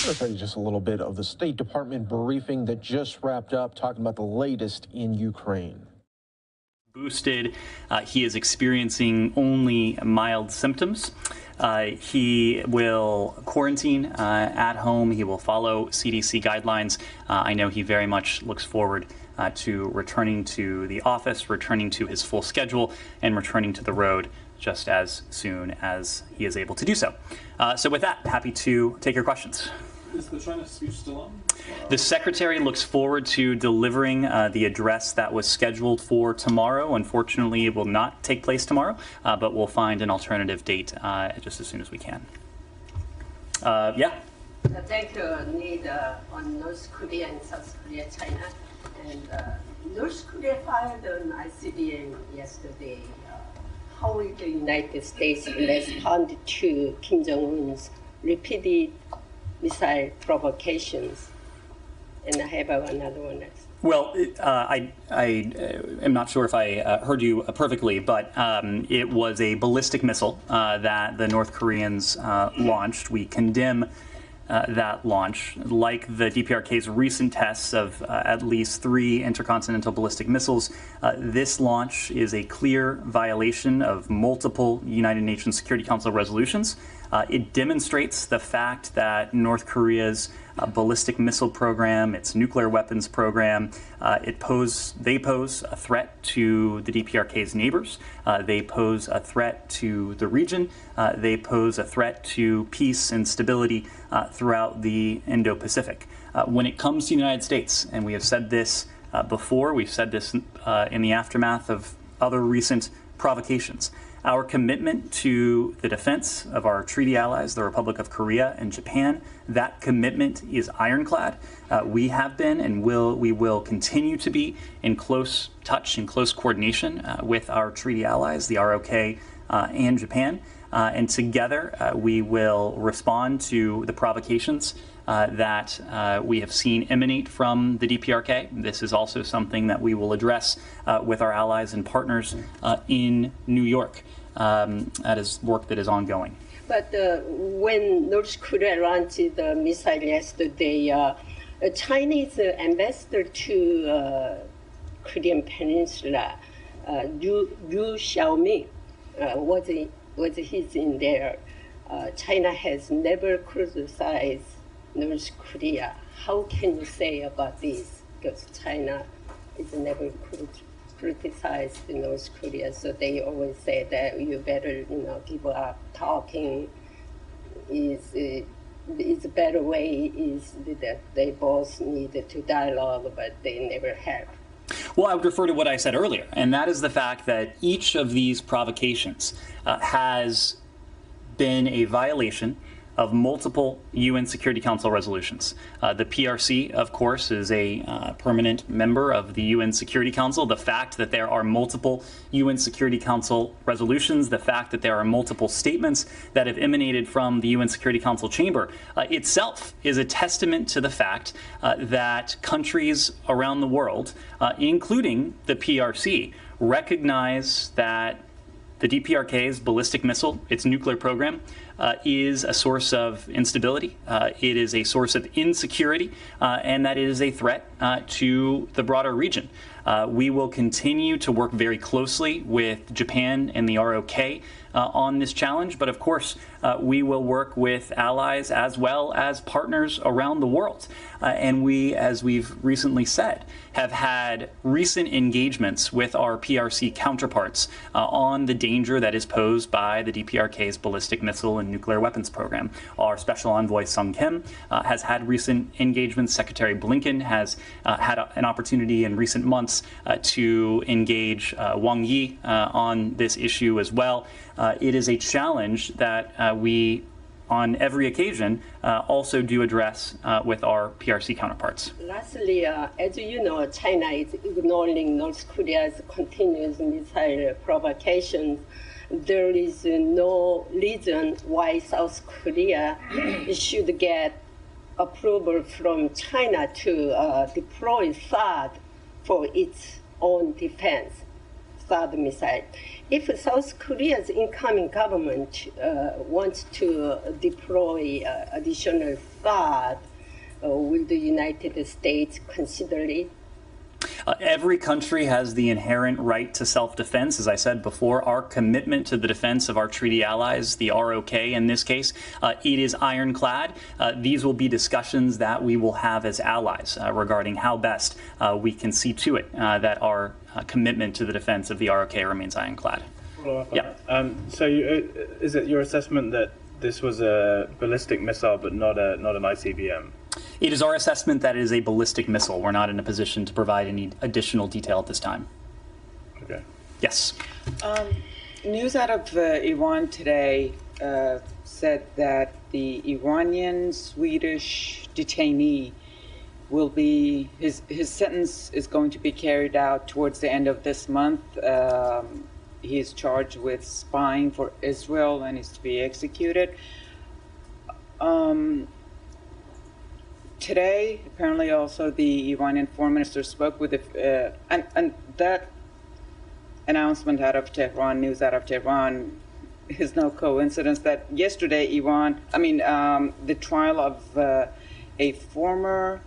I'll show you just a little bit of the State Department briefing that just wrapped up, talking about the latest in Ukraine. Boosted, he is experiencing only mild symptoms. He will quarantine at home. He will follow CDC guidelines. I know he very much looks forward to returning to the office, returning to his full schedule, and returning to the road just as soon as he is able to do so. So with that, happy to take your questions. Is the China speech still on? The Secretary looks forward to delivering the address that was scheduled for tomorrow. Unfortunately, it will not take place tomorrow, but we'll find an alternative date just as soon as we can. Yeah? Thank you, Need, on North Korea and South Korea, China. And North Korea fired an ICBM yesterday. How will the United States respond to Kim Jong-un's repeated missile provocations? And I have another one next. Well, I am not sure if I heard you perfectly, but it was a ballistic missile that the North Koreans launched. We condemn that launch. Like the DPRK's recent tests of at least 3 intercontinental ballistic missiles, this launch is a clear violation of multiple United Nations Security Council resolutions. It demonstrates the fact that North Korea's ballistic missile program, its nuclear weapons program, they pose a threat to the DPRK's neighbors. They pose a threat to the region. They pose a threat to peace and stability throughout the Indo-Pacific. When it comes to the United States, and we have said this before, we've said this in the aftermath of other recent provocations, our commitment to the defense of our treaty allies, the Republic of Korea and Japan, that commitment is ironclad. We have been and we will continue to be in close touch and close coordination with our treaty allies, the ROK and Japan. And together we will respond to the provocations that we have seen emanate from the DPRK. This is also something that we will address with our allies and partners in New York. That is work that is ongoing. But when North Korea launched the missile yesterday, a Chinese ambassador to Korean Peninsula, Liu Xiaoming, was he's in there. China has never criticized North Korea. How can you say about this? Because China is never criticized North Korea, so they always say that you better, give up talking. Is a better way is that they both need to dialogue, but they never have. Well, I would refer to what I said earlier, and that is the fact that each of these provocations has been a violation of multiple UN Security Council resolutions. The PRC, of course, is a permanent member of the UN Security Council. The fact that there are multiple UN Security Council resolutions, the fact that there are multiple statements that have emanated from the UN Security Council chamber itself is a testament to the fact that countries around the world, including the PRC, recognize that the DPRK's ballistic missile, its nuclear program, is a source of instability. It is a source of insecurity, and that is a threat to the broader region. We will continue to work very closely with Japan and the ROK on this challenge, but of course, we will work with allies as well as partners around the world. And we, as we've recently said, have had recent engagements with our PRC counterparts on the danger that is posed by the DPRK's ballistic missile and nuclear weapons program. Our special envoy Sung Kim has had recent engagements. Secretary Blinken has had an opportunity in recent months to engage Wang Yi on this issue as well. It is a challenge that we, on every occasion, also do address with our PRC counterparts. Lastly, as you know, China is ignoring North Korea's continuous missile provocations. There is no reason why South Korea should get approval from China to deploy THAAD for its own defense. THAAD missile. If South Korea's incoming government wants to deploy additional THAAD, will the United States consider it? Every country has the inherent right to self-defense. As I said before, our commitment to the defense of our treaty allies, the ROK in this case, it is ironclad. These will be discussions that we will have as allies regarding how best we can see to it that our commitment to the defense of the ROK remains ironclad. Yeah. So is it your assessment that this was a ballistic missile but not an ICBM? It is our assessment that it is a ballistic missile. We're not in a position to provide any additional detail at this time. Okay. Yes. News out of Iran today said that the Iranian Swedish detainee will be, his sentence is going to be carried out towards the end of this month. He is charged with spying for Israel and is to be executed. Today, apparently also the Iranian foreign minister spoke with the, and that announcement out of Tehran, news out of Tehran, is no coincidence that yesterday the trial of a former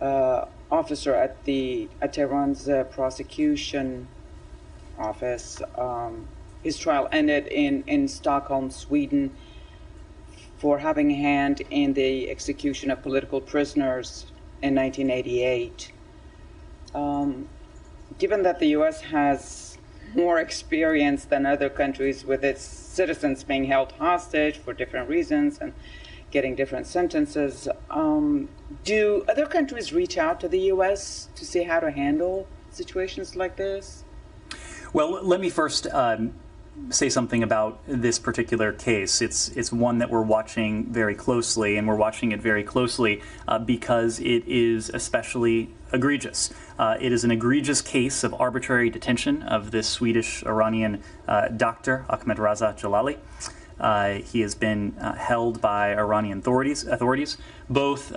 officer at Tehran's prosecution office, his trial ended in Stockholm, Sweden, for having a hand in the execution of political prisoners in 1988. Given that the U.S. has more experience than other countries with its citizens being held hostage for different reasons and getting different sentences, do other countries reach out to the U.S. to see how to handle situations like this? Well, let me first say something about this particular case. It's one that we're watching very closely, and we're watching it very closely because it is especially egregious. It is an egregious case of arbitrary detention of this Swedish-Iranian doctor, Ahmed Raza Jalali. He has been held by Iranian authorities. Both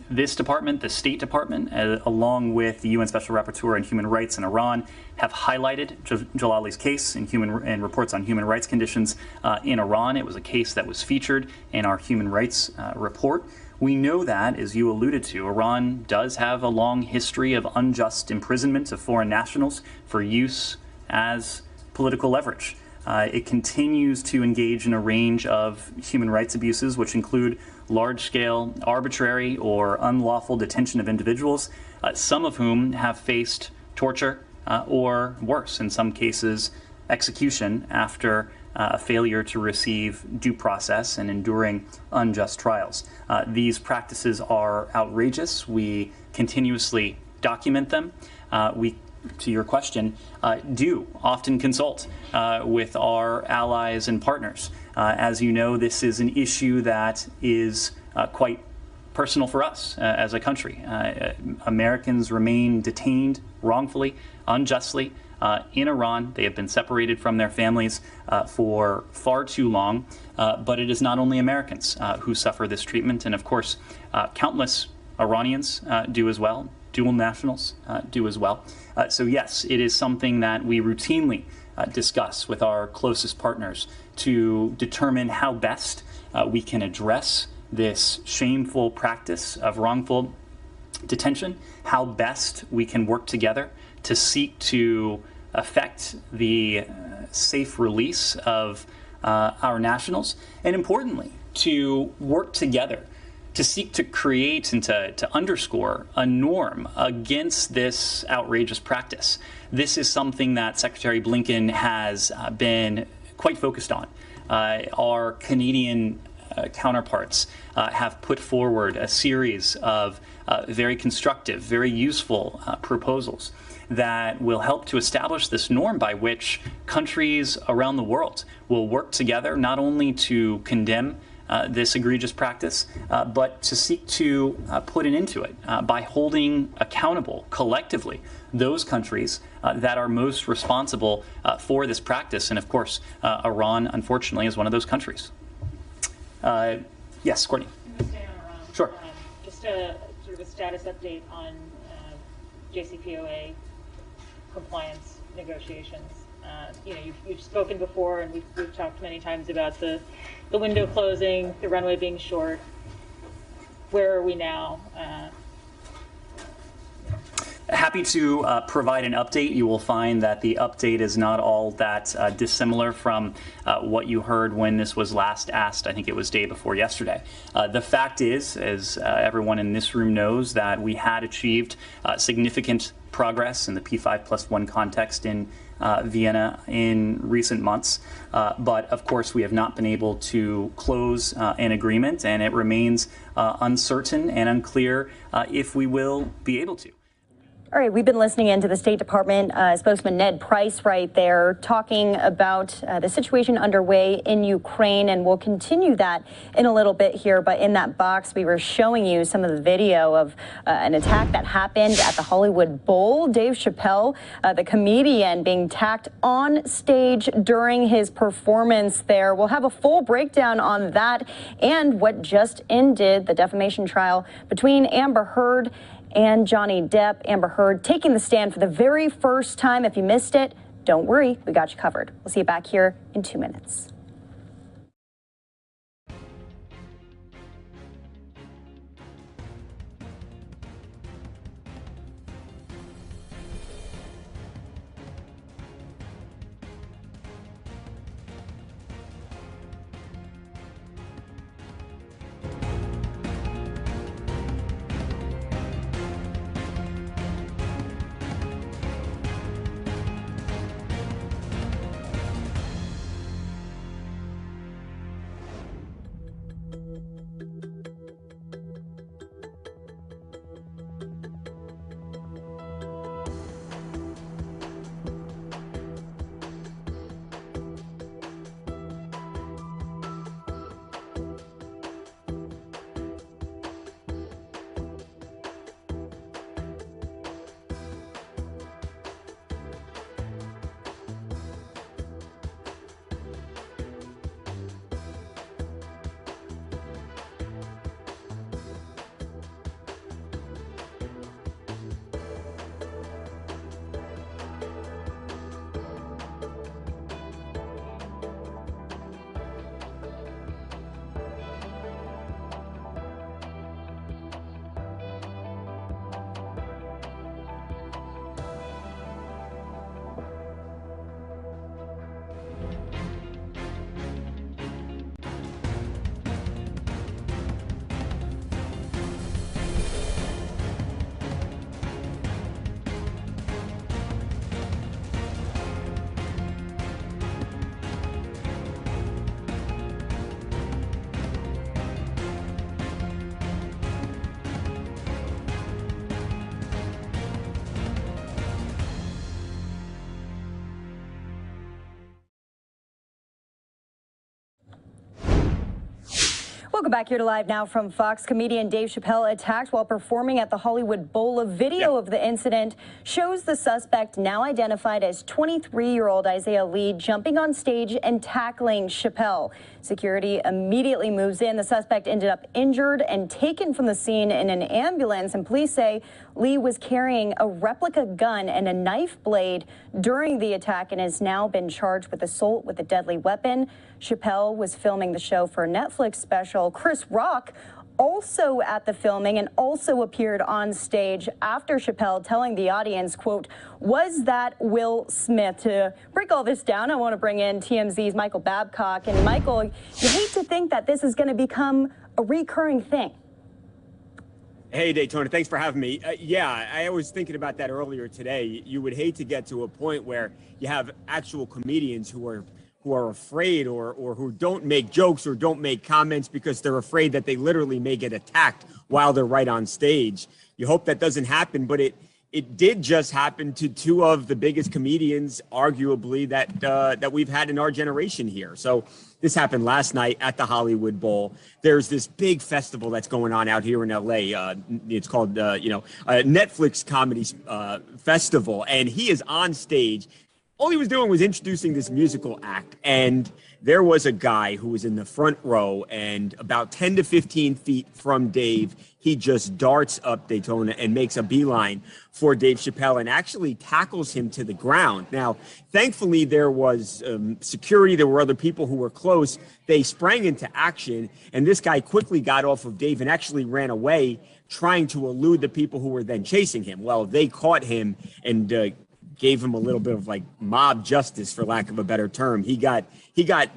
this department, the State Department, along with the UN Special Rapporteur on Human Rights in Iran, have highlighted Jalali's case in reports on human rights conditions in Iran. It was a case that was featured in our human rights report. We know that, as you alluded to, Iran does have a long history of unjust imprisonment of foreign nationals for use as political leverage. It continues to engage in a range of human rights abuses, which include large-scale, arbitrary, or unlawful detention of individuals, some of whom have faced torture or worse, in some cases, execution after a failure to receive due process and enduring unjust trials. These practices are outrageous. We continuously document them. To your question, do often consult with our allies and partners. As you know, this is an issue that is quite personal for us as a country. Americans remain detained wrongfully, unjustly in Iran. They have been separated from their families for far too long. But it is not only Americans who suffer this treatment, and of course, countless Iranians do as well. Dual nationals do as well. So yes, it is something that we routinely discuss with our closest partners to determine how best we can address this shameful practice of wrongful detention, how best we can work together to seek to effect the safe release of our nationals, and importantly, to work together to seek to create and to underscore a norm against this outrageous practice. This is something that Secretary Blinken has been quite focused on. Our Canadian counterparts have put forward a series of very constructive, very useful proposals that will help to establish this norm by which countries around the world will work together not only to condemn this egregious practice, but to seek to put an end to it by holding accountable collectively those countries that are most responsible for this practice. And of course, Iran, unfortunately, is one of those countries. Yes, Courtney. Can we stay on Iran? Sure. Just a sort of a status update on JCPOA compliance negotiations? You've spoken before, and we've talked many times about the window closing, the runway being short. Where are we now? Happy to provide an update. You will find that the update is not all that dissimilar from what you heard when this was last asked. I think it was day before yesterday. The fact is, as everyone in this room knows, that we had achieved significant progress in the P5+1 context in Vienna in recent months. But of course, we have not been able to close an agreement, and it remains uncertain and unclear if we will be able to. All right, we've been listening into the State Department spokesman Ned Price right there talking about the situation underway in Ukraine, and we'll continue that in a little bit here. But in that box, we were showing you some of the video of an attack that happened at the Hollywood Bowl. Dave Chappelle, the comedian, being attacked on stage during his performance there. We'll have a full breakdown on that and what just ended the defamation trial between Amber Heard and Johnny Depp. Amber Heard taking the stand for the very first time. If you missed it, don't worry, we got you covered. We'll see you back here in 2 minutes. Welcome back here to Live Now from Fox. Comedian Dave Chappelle attacked while performing at the Hollywood Bowl. A video of the incident shows the suspect, now identified as 23-year-old Isaiah Lee, jumping on stage and tackling Chappelle. Security immediately moves in. The suspect ended up injured and taken from the scene in an ambulance, and police say Lee was carrying a replica gun and a knife blade during the attack and has now been charged with assault with a deadly weapon. Chappelle was filming the show for a Netflix special. Chris Rock also at the filming and also appeared on stage after Chappelle, telling the audience, quote, "Was that Will Smith?" To break all this down, I want to bring in TMZ's Michael Babcock. And Michael, you hate to think that this is going to become a recurring thing. Hey, Daytona, thanks for having me. Yeah, I was thinking about that earlier today. You would hate to get to a point where you have actual comedians who are afraid or who don't make jokes or don't make comments because they're afraid that they literally may get attacked while they're right on stage. You hope that doesn't happen, but it did just happen to two of the biggest comedians, arguably, that we've had in our generation here. So this happened last night at the Hollywood Bowl. There's this big festival that's going on out here in LA. It's called, Netflix Comedy Festival, and he is on stage all he was doing was introducing this musical act. And there was a guy who was in the front row, and about 10 to 15 feet from Dave, he just darts up Daytona and makes a beeline for Dave Chappelle and actually tackles him to the ground. Now, thankfully, there was security. There were other people who were close. They sprang into action, and this guy quickly got off of Dave and actually ran away, trying to elude the people who were then chasing him. Well, they caught him and gave him a little bit of like mob justice, for lack of a better term. He got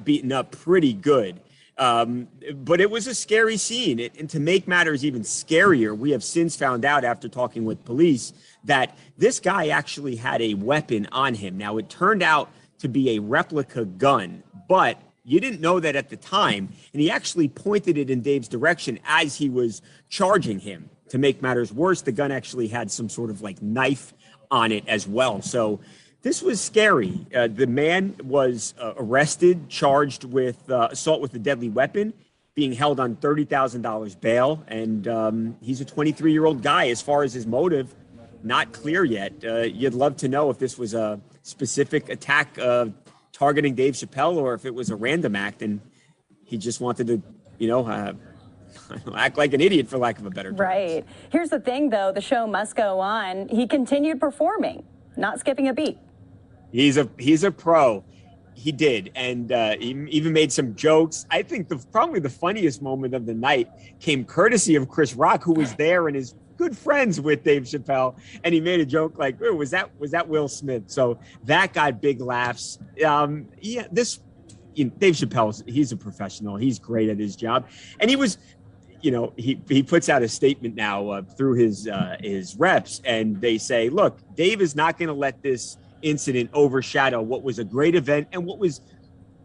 beaten up pretty good. But it was a scary scene. And to make matters even scarier, we have since found out after talking with police that this guy actually had a weapon on him. Now, it turned out to be a replica gun, but you didn't know that at the time. And he actually pointed it in Dave's direction as he was charging him. To make matters worse, the gun actually had some sort of like knife on it as well. So this was scary. The man was arrested, charged with assault with a deadly weapon, being held on $30,000 bail. And he's a 23-year-old guy. As far as his motive, not clear yet. You'd love to know if this was a specific attack targeting Dave Chappelle or if it was a random act and he just wanted to, act like an idiot, for lack of a better term. Right. Here's the thing, though. The show must go on. He continued performing, not skipping a beat. He's a pro. He did. And he even made some jokes. I think probably the funniest moment of the night came courtesy of Chris Rock, who was there and is good friends with Dave Chappelle. And he made a joke like, oh, was that Will Smith? So that got big laughs. Dave Chappelle, he's a professional. He's great at his job. And he was, he puts out a statement now through his reps, and they say, look, Dave is not going to let this incident overshadow what was a great event and what was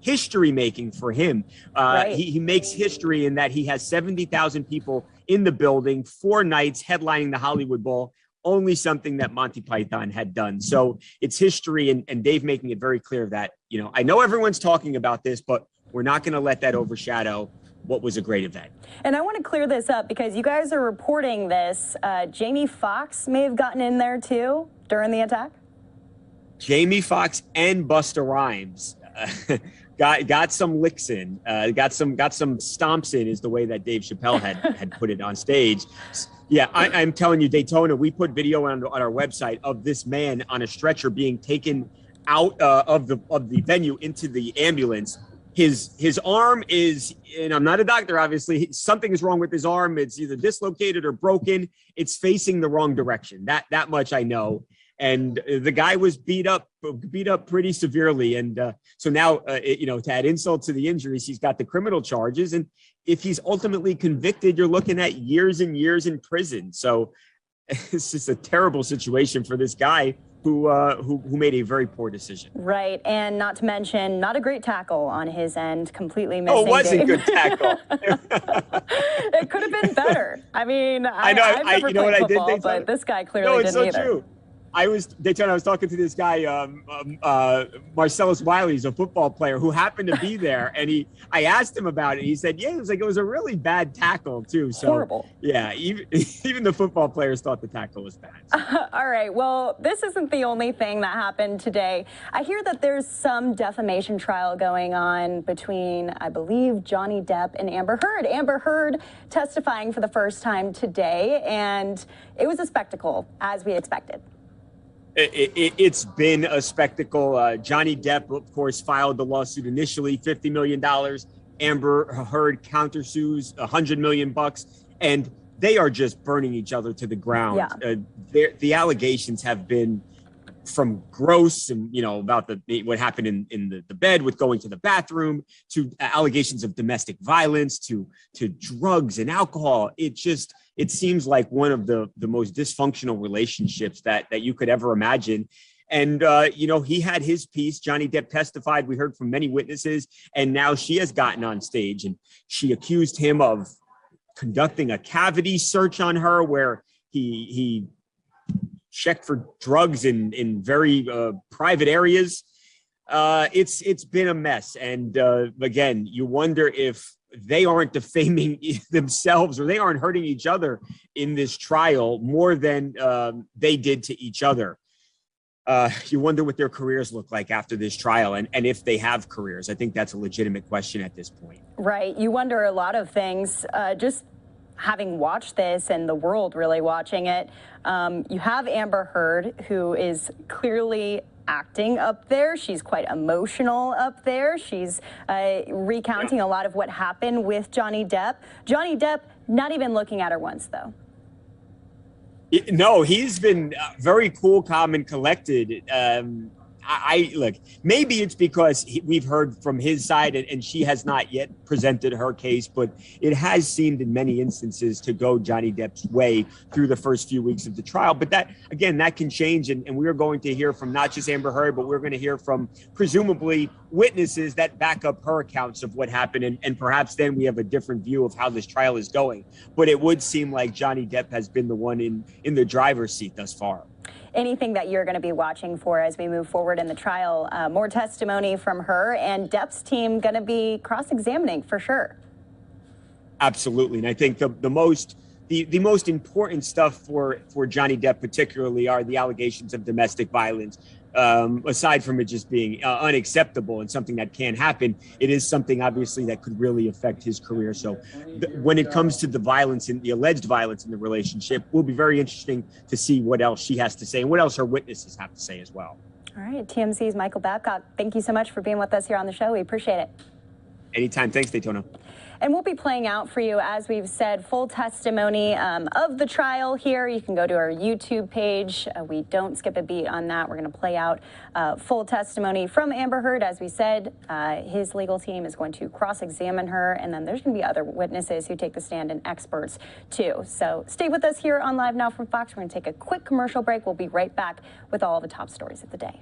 history making for him. Right. He makes history in that he has 70,000 people in the building, 4 nights headlining the Hollywood Bowl, only something that Monty Python had done. So it's history, and Dave making it very clear that, I know everyone's talking about this, but we're not going to let that overshadow what was a great event. And I want to clear this up because you guys are reporting this. Jamie Foxx may have gotten in there too during the attack. Jamie Foxx and Busta Rhymes got some licks in, got some stomps in, is the way that Dave Chappelle had put it on stage. Yeah, I'm telling you, Daytona, we put video on our website of this man on a stretcher being taken out of the venue into the ambulance. His arm is, and I'm not a doctor, obviously, something is wrong with his arm. It's either dislocated or broken. It's facing the wrong direction. That much I know. And the guy was beat up pretty severely. And so now, to add insult to the injuries, he's got the criminal charges. And if he's ultimately convicted, you're looking at years and years in prison. So it's just a terrible situation for this guy who made a very poor decision. Right, and not to mention, not a great tackle on his end, completely missing. Oh, it was a good tackle. It could have been better. I mean, I've never played football, but this guy clearly didn't either. True. I was talking to this guy, Marcellus Wiley, he's a football player who happened to be there, and I asked him about it. He said, yeah, it was a really bad tackle too. So, horrible. Yeah, even the football players thought the tackle was bad. So. All right, well, this isn't the only thing that happened today. I hear that there's some defamation trial going on between, I believe, Johnny Depp and Amber Heard. Amber Heard testifying for the first time today, and it was a spectacle, as we expected. It's been a spectacle. Johnny Depp, of course, filed the lawsuit initially, $50 million. Amber Heard countersues $100 million, and they are just burning each other to the ground. Yeah. The allegations have been from gross and, about what happened in the bed with going to the bathroom, to allegations of domestic violence, to drugs and alcohol. It seems like one of the most dysfunctional relationships that you could ever imagine. And, he had his piece. Johnny Depp testified. We heard from many witnesses. And now she has gotten on stage and she accused him of conducting a cavity search on her where he checked for drugs in very private areas. It's been a mess. And again, you wonder if they aren't defaming themselves or they aren't hurting each other in this trial more than they did to each other. you wonder what their careers look like after this trial, and if they have careers. I think that's a legitimate question at this point. Right. You wonder a lot of things, just having watched this and the world really watching it. You have Amber Heard, who is clearly acting up there. She's quite emotional up there. She's recounting a lot of what happened with Johnny Depp. Johnny Depp not even looking at her once, though. No, he's been very cool, calm, and collected. I look, maybe it's because we've heard from his side and she has not yet presented her case, but it has seemed in many instances to go Johnny Depp's way through the first few weeks of the trial. But that, again, that can change. And we're going to hear from not just Amber Heard, but we're going to hear from presumably witnesses that back up her accounts of what happened. And perhaps then we have a different view of how this trial is going. But it would seem like Johnny Depp has been the one in the driver's seat thus far. Anything that you're going to be watching for as we move forward in the trial? More testimony from her, and Depp's team going to be cross-examining for sure. Absolutely, and I think the most important stuff for Johnny Depp particularly are the allegations of domestic violence. Aside from it just being unacceptable and something that can happen, it is something obviously that could really affect his career. So when it comes to the violence and the alleged violence in the relationship, will be very interesting to see what else she has to say and what else her witnesses have to say as well. All right, TMZ's Michael Babcock, thank you so much for being with us here on the show. We appreciate it. Anytime. Thanks, Daytona. And we'll be playing out for you, as we've said, full testimony of the trial here. You can go to our YouTube page. We don't skip a beat on that. We're going to play out full testimony from Amber Heard. As we said, his legal team is going to cross-examine her, and then there's going to be other witnesses who take the stand and experts, too. So stay with us here on Live Now from Fox. We're going to take a quick commercial break. We'll be right back with all the top stories of the day.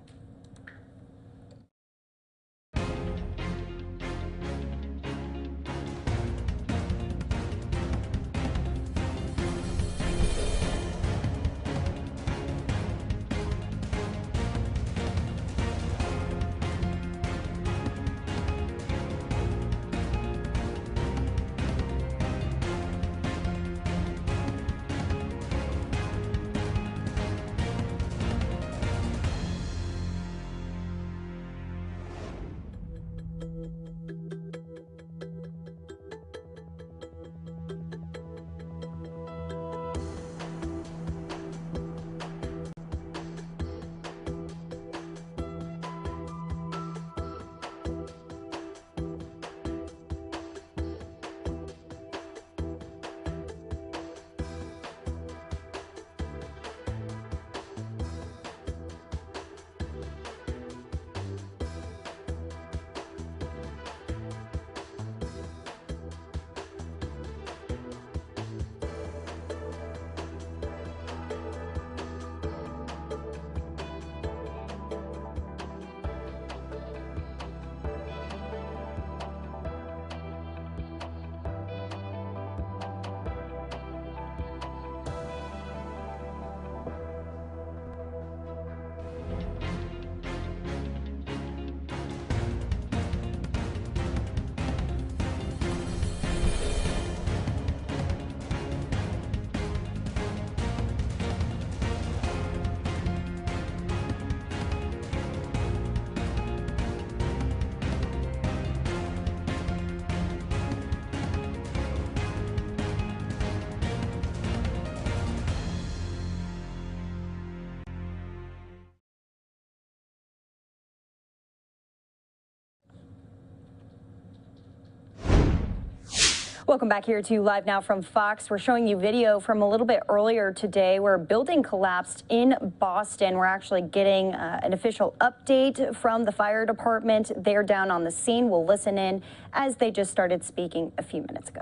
Welcome back here to Live Now from Fox. We're showing you video from a little bit earlier today where a building collapsed in Boston. We're actually getting an official update from the fire department. They're down on the scene. We'll listen in as they just started speaking a few minutes ago.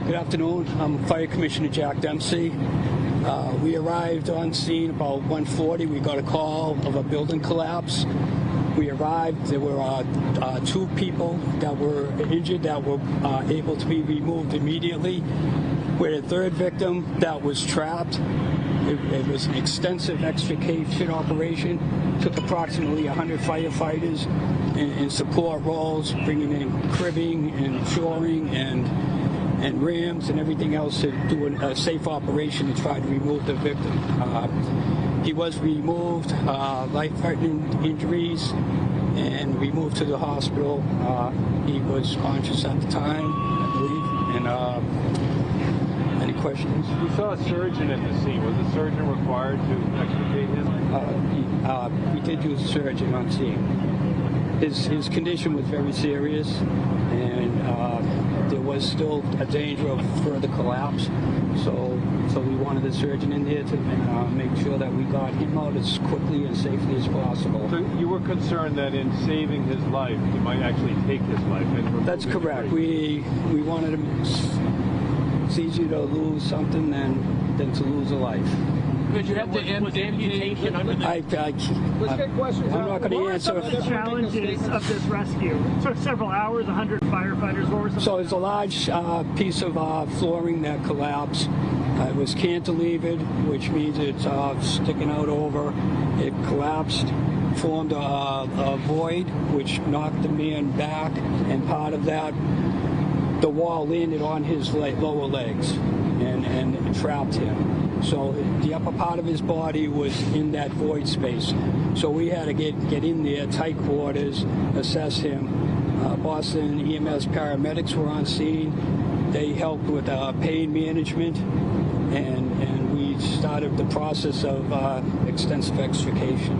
Good afternoon. I'm Fire Commissioner Jack Dempsey. We arrived on scene about 1:40. We got a call of a building collapse. We arrived. There were 2 people that were injured that were able to be removed immediately. We had a 3rd victim that was trapped. It was an extensive extrication operation. Took approximately 100 firefighters in support roles, bringing in cribbing and shoring and rams and everything else to do a safe operation to try to remove the victim. He was removed, life-threatening injuries, and removed to the hospital. He was conscious at the time, I believe. And any questions? We saw a surgeon at the scene. Was the surgeon required to extricate him? We did use a surgeon on scene. His condition was very serious, and there was still a danger of further collapse. So we wanted the surgeon in there to make sure that we got him out as quickly and safely as possible. So you were concerned that in saving his life, he might actually take his life. That's correct. We wanted him. It's easier to lose something than to lose a life. Could you have to end amputation under the... I'm not going to answer. What are some of the challenges of this rescue? It took several hours, 100 firefighters. What were some... So it's a large piece of flooring that collapsed. It was cantilevered, which means it's sticking out over. It collapsed, formed a void, which knocked the man back, and part of that, the wall landed on his lower legs and trapped him. So the upper part of his body was in that void space. So we had to get in there, tight quarters, assess him. Boston EMS paramedics were on scene. They helped with pain management, and we started the process of extensive extrication.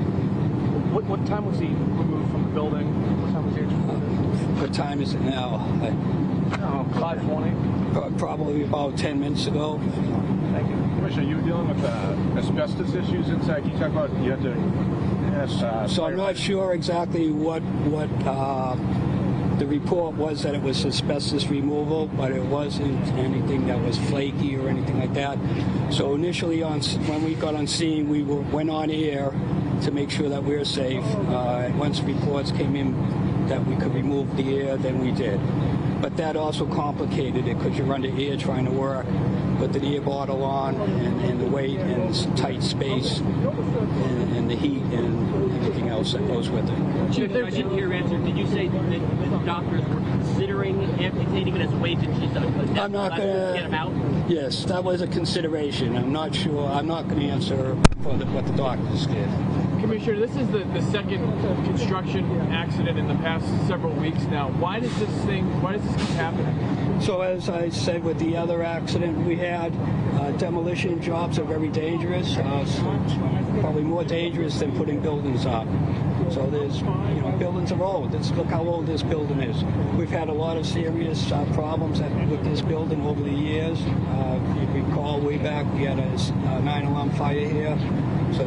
What time was he removed from the building? What time was he extricated? What time is it now? 5:20? Probably about 10 minutes ago. Thank you. Commissioner, you were dealing with asbestos issues inside. Can you talk about, you had to ask... So I'm not sure exactly what the report was, that it was asbestos removal, but it wasn't anything that was flaky or anything like that. So initially, when we got on scene, we went on air to make sure that we were safe. Once reports came in that we could remove the air, then we did. But that also complicated it, because you're under air trying to work with the air bottle on, and the weight and tight space and the heat and everything else that goes with it. Chief, I didn't hear your answer. Did you say that the doctors were considering amputating it as a way to get him out? Yes, that was a consideration. I'm not sure. I'm not going to answer for what the doctors did. Commissioner, this is the second construction accident in the past several weeks now. Why does this keep happening? So as I said with the other accident we had, demolition jobs are very dangerous, probably more dangerous than putting buildings up. So there's, buildings are old. Look how old this building is. We've had a lot of serious problems with this building over the years. If you recall way back, we had a 9/11 fire here. So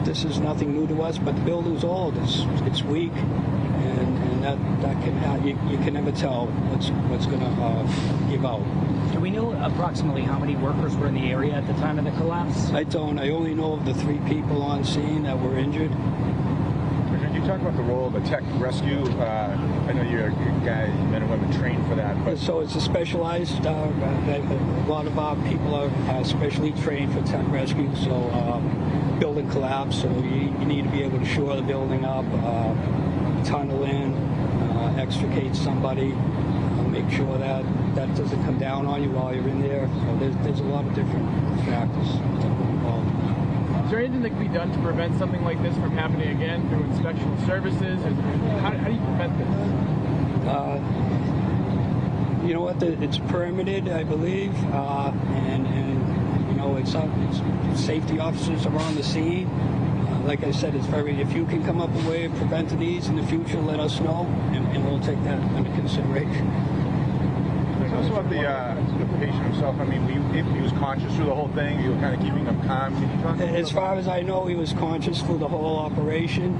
this is nothing new to us, but the building's old. It's weak, and that can have, you can never tell what's going to give out. Do we know approximately how many workers were in the area at the time of the collapse? I don't. I only know of the 3 people on scene that were injured. Can you talk about the role of a tech rescue? I know you're a guy, men and women trained for that. But so it's a specialized, a lot of our people are specially trained for tech rescue. So building collapse, so you need to be able to shore the building up, tunnel in, extricate somebody, make sure that doesn't come down on you while you're in there. So there's a lot of different factors that are involved. Is there anything that can be done to prevent something like this from happening again through inspectional services? How do you prevent this? You know what? It's permitted, I believe, and it's safety officers are on the scene. Like I said, if you can come up with a way of preventing these in the future, let us know, and we'll take that under consideration. Tell us about the patient himself. I mean, he was conscious through the whole thing. You were kind of keeping him calm. Can you talk about as far as I know, he was conscious through the whole operation.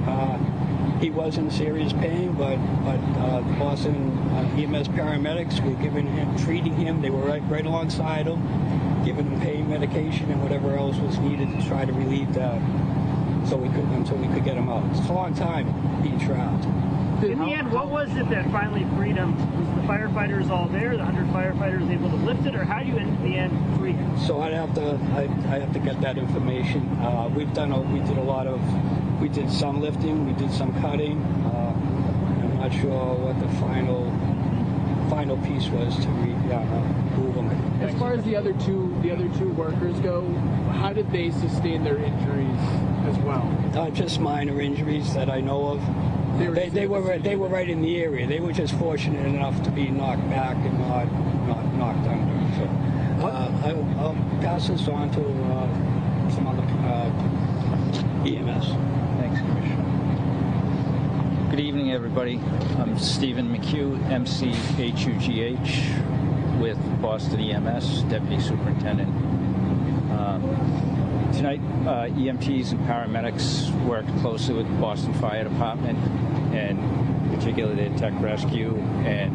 He was in serious pain, but the Boston EMS paramedics were treating him. They were right alongside him, giving him pain medication and whatever else was needed to try to relieve that. until we could get them out. It's a long time being trapped. In the end, what was it that finally freed them? Was the firefighters all there? The 100 firefighters able to lift it, or how do you in the end free him? So I have to get that information. We did some lifting, we did some cutting. I'm not sure what the final piece was to move them. As far as the other two workers go, how did they sustain their injuries as well? Just minor injuries that I know of. They were right in the area. They were just fortunate enough to be knocked back and not knocked under. So I'll pass this on to some other EMS. Thanks, Commissioner. Good evening, everybody. I'm Stephen McHugh, MCHUGH, with Boston EMS, Deputy Superintendent. Tonight, EMTs and paramedics worked closely with the Boston Fire Department, and particularly the tech rescue and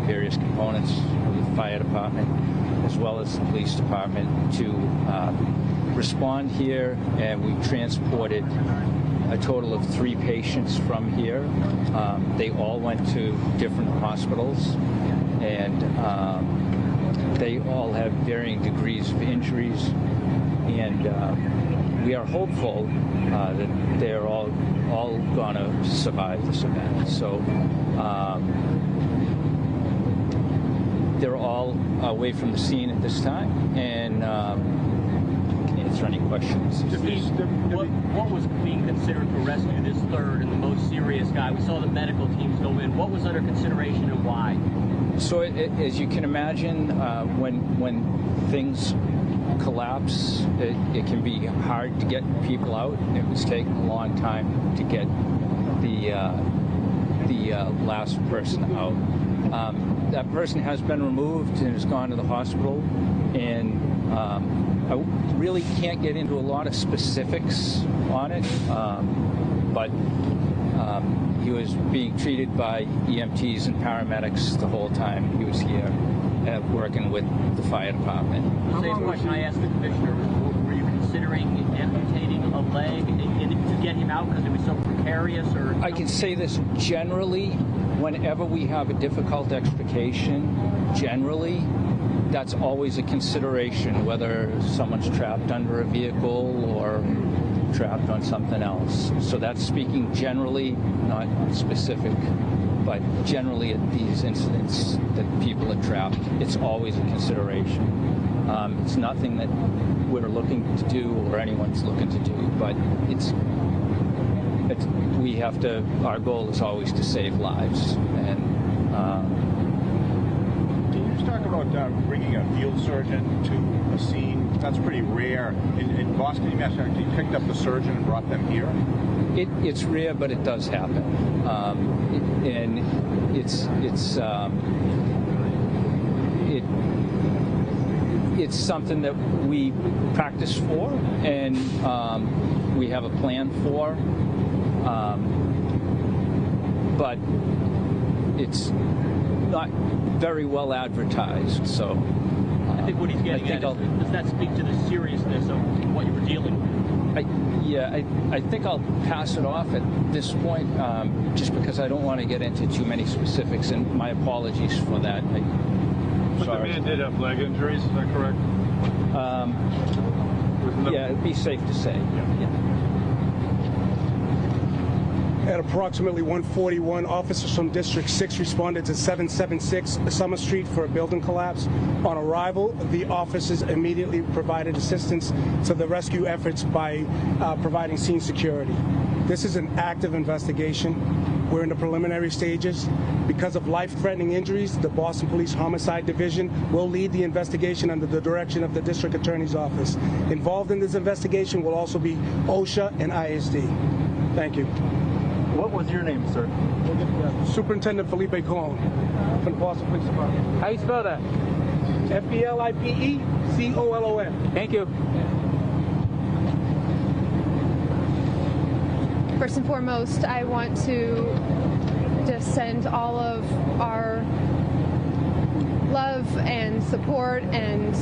various components of the fire department, as well as the police department, to respond here. And we transported a total of 3 patients from here. They all went to different hospitals, and they all have varying degrees of injuries. And we are hopeful that they're all going to survive this event. So they're all away from the scene at this time, and can answer any questions. What was being considered to rescue this third and the most serious guy? We saw the medical teams go in. What was under consideration and why? So as you can imagine, when things collapse, it can be hard to get people out. It was taking a long time to get the last person out. That person has been removed and has gone to the hospital, and I really can't get into a lot of specifics on it, but he was being treated by EMTs and paramedics the whole time he was here, working with the fire department. The same question I asked the commissioner: were you considering amputating a leg to get him out because it was so precarious? Or I can say this generally: whenever we have a difficult extrication, generally, that's always a consideration, whether someone's trapped under a vehicle or trapped on something else. So that's speaking generally, not specific, but generally at these incidents that people are trapped, it's always a consideration. It's nothing that we're looking to do or anyone's looking to do, but we have to, our goal is always to save lives. And can you just talk about bringing a field surgeon to a scene? That's pretty rare. In Boston, you picked up the surgeon and brought them here? It's rare, but it does happen. And it's something that we practice for, and we have a plan for, but it's not very well advertised. So I think what he's getting at is, does that speak to the seriousness of what you were dealing with? I think I'll pass it off at this point, just because I don't want to get into too many specifics, and my apologies for that. But the man did have leg injuries, is that correct? Yeah, it'd be safe to say. Yeah. At approximately 1:41, officers from District 6 responded to 776 Summer Street for a building collapse. On arrival, the officers immediately provided assistance to the rescue efforts by providing scene security. This is an active investigation. We're in the preliminary stages. Because of life-threatening injuries, the Boston Police Homicide Division will lead the investigation under the direction of the District Attorney's Office. Involved in this investigation will also be OSHA and ISD. Thank you. What was your name, sir? Superintendent Felipe Colon from the Boston Police Department. How you spell that? FBLIPECOLON. Thank you. First and foremost, I want to just send all of our love and support and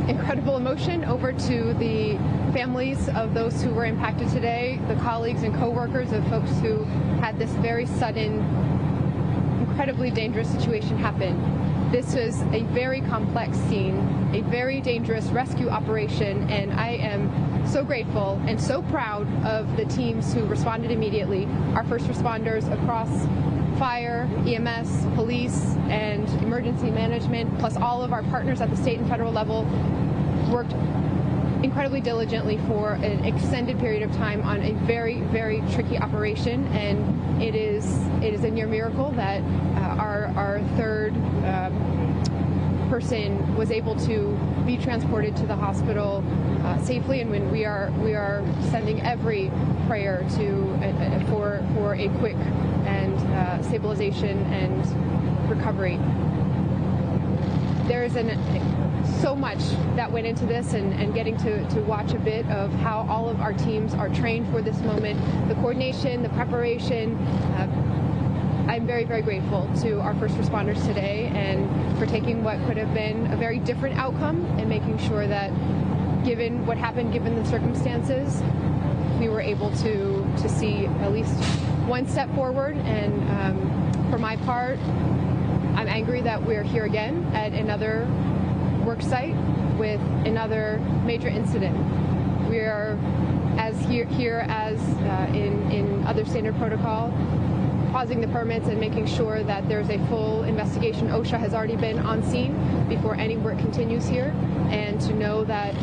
incredible emotion over to the families of those who were impacted today, the colleagues and co-workers of folks who had this very sudden, incredibly dangerous situation happen. This was a very complex scene, a very dangerous rescue operation, and I am so grateful and so proud of the teams who responded immediately. Our first responders across fire, EMS, police, and emergency management, plus all of our partners at the state and federal level, worked incredibly diligently for an extended period of time on a very, very tricky operation, and it is a near miracle that our third person was able to be transported to the hospital safely, and when we are sending every prayer to for a quick and stabilization and recovery. There is so much that went into this, and getting to watch a bit of how all of our teams are trained for this moment, the coordination, the preparation. I'm very, very grateful to our first responders today and for taking what could have been a very different outcome and making sure that, given what happened, given the circumstances, we were able to see at least one step forward. And for my part, I'm angry that we're here again at another work site with another major incident. We are, as here as in other standard protocol, pausing the permits and making sure that there's a full investigation. OSHA has already been on scene before any work continues here, and to know that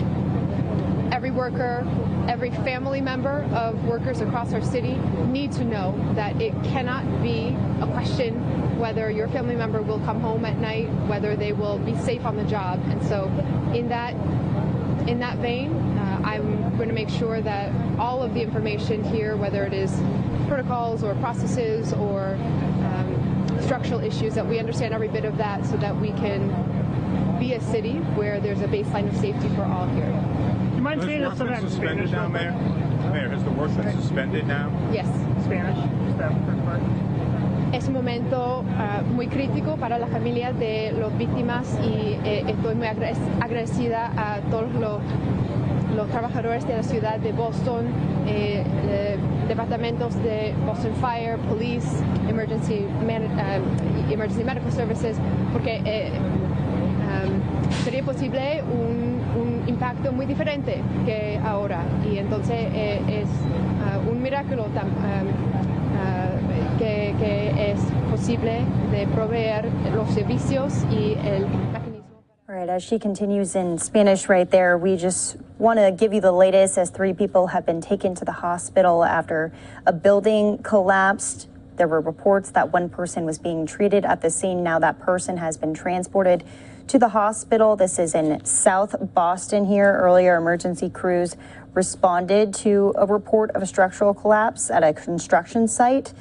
every worker, every family member of workers across our city need to know that it cannot be a question whether your family member will come home at night, whether they will be safe on the job. And so in that vein, I'm going to make sure that all of the information here, whether it is protocols or processes or structural issues, that we understand every bit of that so that we can be a city where there's a baseline of safety for all here. Do you mind saying something in Spanish now, Mayor? Mayor, has the work been suspended now? Yes. Spanish, is that the first part? Es un momento muy crítico para las familias de las víctimas y estoy muy agradecida a todos los trabajadores de la ciudad de Boston, departamentos de Boston Fire, Police, Emergency Medical Services, porque sería posible un impacto muy diferente que ahora, y entonces es un milagro que es posible de proveer los servicios y el mecanismo. All right, as she continues in Spanish right there, we just want to give you the latest as 3 people have been taken to the hospital after a building collapsed. There were reports that one person was being treated at the scene. Now that person has been transported to the hospital. This is in South Boston here. Earlier, emergency crews responded to a report of a structural collapse at a construction site.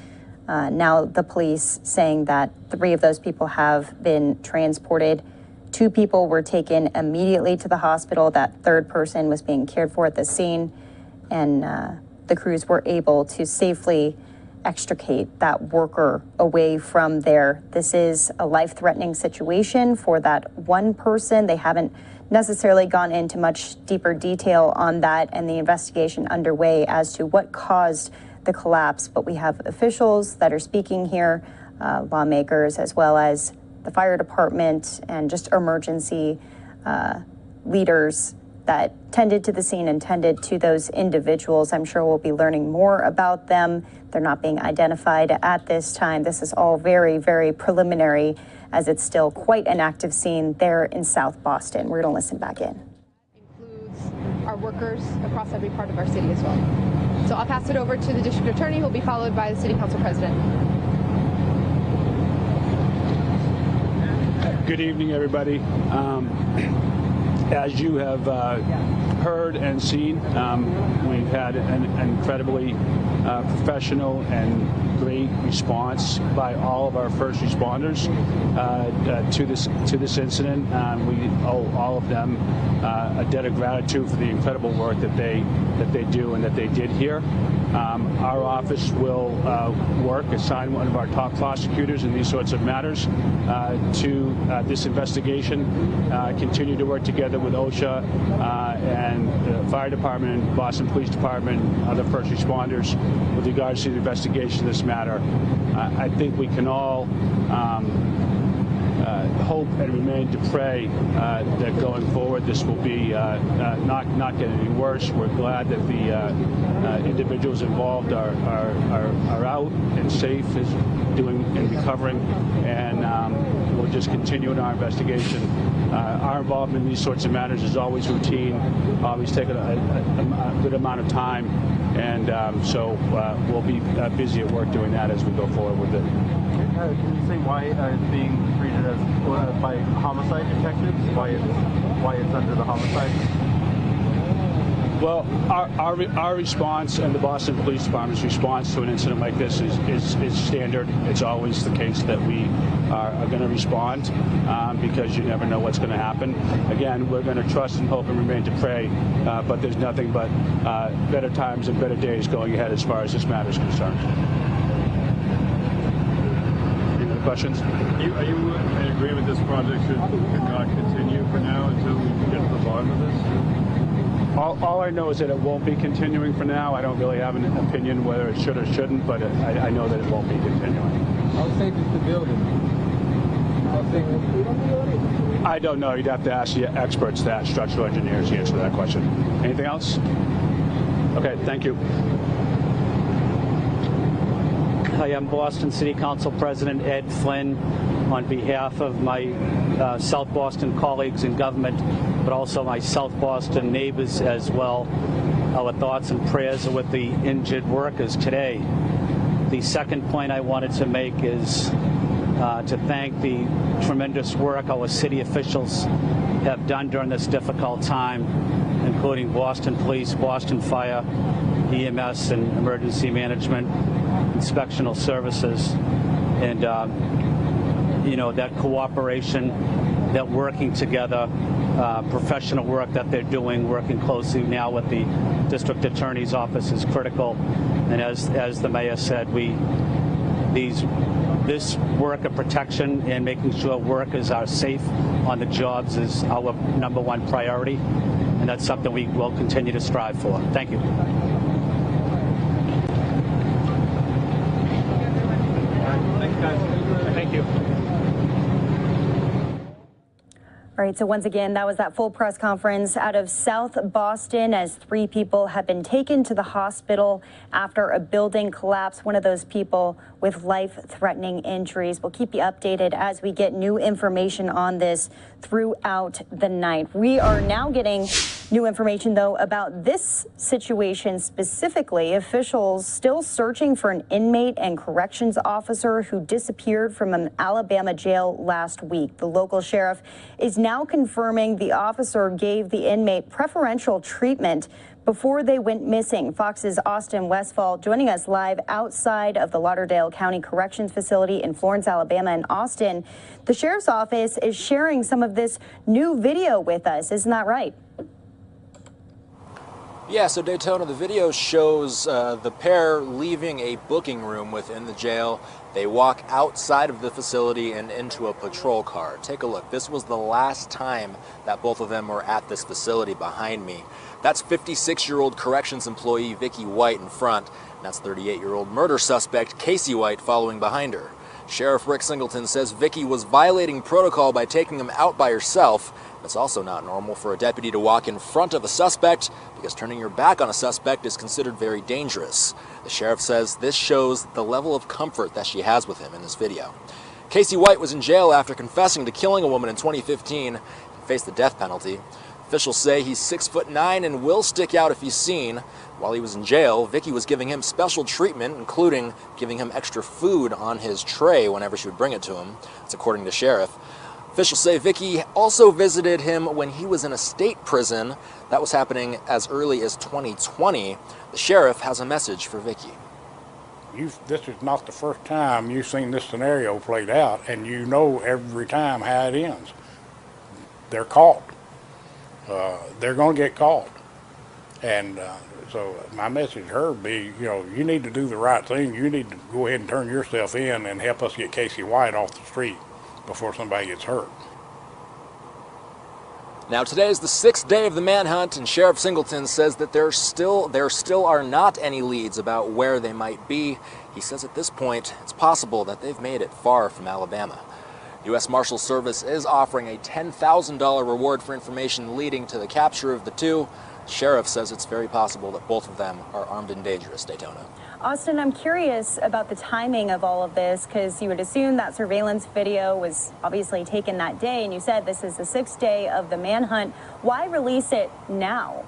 Now the police saying that 3 of those people have been transported. 2 people were taken immediately to the hospital. That third person was being cared for at the scene, and the crews were able to safely extricate that worker away from there. This is a life-threatening situation for that one person. They haven't necessarily gone into much deeper detail on that, and the investigation underway as to what caused the collapse. But we have officials that are speaking here, lawmakers, as well as the fire department and just emergency leaders that tended to the scene and tended to those individuals. I'm sure we'll be learning more about them. They're not being identified at this time. This is all very, very preliminary, as it's still quite an active scene there in South Boston. We're going to listen back in. Includes our workers across every part of our city as well. So I'll pass it over to the district attorney, who will be followed by the city council president. Good evening, everybody. As you have heard and seen, we've had incredibly professional and great response by all of our first responders to this incident. We owe all of them a debt of gratitude for the incredible work that they do and that they did here. Our office will assign one of our top prosecutors in these sorts of matters to this investigation, continue to work together with OSHA and the Fire Department and Boston Police Department and other first responders with regards to the investigation of this matter. I think we can all hope and remain to pray that going forward this will be not get any worse. We're glad that the individuals involved are out and safe, is doing and recovering, and we'll just continue in our investigation. Our involvement in these sorts of matters is always routine, always taking a good amount of time, and so we'll be busy at work doing that as we go forward with it. Can you say why it's being treated as by homicide detectives? Why it's under the homicide? Well, our response and the Boston Police Department's response to an incident like this is standard. It's always the case that we are going to respond because you never know what's going to happen. Again, we're going to trust and hope and remain to pray, but there's nothing but better times and better days going ahead as far as this matter is concerned. Any other questions? Are you in agreement this project should not continue for now until we get to the bottom of this? All I know is that it won't be continuing for now. I don't really have an opinion whether it should or shouldn't, but I know that it won't be continuing. How safe is the building? How safe is the building? I don't know. You'd have to ask the experts, that structural engineers, to answer that question. Anything else? Okay, thank you. Hi, I'm Boston City Council President Ed Flynn. On behalf of my South Boston colleagues in government, but also my South Boston neighbors as well, our thoughts and prayers are with the injured workers today. The second point I wanted to make is to thank the tremendous work our city officials have done during this difficult time, including Boston Police, Boston Fire, EMS and Emergency Management, Inspectional Services, and you know, that cooperation, that working together, professional work that they're doing, working closely now with the district attorney's office is critical. And as the mayor said, this work of protection and making sure workers are safe on the jobs is our #1 priority, and that's something we will continue to strive for. Thank you. Thanks, guys. Thank you. All right, so once again, that was that full press conference out of South Boston as 3 people have been taken to the hospital after a building collapse. One of those people with life-threatening injuries. We'll keep you updated as we get new information on this throughout the night. We are now getting new information, though, about this situation specifically. Officials still searching for an inmate and corrections officer who disappeared from an Alabama jail last week. The local sheriff is now confirming the officer gave the inmate preferential treatment before they went missing. Fox's Austin Westfall joining us live outside of the Lauderdale County Corrections Facility in Florence, Alabama. And Austin, the sheriff's office is sharing some of this new video with us. Isn't that right? Yeah, so Daytona, the video shows the pair leaving a booking room within the jail. They walk outside of the facility and into a patrol car. Take a look. This was the last time that both of them were at this facility behind me. That's 56-year-old corrections employee Vicky White in front. And that's 38-year-old murder suspect Casey White following behind her. Sheriff Rick Singleton says Vicky was violating protocol by taking him out by herself. It's also not normal for a deputy to walk in front of a suspect because turning your back on a suspect is considered very dangerous. The sheriff says this shows the level of comfort that she has with him in this video. Casey White was in jail after confessing to killing a woman in 2015 and faced the death penalty. Officials say he's 6'9" and will stick out if he's seen. While he was in jail, Vicky was giving him special treatment, including giving him extra food on his tray whenever she would bring it to him. That's according to sheriff. Officials say Vicky also visited him when he was in a state prison. That was happening as early as 2020. The sheriff has a message for Vicky. This is not the first time you've seen this scenario played out, and you know every time how it ends. They're caught. They're going to get caught. And so my message to her would be, you know, you need to do the right thing. You need to go ahead and turn yourself in and help us get Casey White off the street before somebody gets hurt. Now today is the 6th day of the manhunt, and Sheriff Singleton says that there still are not any leads about where they might be. He says at this point it's possible that they've made it far from Alabama. U.S. Marshal Service is offering a $10,000 reward for information leading to the capture of the two. The sheriff says it's very possible that both of them are armed and dangerous. Daytona. Austin, I'm curious about the timing of all of this, because you would assume that surveillance video was obviously taken that day, and you said this is the 6th day of the manhunt. Why release it now?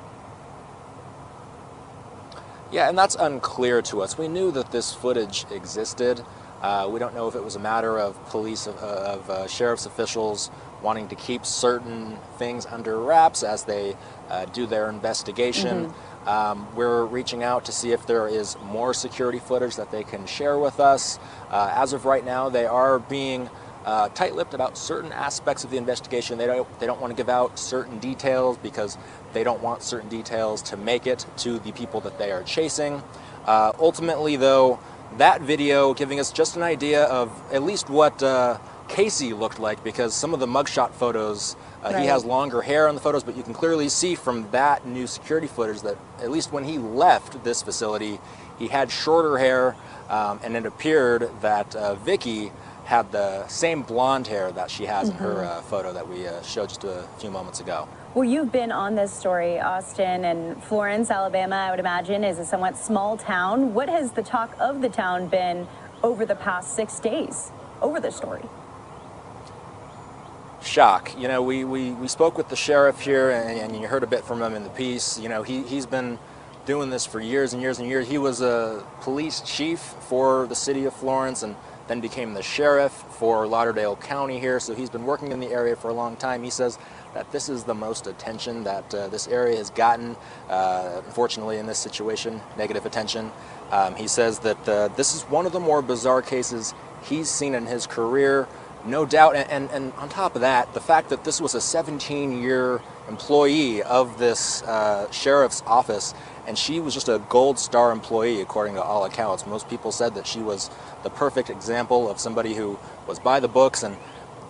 Yeah, and that's unclear to us. We knew that this footage existed. We don't know if it was a matter of sheriff's officials wanting to keep certain things under wraps as they do their investigation. We're reaching out to see if there is more security footage that they can share with us. As of right now, they are being tight-lipped about certain aspects of the investigation. They don't want to give out certain details because they don't want certain details to make it to the people that they are chasing. Ultimately, though, that video giving us just an idea of at least what Casey looked like, because some of the mugshot photos, he has longer hair on the photos, but you can clearly see from that new security footage that at least when he left this facility, he had shorter hair, and it appeared that Vicky had the same blonde hair that she has in her photo that we showed just a few moments ago. Well, you've been on this story, Austin, and Florence, Alabama, I would imagine, is a somewhat small town. What has the talk of the town been over the past 6 days over this story? Shock. You know, we spoke with the sheriff here, and you heard a bit from him in the piece. You know, he's been doing this for years and years and years. He was a police chief for the city of Florence and then became the sheriff for Lauderdale County here, so he's been working in the area for a long time. He says that this is the most attention that this area has gotten, unfortunately in this situation, negative attention. He says that this is one of the more bizarre cases he's seen in his career. No doubt, and on top of that, the fact that this was a 17-year employee of this sheriff's office, and she was just a gold star employee according to all accounts. Most people said that she was the perfect example of somebody who was by the books, and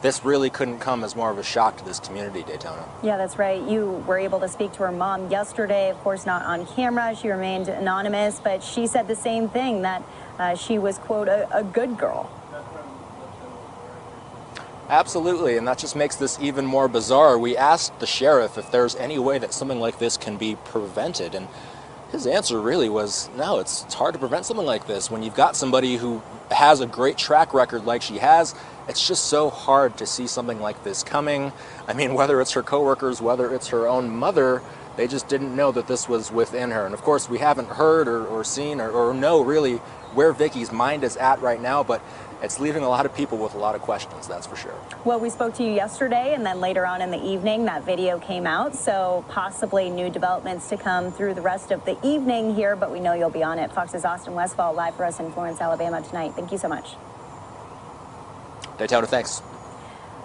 this really couldn't come as more of a shock to this community, Daytona. Yeah, that's right. You were able to speak to her mom yesterday, of course not on camera. She remained anonymous, but she said the same thing, that she was, quote, a good girl. Absolutely, and that just makes this even more bizarre. We asked the sheriff if there's any way that something like this can be prevented, and his answer really was, no, it's hard to prevent something like this. When you've got somebody who has a great track record like she has, it's just so hard to see something like this coming. I mean, whether it's her coworkers, whether it's her own mother, they just didn't know that this was within her. And of course, we haven't heard or seen or know really where Vicky's mind is at right now, but it's leaving a lot of people with a lot of questions, that's for sure. Well, we spoke to you yesterday, and then later on in the evening, that video came out, so possibly new developments to come through the rest of the evening here, but we know you'll be on it. Fox's Austin Westfall live for us in Florence, Alabama tonight. Thank you so much. Daytona, thanks.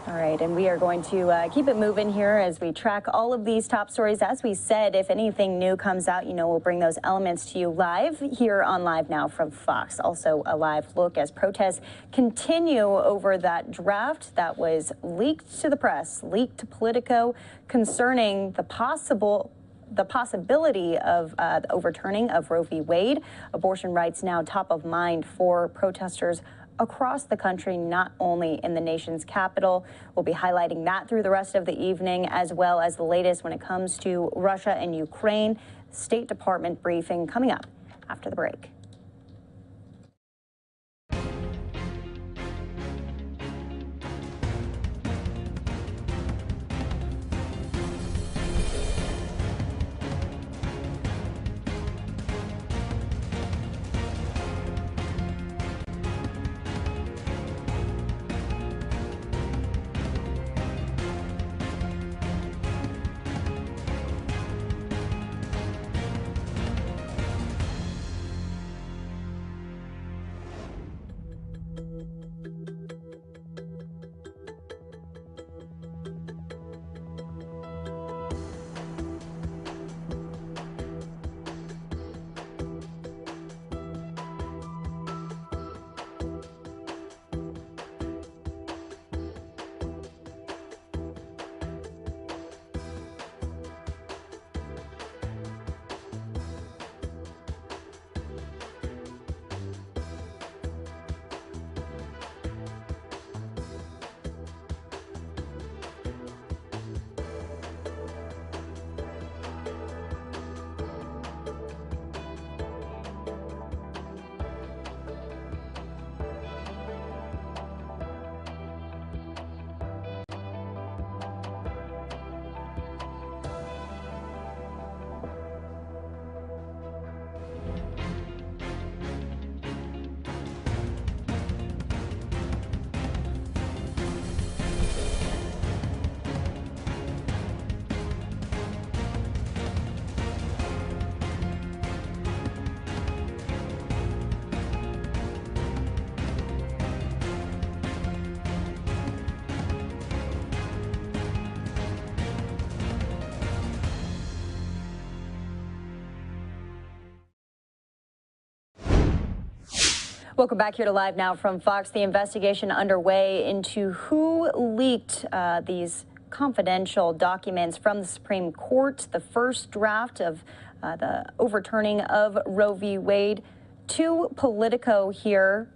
All right, and we are going to keep it moving here as we track all of these top stories. As we said, if anything new comes out, you know, we'll bring those elements to you live here on Live Now from Fox. Also a live look as protests continue over that draft that was leaked to the press, leaked to Politico, concerning the possibility of the overturning of Roe v. Wade. Abortion rights now top of mind for protesters across the country, not only in the nation's capital. We'll be highlighting that through the rest of the evening, as well as the latest when it comes to Russia and Ukraine. State Department briefing coming up after the break. Welcome back here to Live Now from Fox. The investigation underway into who leaked these confidential documents from the Supreme Court, the first draft of the overturning of Roe v. Wade. To Politico here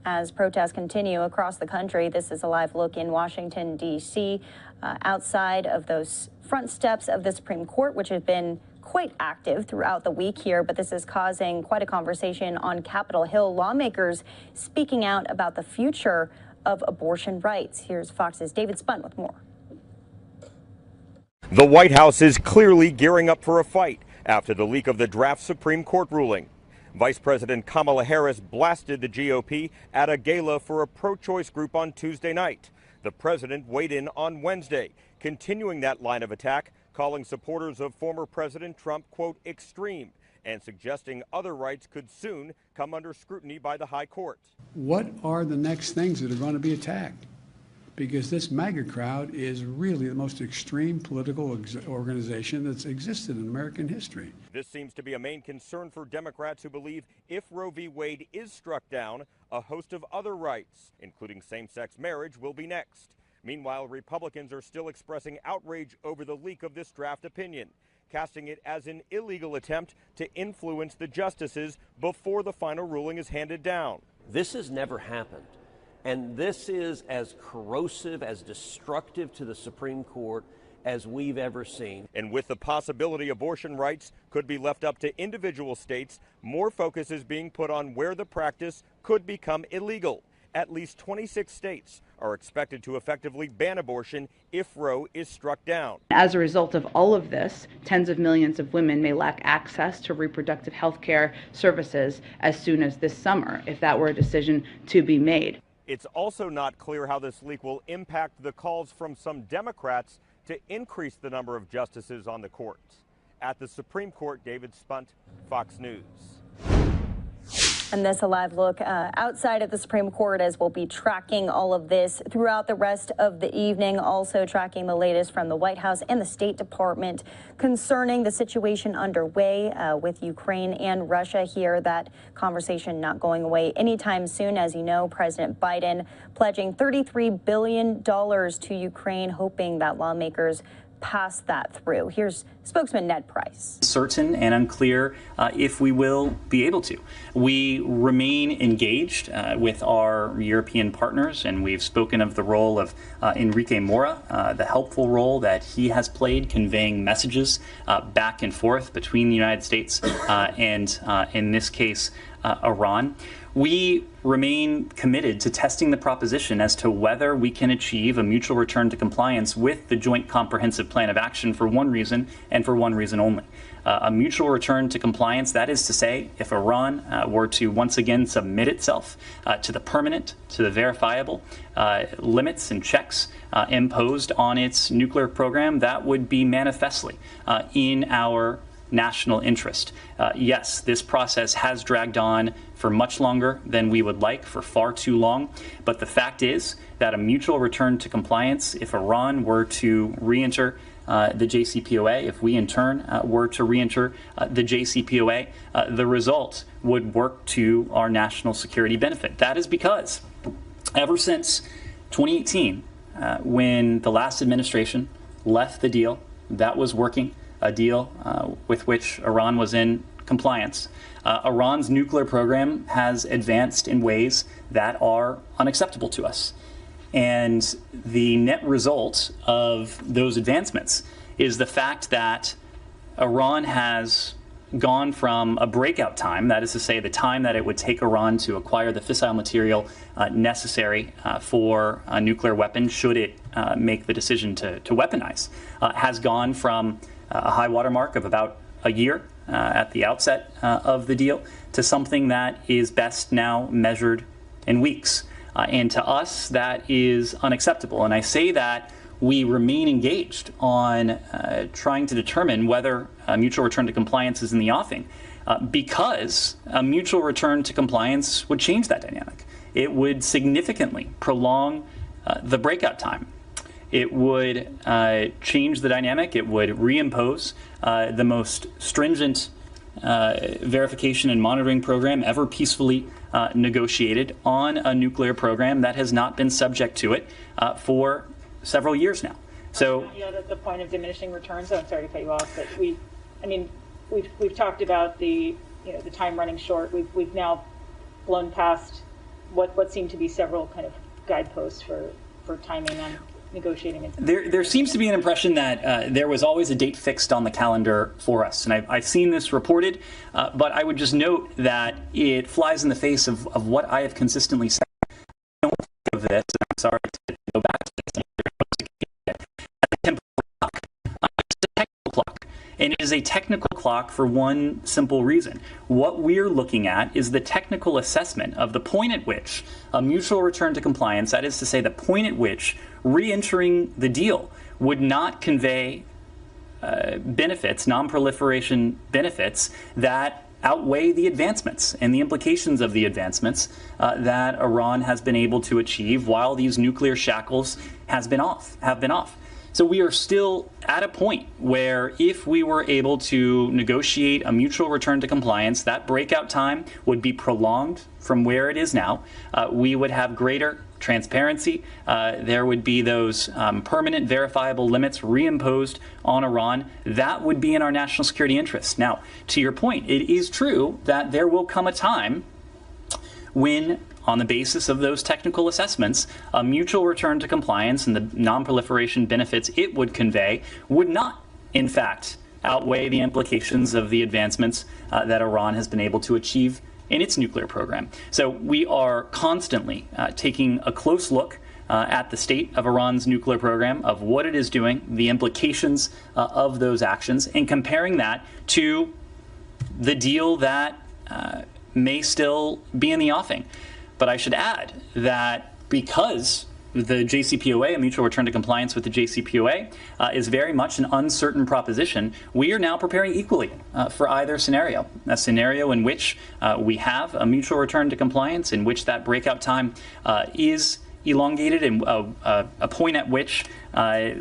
as protests continue across the country. This is a live look in Washington, D.C., outside of those front steps of the Supreme Court, which have been quite active throughout the week here, but this is causing quite a conversation on Capitol Hill. Lawmakers speaking out about the future of abortion rights. Here's Fox's David Spunt with more. The White House is clearly gearing up for a fight after the leak of the draft Supreme Court ruling. Vice President Kamala Harris blasted the GOP at a gala for a pro-choice group on Tuesday night. The president weighed in on Wednesday, continuing that line of attack, calling supporters of former President Trump, quote, extreme, and suggesting other rights could soon come under scrutiny by the high court. What are the next things that are going to be attacked? Because this MAGA crowd is really the most extreme political organization that's existed in American history. This seems to be a main concern for Democrats who believe if Roe v. Wade is struck down, a host of other rights, including same-sex marriage, will be next. Meanwhile, Republicans are still expressing outrage over the leak of this draft opinion, casting it as an illegal attempt to influence the justices before the final ruling is handed down. This has never happened. And this is as corrosive, as destructive to the Supreme Court as we've ever seen. And with the possibility abortion rights could be left up to individual states, more focus is being put on where the practice could become illegal. At least 26 states are expected to effectively ban abortion if Roe is struck down. As a result of all of this, tens of millions of women may lack access to reproductive health care services as soon as this summer, if that were a decision to be made. It's also not clear how this leak will impact the calls from some Democrats to increase the number of justices on the court. At the Supreme Court, David Spunt, Fox News. And this a live look outside of the Supreme Court, as we'll be tracking all of this throughout the rest of the evening. Also tracking the latest from the White House and the State Department concerning the situation underway with Ukraine and Russia here. That conversation not going away anytime soon. As you know, President Biden pledging $33 billion to Ukraine, hoping that lawmakers pass that through. Here's spokesman Ned Price. Certain and unclear if we will be able to. We remain engaged with our European partners, and we've spoken of the role of Enrique Mora, the helpful role that he has played conveying messages back and forth between the United States and, in this case, Iran. We remain committed to testing the proposition as to whether we can achieve a mutual return to compliance with the Joint Comprehensive Plan of Action for one reason and for one reason only. A mutual return to compliance, that is to say, if Iran were to once again submit itself to the permanent, to the verifiable limits and checks imposed on its nuclear program, that would be manifestly in our national interest. Yes, this process has dragged on for much longer than we would like, for far too long. But the fact is that a mutual return to compliance, if Iran were to re-enter the JCPOA, if we in turn were to re-enter the JCPOA, the result would work to our national security benefit. That is because ever since 2018, when the last administration left the deal that was working, a deal with which Iran was in compliance, Iran's nuclear program has advanced in ways that are unacceptable to us. And the net result of those advancements is the fact that Iran has gone from a breakout time, that is to say the time that it would take Iran to acquire the fissile material necessary for a nuclear weapon should it make the decision to weaponize, has gone from a high water mark of about a year at the outset of the deal to something that is best now measured in weeks. And to us, that is unacceptable. And I say that we remain engaged on trying to determine whether a mutual return to compliance is in the offing, because a mutual return to compliance would change that dynamic. It would significantly prolong the breakout time. It would change the dynamic. It would reimpose the most stringent verification and monitoring program ever peacefully negotiated on a nuclear program that has not been subject to it for several years now. So, the point of diminishing returns. So I'm sorry to cut you off, but we've talked about the time running short. We've now blown past what seem to be several kind of guideposts for timing on negotiating. There seems to be an impression that there was always a date fixed on the calendar for us, and I've seen this reported, but I would just note that it flies in the face of what I have consistently said. I don't think of this, and I'm sorry to go back to this, it's a technical clock. And it is a technical clock for one simple reason. What we're looking at is the technical assessment of the point at which a mutual return to compliance, that is to say the point at which re-entering the deal would not convey benefits, non-proliferation benefits that outweigh the advancements and the implications of the advancements that Iran has been able to achieve while these nuclear shackles have been off. So we are still at a point where if we were able to negotiate a mutual return to compliance, that breakout time would be prolonged from where it is now. We would have greater transparency. There would be those permanent verifiable limits reimposed on Iran. That would be in our national security interests. Now, to your point, it is true that there will come a time when, on the basis of those technical assessments, a mutual return to compliance and the non-proliferation benefits it would convey would not, in fact, outweigh the implications of the advancements that Iran has been able to achieve in its nuclear program. So we are constantly taking a close look at the state of Iran's nuclear program, of what it is doing, the implications of those actions, and comparing that to the deal that may still be in the offing. But I should add that because the JCPOA, a mutual return to compliance with the JCPOA, is very much an uncertain proposition, we are now preparing equally for either scenario. A scenario in which we have a mutual return to compliance, in which that breakout time is elongated, and a point at which what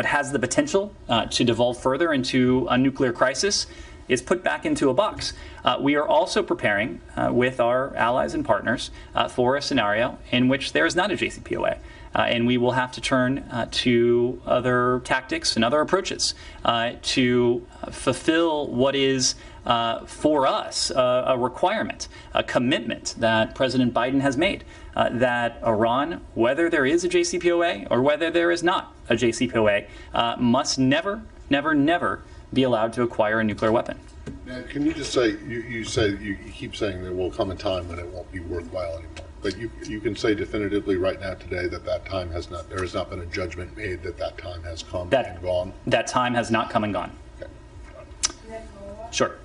has the potential to devolve further into a nuclear crisis is put back into a box. We are also preparing with our allies and partners for a scenario in which there is not a JCPOA. And we will have to turn to other tactics and other approaches to fulfill what is, for us, a requirement, a commitment that President Biden has made, that Iran, whether there is a JCPOA or whether there is not a JCPOA, must never, never, never be allowed to acquire a nuclear weapon. Now, can you just say, you keep saying there will come a time when it won't be worthwhile anymore, but you can say definitively right now today that there has not been a judgment made that time has come and gone? That time has not come and gone. Okay. Sure.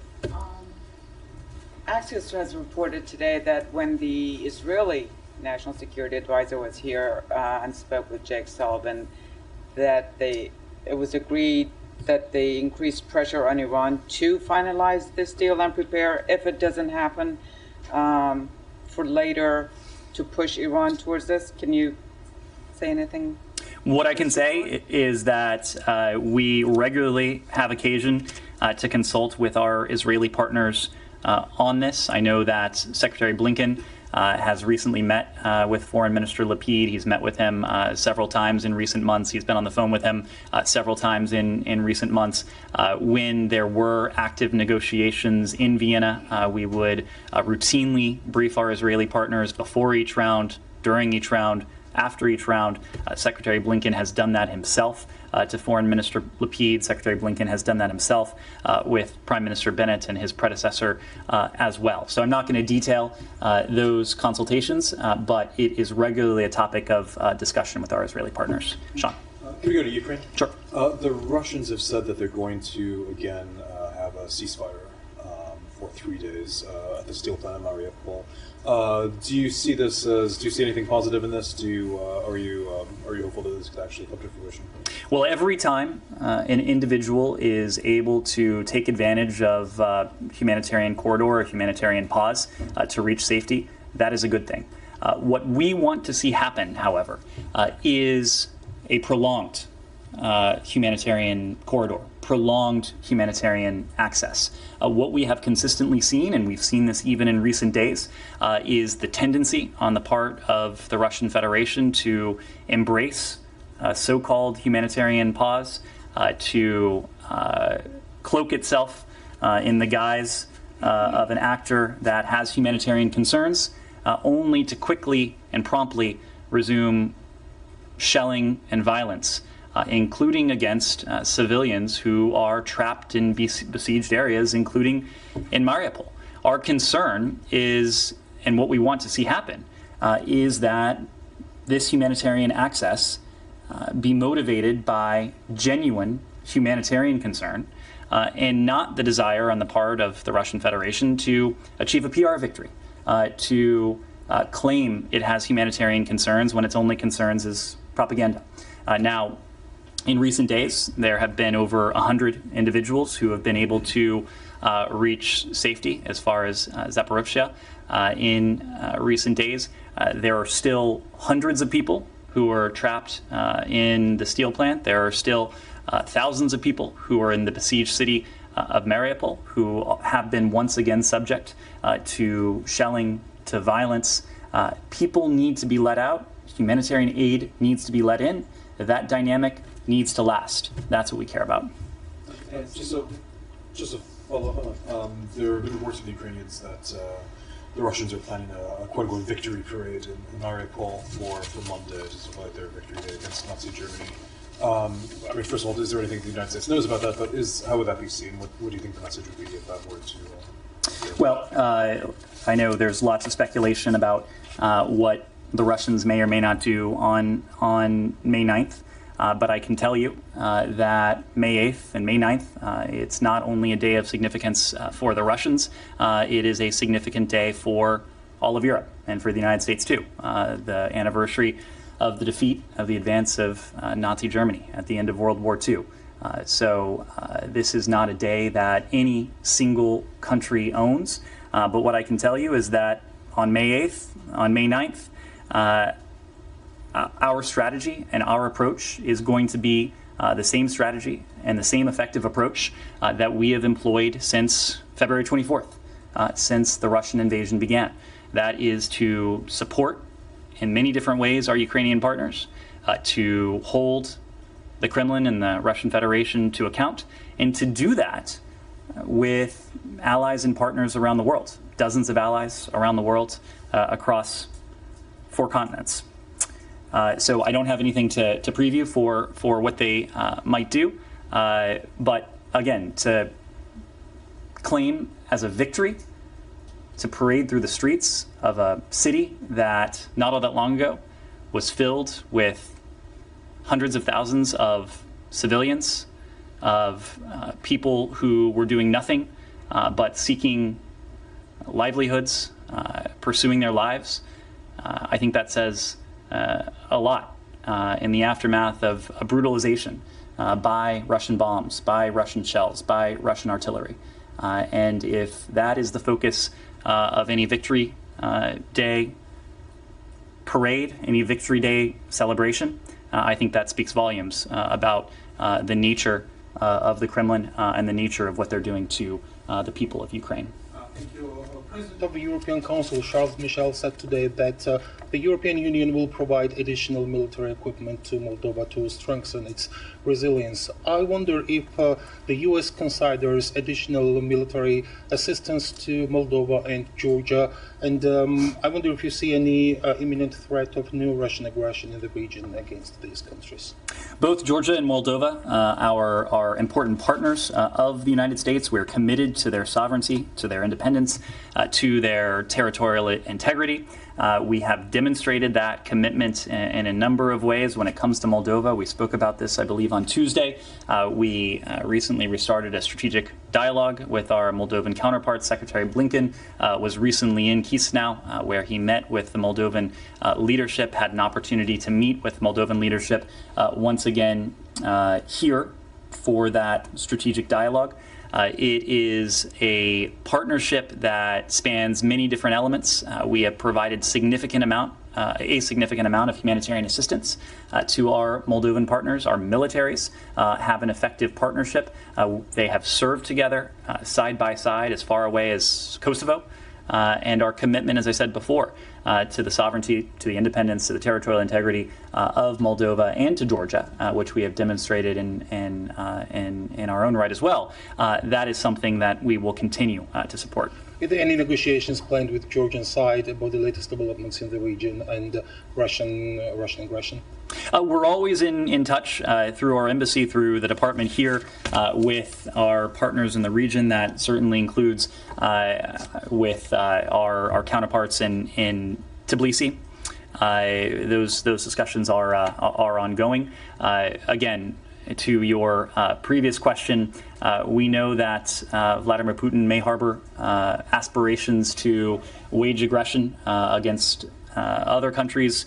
Axios has reported today that when the Israeli National Security Advisor was here and spoke with Jake Sullivan, that it was agreed that they increase pressure on Iran to finalize this deal and prepare, if it doesn't happen, for later to push Iran towards this. Can you say anything? What I can say is that we regularly have occasion to consult with our Israeli partners on this. I know that Secretary Blinken has recently met with Foreign Minister Lapid. He's met with him several times in recent months. He's been on the phone with him several times in recent months. When there were active negotiations in Vienna, we would routinely brief our Israeli partners before each round, during each round, after each round. Secretary Blinken has done that himself to Foreign Minister Lapid. Secretary Blinken has done that himself with Prime Minister Bennett and his predecessor as well. So I'm not going to detail those consultations, but it is regularly a topic of discussion with our Israeli partners. Sean. Can we go to Ukraine? Sure. The Russians have said that they're going to, again, have a ceasefire for 3 days at the steel plant in Mariupol. Do you see this as? Do you see anything positive in this? Are you hopeful that this could actually come to fruition? Well, every time an individual is able to take advantage of humanitarian corridor or humanitarian pause to reach safety, that is a good thing. What we want to see happen, however, is a prolonged humanitarian corridor, prolonged humanitarian access. What we have consistently seen, and we've seen this even in recent days, is the tendency on the part of the Russian Federation to embrace so-called humanitarian pause, to cloak itself in the guise of an actor that has humanitarian concerns, only to quickly and promptly resume shelling and violence, including against civilians who are trapped in besieged areas, including in Mariupol. Our concern is, and what we want to see happen, is that this humanitarian access be motivated by genuine humanitarian concern, and not the desire on the part of the Russian Federation to achieve a PR victory, to claim it has humanitarian concerns when its only concerns is propaganda. Now, in recent days, there have been over 100 individuals who have been able to reach safety as far as Zaporizhzhia. In recent days, there are still hundreds of people who are trapped in the steel plant. There are still thousands of people who are in the besieged city of Mariupol who have been once again subject to shelling, to violence. People need to be let out. Humanitarian aid needs to be let in. That dynamic needs to last. That's what we care about. Just a follow-up on that. There have been reports from the Ukrainians that the Russians are planning a quote-unquote victory parade in Mariupol for Monday to celebrate their victory day against Nazi Germany. I mean, first of all, is there anything the United States knows about that? But how would that be seen? What do you think the message would be if that were to? Well, I know there's lots of speculation about what the Russians may or may not do on May 9th. But I can tell you that May 8th and May 9th, it's not only a day of significance for the Russians, it is a significant day for all of Europe and for the United States too. The anniversary of the defeat of the advance of Nazi Germany at the end of World War II. So this is not a day that any single country owns. But what I can tell you is that on May 8th, on May 9th, our strategy and our approach is going to be the same strategy and the same effective approach that we have employed since February 24th, since the Russian invasion began. That is to support in many different ways our Ukrainian partners, to hold the Kremlin and the Russian Federation to account, and to do that with allies and partners around the world, dozens of allies around the world across 4 continents. So I don't have anything to preview for what they might do, but again, to claim as a victory, to parade through the streets of a city that not all that long ago was filled with hundreds of thousands of civilians, of people who were doing nothing but seeking livelihoods, pursuing their lives. I think that says a lot in the aftermath of a brutalization by Russian bombs, by Russian shells, by Russian artillery. And if that is the focus of any Victory Day parade, any Victory Day celebration, I think that speaks volumes about the nature of the Kremlin and the nature of what they're doing to the people of Ukraine. Thank you. President of the European Council, Charles Michel, said today that the European Union will provide additional military equipment to Moldova to strengthen its resilience. I wonder if the U.S. considers additional military assistance to Moldova and Georgia, and I wonder if you see any imminent threat of new Russian aggression in the region against these countries. Both Georgia and Moldova are important partners of the United States. We're committed to their sovereignty, to their independence, to their territorial integrity. We have demonstrated that commitment in a number of ways when it comes to Moldova. We spoke about this, I believe, on Tuesday. We recently restarted a strategic dialogue with our Moldovan counterparts. Secretary Blinken was recently in Chisinau, where he met with the Moldovan leadership, had an opportunity to meet with Moldovan leadership once again here for that strategic dialogue. It is a partnership that spans many different elements. We have provided significant amount a significant amount of humanitarian assistance to our Moldovan partners. Our militaries have an effective partnership. They have served together side by side as far away as Kosovo. And our commitment, as I said before, to the sovereignty, to the independence, to the territorial integrity of Moldova and to Georgia, which we have demonstrated in our own right as well, that is something that we will continue to support. Are there any negotiations planned with Georgian side about the latest developments in the region and Russian aggression? We're always in touch through our embassy, through the department here, with our partners in the region. That certainly includes with our counterparts in Tbilisi. Those discussions are ongoing. Again, to your previous question, we know that Vladimir Putin may harbor aspirations to wage aggression against other countries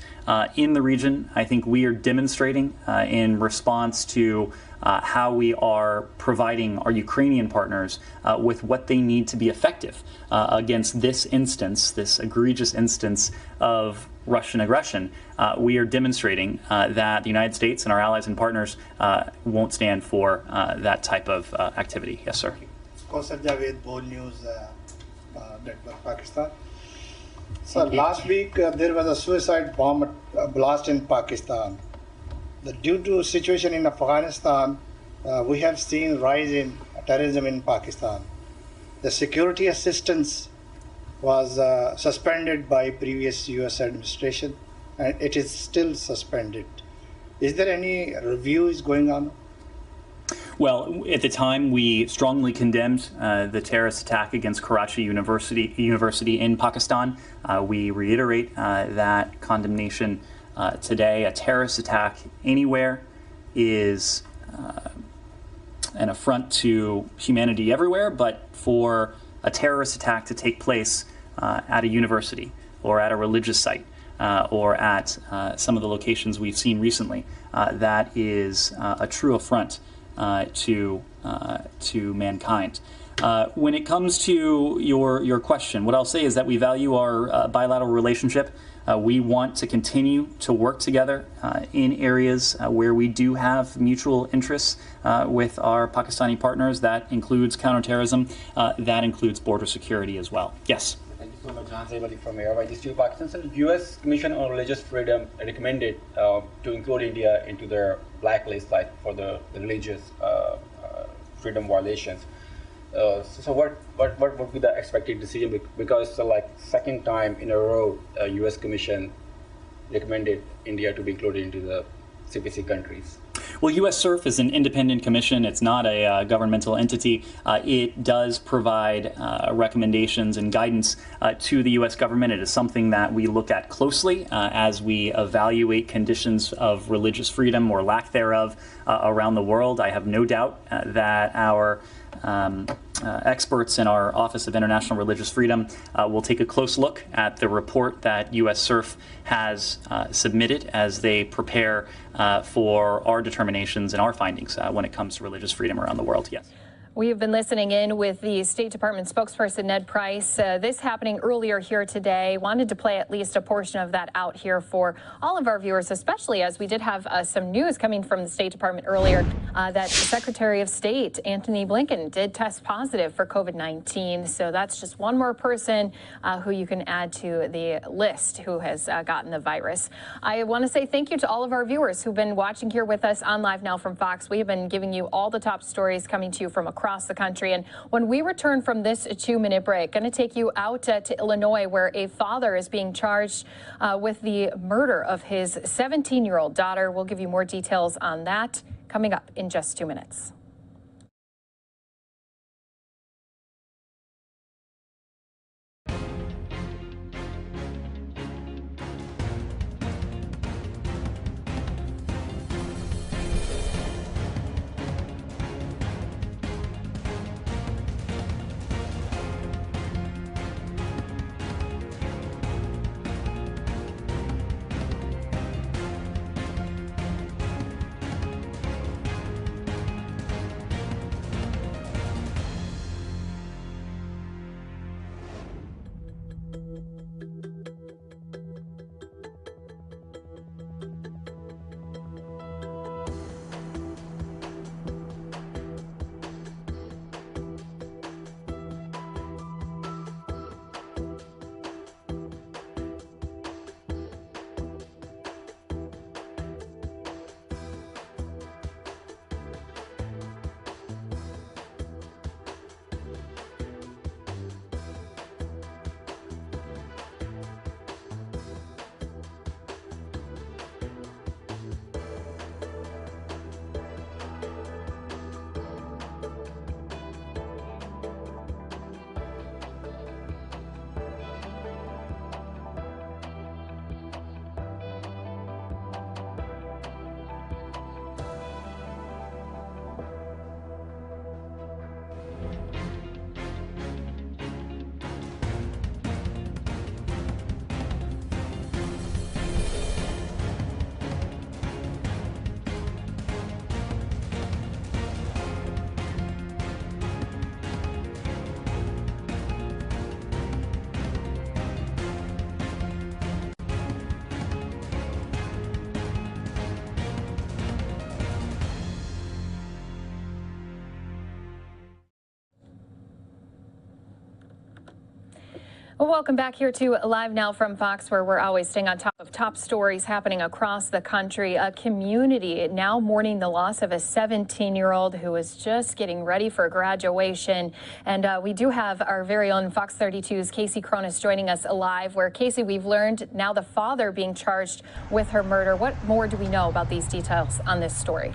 in the region. I think we are demonstrating in response to how we are providing our Ukrainian partners with what they need to be effective against this instance, this egregious instance of Russian aggression. We are demonstrating that the United States and our allies and partners won't stand for that type of activity. Yes, sir. Bold News, Pakistan. So last week there was a suicide bomb blast in Pakistan. Due to situation in Afghanistan, we have seen rise in terrorism in Pakistan. The security assistance was suspended by previous U.S. administration, and it is still suspended. Is there any reviews going on? Well, at the time, we strongly condemned the terrorist attack against Karachi University in Pakistan. We reiterate that condemnation today. A terrorist attack anywhere is an affront to humanity everywhere, but for a terrorist attack to take place at a university or at a religious site or at some of the locations we've seen recently, that is a true affront to mankind. When it comes to your question, what I'll say is that we value our bilateral relationship. We want to continue to work together in areas where we do have mutual interests with our Pakistani partners. That includes counterterrorism. That includes border security as well. Yes. Thank you so much, John from Air Pakistan. So the U.S. Commission on Religious Freedom recommended to include India into their blacklist, like for the religious freedom violations. So what would be the expected decision? Because like second time in a row, U.S. Commission recommended India to be included into the CPC countries. Well, U.S. SURF is an independent commission. It's not a governmental entity. It does provide recommendations and guidance to the U.S. government. It is something that we look at closely as we evaluate conditions of religious freedom or lack thereof around the world. I have no doubt that our experts in our Office of International Religious Freedom will take a close look at the report that U.S. SURF has submitted as they prepare for our determinations and our findings when it comes to religious freedom around the world. Yes. We have been listening in with the State Department spokesperson, Ned Price. This happening earlier here today. Wanted to play at least a portion of that out here for all of our viewers, especially as we did have some news coming from the State Department earlier that Secretary of State Antony Blinken did test positive for COVID-19. So that's just one more person who you can add to the list who has gotten the virus. I want to say thank you to all of our viewers who've been watching here with us on Live Now from Fox. We have been giving you all the top stories coming to you from across the country. And when we return from this 2-minute break, going to take you out to Illinois, where a father is being charged with the murder of his 17-year-old daughter. We'll give you more details on that coming up in just 2 minutes. Well, welcome back here to Live Now from Fox, where we're always staying on top of top stories happening across the country. A community now mourning the loss of a 17-year-old who was just getting ready for graduation. And we do have our very own Fox 32's Casey Cronus joining us live, where, Casey, we've learned now the father being charged with her murder. What more do we know about these details on this story?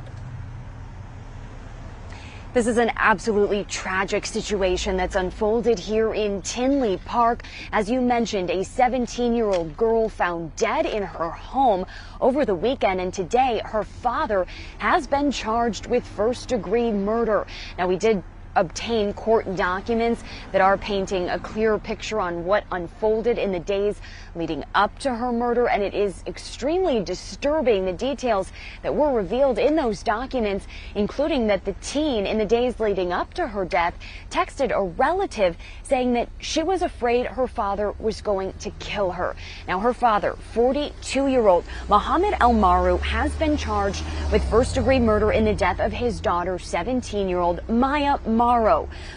This is an absolutely tragic situation that's unfolded here in Tinley Park. As you mentioned, a 17-year-old girl found dead in her home over the weekend, and today her father has been charged with first-degree murder. Now, we did obtain court documents that are painting a clear picture on what unfolded in the days leading up to her murder, and it is extremely disturbing, the details that were revealed in those documents, including that the teen, in the days leading up to her death, texted a relative saying that she was afraid her father was going to kill her. Now, her father, 42-year-old Mohammed El Maru, has been charged with first-degree murder in the death of his daughter, 17-year-old Maya Morrow.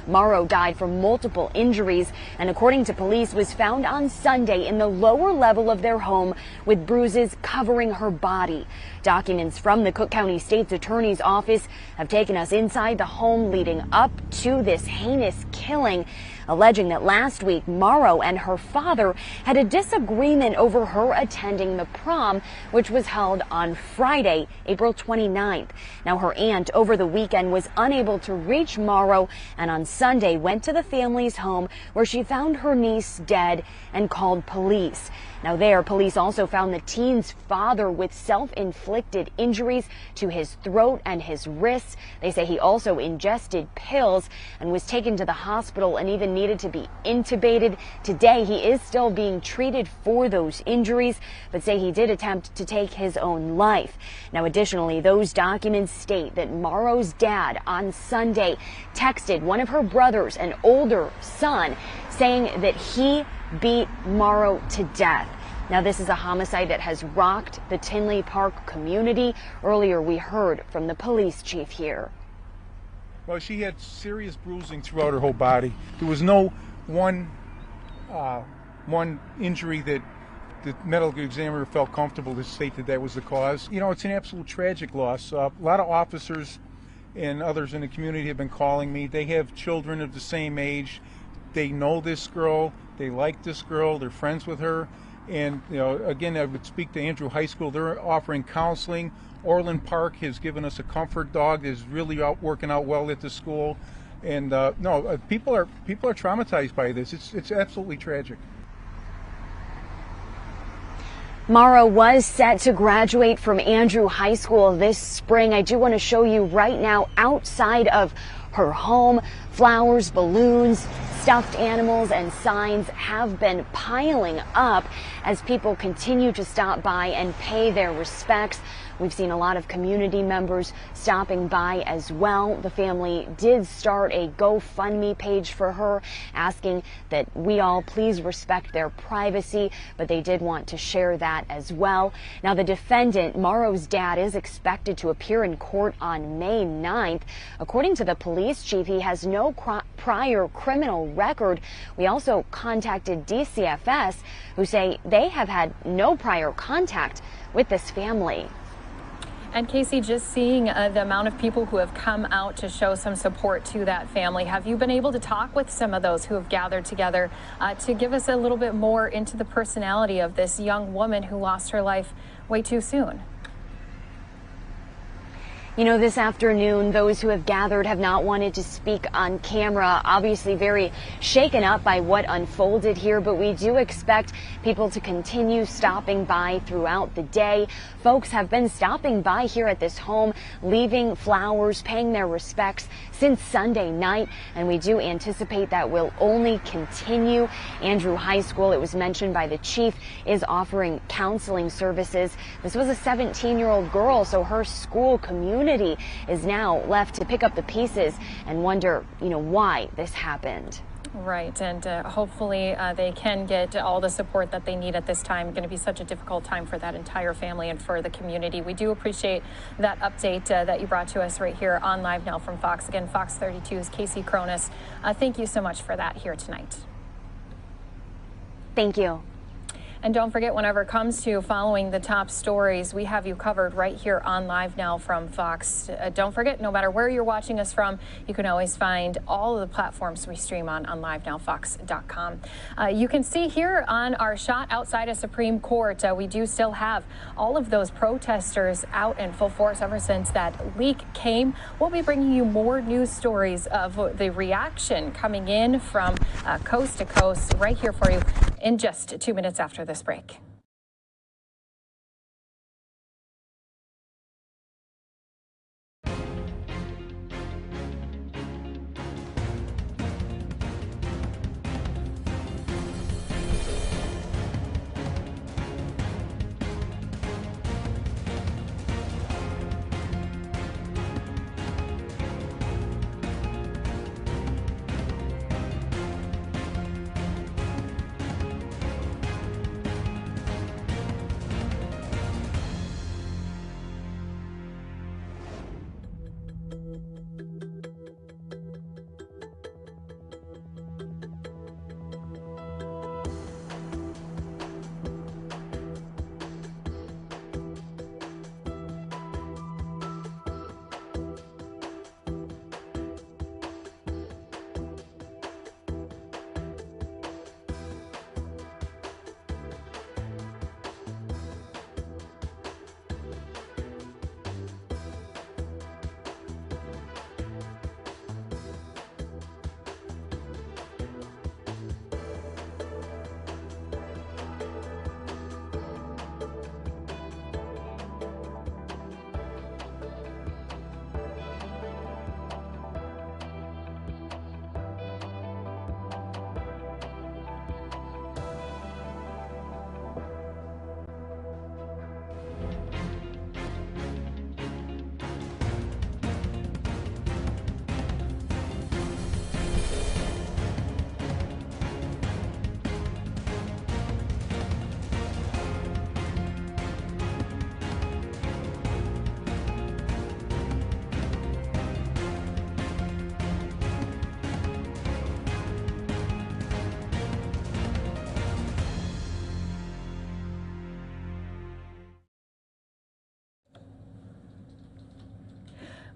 Morrow died from multiple injuries and, according to police, was found on Sunday in the lower level of their home with bruises covering her body. Documents from the Cook County State's Attorney's Office have taken us inside the home leading up to this heinous killing, alleging that last week Morrow and her father had a disagreement over her attending the prom, which was held on Friday, April 29th. Now, her aunt over the weekend was unable to reach Morrow, and on Sunday went to the family's home where she found her niece dead and called police. Now, there, police also found the teen's father with self-inflicted injuries to his throat and his wrists. They say he also ingested pills and was taken to the hospital and even needed to be intubated. Today, he is still being treated for those injuries, but say he did attempt to take his own life. Now, additionally, those documents state that Morrow's dad on Sunday texted one of her brothers, an older son, saying that he beat Morrow to death. Now, this is a homicide that has rocked the Tinley Park community. Earlier, we heard from the police chief here. Well, she had serious bruising throughout her whole body. There was no one injury that the medical examiner felt comfortable to state that that was the cause. You know, it's an absolute tragic loss. A lot of officers and others in the community have been calling me. They have children of the same age. They know this girl. They like this girl. They're friends with her. And, you know, again, I would speak to Andrew High School. They're offering counseling. Orland Park has given us a comfort dog that is really working out well at the school. And people are traumatized by this. It's absolutely tragic. Morrow was set to graduate from Andrew High School this spring. I do want to show you right now outside of her home, flowers, balloons, stuffed animals, and signs have been piling up as people continue to stop by and pay their respects. We've seen a lot of community members stopping by as well. The family did start a GoFundMe page for her, asking that we all please respect their privacy, but they did want to share that as well. Now, the defendant, Morrow's dad, is expected to appear in court on May 9th. According to the police chief, he has no prior criminal record. We also contacted DCFS, who say they have had no prior contact with this family. And Casey, just seeing the amount of people who have come out to show some support to that family, have you been able to talk with some of those who have gathered together to give us a little bit more into the personality of this young woman who lost her life way too soon? You know, this afternoon, those who have gathered have not wanted to speak on camera, obviously very shaken up by what unfolded here, but we do expect people to continue stopping by throughout the day. Folks have been stopping by here at this home, leaving flowers, paying their respects since Sunday night, and we do anticipate that will only continue. Andrew High School, it was mentioned by the chief, is offering counseling services. This was a 17-year-old girl, so her school community is now left to pick up the pieces and wonder, you know, why this happened. Right, and hopefully they can get all the support that they need at this time. It's going to be such a difficult time for that entire family and for the community. We do appreciate that update that you brought to us right here on Live Now from Fox. Again, Fox 32's Casey Cronus. Thank you so much for that here tonight. Thank you. And don't forget, whenever it comes to following the top stories, we have you covered right here on Live Now from Fox. Don't forget, no matter where you're watching us from, you can always find all of the platforms we stream on livenowfox.com. You can see here on our shot outside of Supreme Court, we do still have all of those protesters out in full force ever since that leak came. We'll be bringing you more news stories of the reaction coming in from coast to coast right here for you in just 2 minutes after this break.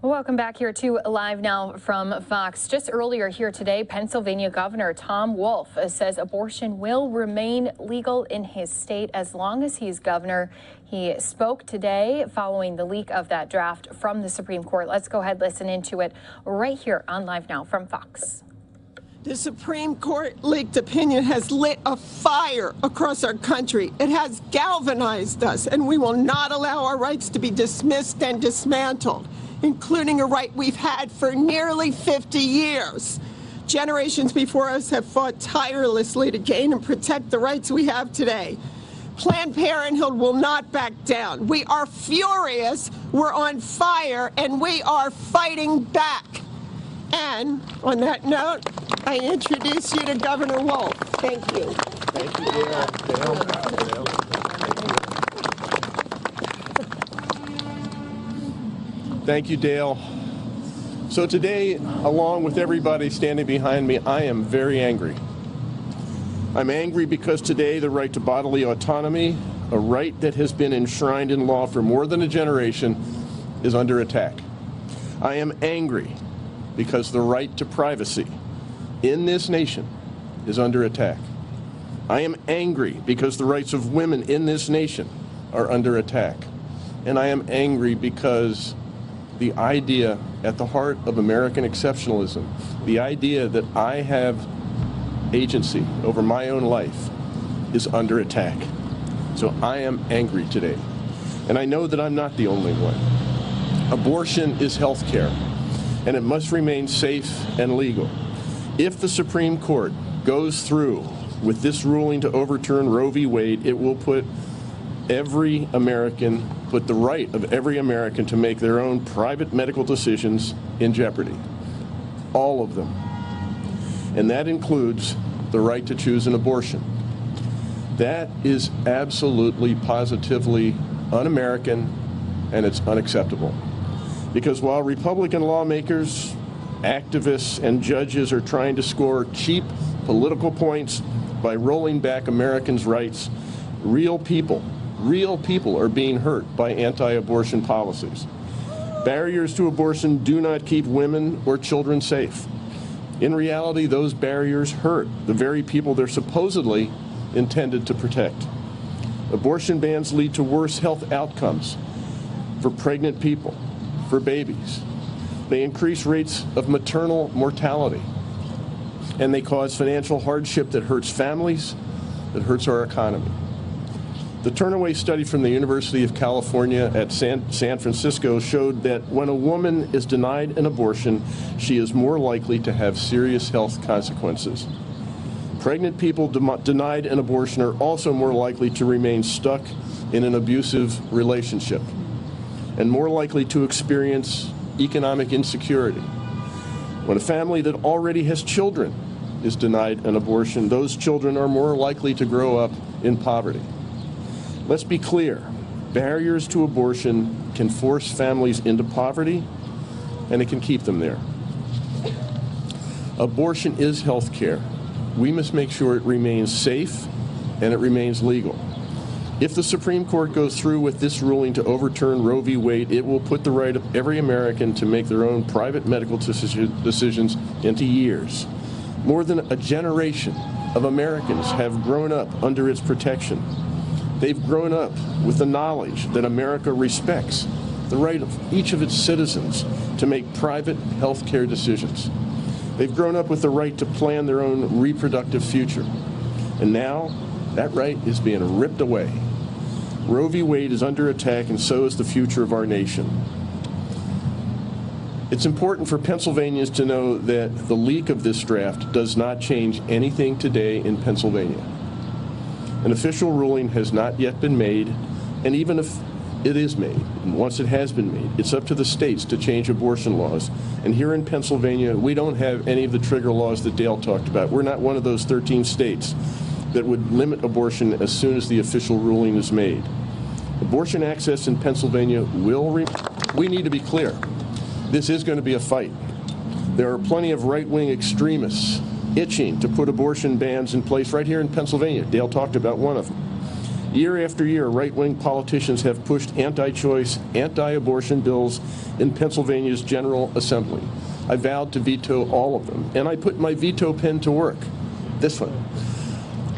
Welcome back here to Live Now from Fox. Just earlier here today, Pennsylvania Governor Tom Wolf says abortion will remain legal in his state as long as he's governor. He spoke today following the leak of that draft from the Supreme Court. Let's go ahead and listen into it right here on Live Now from Fox. The Supreme Court leaked opinion has lit a fire across our country. It has galvanized us, and we will not allow our rights to be dismissed and dismantled, including a right we've had for nearly 50 years. Generations before us have fought tirelessly to gain and protect the rights we have today. Planned Parenthood will not back down. We are furious, we're on fire, and we are fighting back. And on that note, I introduce you to Governor Wolf. Thank you. Thank you, Dale. Thank you, Dale. So today, along with everybody standing behind me, I am very angry. I'm angry because today the right to bodily autonomy, a right that has been enshrined in law for more than a generation, is under attack. I am angry because the right to privacy in this nation is under attack. I am angry because the rights of women in this nation are under attack. And I am angry because the idea at the heart of American exceptionalism, the idea that I have agency over my own life, is under attack. So I am angry today. And I know that I'm not the only one. Abortion is health care, and it must remain safe and legal. If the Supreme Court goes through with this ruling to overturn Roe v. Wade, it will put the right of every American to make their own private medical decisions in jeopardy. All of them. And that includes the right to choose an abortion. That is absolutely, positively un-American, and it's unacceptable. Because while Republican lawmakers, activists, and judges are trying to score cheap political points, by rolling back Americans' rights, real people are being hurt by anti-abortion policies. Barriers to abortion do not keep women or children safe. In reality, those barriers hurt the very people they're supposedly intended to protect. Abortion bans lead to worse health outcomes for pregnant people, for babies. They increase rates of maternal mortality, and they cause financial hardship that hurts families, that hurts our economy. The Turnaway study from the University of California at San Francisco showed that when a woman is denied an abortion, she is more likely to have serious health consequences. Pregnant people denied an abortion are also more likely to remain stuck in an abusive relationship and more likely to experience economic insecurity. When a family that already has children is denied an abortion, those children are more likely to grow up in poverty. Let's be clear, barriers to abortion can force families into poverty, and it can keep them there. Abortion is health care. We must make sure it remains safe and it remains legal. If the Supreme Court goes through with this ruling to overturn Roe v. Wade, it will put the right of every American to make their own private medical decisions into years. More than a generation of Americans have grown up under its protection. They've grown up with the knowledge that America respects the right of each of its citizens to make private health care decisions. They've grown up with the right to plan their own reproductive future. And now, that right is being ripped away. Roe v. Wade is under attack, and so is the future of our nation. It's important for Pennsylvanians to know that the leak of this draft does not change anything today in Pennsylvania. An official ruling has not yet been made, and even if it is made, and once it has been made, it's up to the states to change abortion laws. And here in Pennsylvania, we don't have any of the trigger laws that Dale talked about. We're not one of those 13 states that would limit abortion as soon as the official ruling is made. Abortion access in Pennsylvania we need to be clear. This is going to be a fight. There are plenty of right-wing extremists itching to put abortion bans in place right here in Pennsylvania. Dale talked about one of them. Year after year, right-wing politicians have pushed anti-choice, anti-abortion bills in Pennsylvania's General Assembly. I vowed to veto all of them, and I put my veto pen to work, this one,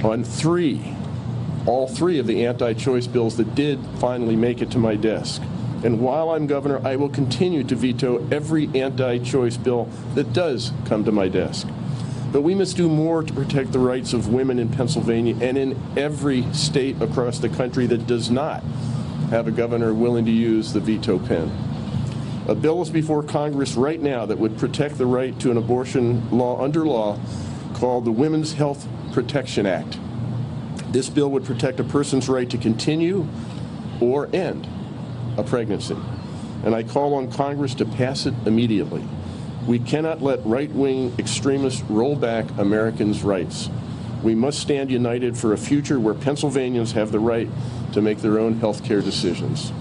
on all three of the anti-choice bills that did finally make it to my desk. And while I'm governor, I will continue to veto every anti-choice bill that does come to my desk. But we must do more to protect the rights of women in Pennsylvania and in every state across the country that does not have a governor willing to use the veto pen. A bill is before Congress right now that would protect the right to an abortion under law called the Women's Health Protection Act. This bill would protect a person's right to continue or end a pregnancy. And I call on Congress to pass it immediately. We cannot let right-wing extremists roll back Americans' rights. We must stand united for a future where Pennsylvanians have the right to make their own health care decisions.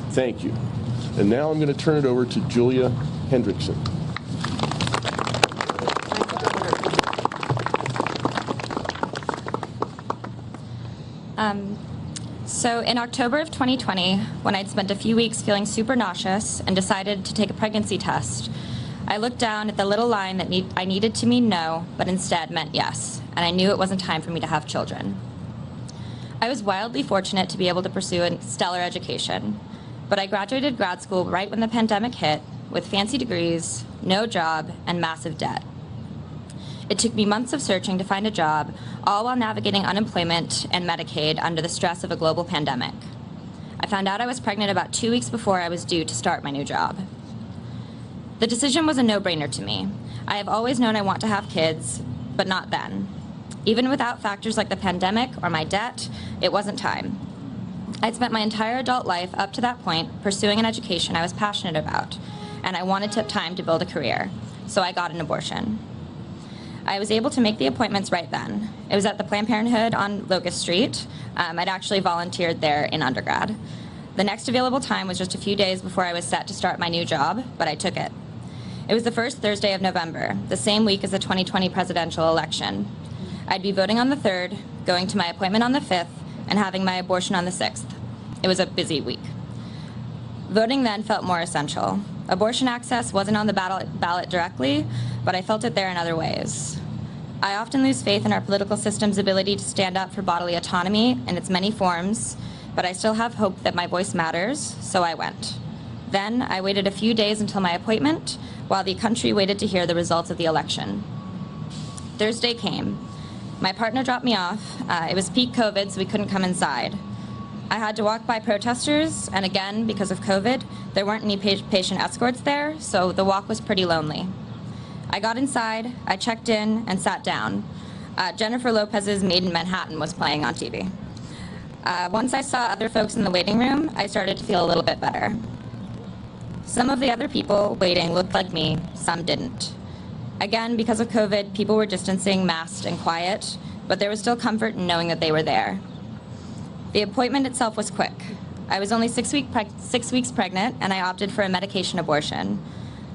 Thank you. And now I'm going to turn it over to Julia Hendrickson. So in October of 2020, when I'd spent a few weeks feeling super nauseous and decided to take a pregnancy test, I looked down at the little line that I needed to mean no, but instead meant yes, and I knew it wasn't time for me to have children. I was wildly fortunate to be able to pursue a stellar education, but I graduated grad school right when the pandemic hit, with fancy degrees, no job, and massive debt. It took me months of searching to find a job, all while navigating unemployment and Medicaid under the stress of a global pandemic. I found out I was pregnant about 2 weeks before I was due to start my new job. The decision was a no-brainer to me. I have always known I want to have kids, but not then. Even without factors like the pandemic or my debt, it wasn't time. I'd spent my entire adult life up to that point pursuing an education I was passionate about, and I wanted time to build a career, so I got an abortion. I was able to make the appointments right then. It was at the Planned Parenthood on Locust Street. I'd actually volunteered there in undergrad. The next available time was just a few days before I was set to start my new job, but I took it. It was the first Thursday of November, the same week as the 2020 presidential election. I'd be voting on the 3rd, going to my appointment on the 5th, and having my abortion on the 6th. It was a busy week. Voting then felt more essential. Abortion access wasn't on the ballot directly, but I felt it there in other ways. I often lose faith in our political system's ability to stand up for bodily autonomy in its many forms, but I still have hope that my voice matters, so I went. Then I waited a few days until my appointment, while the country waited to hear the results of the election. Thursday came. My partner dropped me off. It was peak COVID, so we couldn't come inside. I had to walk by protesters, and again, because of COVID, there weren't any patient escorts there, so the walk was pretty lonely. I got inside, I checked in, and sat down. Jennifer Lopez's Made in Manhattan was playing on TV. Once I saw other folks in the waiting room, I started to feel a little bit better. Some of the other people waiting looked like me, some didn't. Again, because of COVID, people were distancing, masked, and quiet, but there was still comfort in knowing that they were there. The appointment itself was quick. I was only 6 weeks pregnant, and I opted for a medication abortion.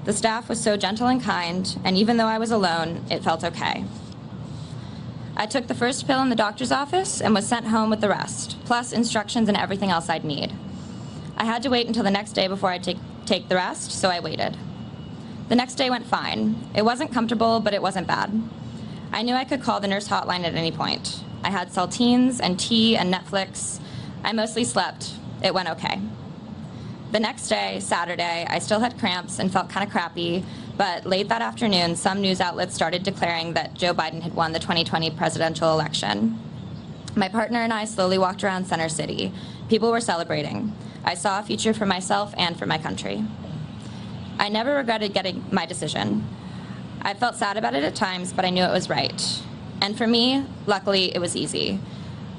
The staff was so gentle and kind, and even though I was alone, it felt okay. I took the first pill in the doctor's office and was sent home with the rest, plus instructions and everything else I'd need. I had to wait until the next day before I'd take the rest, so I waited. The next day went fine. It wasn't comfortable, but it wasn't bad. I knew I could call the nurse hotline at any point. I had saltines and tea and Netflix. I mostly slept. It went okay. The next day, Saturday, I still had cramps and felt kind of crappy, but late that afternoon, some news outlets started declaring that Joe Biden had won the 2020 presidential election. My partner and I slowly walked around Center City. People were celebrating. I saw a future for myself and for my country. I never regretted getting my decision. I felt sad about it at times, but I knew it was right. And for me, luckily, it was easy.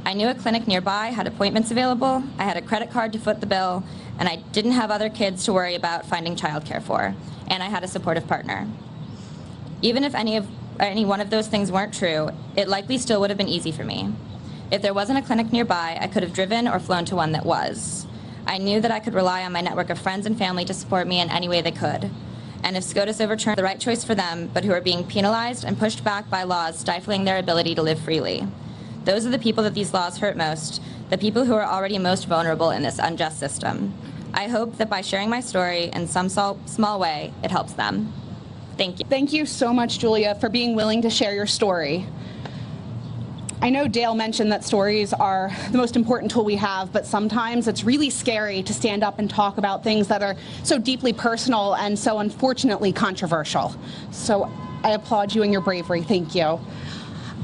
I knew a clinic nearby had appointments available, I had a credit card to foot the bill, and I didn't have other kids to worry about finding childcare for, and I had a supportive partner. Even if any one of those things weren't true, it likely still would have been easy for me. If there wasn't a clinic nearby, I could have driven or flown to one that was. I knew that I could rely on my network of friends and family to support me in any way they could. And if SCOTUS overturned the right choice for them, but who are being penalized and pushed back by laws stifling their ability to live freely. Those are the people that these laws hurt most, the people who are already most vulnerable in this unjust system. I hope that by sharing my story in some small way, it helps them. Thank you. Thank you so much, Julia, for being willing to share your story. I know Dale mentioned that stories are the most important tool we have, but sometimes it's really scary to stand up and talk about things that are so deeply personal and so unfortunately controversial. So I applaud you and your bravery. Thank you.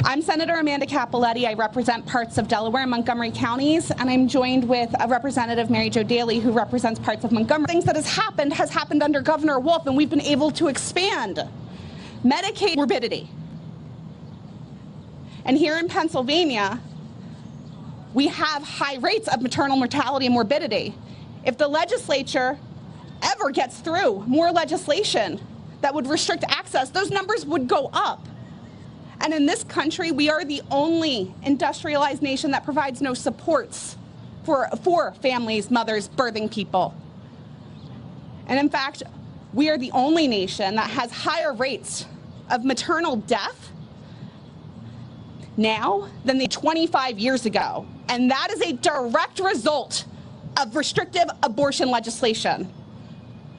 I'm Senator Amanda Capoletti. I represent parts of Delaware and Montgomery counties, and I'm joined with Representative Mary Jo Daley, who represents parts of Montgomery. Things that has happened under Governor Wolf, and we've been able to expand Medicaid morbidity. And here in Pennsylvania, we have high rates of maternal mortality and morbidity. If the legislature ever gets through more legislation that would restrict access, those numbers would go up. And in this country, we are the only industrialized nation that provides no supports for families, mothers, birthing people. And in fact, we are the only nation that has higher rates of maternal death now than the 25 years ago. And that is a direct result of restrictive abortion legislation.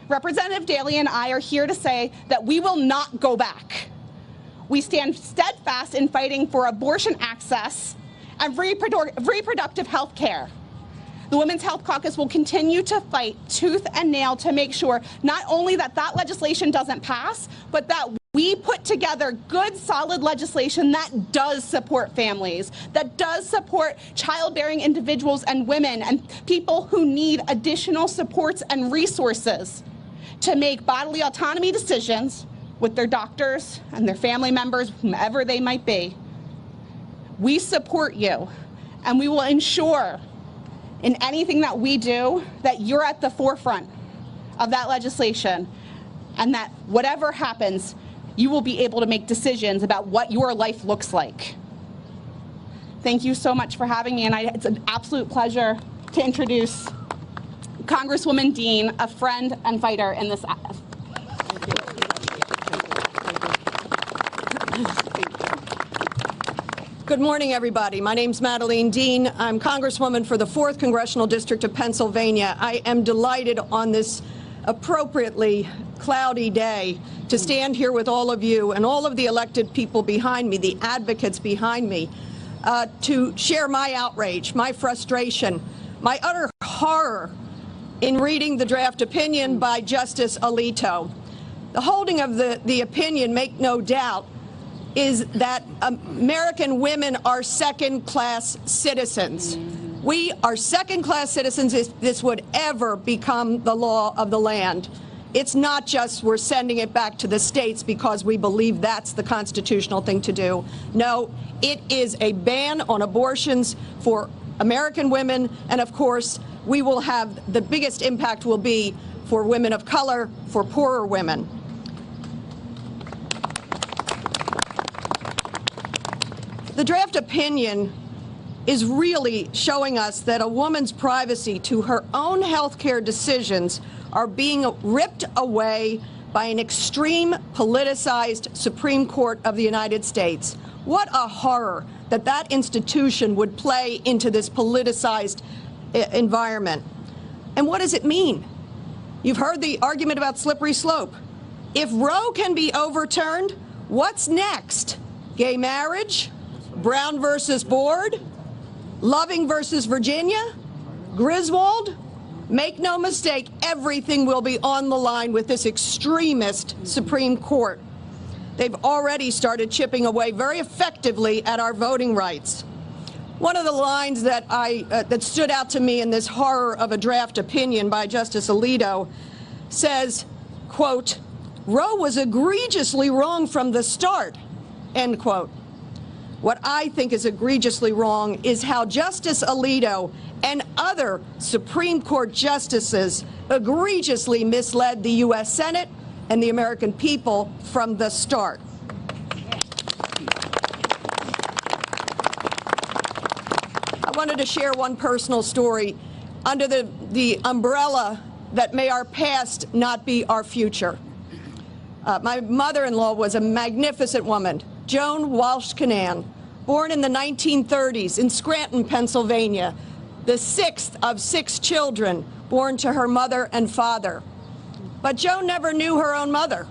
Representative Daley and I are here to say that we will not go back. We stand steadfast in fighting for abortion access and reproductive health care. The Women's Health Caucus will continue to fight tooth and nail to make sure not only that that legislation doesn't pass, but that we put together good, solid legislation that does support families, that does support childbearing individuals and women and people who need additional supports and resources to make bodily autonomy decisions with their doctors and their family members, whomever they might be. We support you, and we will ensure in anything that we do that you're at the forefront of that legislation, and that whatever happens, you will be able to make decisions about what your life looks like. Thank you so much for having me, and it's an absolute pleasure to introduce Congresswoman Dean, a friend and fighter in this. Thank you. Good morning, everybody. My name's Madeleine Dean. I'm Congresswoman for the 4th Congressional District of Pennsylvania. I am delighted on this appropriately cloudy day to stand here with all of you and all of the elected people behind me, the advocates behind me, to share my outrage, my frustration, my utter horror in reading the draft opinion by Justice Alito. The holding of the opinion, make no doubt, is that American women are second-class citizens. We are second-class citizens if this would ever become the law of the land. It's not just we're sending it back to the states because we believe that's the constitutional thing to do. No, it is a ban on abortions for American women, and of course, we will have the biggest impact will be for women of color, for poorer women. The draft opinion is really showing us that a woman's privacy to her own health care decisions are being ripped away by an extreme politicized Supreme Court of the United States. What a horror that that institution would play into this politicized environment. And what does it mean? You've heard the argument about slippery slope. If Roe can be overturned, what's next? Gay marriage? Brown versus Board? Loving versus Virginia? Griswold? Make no mistake, everything will be on the line with this extremist Supreme Court. They've already started chipping away very effectively at our voting rights. One of the lines that that stood out to me in this horror of a draft opinion by Justice Alito says, quote, "Roe was egregiously wrong from the start," end quote. What I think is egregiously wrong is how Justice Alito and other Supreme Court justices egregiously misled the U.S. Senate and the American people from the start. I wanted to share one personal story under the umbrella that may our past not be our future. My mother-in-law was a magnificent woman, Joan Walsh Canaan, born in the 1930s in Scranton, Pennsylvania, the 6th of 6 children born to her mother and father. But Joan never knew her own mother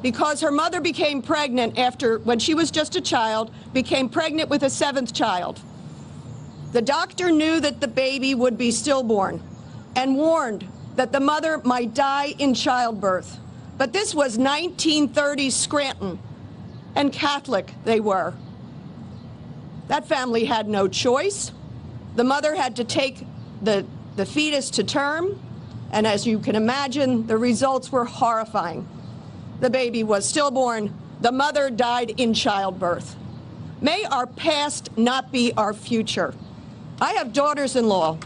because her mother became pregnant when she was just a child, became pregnant with a 7th child. The doctor knew that the baby would be stillborn and warned that the mother might die in childbirth. But this was 1930s Scranton, and Catholic they were. That family had no choice. The mother had to take the fetus to term, and as you can imagine, the results were horrifying. The baby was stillborn. The mother died in childbirth. May our past not be our future. I have daughters-in-law.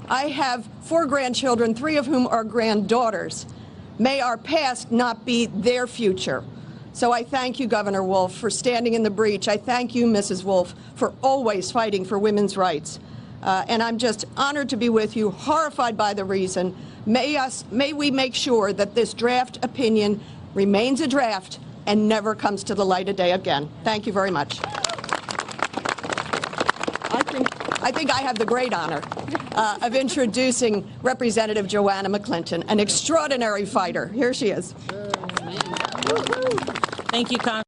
I have 4 grandchildren, 3 of whom are granddaughters. May our past not be their future. So I thank you, Governor Wolf, for standing in the breach. I thank you, Mrs. Wolf, for always fighting for women's rights. And I'm just honored to be with you, horrified by the reason. May we make sure that this draft opinion remains a draft and never comes to the light of day again. Thank you very much. I think I have the great honor of introducing Representative Joanna McClinton, an extraordinary fighter. Here she is. Thank you, Congressman.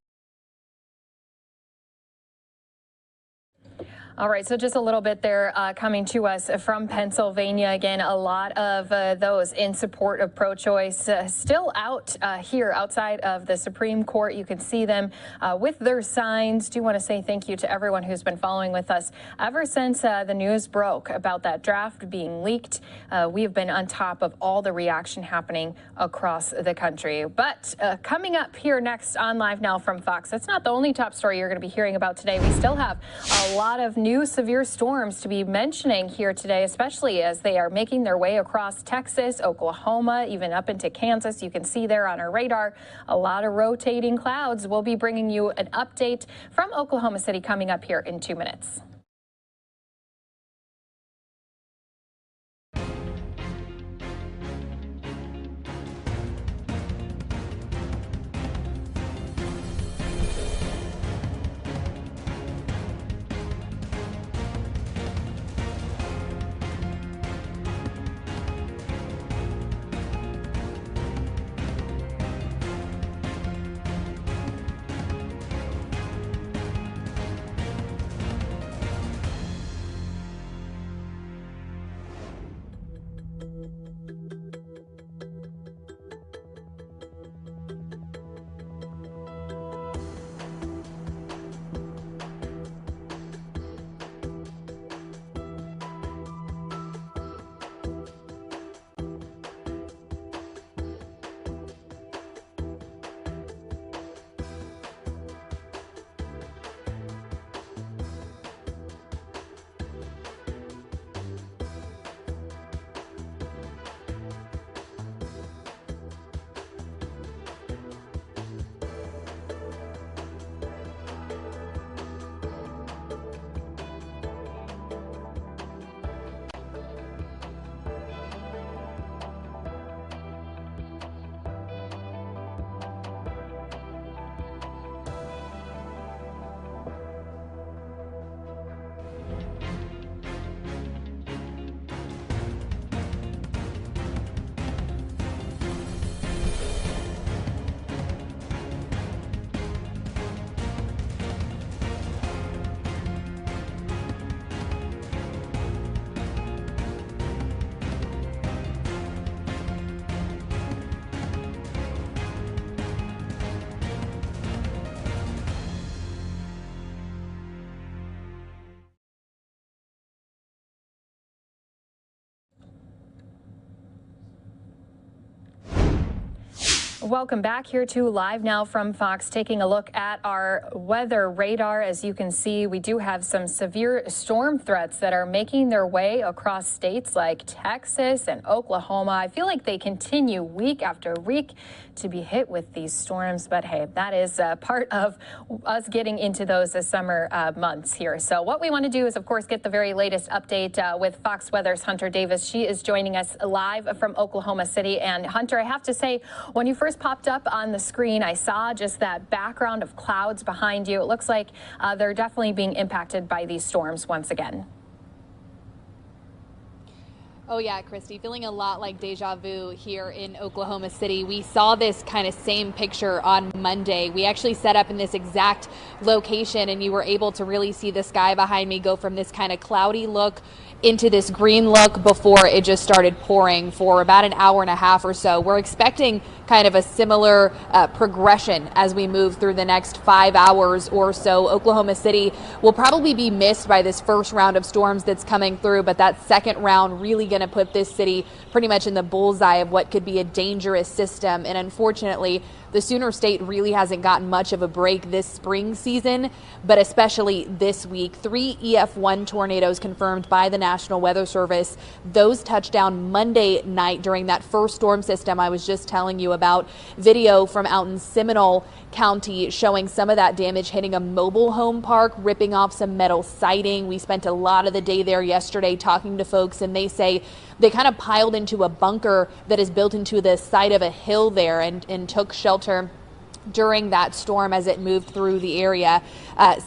All right, so just a little bit there coming to us from Pennsylvania. Again, a lot of those in support of pro-choice still out here outside of the Supreme Court. You can see them with their signs. Do want to say thank you to everyone who's been following with us ever since the news broke about that draft being leaked. We have been on top of all the reaction happening across the country. But coming up here next on Live Now from Fox, that's not the only top story you're going to be hearing about today. We still have a lot of new severe storms to be mentioning here today, especially as they are making their way across Texas, Oklahoma, even up into Kansas. You can see there on our radar a lot of rotating clouds. We'll be bringing you an update from Oklahoma City coming up here in 2 minutes. Welcome back here to Live Now from Fox, taking a look at our weather radar. As you can see, we do have some severe storm threats that are making their way across states like Texas and Oklahoma. I feel like they continue week after week to be hit with these storms, but hey, that is part of us getting into those summer months here. So what we want to do is, of course, get the very latest update with Fox Weather's Hunter Davis. She is joining us live from Oklahoma City. And Hunter, I have to say, when you first popped up on the screen, I saw just that background of clouds behind you. It looks like they're definitely being impacted by these storms once again. Oh yeah, Christy, feeling a lot like deja vu here in Oklahoma City. We saw this kind of same picture on Monday. We actually set up in this exact location, and you were able to really see the sky behind me go from this kind of cloudy look into this green look before it just started pouring for about an hour and a half or so. We're expecting kind of a similar progression as we move through the next 5 hours or so. Oklahoma City will probably be missed by this first round of storms that's coming through, but that second round really going to put this city pretty much in the bullseye of what could be a dangerous system. And unfortunately, the Sooner State really hasn't gotten much of a break this spring season, but especially this week. 3 EF1 tornadoes confirmed by the National Weather Service. Those touched down Monday night during that first storm system I was just telling you about. Video from out in Seminole County showing some of that damage hitting a mobile home park, ripping off some metal siding. We spent a lot of the day there yesterday talking to folks, and they say they kind of piled into a bunker that is built into the side of a hill there and took shelter during that storm as it moved through the area.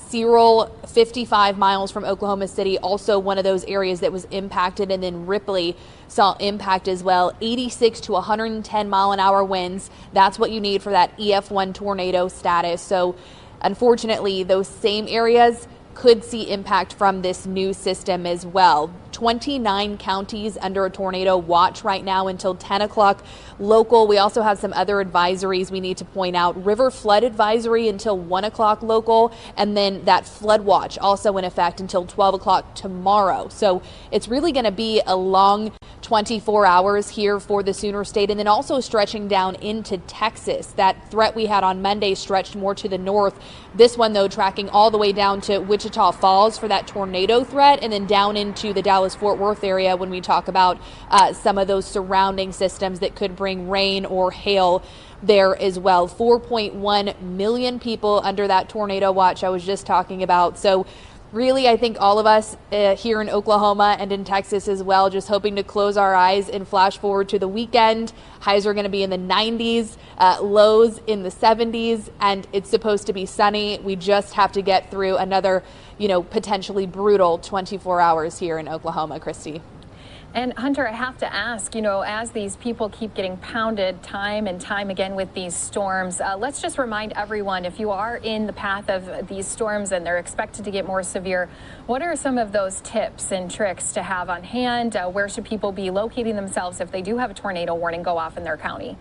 Cyril, 55 miles from Oklahoma City, also one of those areas that was impacted, and then Ripley saw impact as well. 86 to 110 mile an hour winds. That's what you need for that EF1 tornado status. So unfortunately, those same areas could see impact from this new system as well. 29 counties under a tornado watch right now until 10 o'clock local. We also have some other advisories we need to point out. River flood advisory until 1 o'clock local, and then that flood watch also in effect until 12 o'clock tomorrow. So it's really going to be a long 24 hours here for the Sooner State, and then also stretching down into Texas. That threat we had on Monday stretched more to the north. This one, though, tracking all the way down to Wichita Falls for that tornado threat, and then down into the Dallas-Fort Worth area when we talk about some of those surrounding systems that could bring rain or hail there as well. 4.1 million people under that tornado watch I was just talking about. So really, I think all of us here in Oklahoma and in Texas as well, just hoping to close our eyes and flash forward to the weekend. Highs are going to be in the 90s, lows in the 70s, and it's supposed to be sunny. We just have to get through another, potentially brutal 24 hours here in Oklahoma, Christy. And Hunter, I have to ask, as these people keep getting pounded time and time again with these storms, let's just remind everyone, if you are in the path of these storms and they're expected to get more severe, what are some of those tips and tricks to have on hand? Where should people be locating themselves if they do have a tornado warning go off in their county?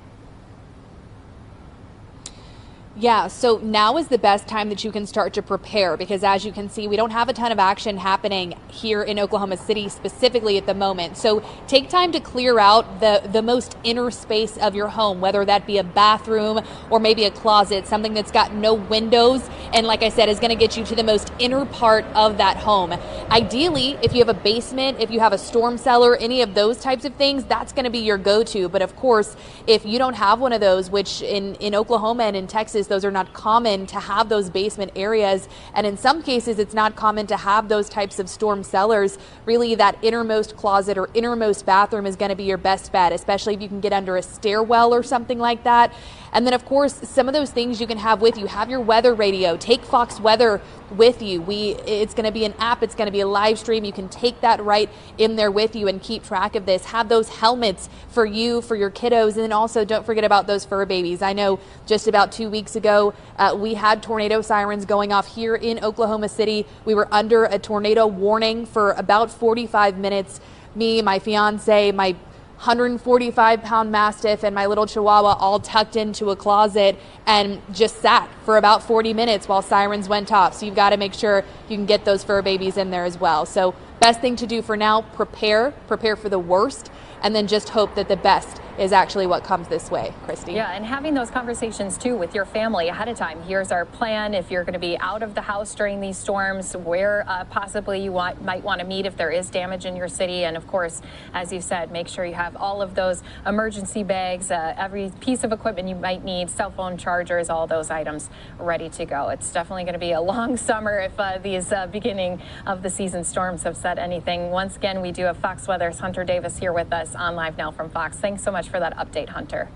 Yeah, so now is the best time that you can start to prepare, because as you can see, we don't have a ton of action happening here in Oklahoma City specifically at the moment. So take time to clear out the most inner space of your home, whether that be a bathroom or maybe a closet, something that's got no windows, and like I said, is going to get you to the most inner part of that home. Ideally, if you have a basement, if you have a storm cellar, any of those types of things, that's going to be your go-to. But of course, if you don't have one of those, which in Oklahoma and in Texas, those are not common to have those basement areas, and in some cases it's not common to have those types of storm cellars. Really, that innermost closet or innermost bathroom is going to be your best bet, especially if you can get under a stairwell or something like that. And then of course, some of those things you can have with you. Have your weather radio. Take Fox Weather with you. It's going to be an app. It's going to be a live stream. You can take that right in there with you and keep track of this. Have those helmets for you, for your kiddos, and then also don't forget about those fur babies. I know just about 2 weeks ago, we had tornado sirens going off here in Oklahoma City. We were under a tornado warning for about 45 minutes. Me, my fiance, my 145-pound Mastiff, and my little Chihuahua all tucked into a closet and just sat for about 40 minutes while sirens went off. So you've got to make sure you can get those fur babies in there as well. So best thing to do for now, prepare for the worst, and then just hope that the best is actually what comes this way, Christy. Yeah, and having those conversations too with your family ahead of time. Here's our plan if you're going to be out of the house during these storms, where possibly you might want to meet if there is damage in your city. And of course, as you said, make sure you have all of those emergency bags, every piece of equipment you might need, cell phone chargers, all those items ready to go. It's definitely going to be a long summer if these beginning of the season storms have said anything. Once again, we do have Fox Weather's Hunter Davis here with us on Live Now from Fox. Thanks so much for that update, Hunter.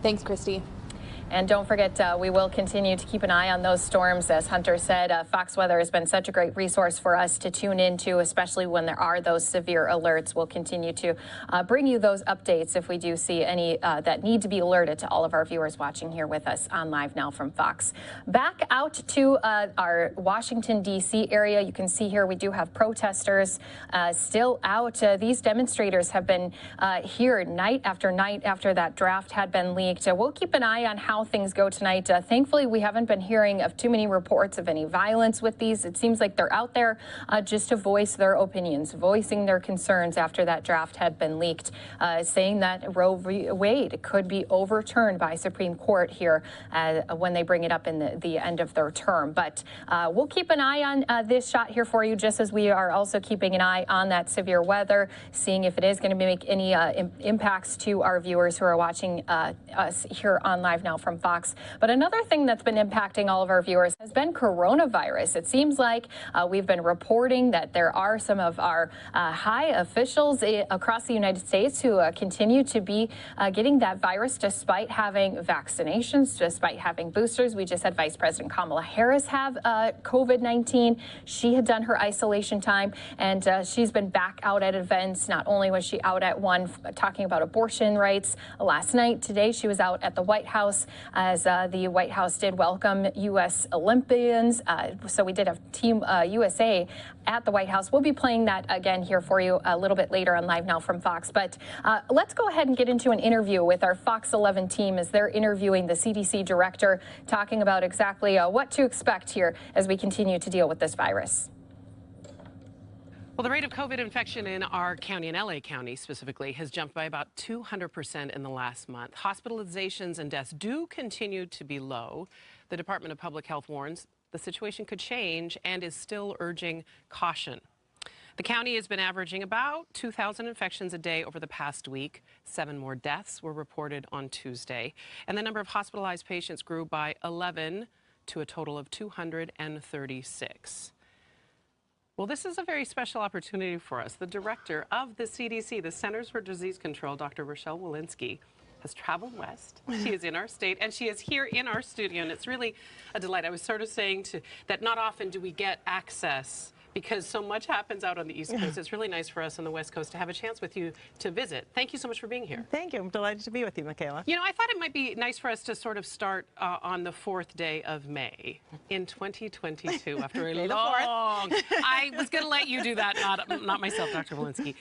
Thanks, Christy. And don't forget, we will continue to keep an eye on those storms. As Hunter said, Fox Weather has been such a great resource for us to tune into, especially when there are those severe alerts. We'll continue to bring you those updates if we do see any that need to be alerted to all of our viewers watching here with us on Live Now from Fox. Back out to our Washington, D.C. area. You can see here we do have protesters still out. These demonstrators have been here night after that draft had been leaked. We'll keep an eye on how things go tonight. Thankfully, we haven't been hearing of too many reports of any violence with these. It seems like they're out there just to voice their opinions, voicing their concerns after that draft had been leaked, saying that Roe v. Wade could be overturned by Supreme Court here when they bring it up in the end of their term. But we'll keep an eye on this shot here for you, just as we are also keeping an eye on that severe weather, seeing if it is going to make any impacts to our viewers who are watching us here on Live Now from Fox. But another thing that's been impacting all of our viewers has been coronavirus. It seems like we've been reporting that there are some of our high officials across the United States who continue to be getting that virus despite having vaccinations, despite having boosters. We just had Vice President Kamala Harris have COVID-19. She had done her isolation time, and she's been back out at events. Not only was she out at one talking about abortion rights last night, today she was out at the White House as the White House did welcome U.S. Olympians. So we did have Team USA at the White House. We'll be playing that again here for you a little bit later on Live Now from Fox. But let's go ahead and get into an interview with our Fox 11 team as they're interviewing the CDC director, talking about exactly what to expect here as we continue to deal with this virus. Well, the rate of COVID infection in our county, in LA County specifically, has jumped by about 200% in the last month. Hospitalizations and deaths do continue to be low. The Department of Public Health warns the situation could change and is still urging caution. The county has been averaging about 2,000 infections a day over the past week. 7 more deaths were reported on Tuesday. And the number of hospitalized patients grew by 11 to a total of 236. Well, this is a very special opportunity for us. The director of the CDC, the Centers for Disease Control, Dr. Rochelle Walensky, has traveled west. She is in our state, and she is here in our studio, and it's really a delight. I was sort of saying that not often do we get access because so much happens out on the East Coast. It's really nice for us on the West Coast to have a chance with you to visit. Thank you so much for being here. Thank you. I'm delighted to be with you, Michaela. You know, I thought it might be nice for us to sort of start on the 4th day of May in 2022 after a long... I was going to let you do that, not myself, Dr. Walensky.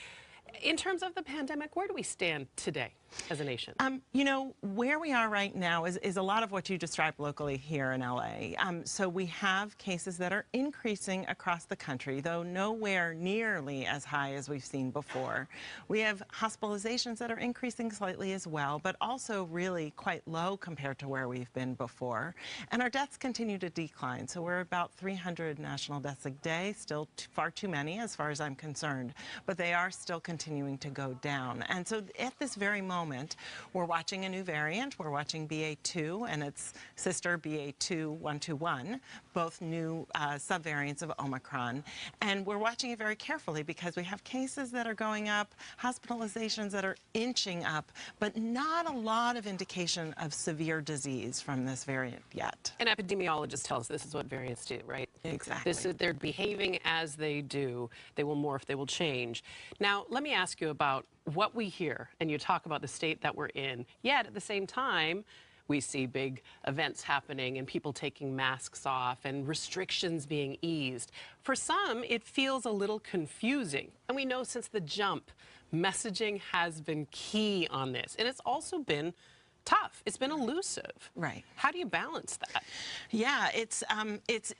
In terms of the pandemic, where do we stand today as a nation? You know, where we are right now is a lot of what you described locally here in LA. So we have cases that are increasing across the country, though nowhere nearly as high as we've seen before. We have hospitalizations that are increasing slightly as well, but also really quite low compared to where we've been before. And our deaths continue to decline. So we're about 300 national deaths a day, still far too many as far as I'm concerned, but they are still continuing to go down. And so at this very moment, we're watching a new variant. We're watching BA2 and its sister BA2.121, both new subvariants of Omicron. And we're watching it very carefully because we have cases that are going up, hospitalizations that are inching up, but not a lot of indication of severe disease from this variant yet. And epidemiologists tell us this is what variants do, right? Exactly. They're behaving as they do. They will morph, they will change. Now, let me ask you about what we hear, and you talk about the state that we're in, yet at the same time, we see big events happening and people taking masks off and restrictions being eased. For some, it feels a little confusing. And we know since the jump, messaging has been key on this. And it's also been tough. It's been elusive. Right. How do you balance that? Yeah, it's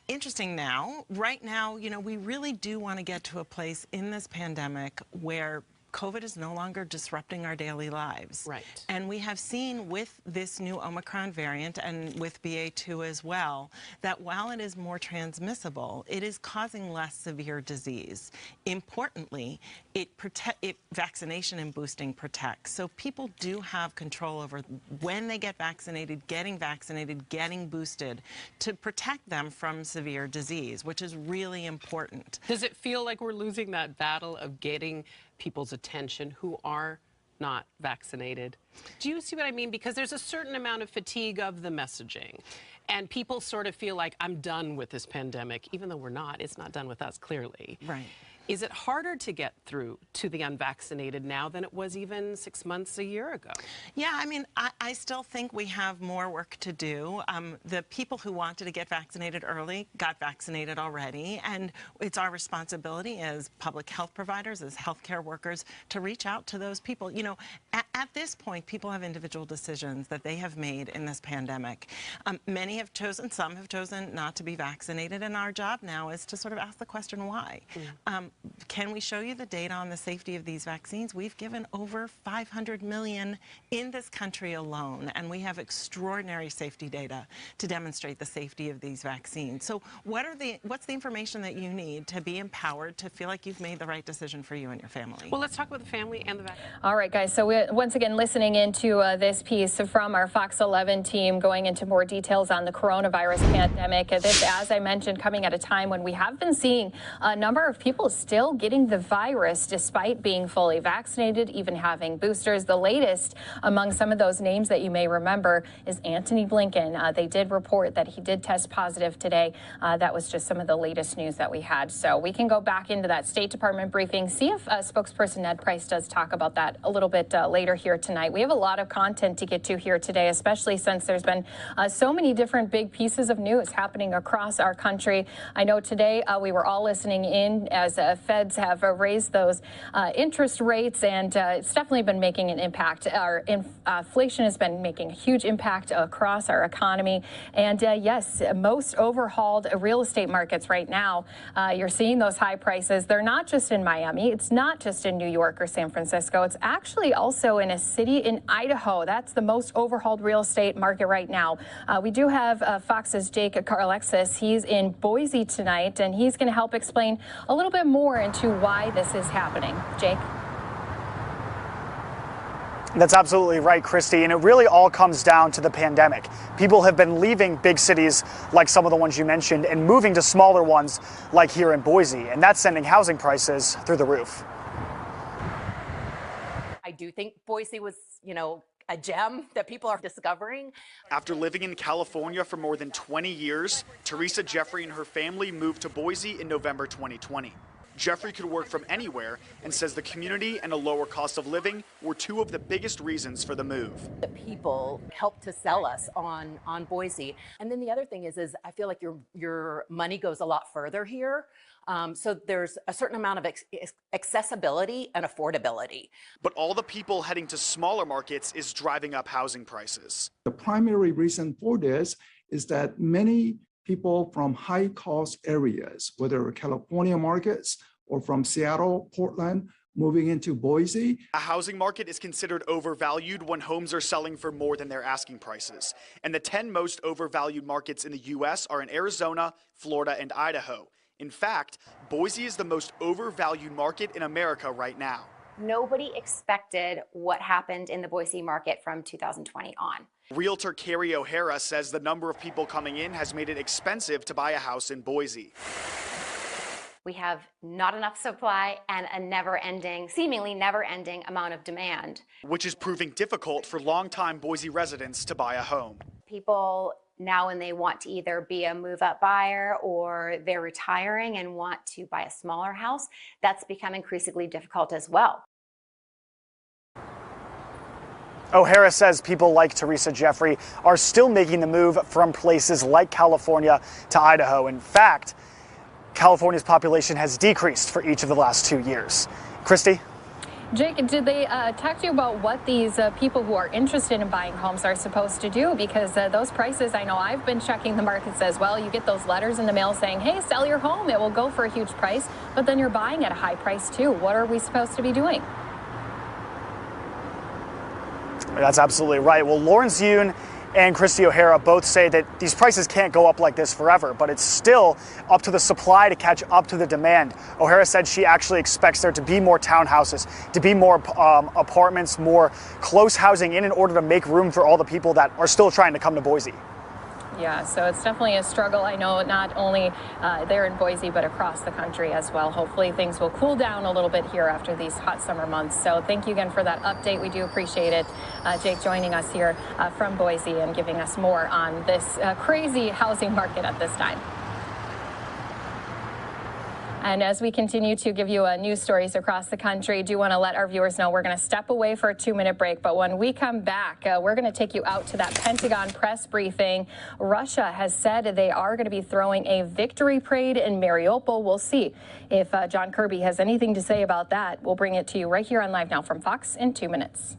interesting now. Right now, you know, we really do want to get to a place in this pandemic where COVID is no longer disrupting our daily lives. Right. And we have seen with this new Omicron variant and with BA2 as well, that while it is more transmissible, it is causing less severe disease. Importantly, vaccination and boosting protects. So people do have control over when they get vaccinated, getting boosted to protect them from severe disease, which is really important. Does it feel like we're losing that battle of getting people's attention who are not vaccinated? Do you see what I mean? Because there's a certain amount of fatigue of the messaging. And people sort of feel like, I'm done with this pandemic, even though we're not. It's not done with us, clearly. Right. Is it harder to get through to the unvaccinated now than it was even 6 months, a year ago? Yeah, I mean, I still think we have more work to do. The people who wanted to get vaccinated early got vaccinated already, and it's our responsibility as public health providers, as healthcare workers, to reach out to those people. You know, at this point, people have individual decisions that they have made in this pandemic. Many have chosen, some have chosen not to be vaccinated, and our job now is to sort of ask the question why. Can we show you the data on the safety of these vaccines? We've given over 500 million in this country alone, and we have extraordinary safety data to demonstrate the safety of these vaccines. So what's the information that you need to be empowered to feel like you've made the right decision for you and your family? Well, let's talk about the family and the vaccine. All right, guys. So we're once again listening into this piece from our Fox 11 team, going into more details on the coronavirus pandemic. This, as I mentioned, coming at a time when we have been seeing a number of people still getting the virus despite being fully vaccinated, even having boosters. The latest among some of those names that you may remember is Antony Blinken. They did report that he did test positive today. That was just some of the latest news that we had. So we can go back into that State Department briefing, see if spokesperson Ned Price does talk about that a little bit later here tonight. We have a lot of content to get to here today, especially since there's been so many different big pieces of news happening across our country. I know today we were all listening in as Feds have raised those interest rates, and it's definitely been making an impact. Our inflation has been making a huge impact across our economy. And yes, most overhauled real estate markets right now, you're seeing those high prices. They're not just in Miami. It's not just in New York or San Francisco. It's actually also in a city in Idaho. That's the most overhauled real estate market right now. We do have Fox's Jake Carlexis. He's in Boise tonight, and he's going to help explain a little bit more into why this is happening. Jake? That's absolutely right, Christy, and it really all comes down to the pandemic. People have been leaving big cities like some of the ones you mentioned and moving to smaller ones like here in Boise, and that's sending housing prices through the roof. I do think Boise was, a gem that people are discovering. After living in California for more than 20 years, Teresa Jeffrey and her family moved to Boise in November 2020. Jeffrey could work from anywhere and says the community and a lower cost of living were two of the biggest reasons for the move. The people helped to sell us on Boise. And then the other thing is I feel like your money goes a lot further here. So there's a certain amount of accessibility and affordability. But all the people heading to smaller markets is driving up housing prices. The primary reason for this is that many people from high-cost areas, whether California markets or from Seattle, Portland, moving into Boise. A housing market is considered overvalued when homes are selling for more than their asking prices. And the 10 most overvalued markets in the U.S. are in Arizona, Florida, and Idaho. In fact, Boise is the most overvalued market in America right now. Nobody expected what happened in the Boise market from 2020 on. Realtor Carrie O'Hara says the number of people coming in has made it expensive to buy a house in Boise. We have not enough supply and a seemingly never-ending amount of demand. Which is proving difficult for longtime Boise residents to buy a home. People now, when they want to either be a move-up buyer or they're retiring and want to buy a smaller house, that's become increasingly difficult as well. O'Hara says people like Teresa Jeffrey are still making the move from places like California to Idaho. In fact, California's population has decreased for each of the last 2 years. Christy? Jake, did they talk to you about what these people who are interested in buying homes are supposed to do? Because those prices, I know I've been checking the markets as well. You get those letters in the mail saying, hey, sell your home. It will go for a huge price. But then you're buying at a high price, too. What are we supposed to be doing? That's absolutely right. Well, Lawrence Yun and Christy O'Hara both say that these prices can't go up like this forever, but it's still up to the supply to catch up to the demand. O'Hara said she actually expects there to be more townhouses, to be more apartments, more close housing in order to make room for all the people that are still trying to come to Boise. Yeah, so it's definitely a struggle. I know not only there in Boise, but across the country as well. Hopefully things will cool down a little bit here after these hot summer months. So thank you again for that update. We do appreciate it. Jake joining us here from Boise and giving us more on this crazy housing market at this time. And as we continue to give you news stories across the country, do want to let our viewers know we're going to step away for a 2-minute break. But when we come back, we're going to take you out to that Pentagon press briefing. Russia has said they are going to be throwing a victory parade in Mariupol. We'll see if John Kirby has anything to say about that. We'll bring it to you right here on Live Now from Fox in 2 minutes.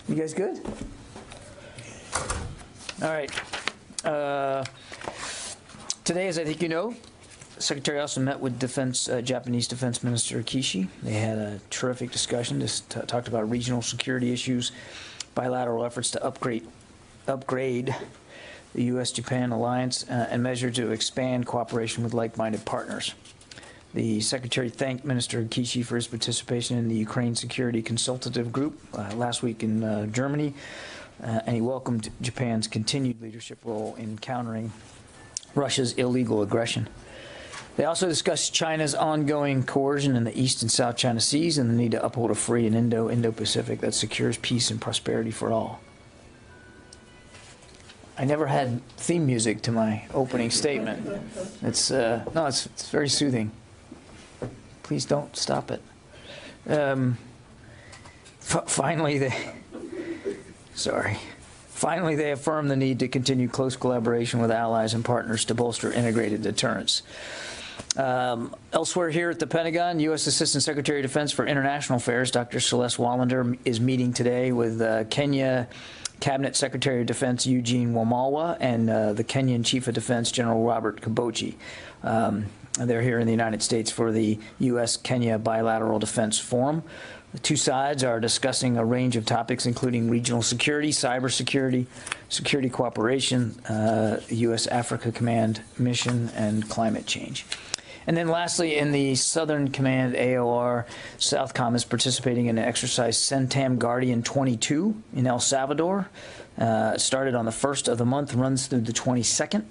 You guys good? All right. Today, as I think you know, the Secretary also met with Japanese Defense Minister Kishi. They had a terrific discussion. Just talked about regional security issues, bilateral efforts to upgrade the U.S. Japan alliance, and measures to expand cooperation with like-minded partners. The Secretary thanked Minister Kishi for his participation in the Ukraine Security Consultative Group last week in Germany, and he welcomed Japan's continued leadership role in countering Russia's illegal aggression. They also discussed China's ongoing coercion in the East and South China Seas and the need to uphold a free and Indo-Pacific that secures peace and prosperity for all. I never had theme music to my opening statement. It's very soothing. Please don't stop it. Finally, they affirmed the need to continue close collaboration with allies and partners to bolster integrated deterrence. Elsewhere here at the Pentagon, U.S. Assistant Secretary of Defense for International Affairs, Dr. Celeste Wallander, is meeting today with Kenya Cabinet Secretary of Defense Eugene Wamalwa and the Kenyan Chief of Defense General Robert Kabochi. They're here in the United States for the U.S.-Kenya Bilateral Defense Forum. The two sides are discussing a range of topics, including regional security, cybersecurity, security cooperation, U.S. Africa Command mission, and climate change. And then lastly, in the Southern Command AOR, Southcom is participating in an exercise CENTAM Guardian 22 in El Salvador. It started on the 1st of the month, runs through the 22nd.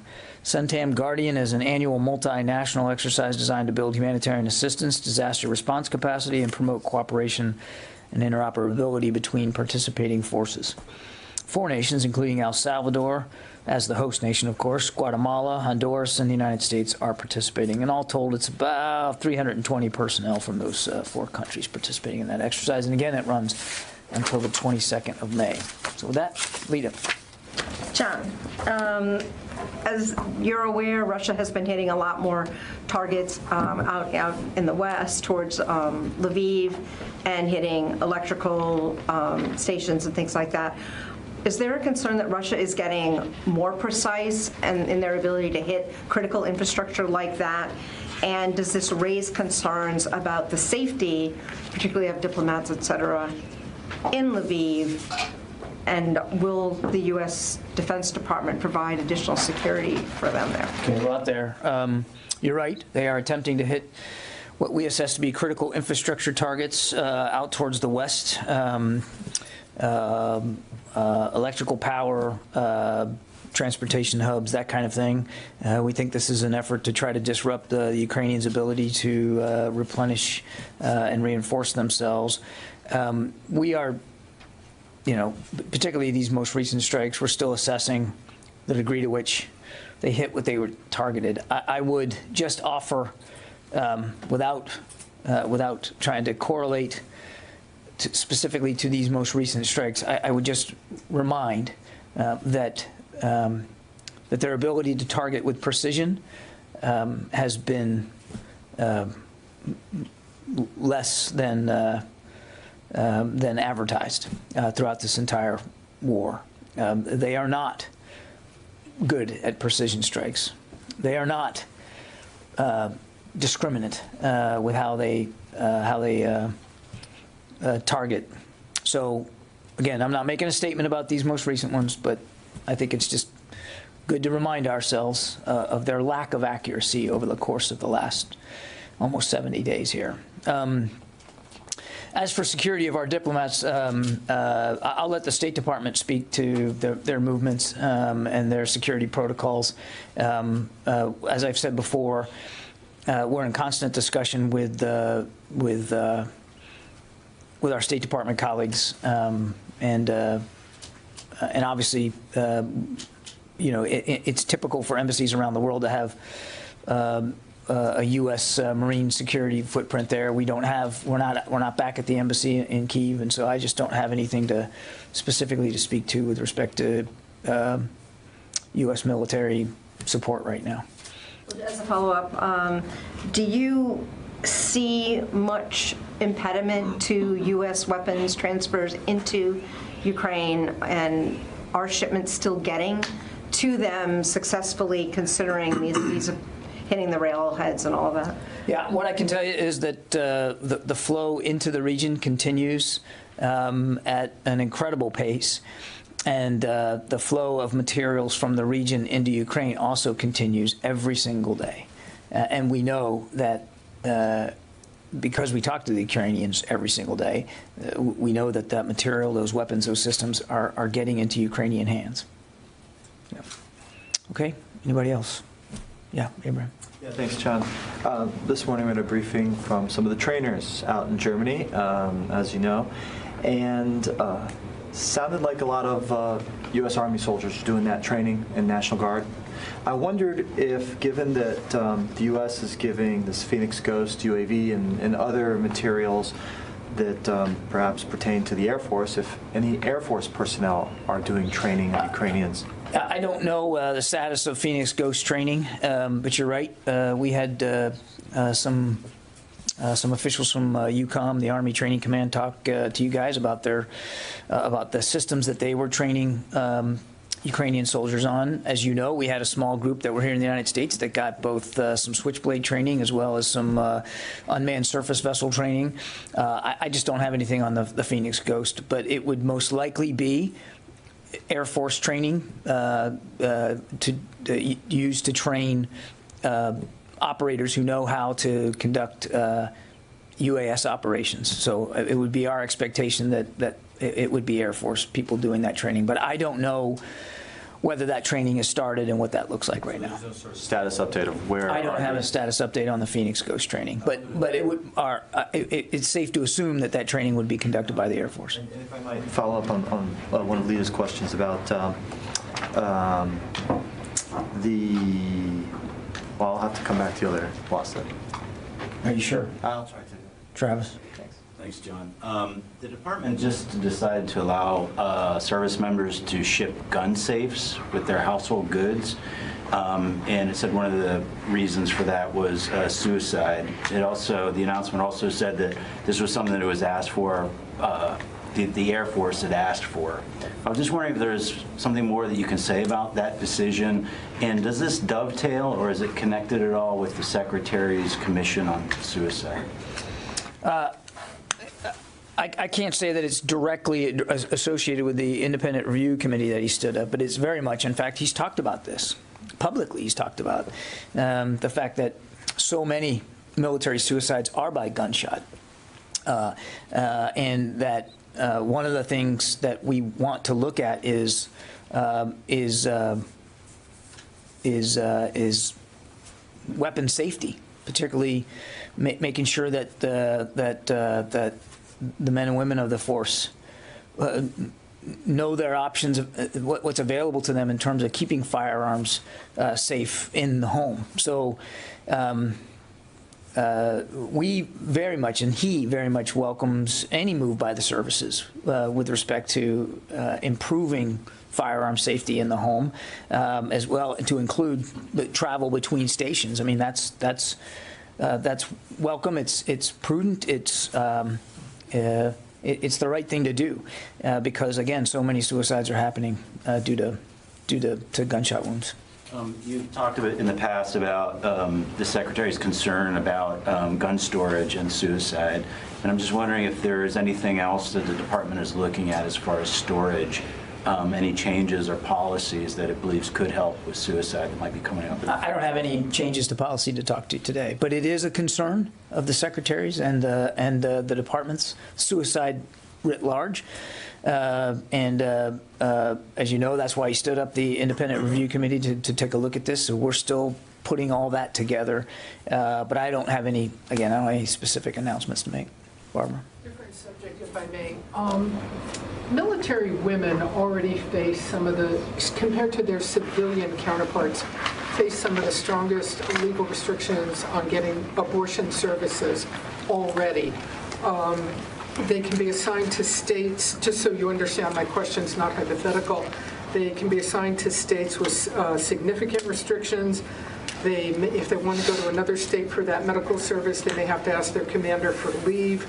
CENTAM Guardian is an annual multinational exercise designed to build humanitarian assistance, disaster response capacity, and promote cooperation and interoperability between participating forces. 4 nations, including El Salvador, as the host nation, of course, Guatemala, Honduras, and the United States are participating. And all told, it's about 320 personnel from those 4 countries participating in that exercise. And again, it runs until the 22nd of May. So with that, Lita. John, as you're aware, Russia has been hitting a lot more targets out in the west towards Lviv and hitting electrical stations and things like that. Is there a concern that Russia is getting more precise in their ability to hit critical infrastructure like that? And does this raise concerns about the safety, particularly of diplomats, et cetera, in Lviv? And will the U.S. Defense Department provide additional security for them there? Okay, a lot there. You're right. They are attempting to hit what we assess to be critical infrastructure targets out towards the west. Electrical power, transportation hubs, that kind of thing. We think this is an effort to try to disrupt the Ukrainians' ability to replenish and reinforce themselves. We are, particularly these most recent strikes, we're still assessing the degree to which they hit what they were targeted. I would just offer, without trying to correlate specifically to these most recent strikes, I would just remind that their ability to target with precision has been less than advertised throughout this entire war. They are not good at precision strikes. They are not discriminate with how they target. So, again, I'm not making a statement about these most recent ones, but I think it's just good to remind ourselves of their lack of accuracy over the course of the last almost 70 days here. As for security of our diplomats, I'll let the State Department speak to their movements and their security protocols. As I've said before, we're in constant discussion with our State Department colleagues, and obviously, it's typical for embassies around the world to have a U.S. Marine security footprint there. We're not back at the embassy in Kyiv, and so I just don't have anything specifically to speak to with respect to U.S. military support right now. As a follow-up, do you see much impediment to U.S. weapons transfers into Ukraine, and are shipments still getting to them successful, considering these hitting the railheads and all of that? Yeah, what I can tell you is that the flow into the region continues at an incredible pace, and the flow of materials from the region into Ukraine also continues every single day. And we know that because we talk to the Ukrainians every single day, we know that that material, those weapons, those systems are getting into Ukrainian hands. Yeah. Okay, anybody else? Yeah, Abraham. Yeah, thanks, John. This morning we had a briefing from some of the trainers out in Germany, as you know, and sounded like a lot of U.S. Army soldiers doing that training in National Guard. I wondered if, given that the U.S. is giving this Phoenix Ghost UAV and other materials that perhaps pertain to the Air Force, if any Air Force personnel are doing training of Ukrainians. I don't know the status of Phoenix Ghost training, but you're right. We had some officials from UCOM, the Army Training Command, talk to you guys about about the systems that they were training Ukrainian soldiers on. As you know, we had a small group that were here in the United States that got both some Switchblade training as well as some unmanned surface vessel training. I just don't have anything on the Phoenix Ghost, but it would most likely be Air Force training used to train operators who know how to conduct UAS operations. So it would be our expectation that it would be Air Force people doing that training. But I don't know whether that training has started and what that looks like right now. There's no sort of status update of where. I don't have a status update on the Phoenix Ghost training, but it would it's safe to assume that that training would be conducted by the Air Force. And if I might follow up on one of Lita's questions about well, I'll have to come back to you later. Lost it. Are you sure? I'll try to. Travis? Thanks, John. The department just decided to allow service members to ship gun safes with their household goods, and it said one of the reasons for that was suicide. The announcement also said that this was something that was asked for, the Air Force had asked for. I was just wondering if there's something more that you can say about that decision, and does this dovetail or is it connected at all with the Secretary's Commission on Suicide? I can't say that it's directly associated with the independent review committee that he stood up, but it's very much, in fact, he's talked about this. Publicly, he's talked about the fact that so many military suicides are by gunshot, and that one of the things that we want to look at is weapon safety, particularly making sure that that the men and women of the force know their options, what's available to them in terms of keeping firearms safe in the home. So we very much, and he very much welcomes any move by the services with respect to improving firearm safety in the home, as well to include the travel between stations. I mean, that's welcome. It's prudent. It's the right thing to do because, again, so many suicides are happening due to gunshot wounds. You've talked a bit in the past about the Secretary's concern about gun storage and suicide, and I'm just wondering if there is anything else that the department is looking at as far as storage, any changes or policies that it believes could help with suicide that might be coming up. I don't have any changes to policy to talk to today, but it is a concern of the Secretary's and the department's, suicide writ large. As you know, that's why he stood up the independent review committee to take a look at this. So we're still putting all that together. But I don't have any specific announcements to make. Barbara? Different subject, if I may. Military women already face some of the, compared to their civilian counterparts, face some of the strongest legal restrictions on getting abortion services already. They can be assigned to states, just so you understand, my question's not hypothetical. They can be assigned to states with significant restrictions. If they want to go to another state for that medical service, they may have to ask their commander for leave.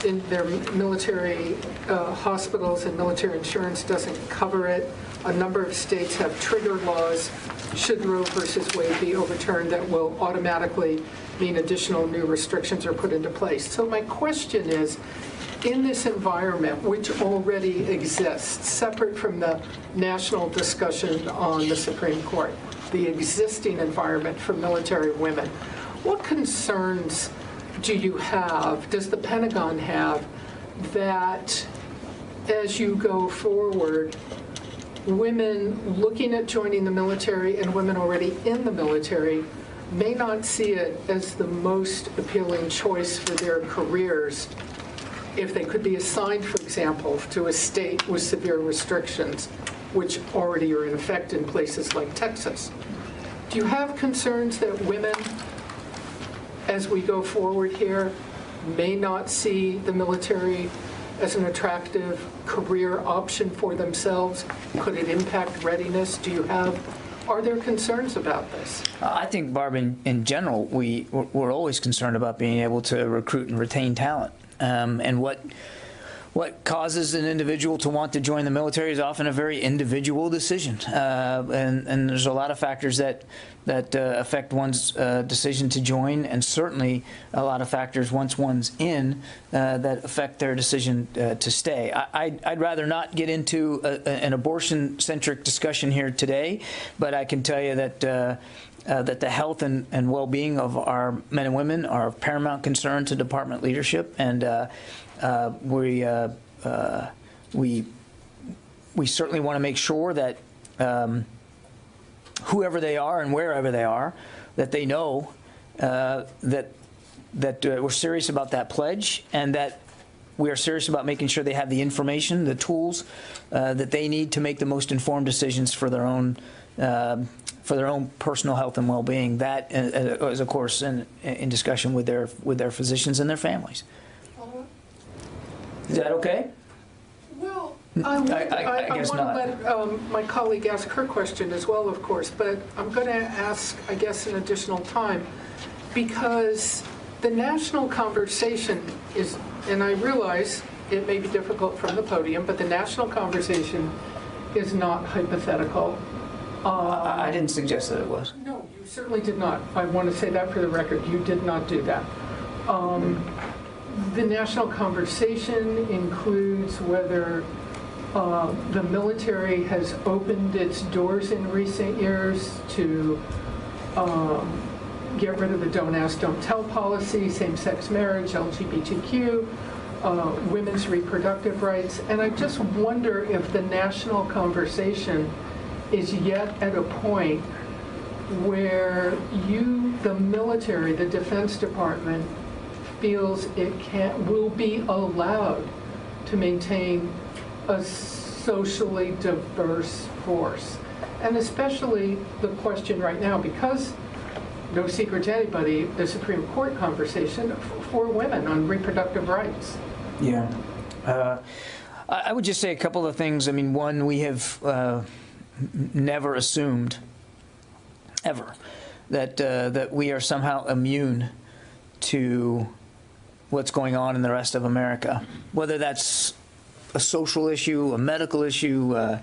In their military hospitals and military insurance doesn't cover it. A number of states have trigger laws, should Roe versus Wade be overturned, that will automatically mean additional new restrictions are put into place. So my question is, in this environment, which already exists, separate from the national discussion on the Supreme Court, the existing environment for military women, what concerns do you have, does the Pentagon have, that as you go forward, women looking at joining the military and women already in the military may not see it as the most appealing choice for their careers if they could be assigned, for example, to a state with severe restrictions, which already are in effect in places like Texas? Do you have concerns that women, as we go forward here, may not see the military as an attractive career option for themselves? Could it impact readiness? Are there concerns about this? I think, Barb, in general, we're always concerned about being able to recruit and retain talent. And what causes an individual to want to join the military is often a very individual decision. And there's a lot of factors that affect one's decision to join, and certainly a lot of factors once one's in that affect their decision to stay. I'd rather not get into an abortion-centric discussion here today, but I can tell you that that the health and well-being of our men and women are of paramount concern to department leadership, and we certainly want to make sure that whoever they are and wherever they are, that they know that we're serious about that pledge, and that we are serious about making sure they have the information, the tools that they need to make the most informed decisions for their own personal health and well-being. That is, of course, in discussion with their physicians and their families. Is that okay? Well, I want to let my colleague ask her question as well, of course, but I'm going to ask, I guess, an additional time, because the national conversation is, and I realize it may be difficult from the podium, but the national conversation is not hypothetical. I didn't suggest that it was. No, you certainly did not. I want to say that for the record. You did not do that. The national conversation includes whether the military has opened its doors in recent years to get rid of the don't ask, don't tell policy, same-sex marriage, LGBTQ, women's reproductive rights. And I just wonder if the national conversation is yet at a point where the military, the Defense Department, feels it will be allowed to maintain a socially diverse force. And especially the question right now, because no secret to anybody, the Supreme Court conversation for women on reproductive rights. Yeah. I would just say a couple of things. I mean, one, we have never assumed, ever, that we are somehow immune to what's going on in the rest of America, whether that's a social issue, a medical issue, a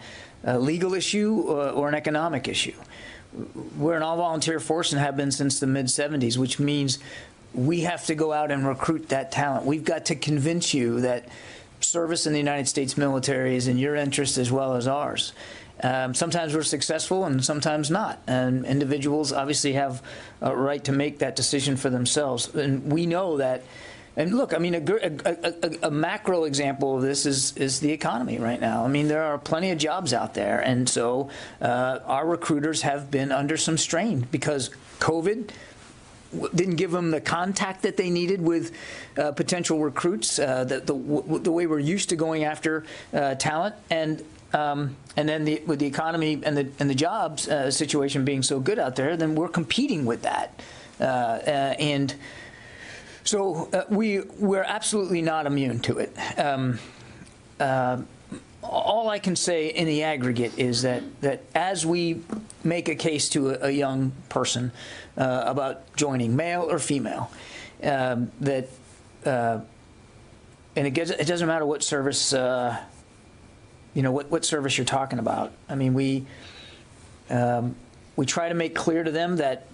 legal issue, or an economic issue. We're an all-volunteer force and have been since the mid-'70s, which means we have to go out and recruit that talent. We've got to convince you that service in the United States military is in your interest as well as ours. Sometimes we're successful and sometimes not. And individuals obviously have a right to make that decision for themselves. And we know that. And look, I mean, a macro example of this is the economy right now. I mean, there are plenty of jobs out there. And so our recruiters have been under some strain because COVID didn't give them the contact that they needed with potential recruits, the way we're used to going after talent. And then with the economy and the jobs situation being so good out there, then we're competing with that. So we're absolutely not immune to it. All I can say in the aggregate is that as we make a case to a young person about joining, male or female, and it doesn't matter what service, what service you're talking about. I mean, we try to make clear to them that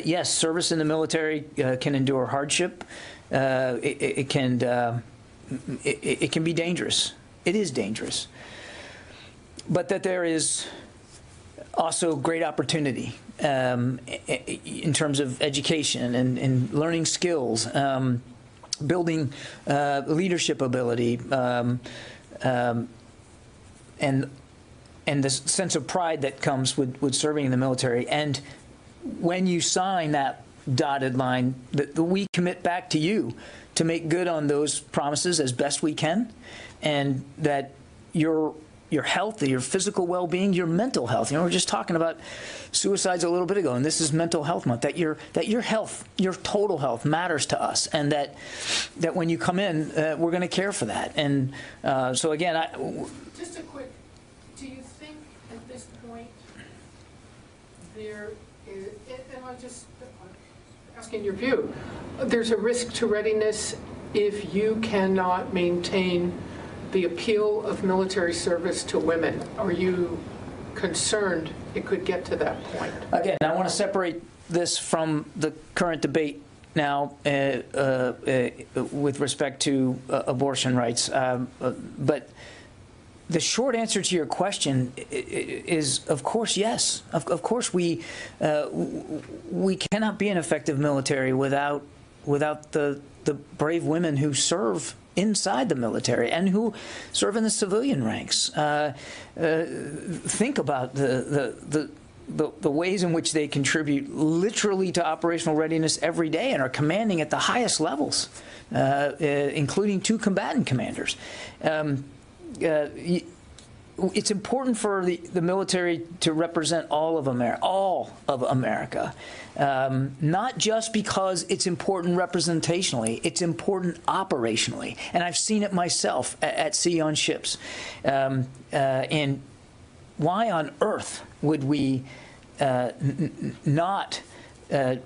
yes, service in the military can endure hardship. It can be dangerous. It is dangerous, but that there is also great opportunity in terms of education and learning skills, building leadership ability, and the sense of pride that comes with serving in the military. And when you sign that dotted line, that we commit back to you to make good on those promises as best we can, and that your health, your physical well-being, your mental health. You know, we were just talking about suicides a little bit ago, and this is Mental Health Month. That your health, your total health, matters to us, and that when you come in, we're going to care for that. And so again, just a quick. Do you think at this point there is, and I'm just asking your view, there's a risk to readiness if you cannot maintain the appeal of military service to women? Are you concerned it could get to that point? Again, I want to separate this from the current debate now with respect to abortion rights. But the short answer to your question is, of course, yes. Of course, we cannot be an effective military without the brave women who serve inside the military and who serve in the civilian ranks. Think about the ways in which they contribute literally to operational readiness every day and are commanding at the highest levels, including 2 combatant commanders. It's important for the military to represent all of America, not just because it's important representationally, it's important operationally. And I've seen it myself at sea on ships. And why on earth would we not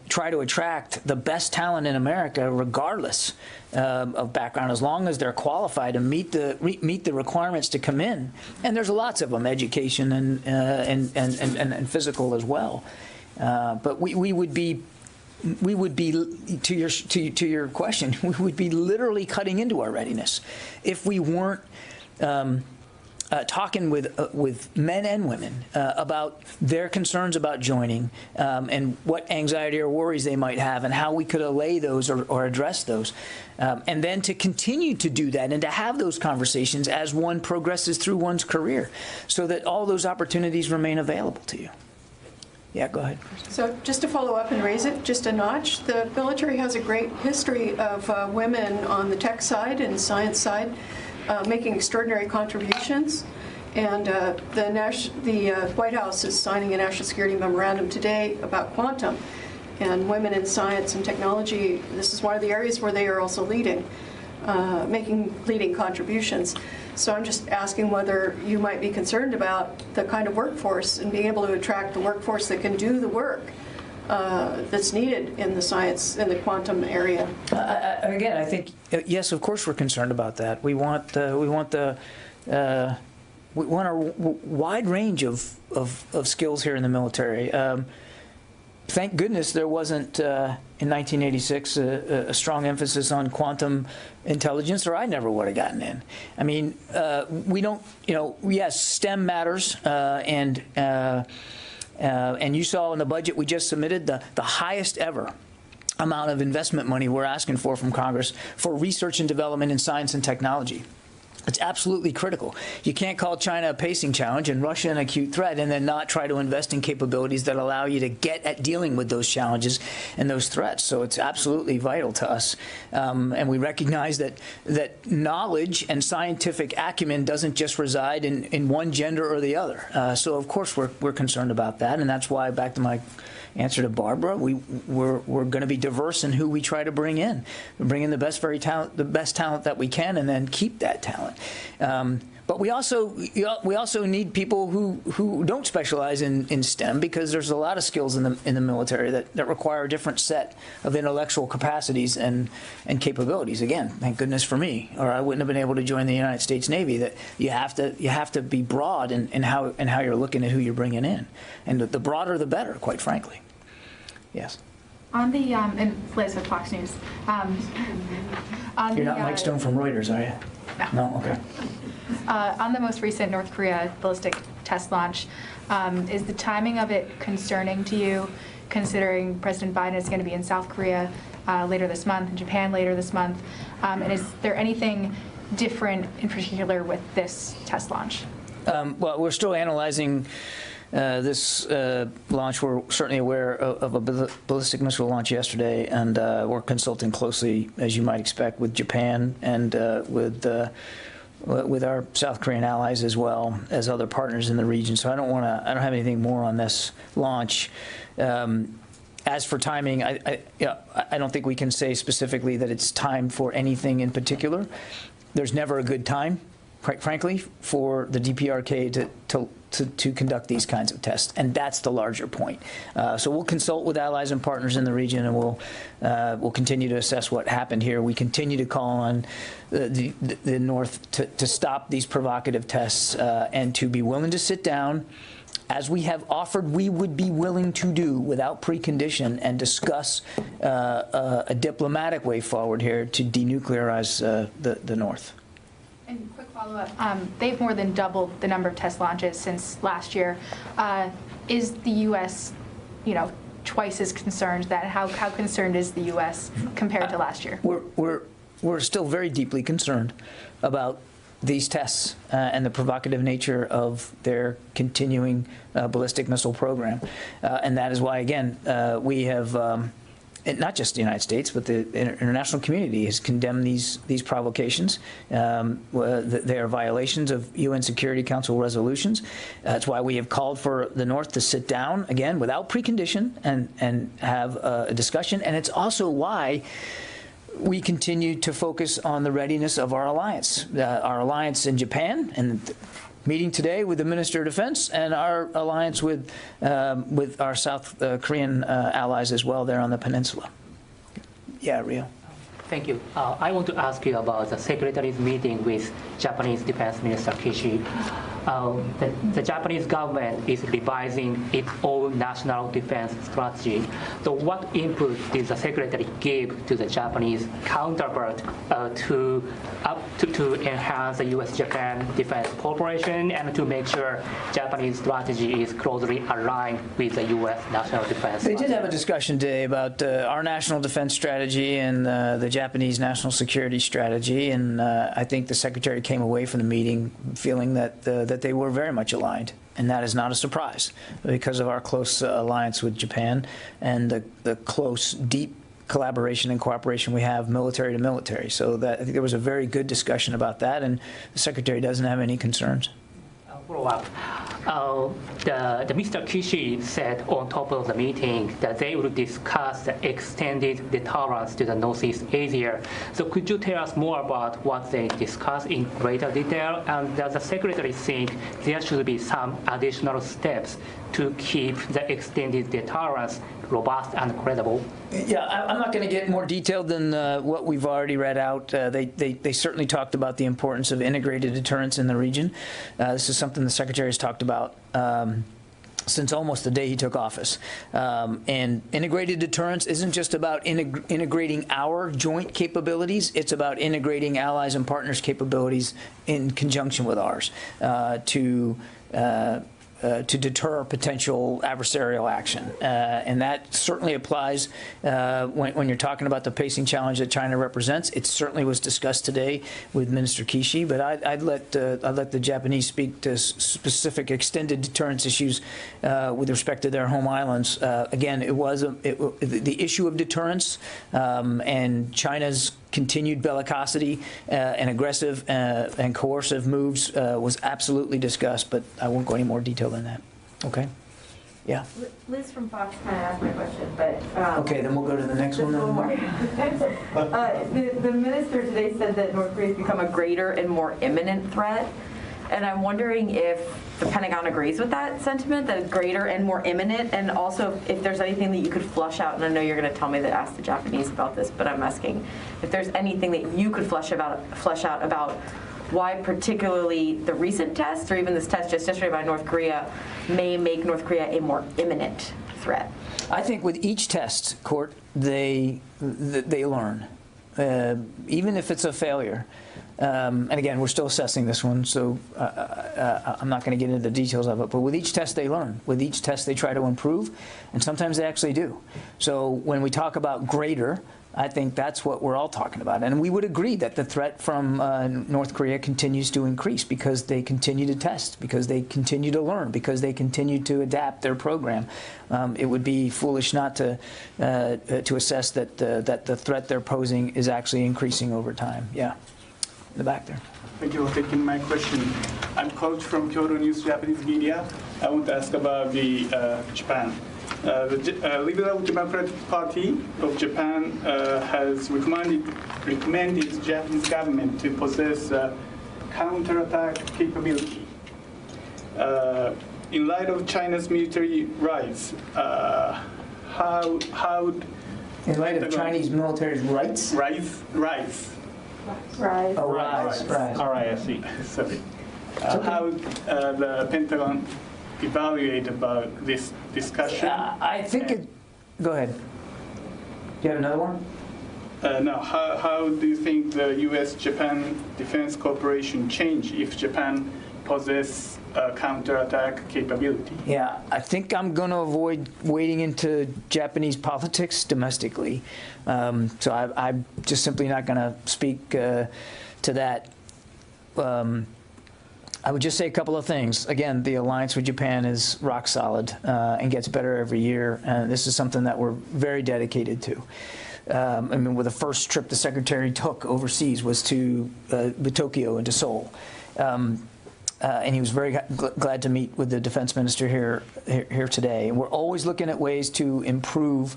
try to attract the best talent in America, regardless of background, as long as they're qualified to meet the requirements to come in? And there's lots of them, education and physical as well. But we would be to your question, we would be literally cutting into our readiness if we weren't talking with men and women about their concerns about joining and what anxiety or worries they might have and how we could allay those or address those. And then to continue to do that and to have those conversations as one progresses through one's career so that all those opportunities remain available to you. Yeah, go ahead. So just to follow up and raise it just a notch, the military has a great history of women on the tech side and science side making extraordinary contributions. And the White House is signing a national security memorandum today about quantum and women in science and technology. This is one of the areas where they are also leading, making leading contributions. So I'm just asking whether you might be concerned about the kind of workforce and being able to attract the workforce that can do the work that's needed in the science, in the quantum area. Again, I think yes, of course we're concerned about that. We want a wide range of skills here in the military. Thank goodness there wasn't in 1986 a strong emphasis on quantum intelligence, or I never would have gotten in. I mean, we don't, yes, STEM matters, and you saw in the budget we just submitted the highest ever amount of investment money we're asking for from Congress for research and development in science and technology. It's absolutely critical. You can't call China a pacing challenge and Russia an acute threat and then not try to invest in capabilities that allow you to get at dealing with those challenges and those threats. So it's absolutely vital to us. And we recognize that knowledge and scientific acumen doesn't just reside in one gender or the other. So of course we're concerned about that, and that's why, back to my answer to Barbara, we're going to be diverse in who we try to bring in. We bring in the best talent that we can, and then keep that talent. But we also need people who don't specialize in STEM, because there's a lot of skills in the military that require a different set of intellectual capacities and capabilities. Again, thank goodness for me, or I wouldn't have been able to join the United States Navy. That you have to be broad in how you're looking at who you're bringing in, and the broader the better, quite frankly. Yes. On the and Liz with Fox News. You're not Mike Stone from Reuters, are you? No. Okay. On the most recent North Korea ballistic test launch, is the timing of it concerning to you, considering President Biden is going to be in South Korea later this month and Japan later this month? And is there anything different in particular with this test launch? Well, we're still analyzing this launch. We're certainly aware of a ballistic missile launch yesterday, and we're consulting closely, as you might expect, with Japan and with our South Korean allies, as well as other partners in the region. So I don't have anything more on this launch. As for timing, I don't think we can say specifically that it's time for anything in particular. There's never a good time, quite frankly, for the DPRK to conduct these kinds of tests, and that's the larger point. So we'll consult with allies and partners in the region, and we'll continue to assess what happened here. We continue to call on the North to stop these provocative tests and to be willing to sit down, as we have offered we would be willing to do without precondition, and discuss a diplomatic way forward here to denuclearize the North. And quick follow-up, they've more than doubled the number of test launches since last year. Is the U.S., twice as concerned? How concerned is the U.S. compared to last year? We're still very deeply concerned about these tests and the provocative nature of their continuing ballistic missile program. And that is why, again, we have, not just the United States, but the international community has condemned these provocations. They are violations of UN Security Council resolutions. That's why we have called for the North to sit down, again, without precondition and have a discussion. And it's also why we continue to focus on the readiness of our alliance in Japan, and meeting today with the Minister of Defense, and our alliance with our South Korean allies as well there on the peninsula. Yeah, Rio. Thank you. I want to ask you about the Secretary's meeting with Japanese Defense Minister Kishi. The Japanese government is revising its own national defense strategy. So what input did the Secretary give to the Japanese counterpart to enhance the U.S. Japan defense cooperation and to make sure Japanese strategy is closely aligned with the U.S. national defense? They did have a discussion today about our national defense strategy and the Japanese national security strategy, and I think the Secretary came away from the meeting feeling that they were very much aligned, and that is not a surprise because of our close alliance with Japan and the close, deep collaboration and cooperation we have military to military. So I think there was a very good discussion about that, and the Secretary doesn't have any concerns. Follow-up. The Mr. Kishi said on top of the meeting that they would discuss the extended deterrence to the Northeast Asia. So could you tell us more about what they discussed in greater detail? And does the Secretary think there should be some additional steps to keep the extended deterrence robust and credible? Yeah, I'm not going to get more detailed than what we've already read out. They certainly talked about the importance of integrated deterrence in the region. This is something the Secretary has talked about since almost the day he took office. And integrated deterrence isn't just about integrating our joint capabilities, it's about integrating allies and partners' capabilities in conjunction with ours to deter potential adversarial action. And that certainly applies when you're talking about the pacing challenge that China represents. It certainly was discussed today with Minister Kishi, but I'd let the Japanese speak to specific extended deterrence issues with respect to their home islands. Again, the issue of deterrence and China's continued bellicosity and aggressive and coercive moves was absolutely discussed, but I won't go any more detail than that. Okay? Yeah. Liz from Fox kind of asked my question, but... okay, then we'll go to the next one. The minister today said that North Korea has become a greater and more imminent threat, and I'm wondering if the Pentagon agrees with that sentiment, that it's greater and more imminent, and also if there's anything that you could flush out, and I know you're going to tell me to ask the Japanese about this, but I'm asking if there's anything that you could flesh out about why particularly the recent test, or even this test just yesterday by North Korea, may make North Korea a more imminent threat. I think with each test, Court, they learn, even if it's a failure. And again, we're still assessing this one, so I'm not going to get into the details of it. But with each test, they learn. With each test, they try to improve, and sometimes they actually do. So when we talk about greater, I think that's what we're all talking about. And we would agree that the threat from North Korea continues to increase because they continue to test, because they continue to learn, because they continue to adapt their program. It would be foolish not to assess that the threat they're posing is actually increasing over time. Yeah. In the back there. Thank you for taking my question. I'm Coach from Kyoto News Japanese Media. I want to ask about the Japan. The Liberal Democratic Party of Japan has recommended the Japanese government to possess counterattack capability. In light of China's military rise, how in light of Chinese military rise? Rise. Right. Oh, right. All right, I see. Sorry. How the Pentagon evaluate about this discussion? I think it... Go ahead. Do you have another one? Now, how do you think the U.S. Japan defense cooperation change if Japan possesses counterattack capability? Yeah, I think I'm going to avoid wading into Japanese politics domestically. So I'm just simply not going to speak to that. I would just say a couple of things. Again, the alliance with Japan is rock solid and gets better every year. And this is something that we're very dedicated to. I mean, with the first trip the Secretary took overseas was to Tokyo and to Seoul. And he was very glad to meet with the defense minister here today. And we're always looking at ways to improve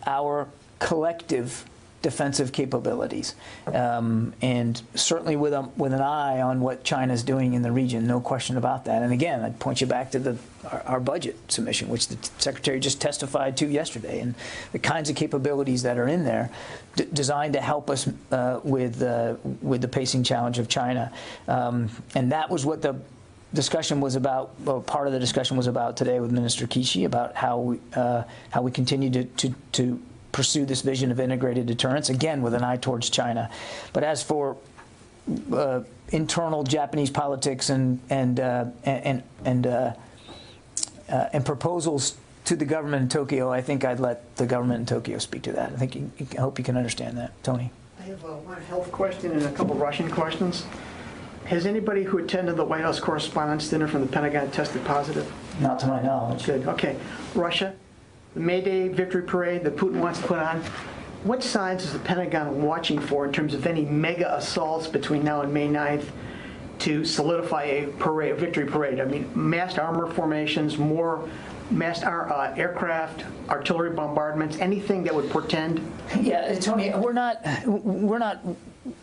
our collective defensive capabilities, and certainly with an eye on what China's doing in the region, no question about that. And again, I'd point you back to our budget submission, which the Secretary just testified to yesterday, and the kinds of capabilities that are in there designed to help us with the pacing challenge of China. And that was what the discussion was about. Well, part of the discussion was about today with Minister Kishi about how we continue to pursue this vision of integrated deterrence, again with an eye towards China. But as for internal Japanese politics and proposals to the government in Tokyo, I think I'd let the government in Tokyo speak to that. I hope you can understand that, Tony. I have one health question and a couple Russian questions. Has anybody who attended the White House Correspondents' Dinner from the Pentagon tested positive? Not to my knowledge. Good. Okay. Russia. The May Day victory parade that Putin wants to put on, what signs is the Pentagon watching for in terms of any mega assaults between now and May 9th to solidify a victory parade? I mean, massed armor formations, more massed aircraft, artillery bombardments, anything that would portend? Yeah, Tony, we're not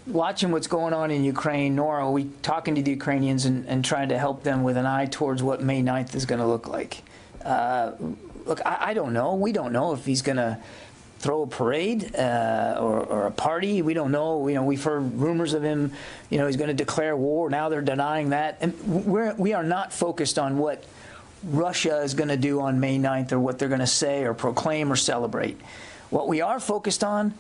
watching what's going on in Ukraine, nor are we talking to the Ukrainians and trying to help them with an eye towards what May 9th is going to look like. Look, I don't know. We don't know if he's going to throw a parade or a party. We don't know. You know, we've heard rumors of him. You know, he's going to declare war. Now they're denying that. And we are not focused on what Russia is going to do on May 9th or what they're going to say or proclaim or celebrate. What we are focused on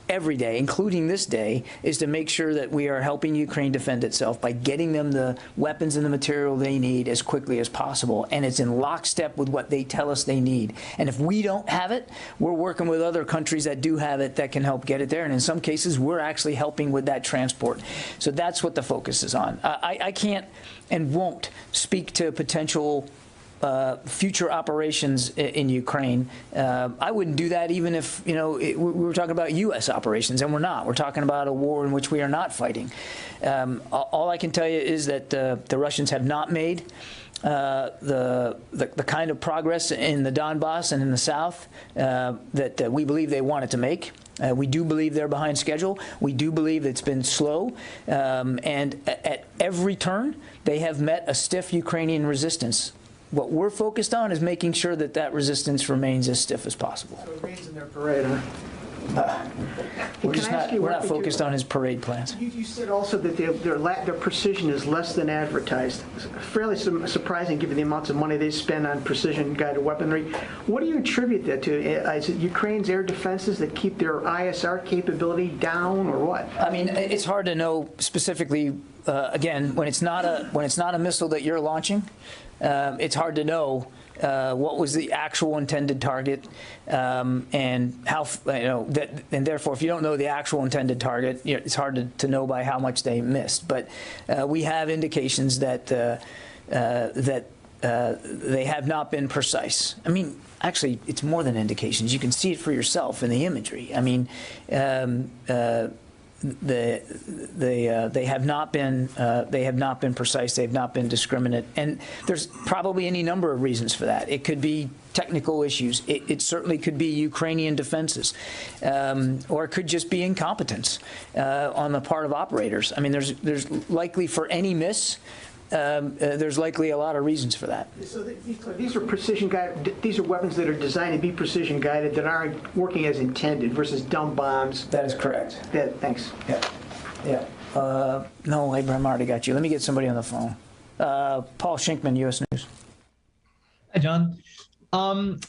every day, including this day, is to make sure that we are helping Ukraine defend itself by getting them the weapons and the material they need as quickly as possible. And it's in lockstep with what they tell us they need. And if we don't have it, we're working with other countries that do have it that can help get it there. And in some cases, we're actually helping with that transport. So that's what the focus is on. I can't and won't speak to potential future operations in Ukraine. I wouldn't do that even if, you know, we were talking about U.S. operations, and we're not. We're talking about a war in which we are not fighting. All I can tell you is that the Russians have not made the kind of progress in the Donbass and in the south that we believe they wanted to make. We do believe they're behind schedule. We do believe it's been slow. And at every turn, they have met a stiff Ukrainian resistance. What we're focused on is making sure that that resistance remains as stiff as possible. So it rains in their parade, huh? We're not focused on his parade plans. You said also that their precision is less than advertised. Fairly surprising given the amounts of money they spend on precision-guided weaponry. What do you attribute that to? Is it Ukraine's air defenses that keep their ISR capability down, or what? I mean, it's hard to know specifically. Again, when it's not a missile that you're launching, it's hard to know what was the actual intended target, and how, and therefore, if you don't know the actual intended target, it's hard to know by how much they missed. But we have indications that they have not been precise. I mean, actually, it's more than indications. You can see it for yourself in the imagery. I mean, they have not been precise. They have not been discriminate, and there's probably any number of reasons for that. It could be technical issues. It certainly could be Ukrainian defenses, or it could just be incompetence on the part of operators. I mean, there's likely for any miss. There's likely a lot of reasons for that. So these are precision-guided. These are weapons that are designed to be precision-guided that aren't working as intended versus dumb bombs. That is correct. Thanks. Yeah. No, Abraham, I already got you. Let me get somebody on the phone. Paul Shinkman, U.S. News. Hi, John.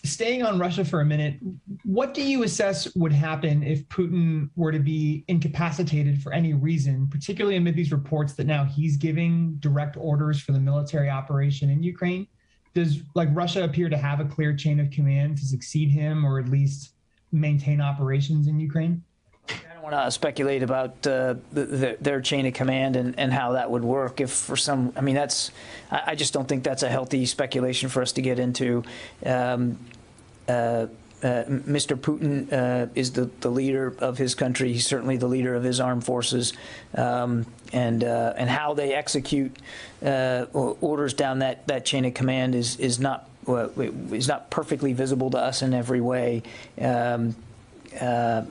Staying on Russia for a minute, what do you assess would happen if Putin were to be incapacitated for any reason, particularly amid these reports that now he's giving direct orders for the military operation in Ukraine? Does Russia appear to have a clear chain of command to succeed him or at least maintain operations in Ukraine? I don't want to speculate about their chain of command and how that would work. If for some, I mean, I just don't think that's a healthy speculation for us to get into. Mr. Putin is the leader of his country. He's certainly the leader of his armed forces, and how they execute orders down that chain of command is not perfectly visible to us in every way.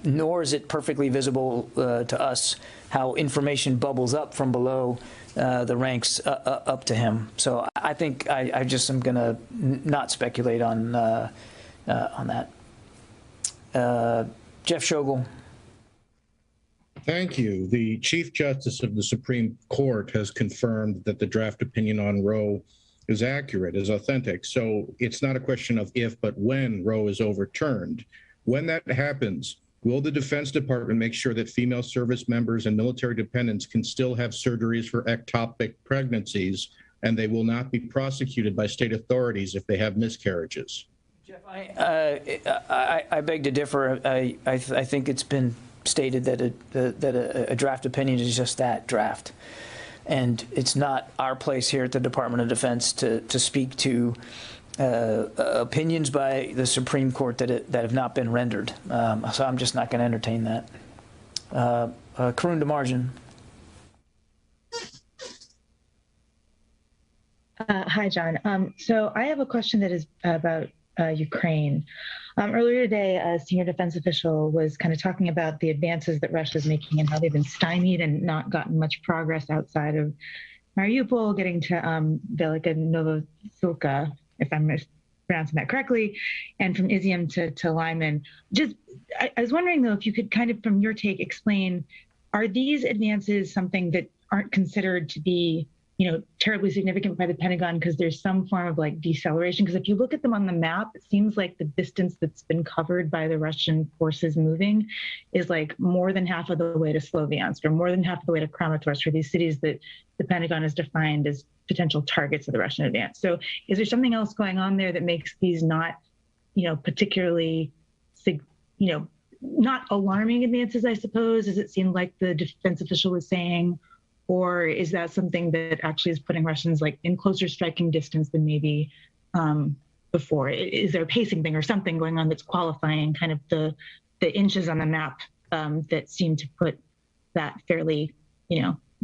Nor is it perfectly visible to us how information bubbles up from below the ranks up to him. So I think I just am going to not speculate on that. Jeff Shogel. Thank you. The Chief Justice of the Supreme Court has confirmed that the draft opinion on Roe is accurate, is authentic. So it's not a question of if, but when Roe is overturned. When that happens, will the Defense Department make sure that female service members and military dependents can still have surgeries for ectopic pregnancies, and they will not be prosecuted by state authorities if they have miscarriages? Jeff, I beg to differ. I think it's been stated that a draft opinion is just that, draft. And it's not our place here at the Department of Defense to speak to opinions by the Supreme Court that have not been rendered. So I'm just not going to entertain that. Karun DeMargin. Hi, John. So I have a question that is about Ukraine. Earlier today, a senior defense official was kind of talking about the advances that Russia is making and how they've been stymied and not gotten much progress outside of Mariupol, getting to Velika Novosilka, if I'm pronouncing that correctly, and from Izium to Lyman. I was wondering, though, if you could kind of, from your take, explain, are these advances something that aren't considered to be, terribly significant by the Pentagon because there's some form of deceleration? Because if you look at them on the map, it seems like the distance that's been covered by the Russian forces moving is more than half of the way to Sloviansk or more than half of the way to Kramatorsk, or these cities that the Pentagon has defined as potential targets of the Russian advance. So is there something else going on there that makes these not, particularly, not alarming advances, I suppose, as it seemed like the defense official was saying? Or is that something that actually is putting Russians in closer striking distance than maybe before? Is there a pacing thing or something going on that's qualifying kind of the inches on the map that seem to put that fairly,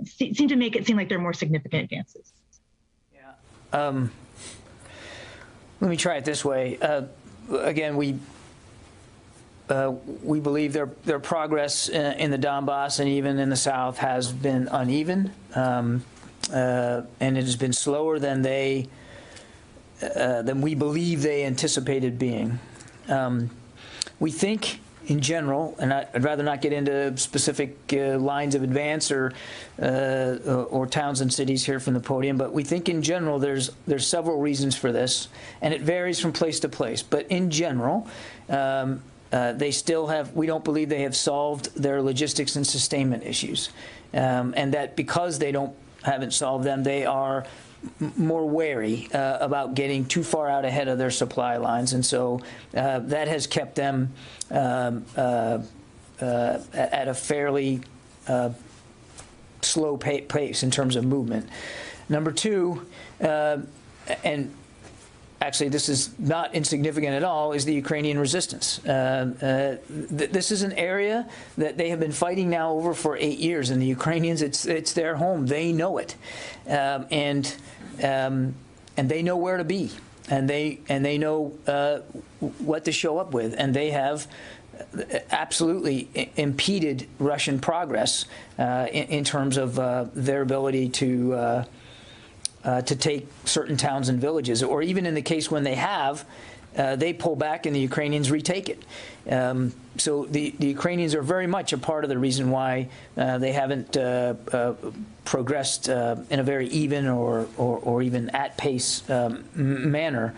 seem to make it seem like they're more significant advances? Yeah. Let me try it this way. Again, we believe their progress in the Donbass and even in the South has been uneven, and it has been slower than we believe they anticipated being. We think, in general, and I'd rather not get into specific lines of advance or towns and cities here from the podium, but we think in general there's several reasons for this, and it varies from place to place. But in general, they still have, we don't believe they have solved their logistics and sustainment issues. And that because they haven't solved them, they are more wary about getting too far out ahead of their supply lines. And so that has kept them at a fairly slow pace in terms of movement. Number two, and actually, this is not insignificant at all, is the Ukrainian resistance. This is an area that they have been fighting now over for 8 years, and the Ukrainians, it's their home. They know it, and they know where to be, and they know what to show up with, and they have absolutely impeded Russian progress in terms of their ability to take certain towns and villages, or even in the case when they have, they pull back and the Ukrainians retake it. So the Ukrainians are very much a part of the reason why they haven't progressed in a very even or even at pace manner.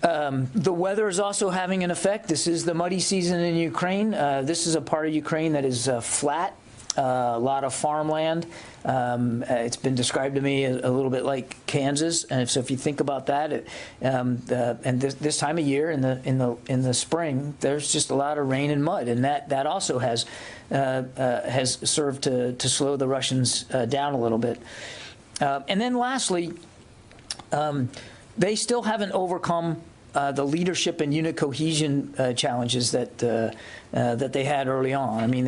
The weather is also having an effect. This is the muddy season in Ukraine. This is a part of Ukraine that is flat, a lot of farmland. It's been described to me a little bit like Kansas, and so if you think about that, and this time of year in the spring, there's just a lot of rain and mud, and that also has served to slow the Russians down a little bit. And then lastly, they still haven't overcome the leadership and unit cohesion challenges that they had early on. I mean,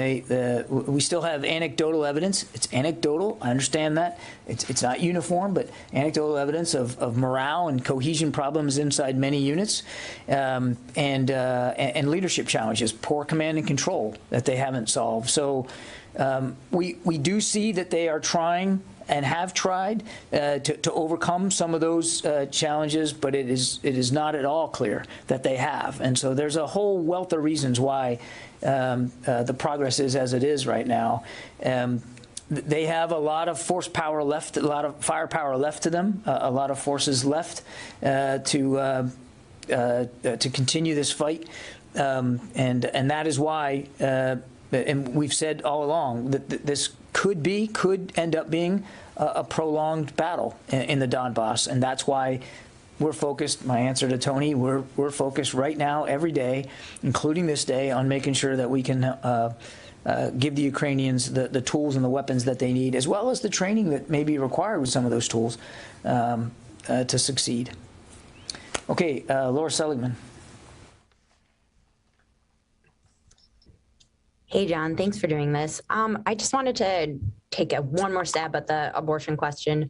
we still have anecdotal evidence. It's anecdotal. I understand that. It's not uniform, but anecdotal evidence of morale and cohesion problems inside many units, and leadership challenges, poor command and control that they haven't solved. So we do see that they are trying and have tried to overcome some of those challenges, but it is not at all clear that they have. And so there's a whole wealth of reasons why the progress is as it is right now. They have a lot of force power left, a lot of firepower left to them, a lot of forces left to continue this fight, and that is why. And we've said all along that this could end up being a prolonged battle in the Donbass, and that's why we're focused. My answer to Tony: we're focused right now, every day, including this day, on making sure that we can give the Ukrainians the tools and the weapons that they need, as well as the training that may be required with some of those tools to succeed. Okay, Laura Seligman. Hey, John, thanks for doing this. I just wanted to take one more stab at the abortion question.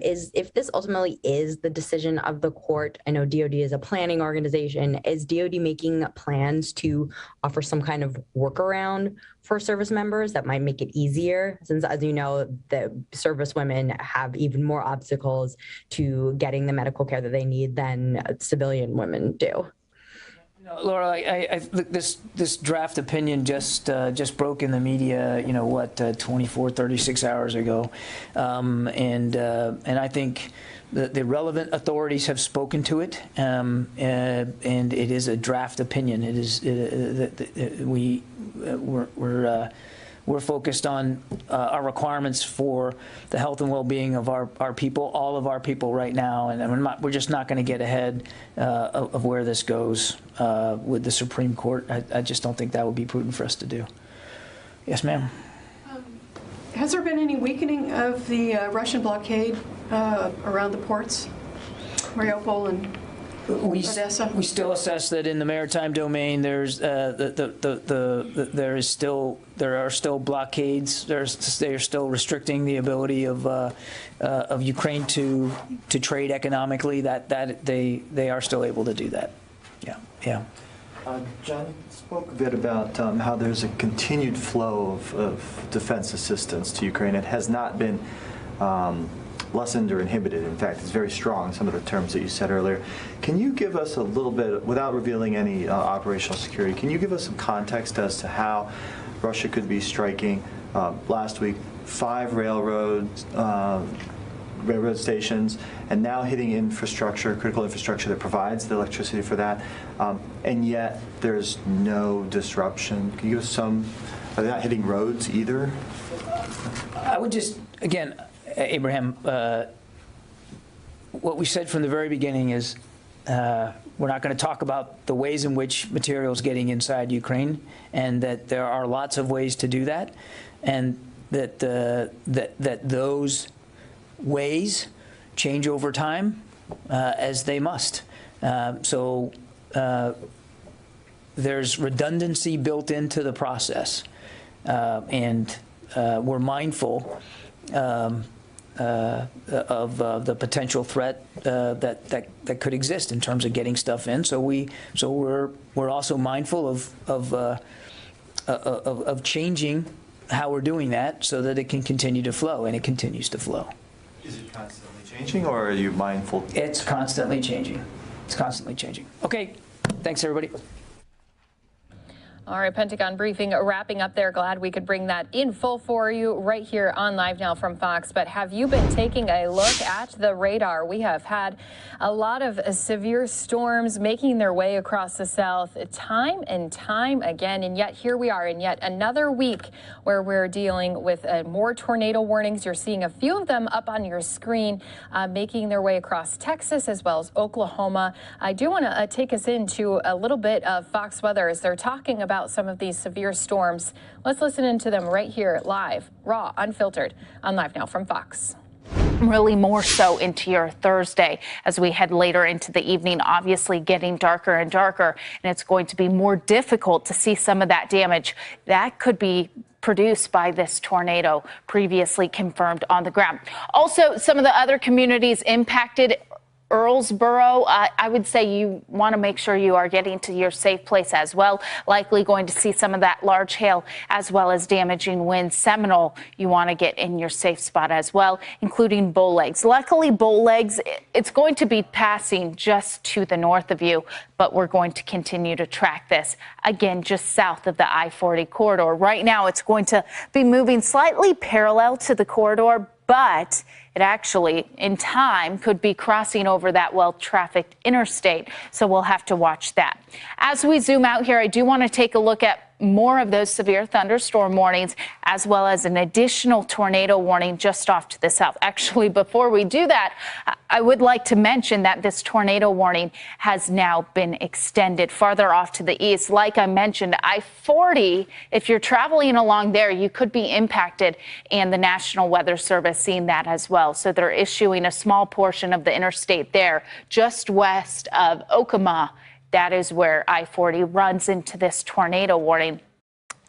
Is if this ultimately is the decision of the court, I know DOD is a planning organization, is DOD making plans to offer some kind of workaround for service members that might make it easier? Since, as you know, the service women have even more obstacles to getting the medical care that they need than civilian women do. Laura, this draft opinion just broke in the media, 24, 36 hours ago, and I think the relevant authorities have spoken to it, and it is a draft opinion. It is we're focused on our requirements for the health and well-being of our people, all of our people right now, and we're just not going to get ahead of where this goes with the Supreme Court. I just don't think that would be prudent for us to do. Yes, ma'am. Has there been any weakening of the Russian blockade around the ports, Mariupol and Odessa? We still assess that in the maritime domain, there's there are still blockades. They are still restricting the ability of Ukraine to trade economically. That they are still able to do that. Yeah. John spoke a bit about how there's a continued flow of defense assistance to Ukraine. It has not been lessened or inhibited. In fact, it's very strong, some of the terms that you said earlier. Can you give us a little bit, without revealing any operational security, can you give us some context as to how Russia could be striking last week 5 railroad stations, and now hitting infrastructure, critical infrastructure that provides the electricity for that, and yet there's no disruption? Can you give us some, are they not hitting roads either? I would just, again, Abraham, what we said from the very beginning is we're not going to talk about the ways in which material is getting inside Ukraine, and that there are lots of ways to do that, and that those ways change over time as they must. So there's redundancy built into the process, and we're mindful of the potential threat that could exist in terms of getting stuff in. So we're also mindful of changing how we're doing that so that it can continue to flow, and it continues to flow. Is it constantly changing, or are you mindful? It's constantly changing. It's constantly changing. Okay, thanks everybody. All right, Pentagon briefing wrapping up there. Glad we could bring that in full for you right here on Live Now from Fox. But have you been taking a look at the radar? We have had a lot of severe storms making their way across the South time and time again. And yet here we are in yet another week where we're dealing with more tornado warnings. You're seeing a few of them up on your screen making their way across Texas as well as Oklahoma. I do want to take us into a little bit of Fox weather as they're talking about some of these severe storms. Let's listen into them right here live, raw, unfiltered on Live Now from Fox. Really more so into your Thursday as we head later into the evening, obviously getting darker and darker, and it's going to be more difficult to see some of that damage that could be produced by this tornado previously confirmed on the ground. Also, some of the other communities impacted, Earlsboro, I would say you want to make sure you are getting to your safe place as well. Likely going to see some of that large hail as well as damaging winds. Seminole, you want to get in your safe spot as well, including Bowlegs. Luckily, Bowlegs, it's going to be passing just to the north of you, but we're going to continue to track this again just south of the I-40 corridor. Right now, it's going to be moving slightly parallel to the corridor, but it actually, in time, could be crossing over that well-trafficked interstate, so we'll have to watch that. As we zoom out here, I do want to take a look at more of those severe thunderstorm warnings, as well as an additional tornado warning just off to the south. Actually, before we do that, I would like to mention that this tornado warning has now been extended farther off to the east. Like I mentioned, I-40, if you're traveling along there, you could be impacted, and the National Weather Service seeing that as well. So they're issuing a small portion of the interstate there, just west of Okima. That is where I-40 runs into this tornado warning.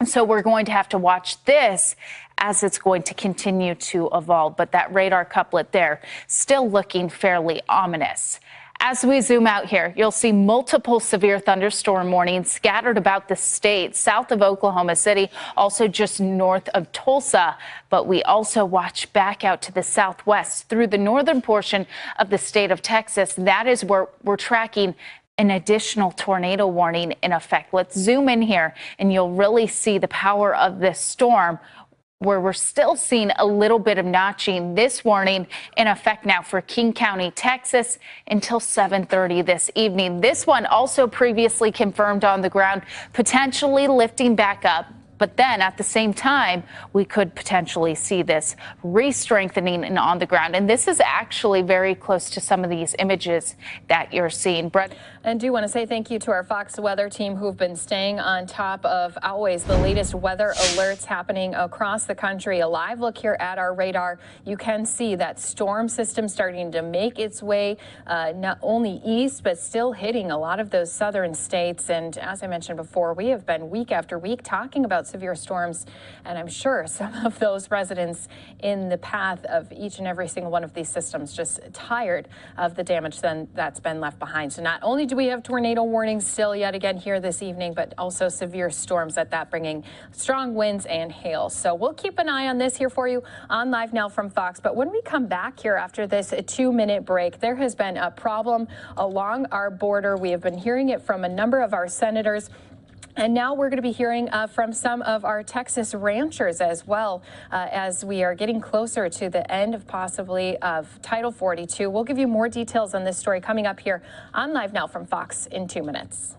So we're going to have to watch this as it's going to continue to evolve. But that radar couplet there still looking fairly ominous. As we zoom out here, you'll see multiple severe thunderstorm warnings scattered about the state, south of Oklahoma City, also just north of Tulsa. But we also watch back out to the southwest through the northern portion of the state of Texas. That is where we're tracking an additional tornado warning in effect. Let's zoom in here and you'll really see the power of this storm, where we're still seeing a little bit of notching. This warning in effect now for King County, Texas until 7:30 this evening. This one also previously confirmed on the ground, potentially lifting back up. But then at the same time, we could potentially see this re-strengthening and on the ground. And this is actually very close to some of these images that you're seeing. Brett. And do want to say thank you to our Fox weather team who've been staying on top of always the latest weather alerts happening across the country. A live look here at our radar. You can see that storm system starting to make its way not only east, but still hitting a lot of those southern states. And as I mentioned before, we have been week after week talking about severe storms, and I'm sure some of those residents in the path of each and every single one of these systems just tired of the damage that's been left behind. So not only do we have tornado warnings still yet again here this evening, but also severe storms at that, bringing strong winds and hail. So we'll keep an eye on this here for you on Live Now from Fox. But when we come back here after this 2-minute break, there has been a problem along our border. We have been hearing it from a number of our senators. And now we're going to be hearing from some of our Texas ranchers as well, as we are getting closer to the end of possibly of Title 42. We'll give you more details on this story coming up here on Live Now from Fox in 2 minutes.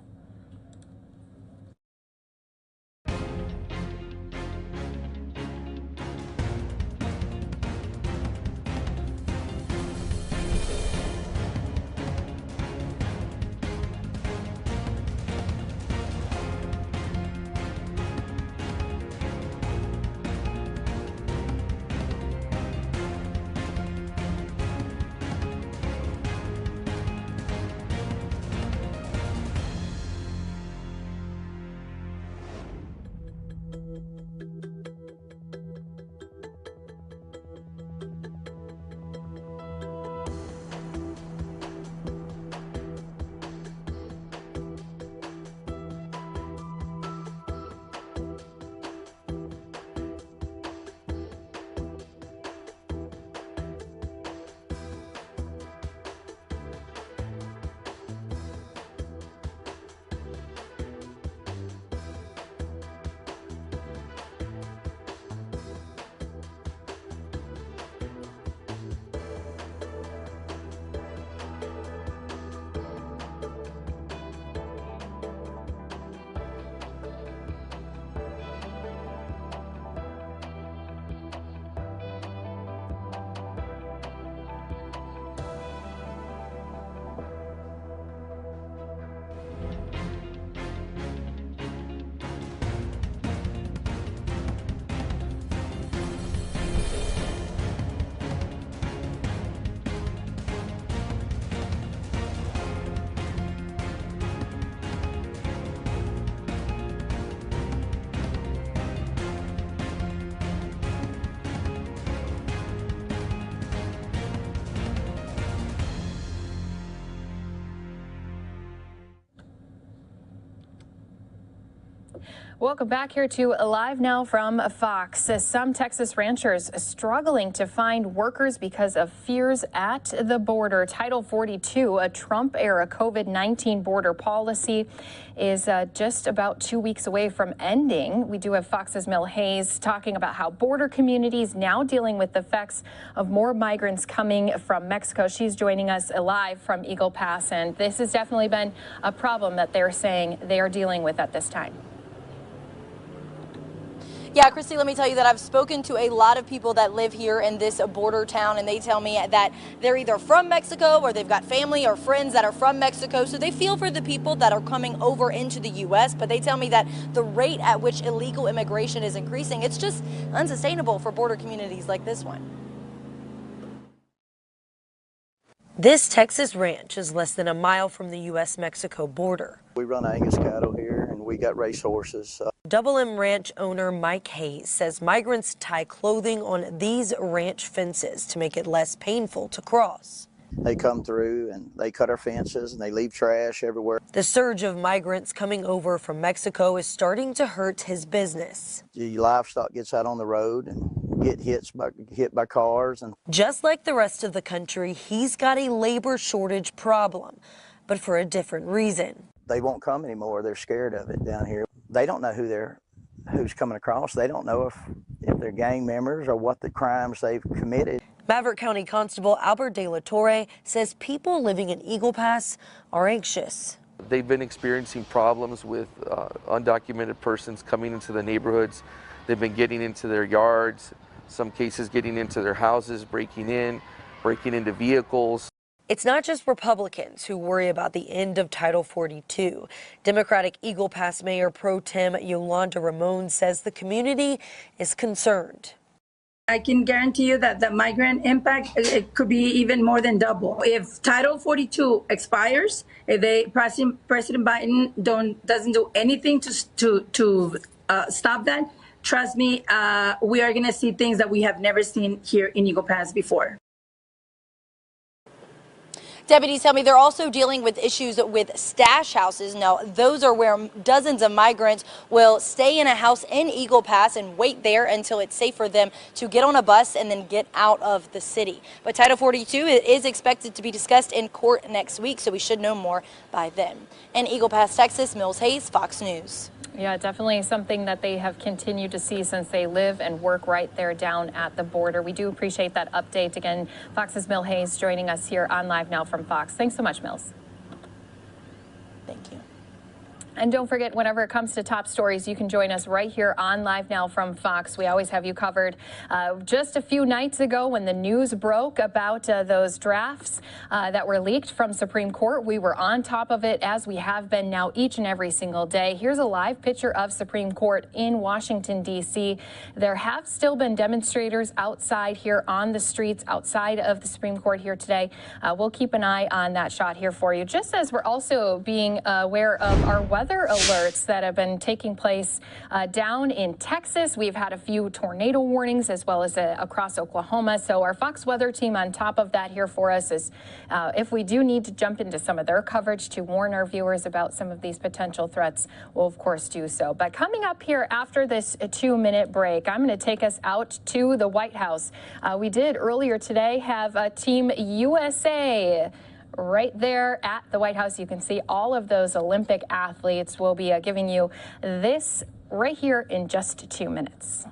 Welcome back here to Live Now from Fox. Some Texas ranchers struggling to find workers because of fears at the border. Title 42, a Trump-era COVID-19 border policy, is just about 2 weeks away from ending. We do have Fox's Mel Hayes talking about how border communities now dealing with the effects of more migrants coming from Mexico. She's joining us live from Eagle Pass, and this has definitely been a problem that they're saying they are dealing with at this time. Yeah, Christy, let me tell you that I've spoken to a lot of people that live here in this border town, and they tell me that they're either from Mexico or they've got family or friends that are from Mexico. So they feel for the people that are coming over into the U.S., but they tell me that the rate at which illegal immigration is increasing, it's just unsustainable for border communities like this one. This Texas ranch is less than a mile from the U.S.-Mexico border. We run Angus cattle here, and we got race horses. Double M Ranch owner Mike Hayes says migrants tie clothing on these ranch fences to make it less painful to cross. They come through and they cut our fences and they leave trash everywhere. The surge of migrants coming over from Mexico is starting to hurt his business. The livestock gets out on the road and get hit by cars. And just like the rest of the country, he's got a labor shortage problem, but for a different reason. They won't come anymore. They're scared of it down here. They don't know who's coming across. They don't know if they're gang members or what the crimes they've committed. Maverick County Constable Albert De La Torre says people living in Eagle Pass are anxious. They've been experiencing problems with undocumented persons coming into the neighborhoods. They've been getting into their yards, some cases getting into their houses, breaking into vehicles. It's not just Republicans who worry about the end of Title 42. Democratic Eagle Pass Mayor Pro Tem Yolanda Ramon says the community is concerned. I can guarantee you that the migrant impact, it could be even more than double. If Title 42 expires, if President Biden doesn't do anything to stop that, trust me, we are going to see things that we have never seen here in Eagle Pass before. Deputies tell me they're also dealing with issues with stash houses. Now, those are where dozens of migrants will stay in a house in Eagle Pass and wait there until it's safe for them to get on a bus and then get out of the city. But Title 42 is expected to be discussed in court next week, so we should know more by then. In Eagle Pass, Texas, Mills Hayes, Fox News. Yeah, definitely something that they have continued to see since they live and work right there down at the border. We do appreciate that update. Again, Fox's Mel Hayes joining us here on Live Now from Fox. Thanks so much, Mills. Thank you. And don't forget, whenever it comes to top stories, you can join us right here on Live Now from Fox. We always have you covered. Just a few nights ago, when the news broke about those drafts that were leaked from Supreme Court, we were on top of it, as we have been now each and every single day. Here's a live picture of Supreme Court in Washington, D.C. There have still been demonstrators outside here on the streets outside of the Supreme Court here today. We'll keep an eye on that shot here for you, just as we're also being aware of our weather alerts that have been taking place down in Texas. We've had a few tornado warnings as well as across Oklahoma. So our Fox weather team on top of that here for us is if we do need to jump into some of their coverage to warn our viewers about some of these potential threats, we'll of course do so. But coming up here after this 2-minute break, I'm going to take us out to the White House. We did earlier today have Team USA right there at the White House. You can see all of those Olympic athletes. We'll be giving you this right here in just 2 minutes.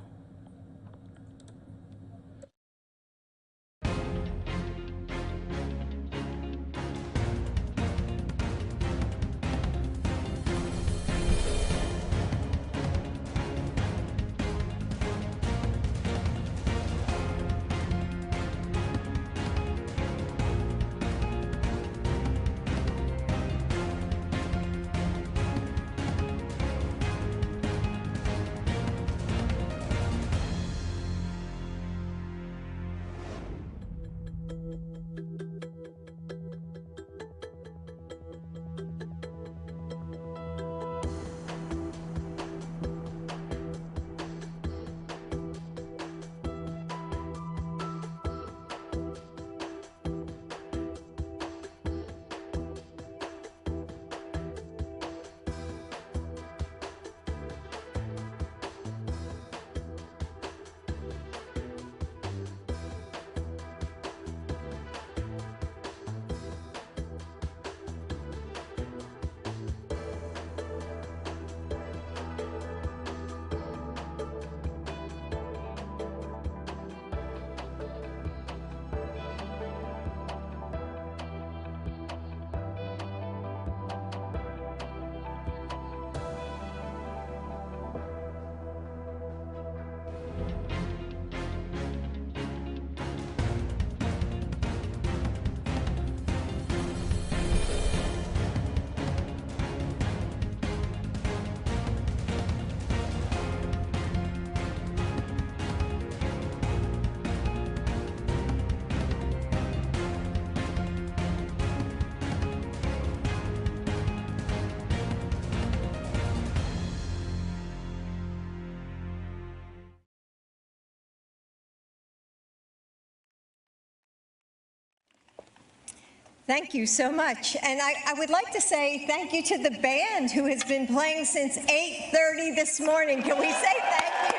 Thank you so much. And I would like to say thank you to the band who has been playing since 8:30 this morning. Can we say thank you?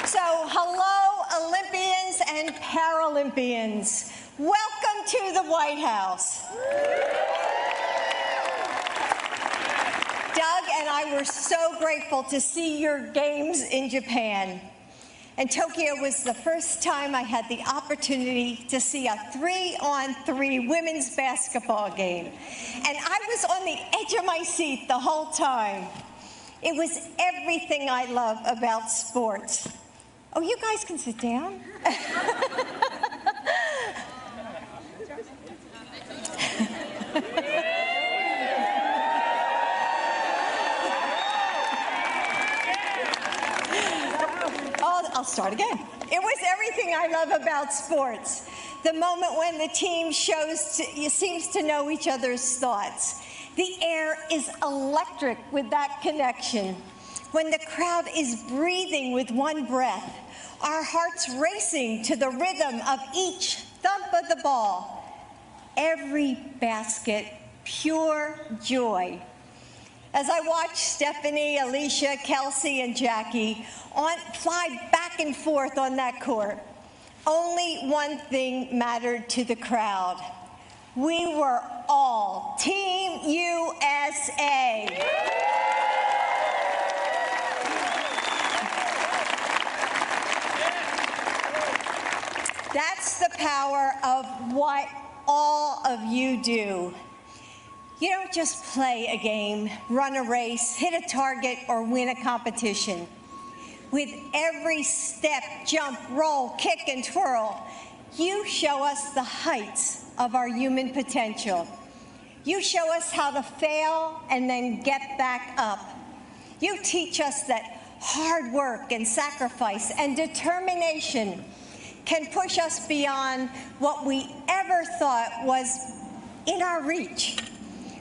So, hello, Olympians and Paralympians. Welcome to the White House. Doug and I were so grateful to see your games in Japan. And Tokyo was the first time I had the opportunity to see a 3-on-3 women's basketball game. And I was on the edge of my seat the whole time. It was everything I love about sports. Oh, you guys can sit down. I'll start again. It was everything I love about sports. The moment when the team seems to know each other's thoughts. The air is electric with that connection. When the crowd is breathing with one breath, our hearts racing to the rhythm of each thump of the ball. Every basket, pure joy. As I watch Stephanie, Alicia, Kelsey, and Jackie fly back and forth on that court, only one thing mattered to the crowd. We were all Team USA. That's the power of what all of you do. You don't just play a game, run a race, hit a target, or win a competition. With every step, jump, roll, kick, and twirl, you show us the heights of our human potential. You show us how to fail and then get back up. You teach us that hard work and sacrifice and determination can push us beyond what we ever thought was in our reach.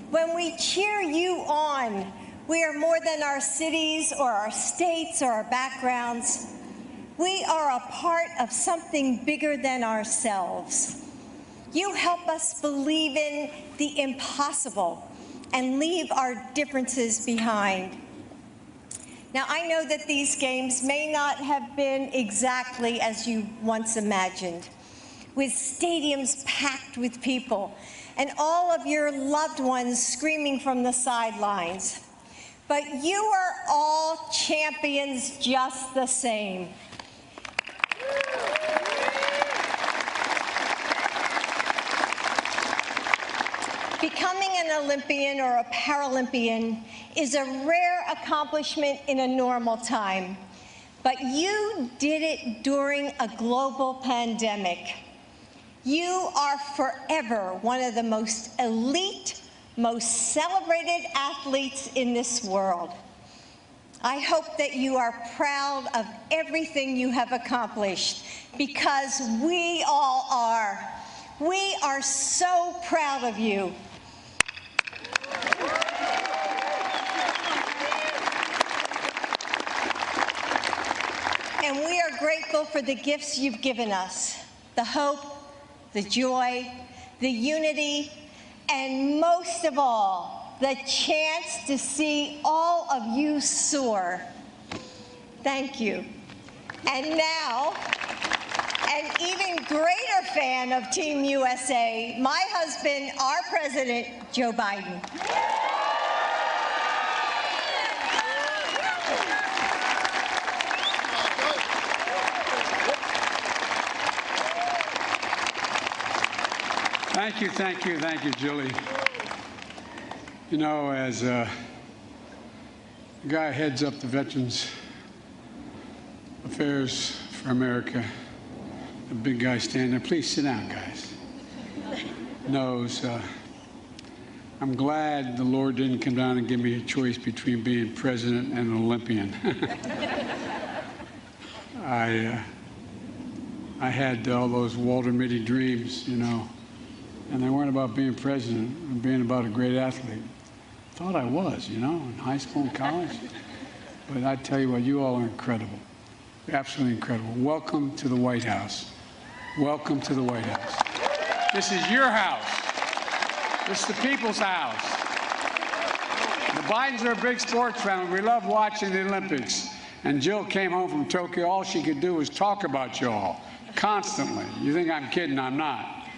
When we cheer you on, we are more than our cities or our states or our backgrounds. We are a part of something bigger than ourselves. You help us believe in the impossible and leave our differences behind. Now, I know that these games may not have been exactly as you once imagined, with stadiums packed with people and all of your loved ones screaming from the sidelines. But you are all champions just the same. Becoming an Olympian or a Paralympian is a rare accomplishment in a normal time, but you did it during a global pandemic. You are forever one of the most elite, most celebrated athletes in this world. I hope that you are proud of everything you have accomplished, because we all are. We are so proud of you. And we are grateful for the gifts you've given us, the hope, the joy, the unity, and most of all, the chance to see all of you soar. Thank you. And now, an even greater fan of Team USA, my husband, our president, Joe Biden. Thank you, Julie. You know, as the guy who heads up the Veterans Affairs for America, the big guy standing there, please sit down, guys, knows I'm glad the Lord didn't come down and give me a choice between being president and an Olympian. I had all those Walter Mitty dreams, you know, and they weren't about being president and being about a great athlete. Thought I was, you know, in high school and college. But I tell you what, you all are incredible. Absolutely incredible. Welcome to the White House. Welcome to the White House. This is your house. This is the people's house. The Bidens are a big sports family. We love watching the Olympics. And Jill came home from Tokyo. All she could do was talk about you all constantly. You think I'm kidding? I'm not.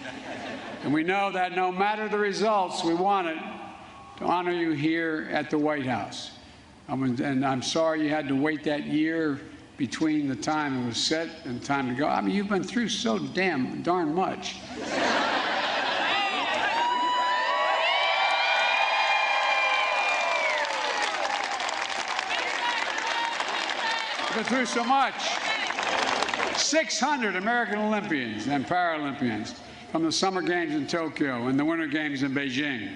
And we know that no matter the results, we want it to honor you here at the White House. And I'm sorry you had to wait that year between the time it was set and time to go. I mean, you've been through so darn much. You've been through so much. 600 American Olympians and Paralympians from the Summer Games in Tokyo and the Winter Games in Beijing.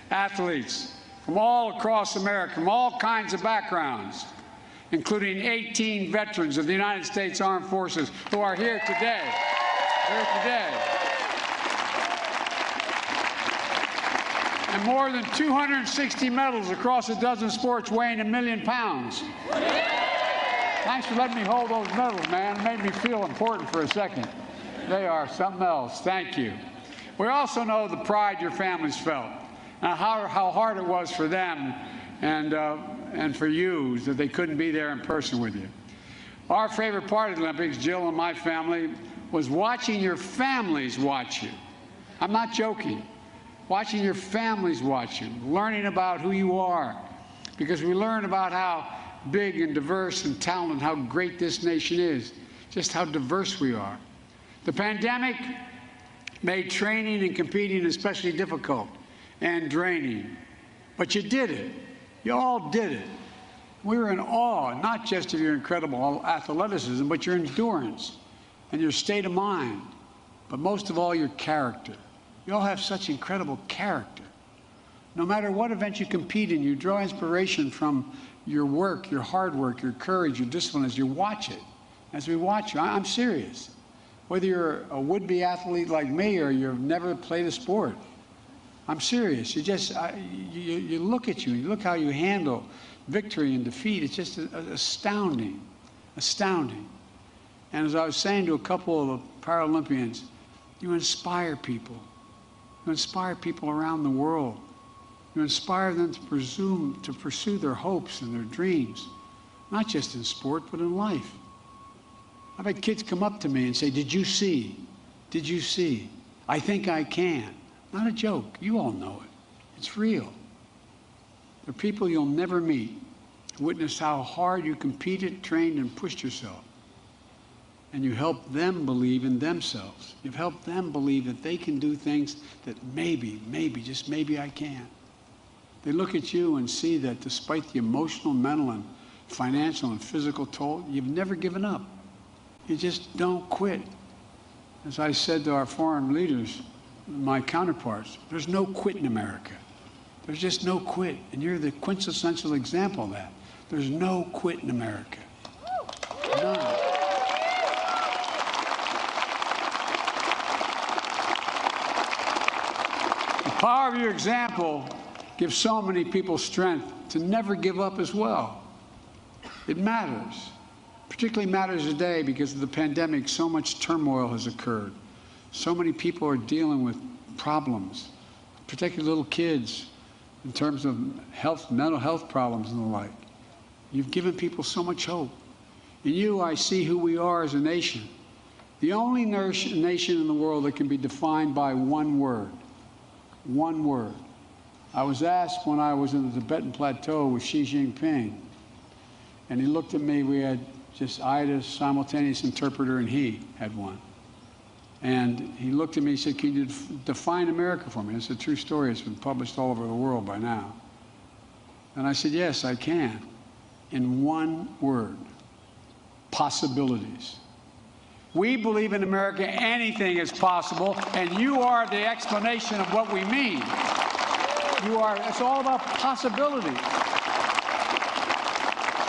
Athletes from all across America, from all kinds of backgrounds, including 18 veterans of the United States Armed Forces who are here today. And more than 260 medals across a dozen sports weighing 1 million pounds. Thanks for letting me hold those medals, man. It made me feel important for a second. They are something else. Thank you. We also know the pride your families felt and how hard it was for them and for you that they couldn't be there in person with you. Our favorite part of the Olympics, Jill and my family, was watching your families watch you. I'm not joking. Watching your families watch you, learning about who you are, because we learn about how big and diverse and talented, how great this nation is, just how diverse we are. The pandemic made training and competing especially difficult and draining, but you did it. You all did it. We were in awe, not just of your incredible athleticism, but your endurance and your state of mind, but most of all, your character. You all have such incredible character. No matter what event you compete in, you draw inspiration from your work, your hard work, your courage, your discipline as you watch it. As we watch you, I'm serious. Whether you're a would-be athlete like me or you've never played a sport, I'm serious. You look at you look how you handle victory and defeat. It's just astounding, astounding. And as I was saying to a couple of the Paralympians, you inspire people. You inspire people around the world. You inspire them to pursue their hopes and their dreams, not just in sport, but in life. I've had kids come up to me and say, "Did you see? Did you see? I think I can." Not a joke. You all know it. It's real. They're people you'll never meet. Witness how hard you competed, trained, and pushed yourself. And you helped them believe in themselves. You've helped them believe that they can do things that maybe, just maybe I can. They look at you and see that despite the emotional, mental, and financial and physical toll, you've never given up. You just don't quit. As I said to our foreign leaders, my counterparts, there's no quit in America. There's just no quit. And you're the quintessential example of that. There's no quit in America. None. The power of your example gives so many people strength to never give up as well. It matters. Particularly matters today because of the pandemic. So much turmoil has occurred. So many people are dealing with problems, particularly little kids, in terms of health, mental health problems and the like. You've given people so much hope. In you, I see who we are as a nation. The only nation in the world that can be defined by one word. One word. I was asked when I was in the Tibetan Plateau with Xi Jinping, and he looked at me. I had a simultaneous interpreter, and he had one. And he looked at me and said, "Can you define America for me?" It's a true story. It's been published all over the world by now. And I said, "Yes, I can." In one word: possibilities. We believe in America anything is possible, and you are the explanation of what we mean. It's all about possibility.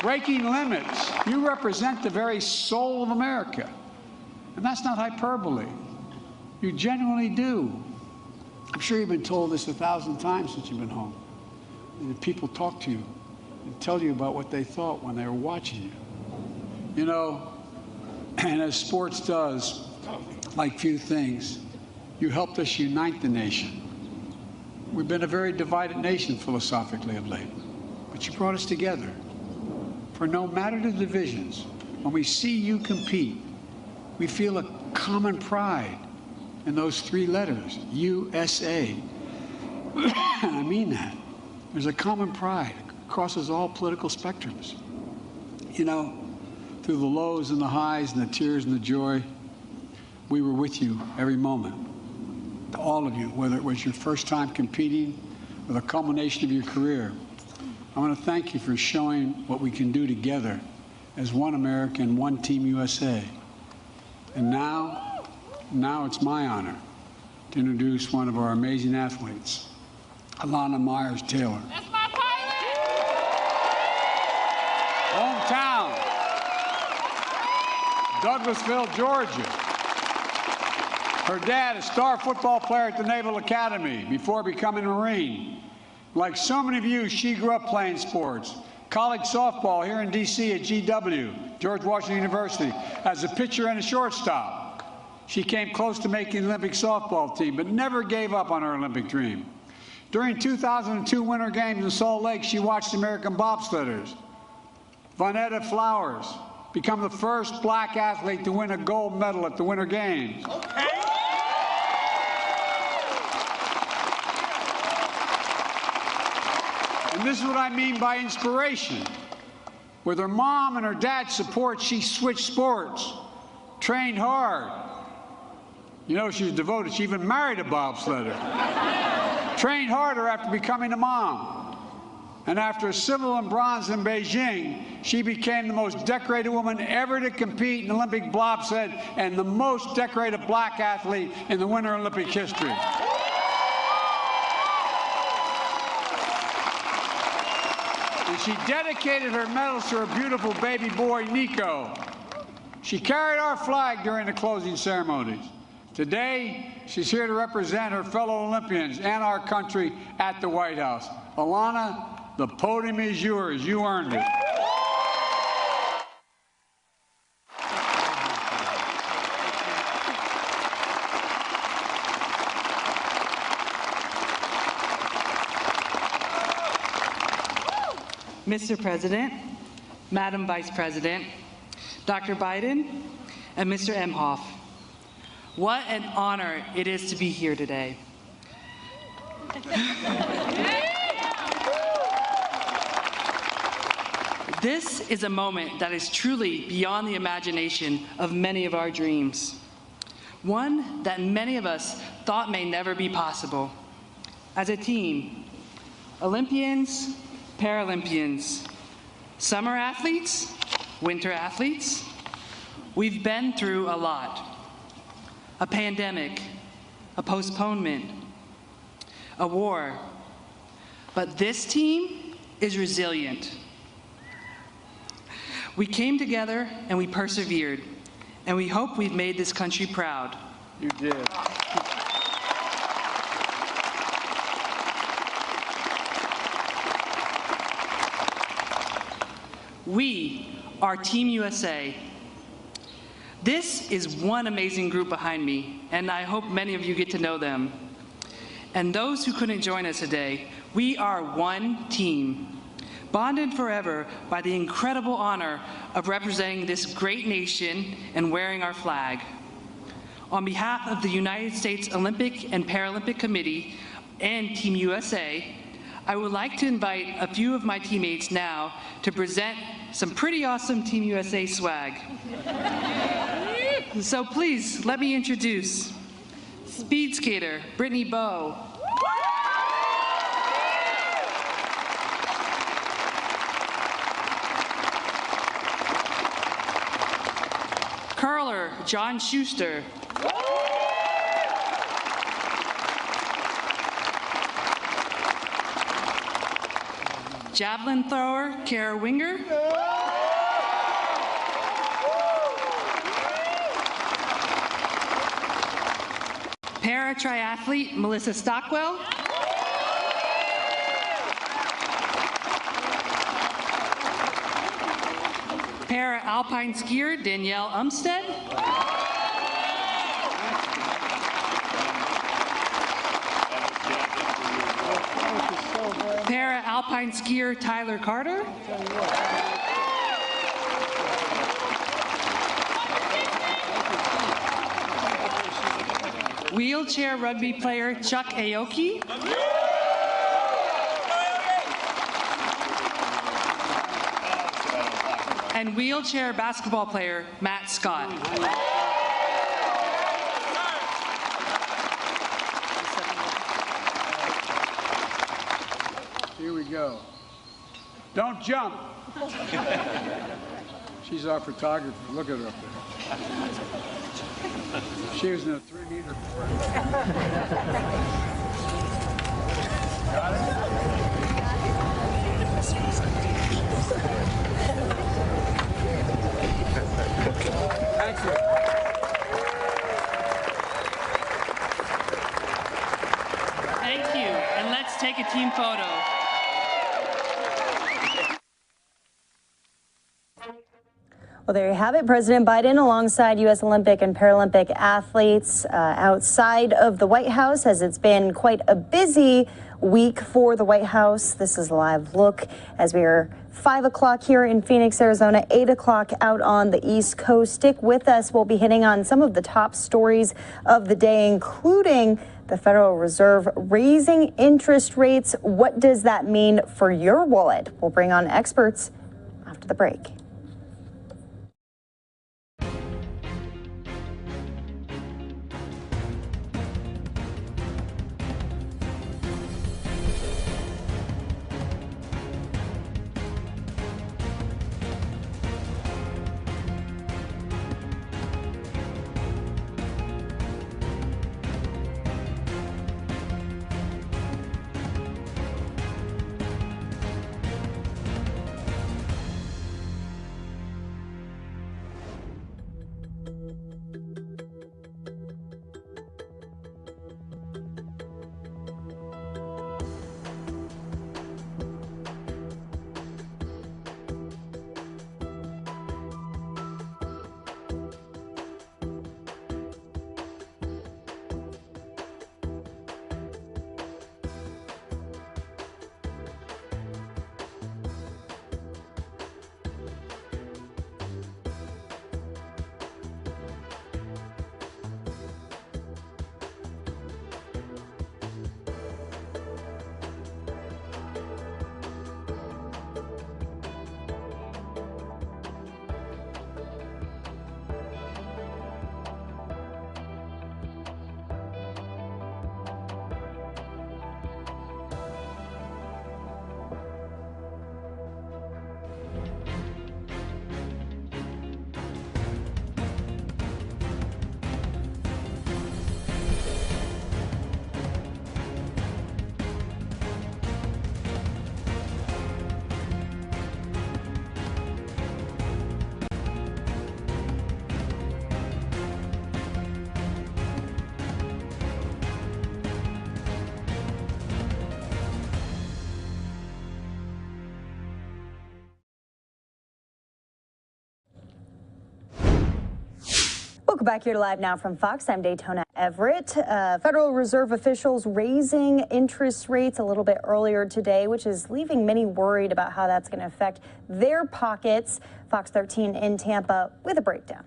Breaking limits. You represent the very soul of America. And that's not hyperbole. You genuinely do. I'm sure you've been told this 1,000 times since you've been home. And people talk to you and tell you about what they thought when they were watching you. You know, And as sports does, like few things, you helped us unite the nation. We've been a very divided nation philosophically of late, but you brought us together. For no matter the divisions, when we see you compete, we feel a common pride in those three letters, USA. And I mean that. There's a common pride. It crosses all political spectrums. You know, through the lows and the highs and the tears and the joy, we were with you every moment. To all of you, whether it was your first time competing or the culmination of your career. I want to thank you for showing what we can do together as one America and one Team USA. And now it's my honor to introduce one of our amazing athletes, Alana Myers-Taylor. That's my pilot! Hometown, Douglasville, Georgia. Her dad, a star football player at the Naval Academy before becoming a Marine. Like so many of you, she grew up playing sports. College softball here in D.C. at GW, George Washington University, as a pitcher and a shortstop. She came close to making the Olympic softball team, but never gave up on her Olympic dream. During 2002 Winter Games in Salt Lake, she watched American bobsledders. Vonetta Flowers become the first black athlete to win a gold medal at the Winter Games. Okay. And this is what I mean by inspiration. With her mom and her dad's support, she switched sports, trained hard. You know, she was devoted. She even married a bobsledder. Trained harder after becoming a mom. And after a silver and bronze in Beijing, she became the most decorated woman ever to compete in Olympic bobsled and the most decorated black athlete in the Winter Olympic history. And she dedicated her medals to her beautiful baby boy, Nico. She carried our flag during the closing ceremonies. Today, she's here to represent her fellow Olympians and our country at the White House. Alana, the podium is yours. You earned it. Mr. President, Madam Vice President, Dr. Biden, and Mr. Emhoff, what an honor it is to be here today. This is a moment that is truly beyond the imagination of many of our dreams. One that many of us thought may never be possible. As a team, Olympians, Paralympians, summer athletes, winter athletes, we've been through a lot. A pandemic, a postponement, a war. But this team is resilient. We came together and we persevered, and we hope we've made this country proud. You did. We are Team USA. This is one amazing group behind me, and I hope many of you get to know them. And those who couldn't join us today, we are one team, bonded forever by the incredible honor of representing this great nation and wearing our flag. On behalf of the United States Olympic and Paralympic Committee and Team USA, I would like to invite a few of my teammates now to present some pretty awesome Team USA swag. So please, let me introduce speed skater Brittany Bowe, curler John Schuster, javelin thrower Kara Winger, para-triathlete Melissa Stockwell, Para-alpine skier Danielle Umstead. Para-alpine skier Tyler Carter. Wheelchair rugby player Chuck Aoki. And wheelchair basketball player Matt Scott. Here we go. Don't jump. She's our photographer. Look at her up there. She was in a 3-meter court. Got it? Thank you. Thank you. And let's take a team photo. Well, there you have it. President Biden alongside U.S. Olympic and Paralympic athletes outside of the White House, as it's been quite a busy week for the White House. This is a live look as we are 5 o'clock here in Phoenix, Arizona, 8 o'clock out on the East Coast. Stick with us. We'll be hitting on some of the top stories of the day, including the Federal Reserve raising interest rates. What does that mean for your wallet? We'll bring on experts after the break. Welcome back here to Live Now from Fox. I'm Daytona Everett. Federal Reserve officials raising interest rates a little bit earlier today, which is leaving many worried about how that's going to affect their pockets. Fox 13 in Tampa with a breakdown.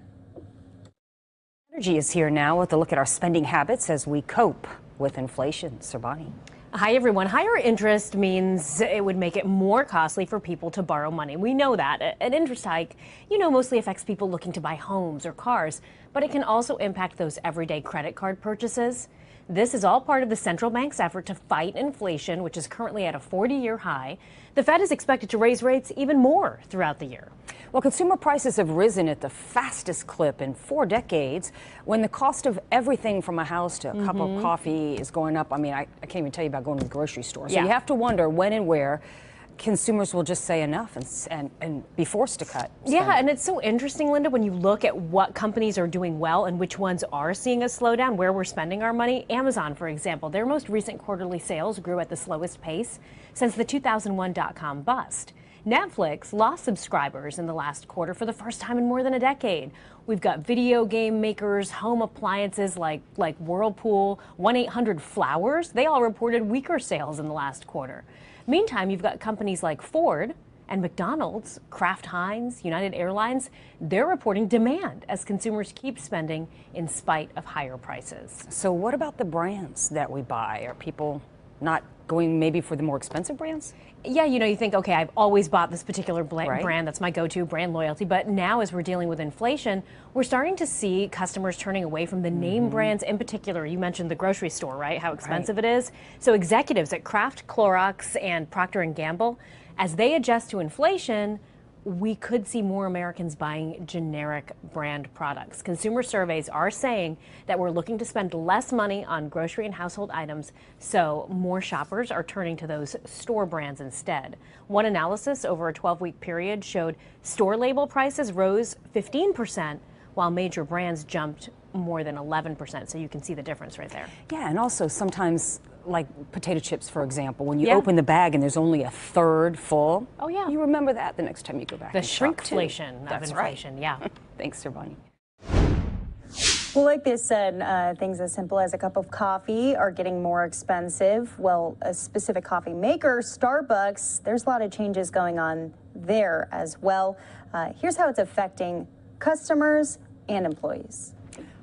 Energy is here now with a look at our spending habits as we cope with inflation. Serbani. Hi, everyone. Higher interest means it would make it more costly for people to borrow money. We know that. An interest hike, mostly affects people looking to buy homes or cars, but it can also impact those everyday credit card purchases. This is all part of the central bank's effort to fight inflation, which is currently at a 40-year high. The Fed is expected to raise rates even more throughout the year. Well, consumer prices have risen at the fastest clip in 4 decades. When the cost of everything from a house to a cup of coffee is going up, I can't even tell you about going to the grocery store. So you have to wonder when and where consumers will just say enough and be forced to cut spending. Yeah, and it's so interesting, Linda, when you look at what companies are doing well and which ones are seeing a slowdown, where we're spending our money. Amazon, for example, their most recent quarterly sales grew at the slowest pace since the 2001 dot-com bust. Netflix lost subscribers in the last quarter for the first time in more than a decade. We've got video game makers, home appliances like Whirlpool, 1-800-Flowers. They all reported weaker sales in the last quarter. Meantime, you've got companies like Ford and McDonald's, Kraft Heinz, United Airlines. They're reporting demand as consumers keep spending in spite of higher prices. So what about the brands that we buy? Are people not going maybe for the more expensive brands? Yeah, you think, okay, I've always bought this particular brand. That's my go-to brand loyalty. But now as we're dealing with inflation, we're starting to see customers turning away from the name brands in particular. You mentioned the grocery store, right? How expensive it is. So executives at Kraft, Clorox, and Procter & Gamble, as they adjust to inflation, we could see more Americans buying generic brand products. Consumer surveys are saying that we're looking to spend less money on grocery and household items, so more shoppers are turning to those store brands instead. One analysis over a 12-week period showed store label prices rose 15%, while major brands jumped more than 11%. So you can see the difference right there. Yeah, and also sometimes, like potato chips, for example, when you open the bag and there's only a third full. Oh, yeah. You remember that the next time you go back. The and shop, shrinkflation of That's inflation, right. yeah. Thanks, Sarbani. Well, like they said, things as simple as a cup of coffee are getting more expensive. Well, a specific coffee maker, Starbucks, there's a lot of changes going on there as well. Here's how it's affecting customers and employees.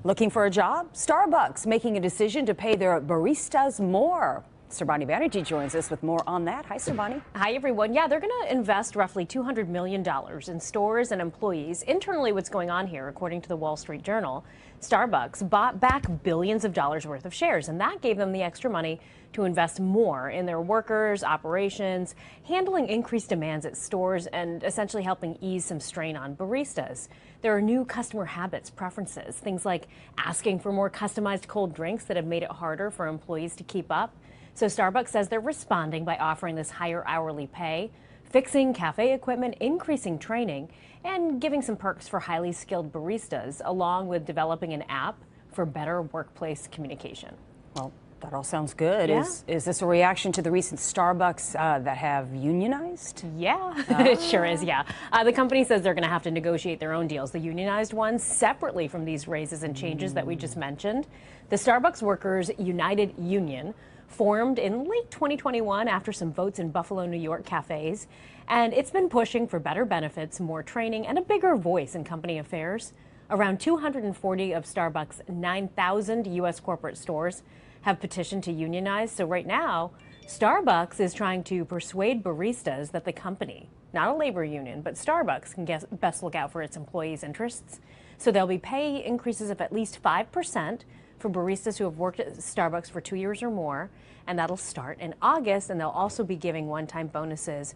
Looking for a job? Starbucks making a decision to pay their baristas more. Sarbani Banerjee joins us with more on that. Hi, Sarbani. Hi, everyone. Yeah, they're going to invest roughly $200 million in stores and employees. Internally, what's going on here, according to the Wall Street Journal, Starbucks bought back billions of dollars worth of shares, and that gave them the extra money to invest more in their workers, operations, handling increased demands at stores, and essentially helping ease some strain on baristas. There are new customer habits, preferences, things like asking for more customized cold drinks that have made it harder for employees to keep up. So Starbucks says they're responding by offering this higher hourly pay, fixing cafe equipment, increasing training, and giving some perks for highly skilled baristas, along with developing an app for better workplace communication. Well, that all sounds good. Yeah. Is this a reaction to the recent Starbucks that have unionized? Yeah, it sure is, yeah. The company says they're going to have to negotiate their own deals, the unionized ones, separately from these raises and changes that we just mentioned. The Starbucks Workers United Union formed in late 2021 after some votes in Buffalo, New York cafes, and it's been pushing for better benefits, more training, and a bigger voice in company affairs. Around 240 of Starbucks' 9,000 U.S. corporate stores have petitioned to unionize. So right now, Starbucks is trying to persuade baristas that the company, not a labor union, but Starbucks can best look out for its employees' interests. So there'll be pay increases of at least 5% for baristas who have worked at Starbucks for 2 years or more, and that'll start in August, and they'll also be giving one-time bonuses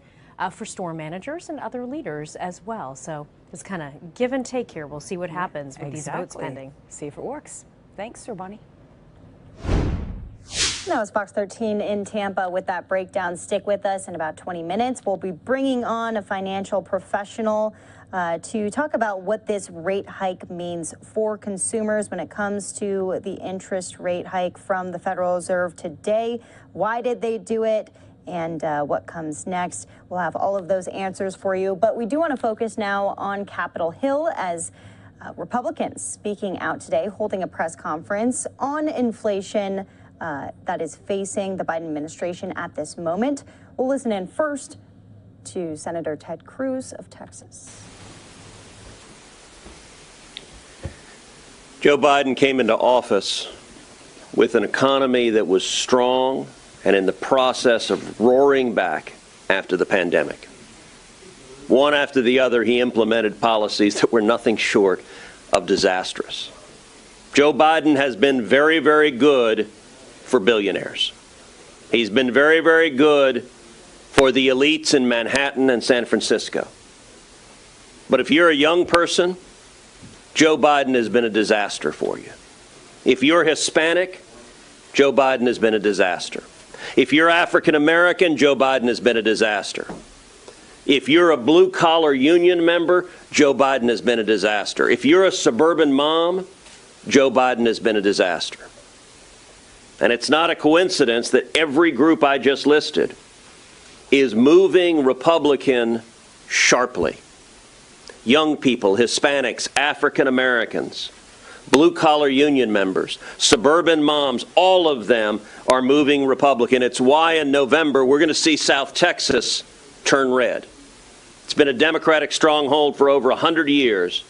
for store managers and other leaders as well. So it's kind of give and take here. We'll see what happens with these votes pending. See if it works. Thanks, Sarbani. That was Fox 13 in Tampa with that breakdown. Stick with us in about 20 minutes. We'll be bringing on a financial professional to talk about what this rate hike means for consumers when it comes to the interest rate hike from the Federal Reserve today. Why did they do it? And what comes next? We'll have all of those answers for you. But we do want to focus now on Capitol Hill as Republicans speaking out today, holding a press conference on inflation that is facing the Biden administration at this moment. We'll listen in first to Senator Ted Cruz of Texas. Joe Biden came into office with an economy that was strong and in the process of roaring back after the pandemic. One after the other, he implemented policies that were nothing short of disastrous. Joe Biden has been very, very good for billionaires. He's been very, very good for the elites in Manhattan and San Francisco. But if you're a young person, Joe Biden has been a disaster for you. If you're Hispanic, Joe Biden has been a disaster. If you're African American, Joe Biden has been a disaster. If you're a blue-collar union member, Joe Biden has been a disaster. If you're a suburban mom, Joe Biden has been a disaster. And it's not a coincidence that every group I just listed is moving Republican sharply. Young people, Hispanics, African Americans, blue-collar union members, suburban moms, all of them are moving Republican. It's why in November we're going to see South Texas turn red. It's been a Democratic stronghold for over 100 years.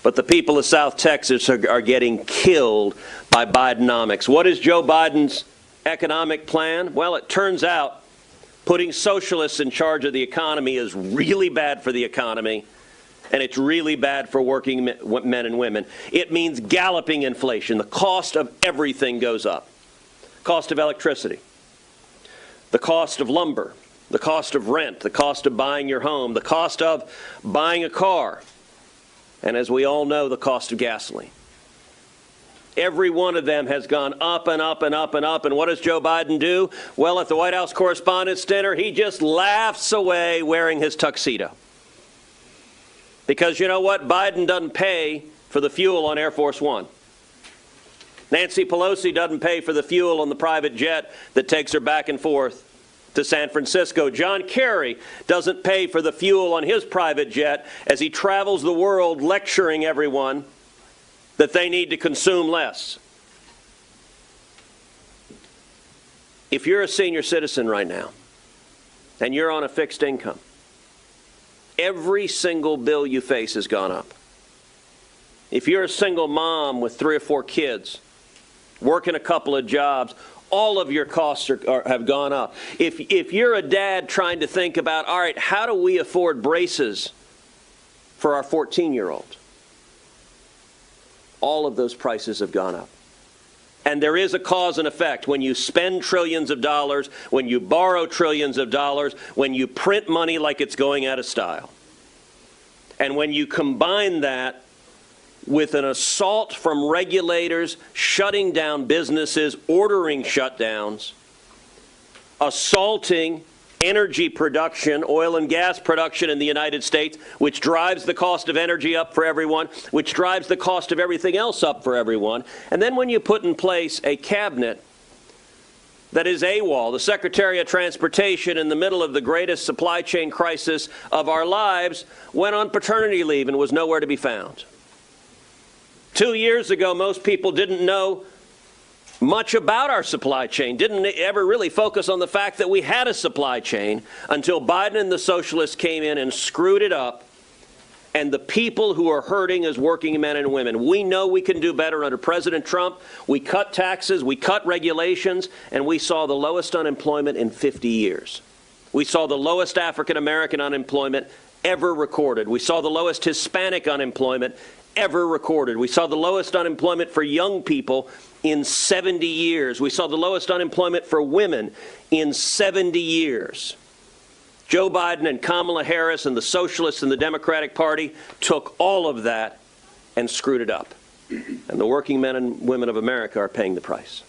But the people of South Texas are getting killed by Bidenomics. What is Joe Biden's economic plan? Well, it turns out putting socialists in charge of the economy is really bad for the economy, and it's really bad for working men and women. It means galloping inflation. The cost of everything goes up. Cost of electricity, the cost of lumber, the cost of rent, the cost of buying your home, the cost of buying a car, and as we all know, the cost of gasoline. Every one of them has gone up and up and up and up. And what does Joe Biden do? Well, at the White House Correspondents' Dinner, he just laughs away wearing his tuxedo. Because you know what? Biden doesn't pay for the fuel on Air Force One. Nancy Pelosi doesn't pay for the fuel on the private jet that takes her back and forth to San Francisco. John Kerry doesn't pay for the fuel on his private jet as he travels the world lecturing everyone that they need to consume less. If you're a senior citizen right now and you're on a fixed income, every single bill you face has gone up. If you're a single mom with 3 or 4 kids, working a couple of jobs, all of your costs have gone up. If you're a dad trying to think about, all right, how do we afford braces for our 14-year-old? All of those prices have gone up. And there is a cause and effect. When you spend trillions of dollars, when you borrow trillions of dollars, when you print money like it's going out of style, and when you combine that with an assault from regulators shutting down businesses, ordering shutdowns, assaulting energy production, oil and gas production in the United States, which drives the cost of energy up for everyone, which drives the cost of everything else up for everyone. And then when you put in place a cabinet that is AWOL, the Secretary of Transportation, in the middle of the greatest supply chain crisis of our lives, went on paternity leave and was nowhere to be found. 2 years ago, most people didn't know much about our supply chain, didn't ever really focus on the fact that we had a supply chain until Biden and the socialists came in and screwed it up. And the people who are hurting is working men and women. We know we can do better under President Trump. We cut taxes, we cut regulations, and we saw the lowest unemployment in 50 years. We saw the lowest African American unemployment ever recorded. We saw the lowest Hispanic unemployment ever recorded. We saw the lowest unemployment for young people in 70 years. We saw the lowest unemployment for women in 70 years. Joe Biden and Kamala Harris and the socialists and the Democratic Party took all of that and screwed it up. And the working men and women of America are paying the price.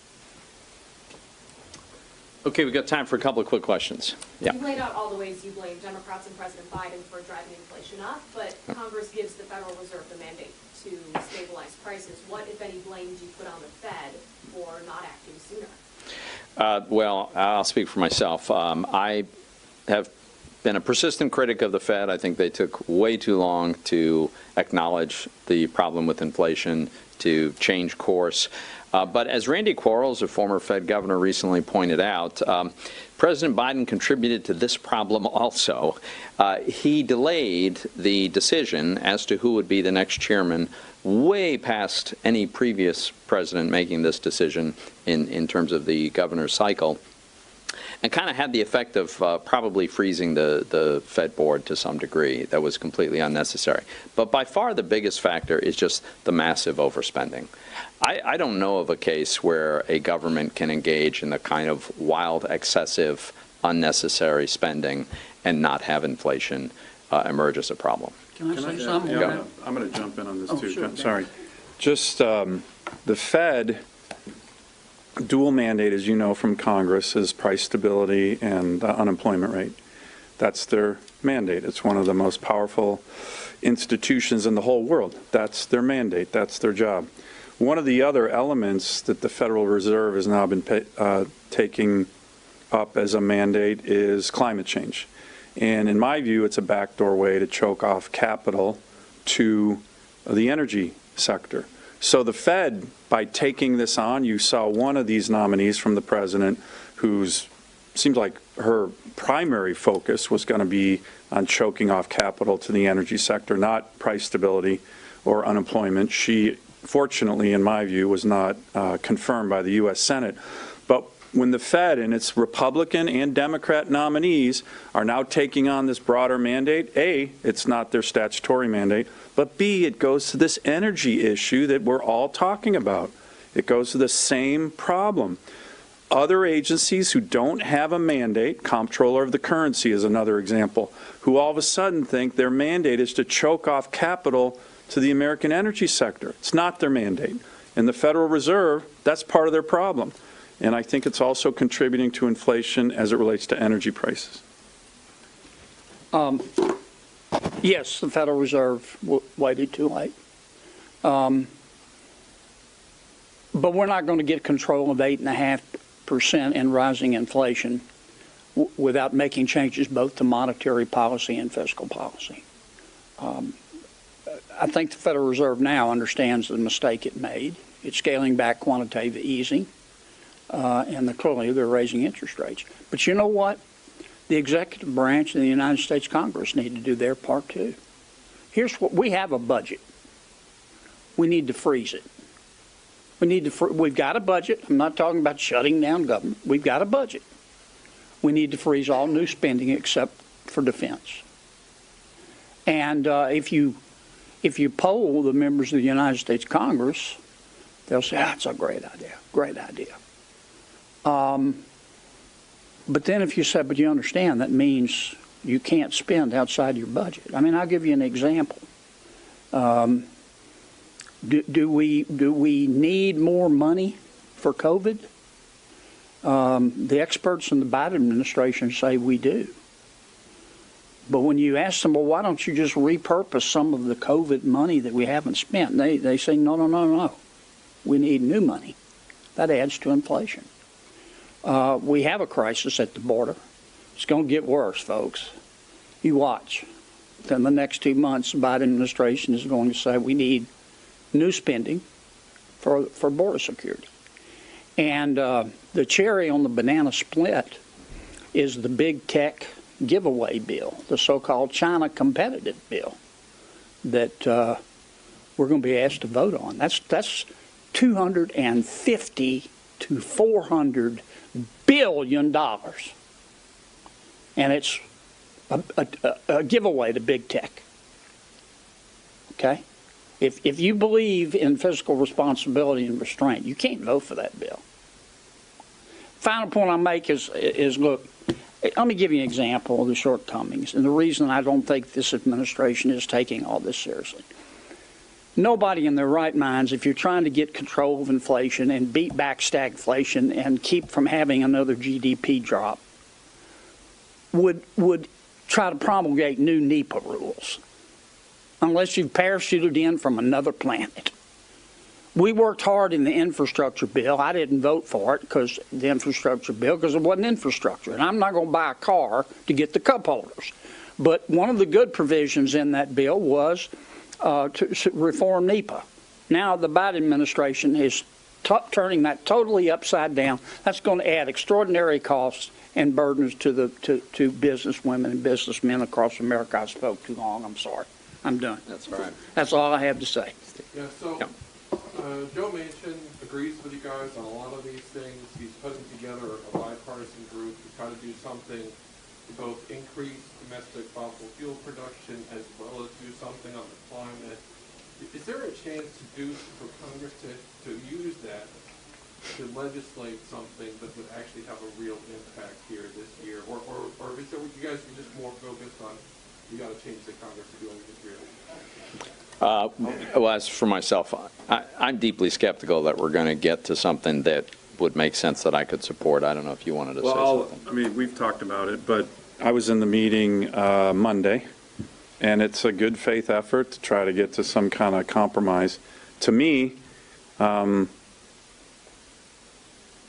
Okay, we've got time for a couple of quick questions. Yeah. You laid out all the ways you blame Democrats and President Biden for driving inflation up, but Congress gives the Federal Reserve the mandate to stabilize prices. What, if any, blame do you put on the Fed for not acting sooner? Well, I'll speak for myself. I have been a persistent critic of the Fed. I think they took way too long to acknowledge the problem with inflation, to change course. But as Randy Quarles, a former Fed governor, recently pointed out, President Biden contributed to this problem also. He delayed the decision as to who would be the next chairman way past any previous president making this decision in terms of the governor's cycle, and kind of had the effect of probably freezing the Fed board to some degree. That was completely unnecessary. But by far the biggest factor is just the massive overspending. I don't know of a case where a government can engage in the kind of wild, excessive, unnecessary spending and not have inflation emerge as a problem. Can I say something? Go. I'm going to jump in on this too. Sure, Sorry. Just the Fed dual mandate, as you know from Congress, is price stability and unemployment rate. That's their mandate. It's one of the most powerful institutions in the whole world. That's their mandate. That's their job. One of the other elements that the Federal Reserve has now been taking up as a mandate is climate change. And in my view, it's a backdoor way to choke off capital to the energy sector. So the Fed, by taking this on, you saw one of these nominees from the president who's seems like her primary focus was going to be on choking off capital to the energy sector, not price stability or unemployment. She, fortunately, in my view, was not confirmed by the U.S. Senate. But when the Fed and its Republican and Democrat nominees are now taking on this broader mandate, A, it's not their statutory mandate, but B, it goes to this energy issue that we're all talking about. It goes to the same problem. Other agencies who don't have a mandate, Comptroller of the Currency is another example, who all of a sudden think their mandate is to choke off capital to the American energy sector. It's not their mandate. And the Federal Reserve, that's part of their problem. And I think it's also contributing to inflation as it relates to energy prices. Yes, the Federal Reserve waited too late. But we're not going to get control of 8.5% and rising inflation without making changes both to monetary policy and fiscal policy. I think the Federal Reserve now understands the mistake it made. It's scaling back quantitative easing, and clearly they're raising interest rates. But you know what? The executive branch and the United States Congress need to do their part too. Here's what we have: a budget. We need to freeze it. We've got a budget. I'm not talking about shutting down government. We've got a budget. We need to freeze all new spending except for defense. And if you poll the members of the United States Congress, they'll say, "That's a great idea, great idea." But then if you say, "But you understand that means you can't spend outside your budget." I mean, I'll give you an example. Do we need more money for COVID? The experts in the Biden administration say we do. But when you ask them, well, why don't you just repurpose some of the COVID money that we haven't spent? They say, no. We need new money. That adds to inflation. We have a crisis at the border. It's going to get worse, folks. You watch. Within the next 2 months, the Biden administration is going to say we need new spending for border security. And the cherry on the banana split is the big tech giveaway bill, the so-called China competitive bill that we're going to be asked to vote on. That's $250 to $400 billion. And it's a giveaway to big tech. Okay? If you believe in fiscal responsibility and restraint, you can't vote for that bill. Final point I'll make is look, let me give you an example of the shortcomings and the reason I don't think this administration is taking all this seriously. Nobody in their right minds, if you're trying to get control of inflation and beat back stagflation and keep from having another GDP drop, would try to promulgate new NEPA rules unless you've parachuted in from another planet. We worked hard in the infrastructure bill. I didn't vote for it because the infrastructure bill, because it wasn't infrastructure. And I'm not going to buy a car to get the cup holders. But one of the good provisions in that bill was to reform NEPA. Now the Biden administration is turning that totally upside down. That's going to add extraordinary costs and burdens to business women and businessmen across America. I spoke too long. I'm sorry. I'm done. That's right. That's all I have to say. Yeah, so Joe Manchin agrees with you guys on a lot of these things. He's putting together a bipartisan group to try to do something to both increase domestic fossil fuel production as well as do something on the climate. Is there a chance for Congress to use that to legislate something that would actually have a real impact here this year? Or is there, you guys are just more focused on you got to change the Congress to do anything real? Well, as for myself, I'm deeply skeptical that we're going to get to something that would make sense that I could support. I don't know if you wanted to say something. I mean, we've talked about it, but I was in the meeting Monday, and it's a good faith effort to try to get to some kind of compromise. To me, the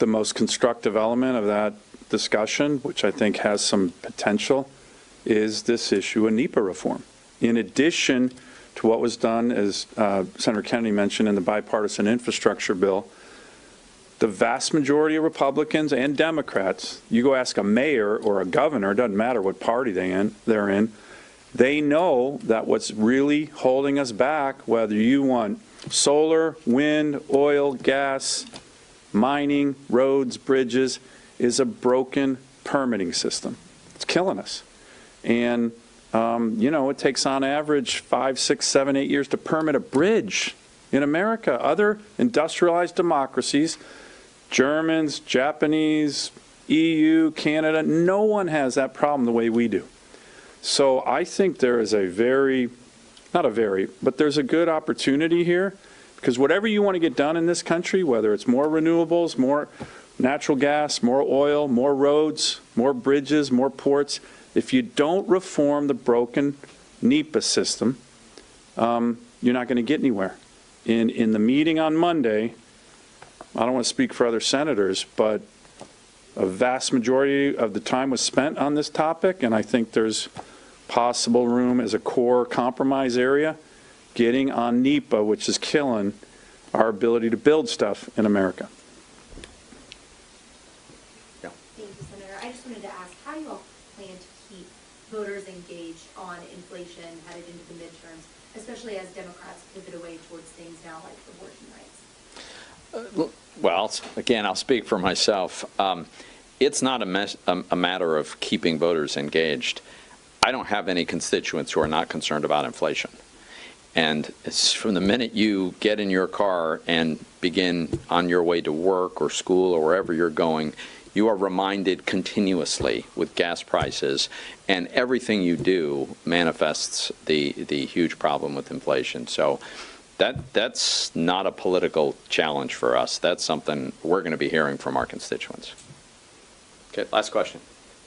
most constructive element of that discussion, which I think has some potential, is this issue of NEPA reform. In addition to what was done, as Senator Kennedy mentioned, in the bipartisan infrastructure bill, the vast majority of Republicans and Democrats, you go ask a mayor or a governor, doesn't matter what party they're in, they know that what's really holding us back, whether you want solar, wind, oil, gas, mining, roads, bridges, is a broken permitting system. It's killing us. And, you know, it takes on average 5, 6, 7, 8 years to permit a bridge in America. Other industrialized democracies, Germans, Japanese, EU, Canada, no one has that problem the way we do. So I think there is a but there's a good opportunity here, because whatever you want to get done in this country, whether it's more renewables, more natural gas, more oil, more roads, more bridges, more ports, if you don't reform the broken NEPA system, you're not going to get anywhere. In the meeting on Monday, I don't want to speak for other senators, but a vast majority of the time was spent on this topic, and I think there's possible room as a core compromise area, getting on NEPA, which is killing our ability to build stuff in America. Yeah. Thank you, Senator. I just wanted to ask, how do you all plan to keep voters engaged on inflation headed into the midterms, especially as Democrats pivot away towards things now like abortion rights? Well, again, I'll speak for myself. It's not a matter of keeping voters engaged. I don't have any constituents who are not concerned about inflation. And it's from the minute you get in your car and begin on your way to work or school or wherever you're going, you are reminded continuously with gas prices, and everything you do manifests the huge problem with inflation. So that's not a political challenge for us. That's something we're going to be hearing from our constituents. Okay, last question.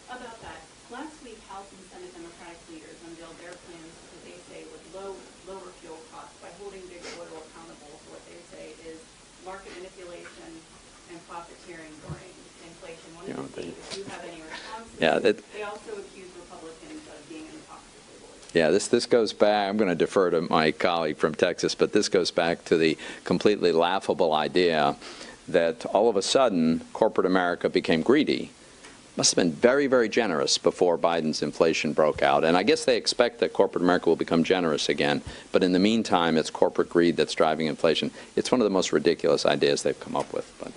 About that, last week House and Senate Democratic leaders unveiled their plans that they say would lower fuel costs by holding big oil accountable for what they say is market manipulation and profiteering during inflation. Wanted to see if you have any responses. Yeah, they also accuse Republicans of being in the pockets of oil. Yeah, this goes back, I'm going to defer to my colleague from Texas, but this goes back to the completely laughable idea that all of a sudden corporate America became greedy. Must have been very, very generous before Biden's inflation broke out. And I guess they expect that corporate America will become generous again. But in the meantime, it's corporate greed that's driving inflation. It's one of the most ridiculous ideas they've come up with. But.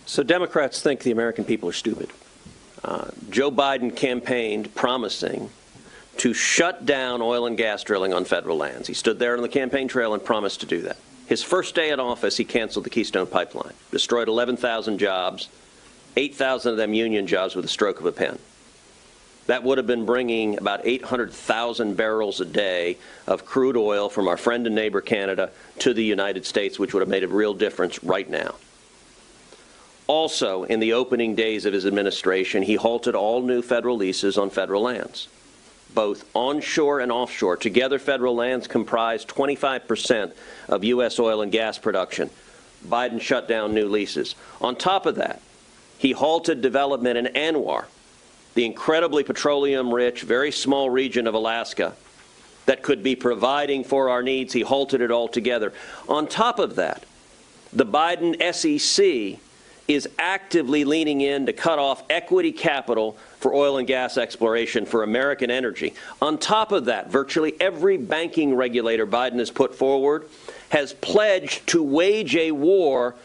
So Democrats think the American people are stupid. Joe Biden campaigned promising to shut down oil and gas drilling on federal lands. He stood there on the campaign trail and promised to do that. His first day in office, he canceled the Keystone Pipeline, destroyed 11,000 jobs, 8,000 of them union jobs with a stroke of a pen. That would have been bringing about 800,000 barrels a day of crude oil from our friend and neighbor Canada to the United States, which would have made a real difference right now. Also, in the opening days of his administration, he halted all new federal leases on federal lands, both onshore and offshore. Together, federal lands comprise 25% of U.S. oil and gas production. Biden shut down new leases. On top of that, he halted development in Anwar, the incredibly petroleum-rich, very small region of Alaska that could be providing for our needs. He halted it altogether. On top of that, the Biden SEC is actively leaning in to cut off equity capital for oil and gas exploration for American energy. On top of that, virtually every banking regulator Biden has put forward has pledged to wage a war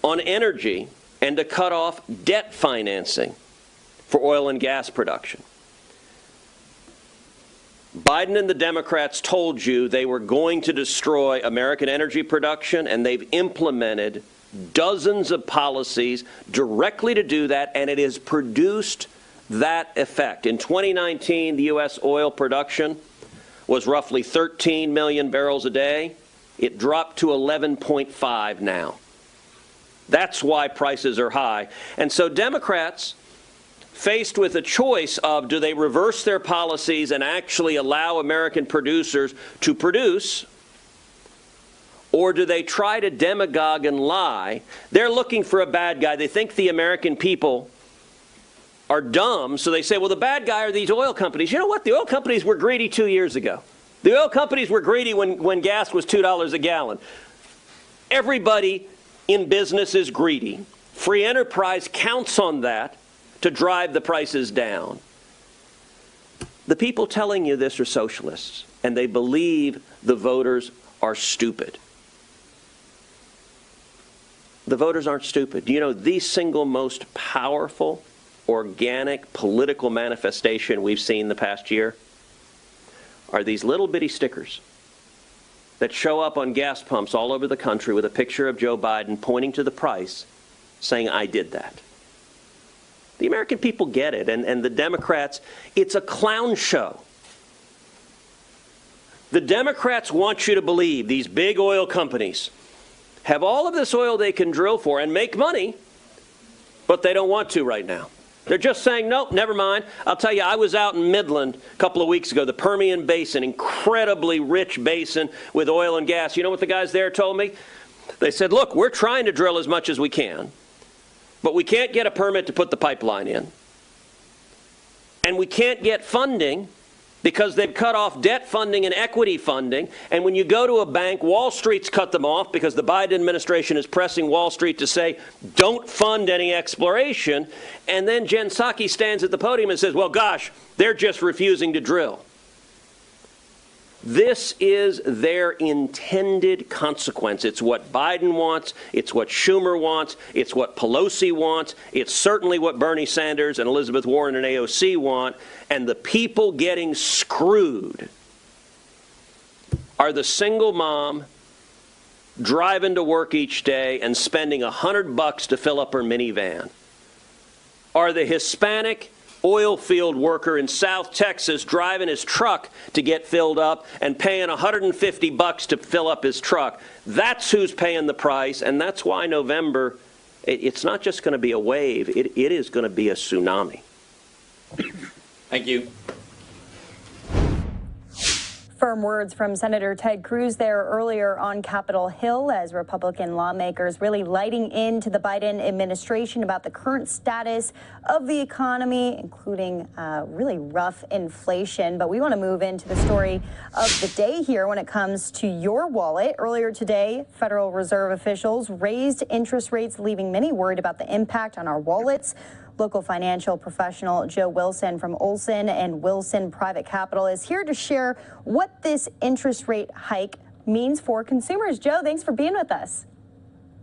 on energy and to cut off debt financing for oil and gas production. Biden and the Democrats told you they were going to destroy American energy production, and they've implemented dozens of policies directly to do that, and it has produced that effect. In 2019, the U.S. oil production was roughly 13 million barrels a day. It dropped to 11.5 now. That's why prices are high. And so Democrats, faced with a choice of do they reverse their policies and actually allow American producers to produce, or do they try to demagogue and lie? They're looking for a bad guy. They think the American people are dumb, so they say, well, the bad guy are these oil companies. You know what? The oil companies were greedy 2 years ago. The oil companies were greedy when gas was $2 a gallon. Everybody in business is greedy. Free enterprise counts on that to drive the prices down. The people telling you this are socialists, and they believe the voters are stupid. The voters aren't stupid. Do you know the single most powerful organic political manifestation we've seen the past year are these little bitty stickers that show up on gas pumps all over the country with a picture of Joe Biden pointing to the price, saying, I did that. The American people get it, and the Democrats, it's a clown show. The Democrats want you to believe these big oil companies have all of this oil they can drill for and make money, but they don't want to right now. They're just saying, nope, never mind. I'll tell you, I was out in Midland a couple of weeks ago, the Permian Basin, incredibly rich basin with oil and gas. You know what the guys there told me? They said, look, we're trying to drill as much as we can, but we can't get a permit to put the pipeline in. And we can't get funding because they've cut off debt funding and equity funding. And when you go to a bank, Wall Street's cut them off because the Biden administration is pressing Wall Street to say, don't fund any exploration. And then Jen Psaki stands at the podium and says, well, gosh, they're just refusing to drill. This is their intended consequence. It's what Biden wants. It's what Schumer wants. It's what Pelosi wants. It's certainly what Bernie Sanders and Elizabeth Warren and AOC want. And the people getting screwed are the single mom driving to work each day and spending $100 to fill up her minivan, are the Hispanic oil field worker in South Texas driving his truck to get filled up and paying $150 to fill up his truck. That's who's paying the price, and that's why November, it's not just going to be a wave, it is going to be a tsunami. Thank you. Firm words from Senator Ted Cruz there earlier on Capitol Hill as Republican lawmakers really lighting into the Biden administration about the current status of the economy, including really rough inflation. But we want to move into the story of the day here when it comes to your wallet. Earlier today, Federal Reserve officials raised interest rates, leaving many worried about the impact on our wallets. Local financial professional Joe Wilson from Olson and Wilson Private Capital is here to share what this interest rate hike means for consumers. Joe, thanks for being with us.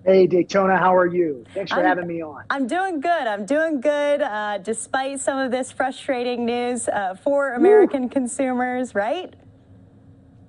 Hey, Daytona, how are you? Thanks for having me on. I'm doing good. I'm doing good, despite some of this frustrating news for American consumers, right?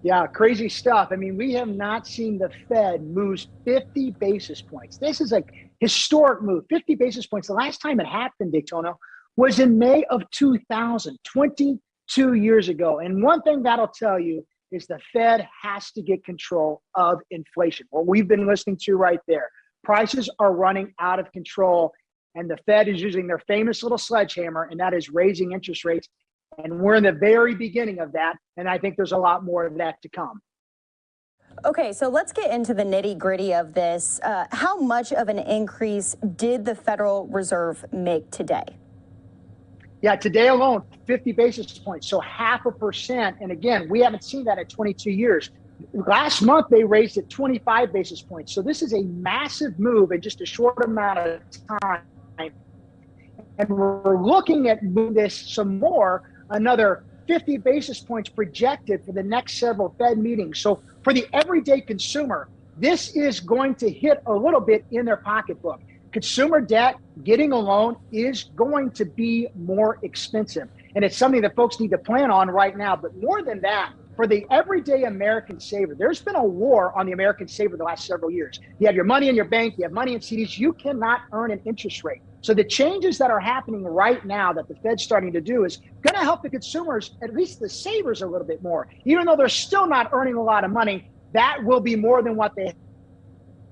Yeah, crazy stuff. I mean, we have not seen the Fed move 50 basis points. This is a historic move, 50 basis points. The last time it happened, Daytona, was in May of 2000, 22 years ago. And one thing that'll tell you is the Fed has to get control of inflation. What we've been listening to right there. Prices are running out of control, and the Fed is using their famous little sledgehammer, and that is raising interest rates. And we're in the very beginning of that, and I think there's a lot more of that to come. Okay, so let's get into the nitty-gritty of this. How much of an increase did the Federal Reserve make today? Yeah, today alone, 50 basis points, so 0.5%. And again, we haven't seen that in 22 years. Last month, they raised it 25 basis points. So this is a massive move in just a short amount of time. And we're looking at moving this some more, another 50 basis points projected for the next several Fed meetings. So for the everyday consumer, this is going to hit a little bit in their pocketbook. Consumer debt, getting a loan is going to be more expensive. And it's something that folks need to plan on right now. But more than that, for the everyday American saver, there's been a war on the American saver the last several years. You have your money in your bank, you have money in CDs, you cannot earn an interest rate. So the changes that are happening right now that the Fed's starting to do is going to help the consumers, at least the savers, a little bit more. Even though they're still not earning a lot of money, that will be more than what they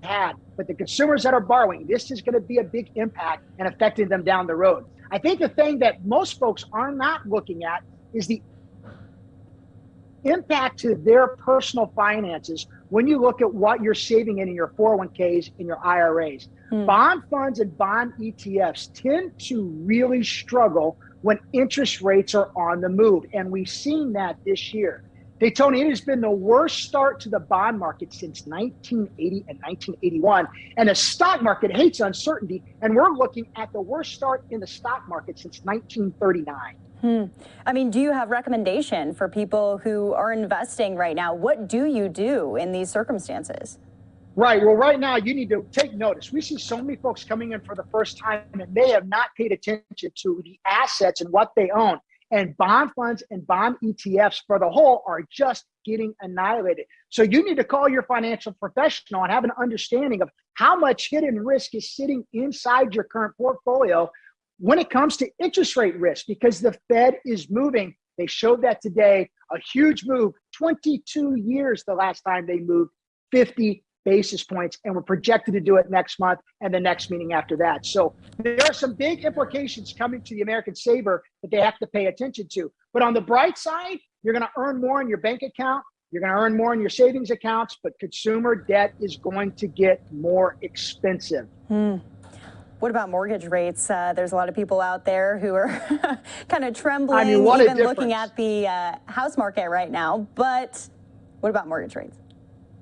had. But the consumers that are borrowing, this is going to be a big impact and affecting them down the road. I think the thing that most folks are not looking at is the impact to their personal finances when you look at what you're saving in your 401ks and your IRAs. Bond funds and bond ETFs tend to really struggle when interest rates are on the move. And we've seen that this year. Tony, it has been the worst start to the bond market since 1980 and 1981. And the stock market hates uncertainty. And we're looking at the worst start in the stock market since 1939. I mean, do you have recommendation for people who are investing right now? What do you do in these circumstances? Right. Well, right now, you need to take notice. We see so many folks coming in for the first time, and they have not paid attention to the assets and what they own. And bond funds and bond ETFs for the whole are just getting annihilated. So you need to call your financial professional and have an understanding of how much hidden risk is sitting inside your current portfolio when it comes to interest rate risk, because the Fed is moving. They showed that today, a huge move, 22 years the last time they moved 50 basis points, and we're projected to do it next month and the next meeting after that. So there are some big implications coming to the American saver that they have to pay attention to. But on the bright side, you're going to earn more in your bank account. You're going to earn more in your savings accounts, but consumer debt is going to get more expensive. What about mortgage rates? There's a lot of people out there who are kind of trembling, I mean, what a even difference. looking at the house market right now. But what about mortgage rates?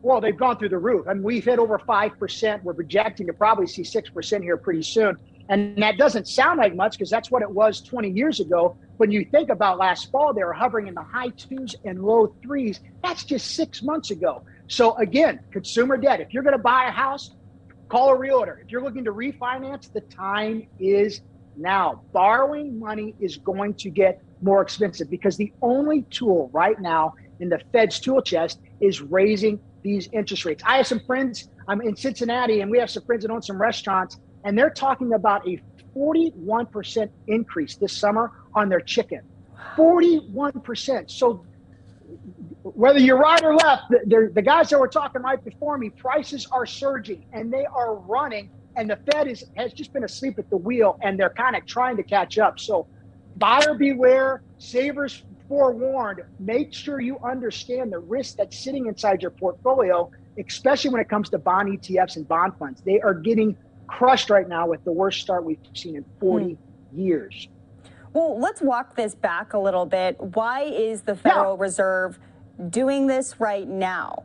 Well, they've gone through the roof. I mean, we've hit over 5%. We're projecting to probably see 6% here pretty soon. And that doesn't sound like much because that's what it was 20 years ago. When you think about last fall, they were hovering in the high 2s and low 3s. That's just 6 months ago. So again, consumer debt. If you're going to buy a house, call a realtor. If you're looking to refinance, the time is now. Borrowing money is going to get more expensive because the only tool right now in the Fed's tool chest is raising these interest rates. I have some friends, I'm in Cincinnati, and we have some friends that own some restaurants, and they're talking about a 41% increase this summer on their chicken. 41%. So whether you're right or left, the guys that were talking right before me, prices are surging and they are running, and the Fed has just been asleep at the wheel, and they're kind of trying to catch up. So buyer beware, savers forewarned. Make sure you understand the risk that's sitting inside your portfolio, especially when it comes to bond ETFs and bond funds. They are getting crushed right now with the worst start we've seen in 40 years. Well, let's walk this back a little bit. Why is the Federal Reserve doing this right now?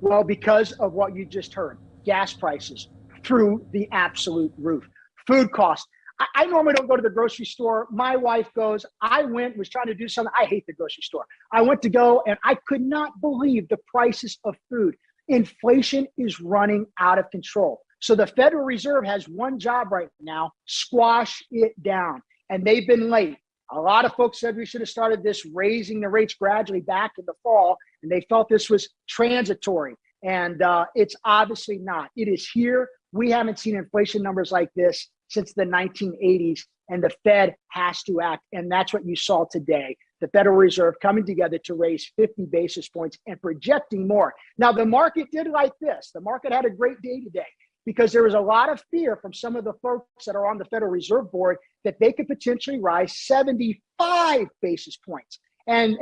Well, because of what you just heard. Gas prices through the absolute roof. Food costs. I normally don't go to the grocery store. My wife goes. I was trying to do something. I hate the grocery store. I went to go, and I could not believe the prices of food. Inflation is running out of control. So the Federal Reserve has one job right now: squash it down. And they've been late. A lot of folks said we should have started this raising the rates gradually back in the fall, and they felt this was transitory. And it's obviously not. It is here. We haven't seen inflation numbers like this since the 1980s, and the Fed has to act. And that's what you saw today. The Federal Reserve coming together to raise 50 basis points and projecting more. Now, the market did like this. The market had a great day today because there was a lot of fear from some of the folks that are on the Federal Reserve Board that they could potentially rise 75 basis points. And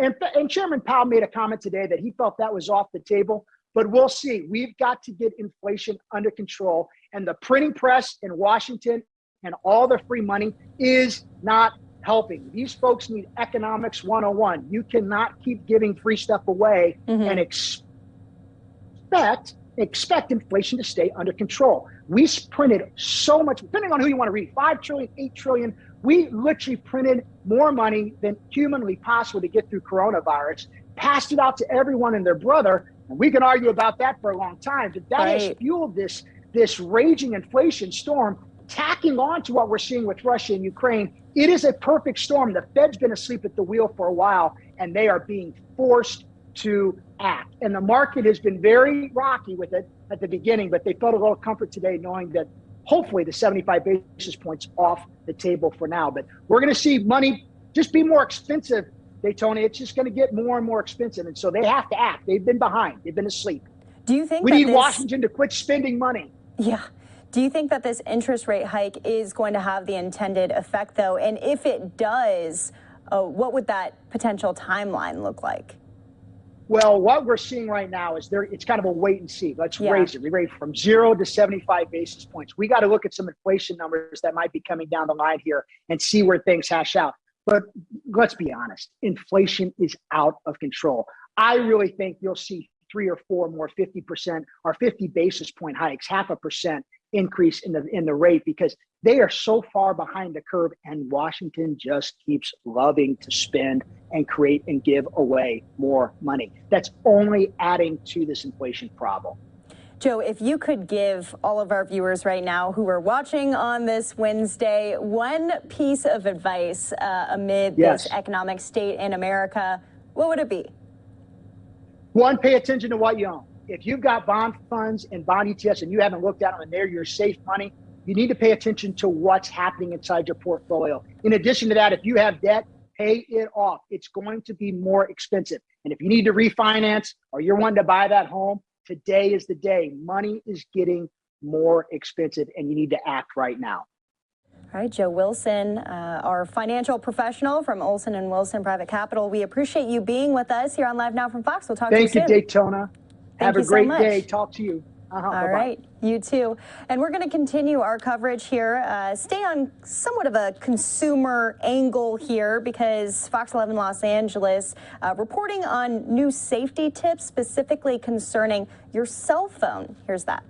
Chairman Powell made a comment today that he felt that was off the table. But we'll see. We've got to get inflation under control. And the printing press in Washington and all the free money is not helping. These folks need economics 101. You cannot keep giving free stuff away and expect inflation to stay under control. We printed so much, depending on who you want to read, 5 trillion, 8 trillion. We literally printed more money than humanly possible to get through coronavirus, passed it out to everyone and their brother. And we can argue about that for a long time, but that has fueled this raging inflation storm, tacking on to what we're seeing with Russia and Ukraine. It is a perfect storm. The Fed's been asleep at the wheel for a while, and they are being forced to act. And the market has been very rocky with it at the beginning, but they felt a little comfort today knowing that hopefully the 75 basis points off the table for now. But we're going to see money just be more expensive, Tony. It's just going to get more and more expensive. And so they have to act. They've been behind. They've been asleep. Do you think we need Washington to quit spending money? Yeah. Do you think that this interest rate hike is going to have the intended effect, though? And if it does, what would that potential timeline look like? Well, what we're seeing right now is it's kind of a wait and see. Let's raise it. We raise from 0 to 75 basis points. We got to look at some inflation numbers that might be coming down the line here and see where things hash out. But let's be honest, inflation is out of control. I really think you'll see 3 or 4 more 50% or 50 basis point hikes, 0.5% increase in the rate, because they are so far behind the curve, and Washington just keeps loving to spend and create and give away more money. That's only adding to this inflation problem. Joe, if you could give all of our viewers right now who are watching on this Wednesday one piece of advice amid this economic state in America, what would it be? One, pay attention to what you own. If you've got bond funds and bond ETFs and you haven't looked at them and they're your safe money, you need to pay attention to what's happening inside your portfolio. In addition to that, if you have debt, pay it off. It's going to be more expensive. And if you need to refinance or you're wanting to buy that home, today is the day. Money is getting more expensive and you need to act right now. All right, Joe Wilson, our financial professional from Olson & Wilson Private Capital. We appreciate you being with us here on Live Now from Fox. We'll talk to you soon. Thank you, Daytona. Have a great day. Talk to you. All right, you too. And we're going to continue our coverage here, stay on somewhat of a consumer angle here, because Fox 11 Los Angeles reporting on new safety tips specifically concerning your cell phone. Here's that.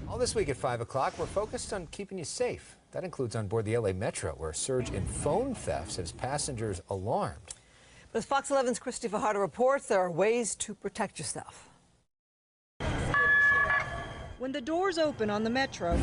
All this week at 5 o'clock, we're focused on keeping you safe. That includes on board the LA Metro, where a surge in phone thefts has passengers alarmed. But as Fox 11's Christy Fajardo reports, there are ways to protect yourself. When the doors open on the Metro,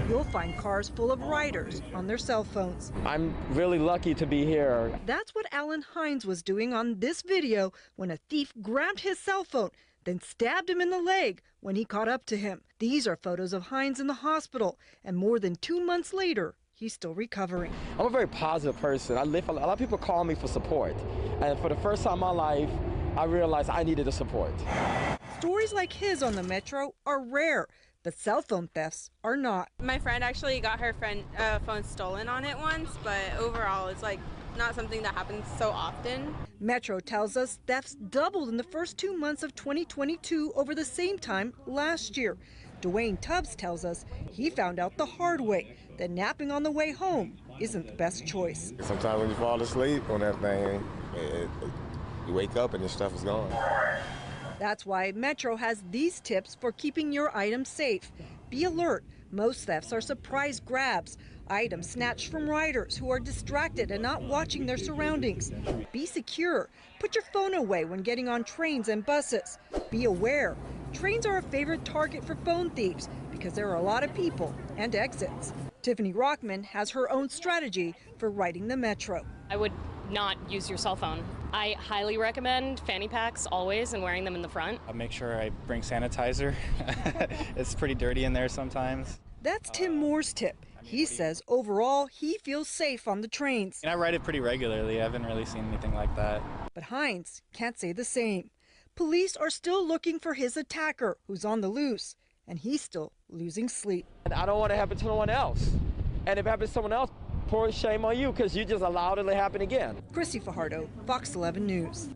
you'll find cars full of riders on their cell phones. I'm really lucky to be here. That's what Alan Hines was doing on this video when a thief grabbed his cell phone, then stabbed him in the leg when he caught up to him. These are photos of Hines in the hospital, and more than 2 months later, he's still recovering. I'm a very positive person. A lot of people call me for support, and for the first time in my life, I realized I needed the support. Stories like his on the Metro are rare, but cell phone thefts are not. My friend actually got her phone stolen on it once, but overall it's like not something that happens so often. Metro tells us thefts doubled in the first 2 months of 2022 over the same time last year. Dwayne Tubbs tells us he found out the hard way that napping on the way home isn't the best choice. Sometimes when you fall asleep on that thing, you wake up and your stuff is gone. That's why Metro has these tips for keeping your items safe. Be alert. Most thefts are surprise grabs. Items snatched from riders who are distracted and not watching their surroundings. Be secure. Put your phone away when getting on trains and buses. Be aware. Trains are a favorite target for phone thieves because there are a lot of people and exits. Tiffany Rockman has her own strategy for riding the Metro. I would not use your cell phone. I highly recommend fanny packs always and wearing them in the front. I'll make sure I bring sanitizer. It's pretty dirty in there sometimes. That's Tim Moore's tip. He says overall he feels safe on the trains. I ride it pretty regularly. I haven't really seen anything like that. But Hines can't say the same. Police are still looking for his attacker, who's on the loose, and he's still losing sleep. I don't want it to happen to no one else. And if it happens to someone else, poor shame on you, because you just allowed it to happen again. Chrissy Fajardo, Fox 11 News.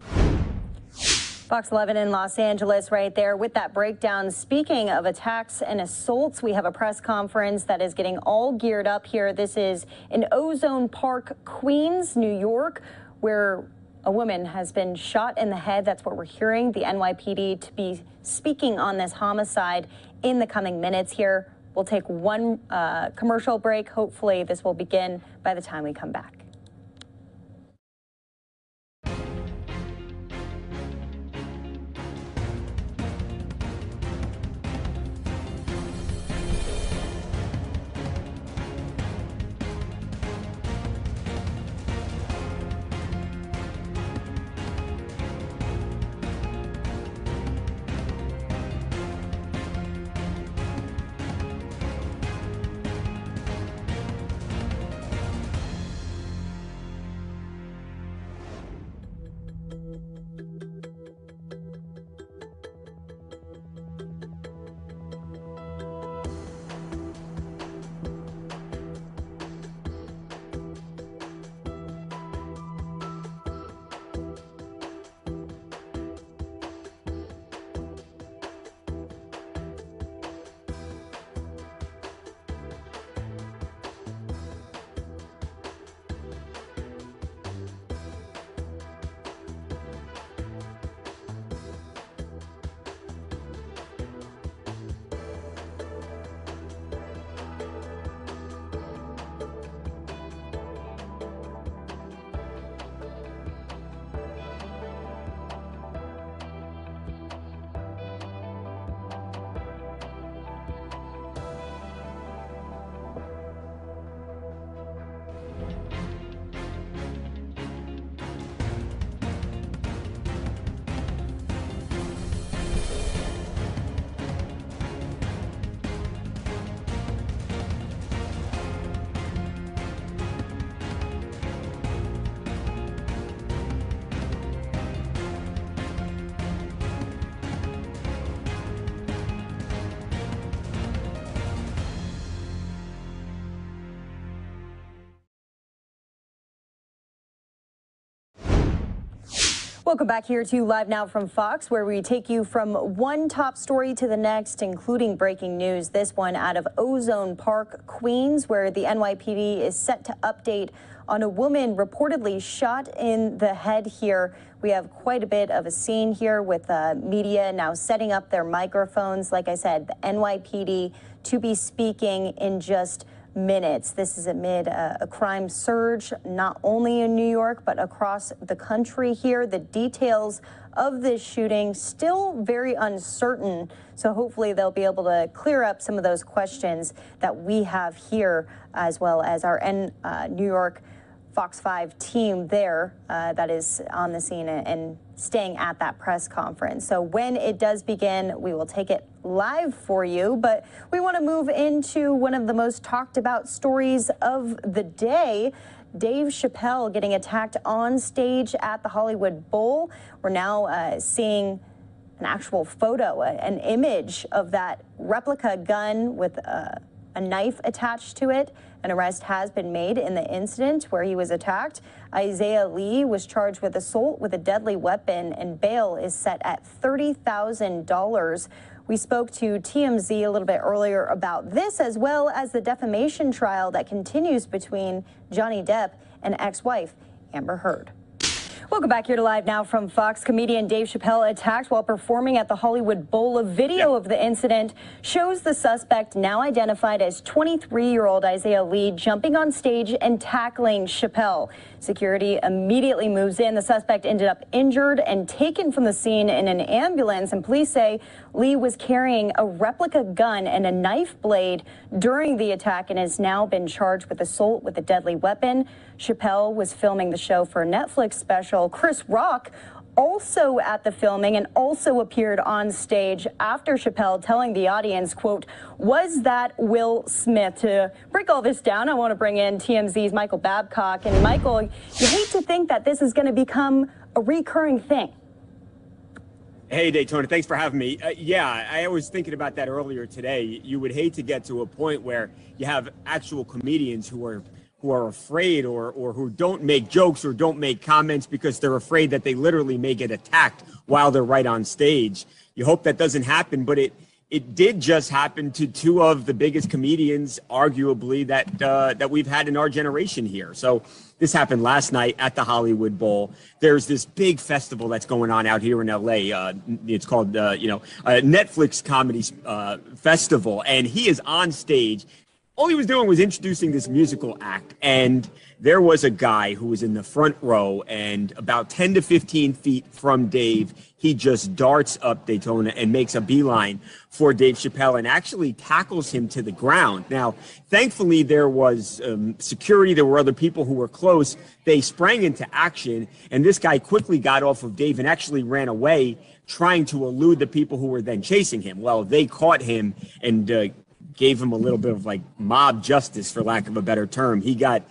Fox 11 in Los Angeles right there with that breakdown. Speaking of attacks and assaults, we have a press conference that is getting all geared up here. This is in Ozone Park, Queens, New York, where a woman has been shot in the head. That's what we're hearing. The NYPD to be speaking on this homicide in the coming minutes here. We'll take one commercial break. Hopefully this will begin by the time we come back. Welcome back here to Live Now from Fox, where we take you from one top story to the next, including breaking news. This one out of Ozone Park, Queens, where the NYPD is set to update on a woman reportedly shot in the head here. We have quite a bit of a scene here with media now setting up their microphones. Like I said, the NYPD to be speaking in just minutes. This is amid a crime surge, not only in New York, but across the country here. The details of this shooting still very uncertain. So hopefully they'll be able to clear up some of those questions that we have here, as well as our New York Fox 5 team there that is on the scene and staying at that press conference. So when it does begin, we will take it live for you. But we want to move into one of the most talked about stories of the day. Dave Chappelle getting attacked on stage at the Hollywood Bowl. We're now seeing an actual photo, an image of that replica gun with a knife attached to it. An arrest has been made in the incident where he was attacked. Isaiah Lee was charged with assault with a deadly weapon, and bail is set at $30,000. We spoke to TMZ a little bit earlier about this, as well as the defamation trial that continues between Johnny Depp and ex-wife Amber Heard. Welcome back here to Live Now from Fox. Comedian Dave Chappelle attacked while performing at the Hollywood Bowl. A video of the incident shows the suspect, now identified as 23-year-old Isaiah Lee, jumping on stage and tackling Chappelle. Security immediately moves in. The suspect ended up injured and taken from the scene in an ambulance, and police say Lee was carrying a replica gun and a knife blade during the attack and has now been charged with assault with a deadly weapon. Chappelle was filming the show for a Netflix special. Chris Rock also at the filming and also appeared on stage after Chappelle telling the audience, quote, "Was that Will Smith?" To break all this down, I want to bring in TMZ's Michael Babcock. And Michael, you hate to think that this is going to become a recurring thing. Hey, Daytona, thanks for having me. Yeah, I was thinking about that earlier today. You would hate to get to a point where you have actual comedians who are afraid or who don't make jokes or don't make comments because they're afraid that they literally may get attacked while they're right on stage. You hope that doesn't happen, but it did just happen to two of the biggest comedians, arguably, that we've had in our generation here. So this happened last night at the Hollywood Bowl. There's this big festival that's going on out here in LA. It's called, a Netflix comedy festival, and he is on stage. All he was doing was introducing this musical act, and there was a guy who was in the front row, and about 10 to 15 feet from Dave, he just darts up Daytona and makes a beeline for Dave Chappelle and actually tackles him to the ground. Now, thankfully, there was security. There were other people who were close. They sprang into action, and this guy quickly got off of Dave and actually ran away, trying to elude the people who were then chasing him. Well, they caught him and gave him a little bit of like mob justice, for lack of a better term. He got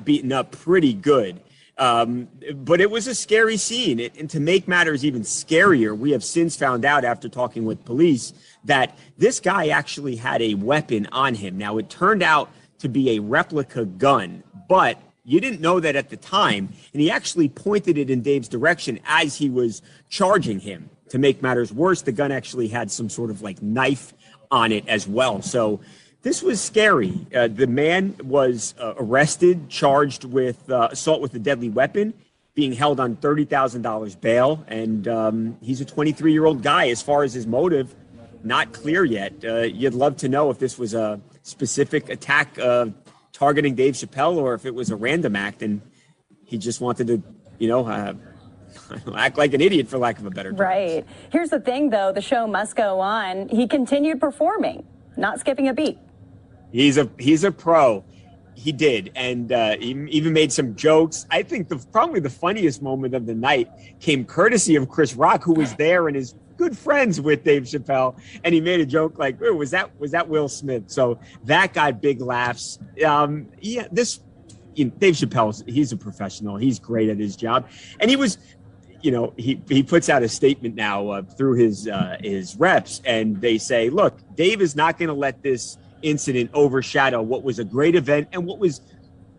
beaten up pretty good. But it was a scary scene. And to make matters even scarier, we have since found out after talking with police that this guy actually had a weapon on him. Now, it turned out to be a replica gun, but you didn't know that at the time. And he actually pointed it in Dave's direction as he was charging him. To make matters worse, the gun actually had some sort of like knife on it as well. So this was scary. The man was arrested, charged with assault with a deadly weapon, being held on $30,000 bail. And he's a 23-year-old guy. As far as his motive, not clear yet. You'd love to know if this was a specific attack targeting Dave Chappelle or if it was a random act and he just wanted to, act like an idiot, for lack of a better term. Right. Here's the thing, though. The show must go on. He continued performing, not skipping a beat. He's a pro. He did. And he even made some jokes. I think probably the funniest moment of the night came courtesy of Chris Rock, who was there and is good friends with Dave Chappelle. And he made a joke like, oh, was that Will Smith? So that got big laughs. Dave Chappelle, he's a professional. He's great at his job. And he was... he puts out a statement now through his reps, and they say, look, Dave is not going to let this incident overshadow what was a great event and what was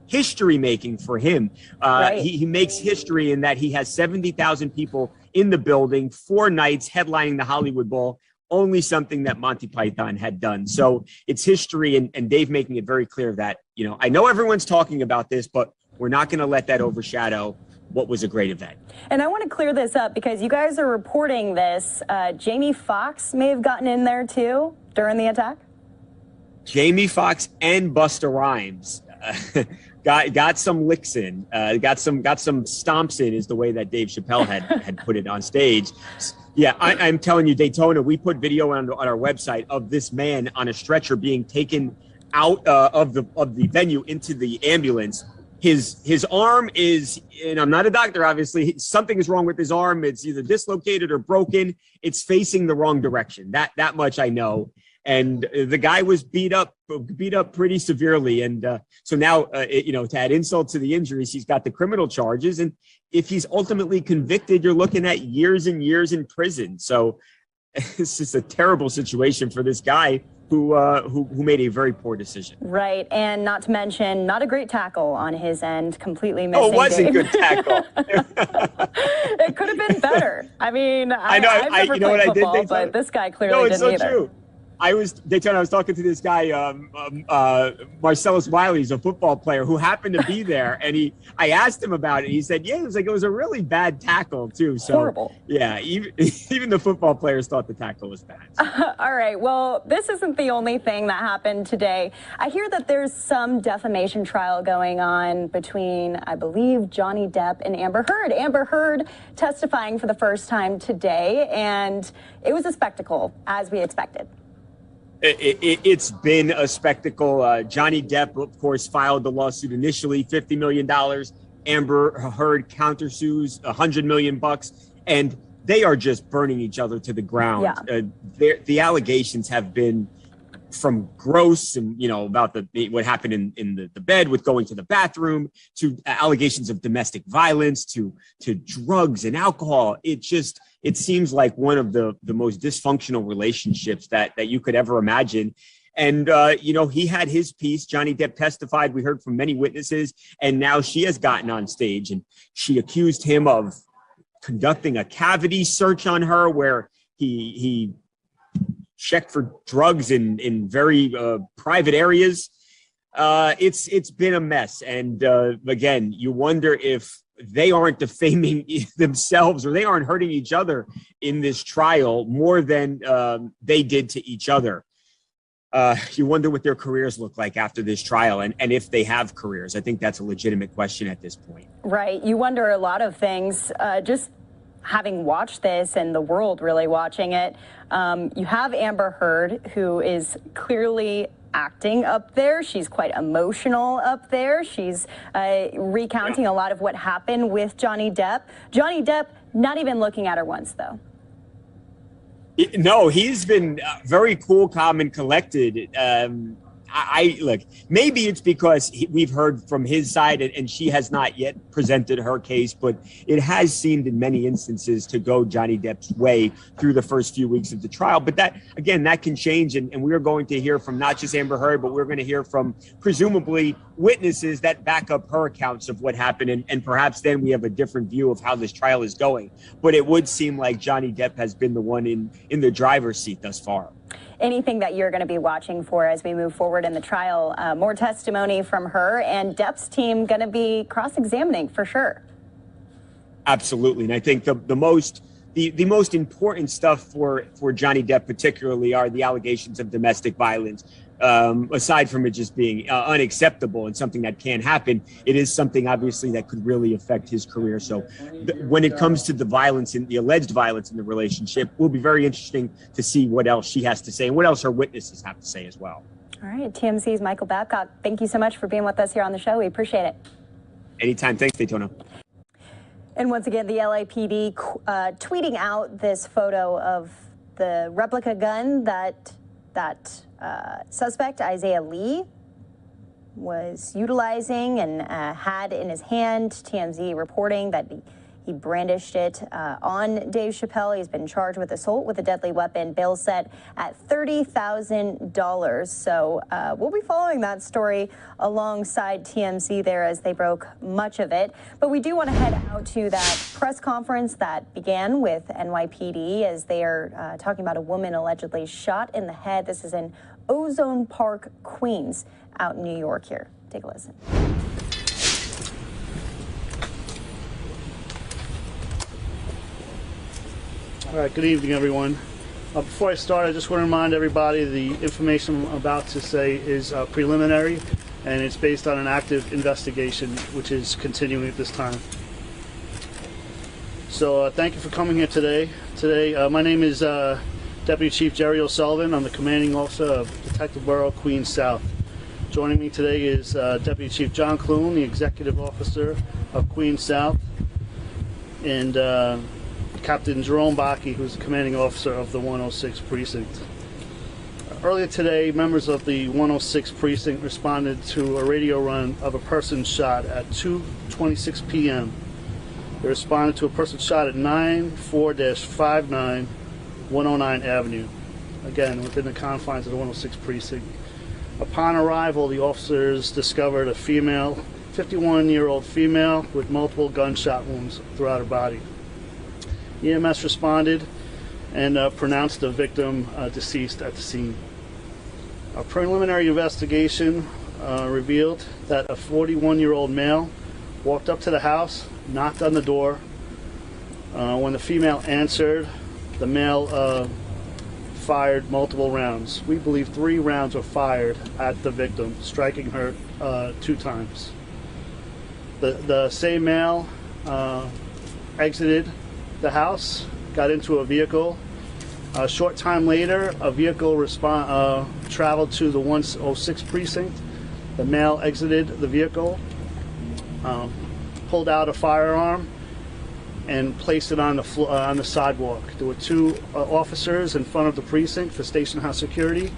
history making for him. Right. He makes history in that he has 70,000 people in the building, 4 nights headlining the Hollywood Bowl, only something that Monty Python had done. So it's history, and Dave making it very clear that, I know everyone's talking about this, but we're not going to let that overshadow what was a great event. And I want to clear this up because you guys are reporting this. Jamie Foxx may have gotten in there too during the attack. Jamie Foxx and Busta Rhymes got some licks in, got some stomps in, is the way that Dave Chappelle had put it on stage. Yeah, I'm telling you, Daytona, we put video on our website of this man on a stretcher being taken out of the venue into the ambulance. His arm is, and I'm not a doctor, obviously, something is wrong with his arm. It's either dislocated or broken. It's facing the wrong direction. That much I know. And the guy was beat up pretty severely. And so now, to add insult to the injuries, he's got the criminal charges. And if he's ultimately convicted, you're looking at years and years in prison. So it's just a terrible situation for this guy who made a very poor decision. Right, and not to mention, not a great tackle on his end, completely missing. Oh, it wasn't good tackle. It could have been better. I mean, I've never you know played what football, I did, but this guy clearly didn't either. True. I was talking to this guy, Marcellus Wiley, he's a football player who happened to be there, and I asked him about it. He said, yeah, it was a really bad tackle too. So, horrible. Yeah, even the football players thought the tackle was bad. So. All right, well, this isn't the only thing that happened today. I hear that there's some defamation trial going on between, I believe, Johnny Depp and Amber Heard. Amber Heard testifying for the first time today, and it was a spectacle, as we expected. It's been a spectacle. Johnny Depp, of course, filed the lawsuit initially, $50 million. Amber Heard countersues $100 million, and they are just burning each other to the ground. Yeah. The allegations have been from gross and, about what happened in the bed with going to the bathroom, to allegations of domestic violence, to drugs and alcohol. It seems like one of the most dysfunctional relationships that you could ever imagine. And, he had his piece. Johnny Depp testified. We heard from many witnesses. And now she has gotten on stage and she accused him of conducting a cavity search on her where he checked for drugs in very private areas. It's been a mess. And again, you wonder if they aren't defaming themselves or they aren't hurting each other in this trial more than they did to each other. You wonder what their careers look like after this trial and if they have careers. I think that's a legitimate question at this point. Right. You wonder a lot of things, just having watched this and the world really watching it. You have Amber Heard, who is clearly acting up there. She's quite emotional up there. She's recounting a lot of what happened with Johnny Depp. Johnny Depp not even looking at her once, though. No, he's been very cool, calm, and collected. I look, maybe it's because we've heard from his side and she has not yet presented her case, but it has seemed in many instances to go Johnny Depp's way through the first few weeks of the trial. But that can change. And we're going to hear from not just Amber Heard, but we're going to hear from presumably witnesses that back up her accounts of what happened. And perhaps then we have a different view of how this trial is going. But it would seem like Johnny Depp has been the one in the driver's seat thus far. Anything that you're going to be watching for as we move forward in the trial? More testimony from her, and Depp's team going to be cross-examining for sure. Absolutely, and I think the most important stuff for Johnny Depp particularly are the allegations of domestic violence. Aside from it just being unacceptable and something that can't happen, it is something obviously that could really affect his career. So when it comes to the violence and the alleged violence in the relationship, will be very interesting to see what else she has to say and what else her witnesses have to say as well. All right, TMZ's Michael Babcock, thank you so much for being with us here on the show. We appreciate it. Anytime. Thanks, Daytona. And once again, the LAPD tweeting out this photo of the replica gun that suspect, Isaiah Lee, was utilizing and had in his hand. TMZ reporting that He brandished it on Dave Chappelle. He's been charged with assault with a deadly weapon. Bail set at $30,000. So we'll be following that story alongside TMZ there as they broke much of it. But we do want to head out to that press conference that began with NYPD as they are talking about a woman allegedly shot in the head. This is in Ozone Park, Queens, out in New York here. Take a listen. All right, good evening, everyone. Before I start, I just want to remind everybody the information I'm about to say is preliminary, and it's based on an active investigation, which is continuing at this time. So thank you for coming here today. My name is Deputy Chief Jerry O'Sullivan. I'm the commanding officer of Detective Bureau, Queens South. Joining me today is Deputy Chief John Clune, the executive officer of Queens South, and Captain Jerome Bakke, who's the commanding officer of the 106 Precinct. Earlier today, members of the 106 Precinct responded to a radio run of a person shot at 2:26 p.m. They responded to a person shot at 94-59 109 Avenue, again within the confines of the 106 Precinct. Upon arrival, the officers discovered a female, 51-year-old female with multiple gunshot wounds throughout her body. EMS responded and pronounced the victim deceased at the scene. A preliminary investigation revealed that a 41-year-old male walked up to the house, knocked on the door. When the female answered, the male fired multiple rounds. We believe 3 rounds were fired at the victim, striking her 2 times. The same male exited the house, got into a vehicle. A short time later, a vehicle traveled to the 106 Precinct. The male exited the vehicle, pulled out a firearm, and placed it on the sidewalk. There were 2 officers in front of the precinct for station house security.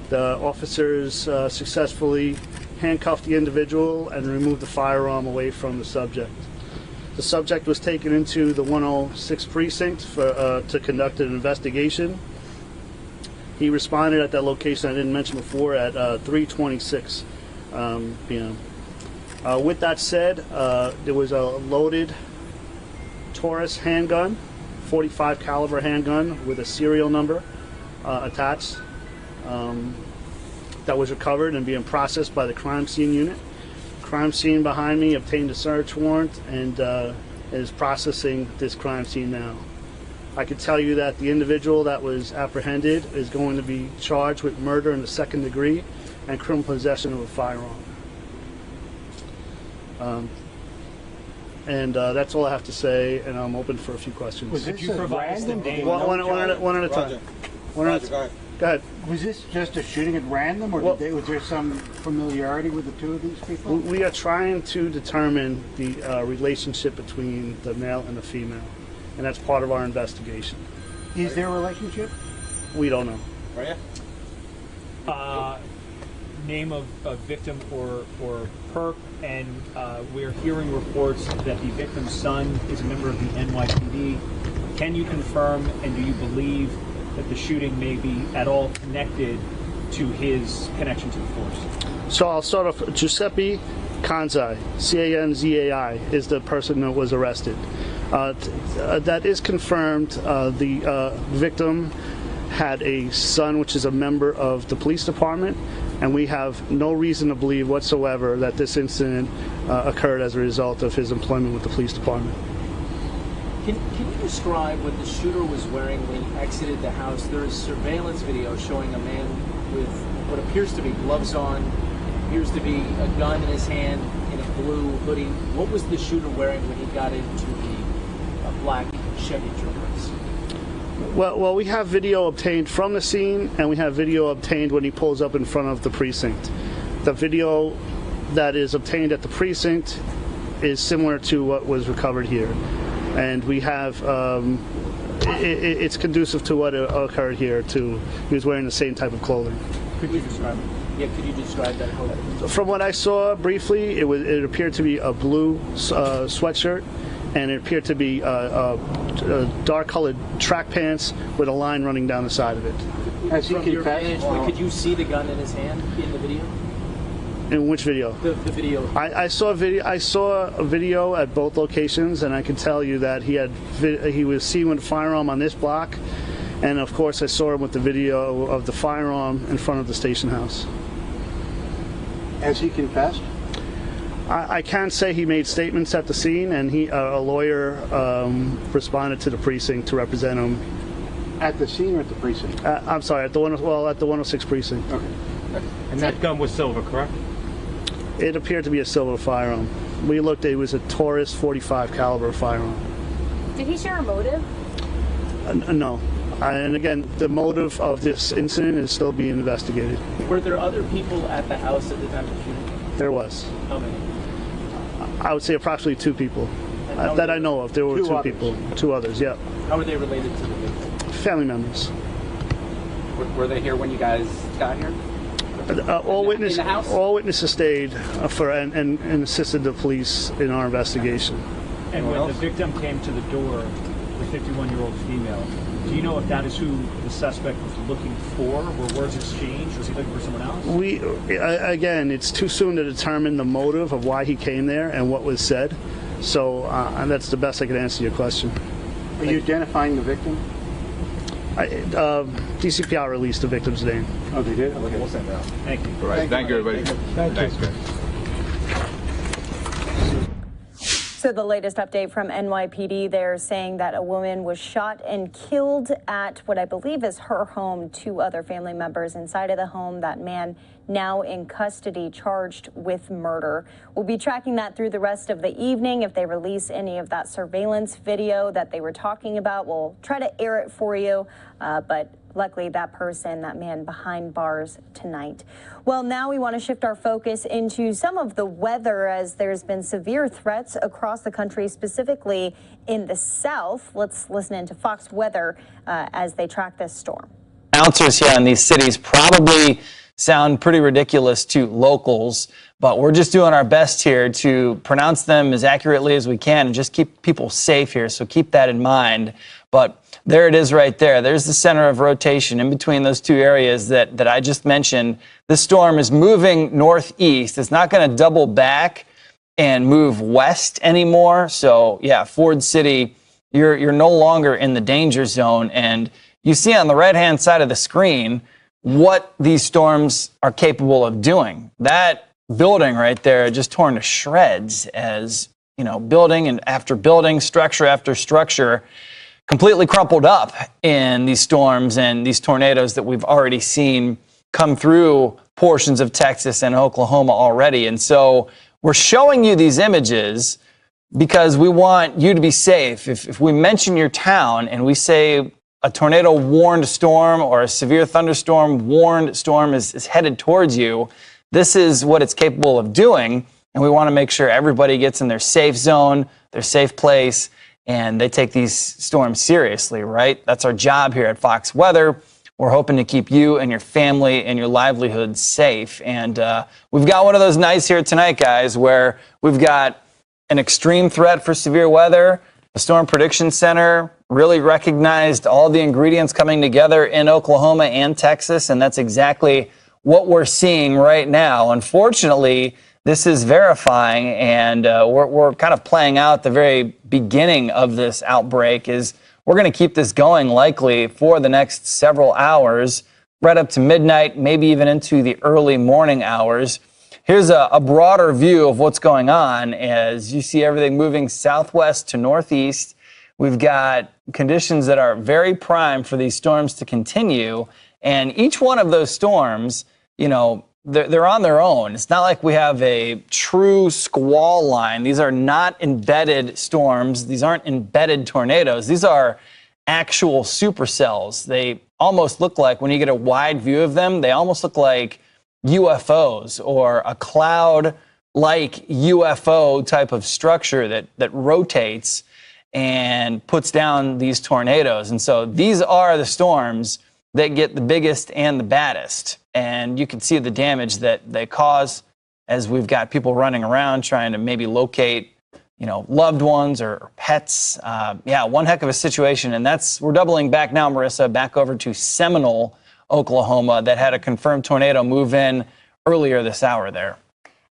The officers successfully handcuffed the individual and removed the firearm away from the subject. The subject was taken into the 106 Precinct to conduct an investigation. He responded at that location I didn't mention before at 3:26 p.m. With that said, there was a loaded Taurus handgun, 45 caliber handgun with a serial number attached that was recovered and being processed by the crime scene unit. Crime scene behind me obtained a search warrant and is processing this crime scene now. I can tell you that the individual that was apprehended is going to be charged with murder in the 2nd degree and criminal possession of a firearm. That's all I have to say, and I'm open for a few questions. Was this a random? One at a time. Go ahead. Was this just a shooting at random, or was there some familiarity with the 2 of these people? We are trying to determine the relationship between the male and the female, and that's part of our investigation. Is there a relationship? We don't know. Name of victim or perp, and we're hearing reports that the victim's son is a member of the NYPD. Can you confirm, and do you believe that the shooting may be at all connected to his connection to the force? So I'll start off. Giuseppe Canzai, C-A-N-Z-A-I, is the person that was arrested. That is confirmed. The victim had a son which is a member of the police department, and we have no reason to believe whatsoever that this incident occurred as a result of his employment with the police department. Can you describe what the shooter was wearing when he exited the house? There is surveillance video showing a man with what appears to be gloves on, appears to be a gun in his hand, in a blue hoodie. What was the shooter wearing when he got into the black Chevy Traverse? Well, we have video obtained from the scene, and we have video obtained when he pulls up in front of the precinct. The video that is obtained at the precinct is similar to what was recovered here. And we have, it's conducive to what occurred here, too. He was wearing the same type of clothing. Could you describe it? Yeah, could you describe that clothing? From what I saw briefly, it appeared to be a blue sweatshirt and it appeared to be dark-colored track pants with a line running down the side of it. Has he From your confessed? vantage point, could you see the gun in his hand in the video? In which video? The video. I saw a video at both locations, and I can tell you that he was seen with a firearm on this block, and of course I saw him with the video of the firearm in front of the station house. Has he confessed? I can't say he made statements at the scene, and a lawyer responded to the precinct to represent him. At the scene or at the precinct? I'm sorry, at the 106 precinct. Okay. And that gun was silver, correct? It appeared to be a silver firearm. We looked, it was a Taurus 45 caliber firearm. Did he share a motive? No. And again, the motive of this incident is still being investigated. Were there other people at the house at the time of the shooting? There was. How many? I would say approximately 2 people that I know of. There were 2 people. 2 others, yeah. How were they related to the victim? Family members. Were they here when you guys got here? All witnesses stayed and assisted the police in our investigation. And when the victim came to the door, the 51-year-old female, do you know if that is who the suspect was looking for? Were words exchanged? Was he looking for someone else? Again, it's too soon to determine the motive of why he came there and what was said. So and that's the best I can answer your question. Are you identifying the victim? DCPR released the victim's name. Oh, they did? Okay, we'll send it out. Thank you. All right. Thank you, everybody. Thanks, Chris. So the latest update from NYPD, they're saying that a woman was shot and killed at what I believe is her home. 2 other family members inside of the home. That man now in custody, charged with murder. We'll be tracking that through the rest of the evening. If they release any of that surveillance video that they were talking about, we'll try to air it for you. But luckily, that man behind bars tonight. Well, now we want to shift our focus into some of the weather, as there's been severe threats across the country, specifically in the south. Let's listen into Fox Weather as they track this storm. Announcers here in these cities probably sound pretty ridiculous to locals, but we're just doing our best here to pronounce them as accurately as we can and just keep people safe here, so keep that in mind. But there it is right there. There's the center of rotation in between those 2 areas that I just mentioned. This storm is moving northeast. It's not going to double back and move west anymore. So yeah, Ford City, you're no longer in the danger zone. And you see on the right-hand side of the screen what these storms are capable of doing. That building right there just torn to shreds as, building and after building, structure after structure, completely crumpled up in these storms and these tornadoes that we've already seen come through portions of Texas and Oklahoma already. And so we're showing you these images because we want you to be safe. If we mention your town and we say a tornado warned storm or a severe thunderstorm warned storm is headed towards you, this is what it's capable of doing. And we want to make sure everybody gets in their safe zone, their safe place, and they take these storms seriously, right? That's our job here at Fox Weather. We're hoping to keep you and your family and your livelihood safe. And we've got one of those nights here tonight, guys, where we've got an extreme threat for severe weather. The Storm Prediction Center really recognized all the ingredients coming together in Oklahoma and Texas, and that's exactly what we're seeing right now. Unfortunately, this is verifying, and we're kind of playing out the very beginning of this outbreak. Is we're going to keep this going likely for the next several hours, right up to midnight, maybe even into the early morning hours. Here's a broader view of what's going on as you see everything moving southwest to northeast. We've got conditions that are very prime for these storms to continue. And each one of those storms, they're on their own. It's not like we have a true squall line. These are not embedded storms. These aren't embedded tornadoes. These are actual supercells. They almost look like, when you get a wide view of them, they almost look like UFOs or a cloud-like UFO type of structure that rotates and puts down these tornadoes. And so these are the storms that get the biggest and the baddest. And you can see the damage that they cause as we've got people running around trying to maybe locate loved ones or pets. Yeah, one heck of a situation. And we're doubling back now, Marissa, back over to Seminole, Oklahoma, that had a confirmed tornado move in earlier this hour there.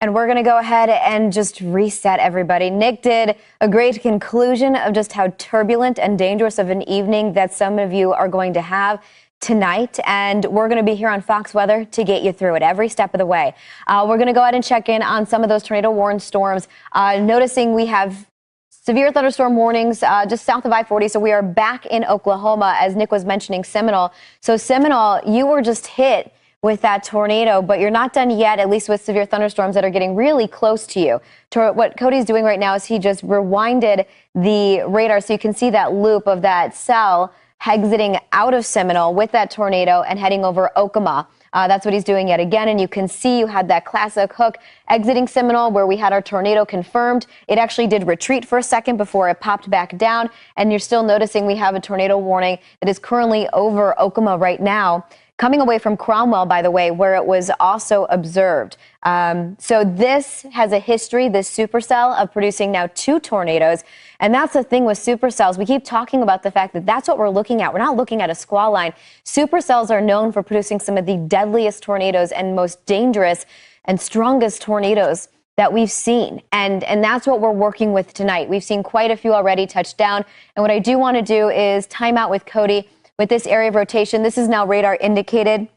And we're going to go ahead and just reset everybody. Nick did a great conclusion of just how turbulent and dangerous of an evening that some of you are going to have tonight. And we're going to be here on Fox Weather to get you through it every step of the way. We're going to go ahead and check in on some of those tornado warned storms. Noticing we have severe thunderstorm warnings just south of I-40. So we are back in Oklahoma, as Nick was mentioning Seminole. So Seminole, you were just hit with that tornado, but you're not done yet, at least with severe thunderstorms that are getting really close to you. What Cody's doing right now is he just rewinded the radar so you can see that loop of that cell exiting out of Seminole with that tornado and heading over Okemos. That's what he's doing yet again. And you can see you had that classic hook exiting Seminole where we had our tornado confirmed. It actually did retreat for a second before it popped back down. And you're still noticing we have a tornado warning that is currently over Okemos right now, coming away from Cromwell, by the way, where it was also observed. So this has a history, this supercell, of producing now 2 tornadoes. And that's the thing with supercells. We keep talking about the fact that that's what we're looking at. We're not looking at a squall line. Supercells are known for producing some of the deadliest tornadoes and most dangerous and strongest tornadoes that we've seen. And that's what we're working with tonight. We've seen quite a few already touch down. And what I do want to do is time out with Cody with this area of rotation. This is now radar indicated.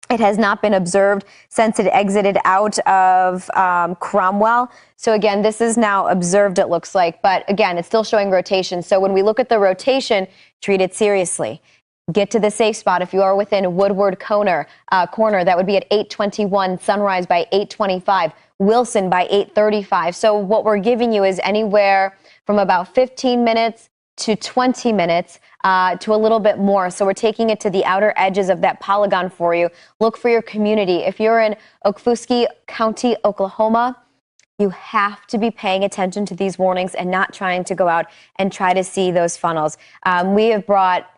It has not been observed since it exited out of Cromwell. So again, this is now observed, it looks like. But again, it's still showing rotation. So when we look at the rotation, treat it seriously. Get to the safe spot. If you are within Woodward corner, that would be at 8:21, Sunrise by 8:25, Wilson by 8:35. So what we're giving you is anywhere from about 15 minutes to 20 minutes to a little bit more. So we're taking it to the outer edges of that polygon for you. Look for your community. If you're in Okfuskee County, Oklahoma, you have to be paying attention to these warnings and not trying to go out and try to see those funnels. We have brought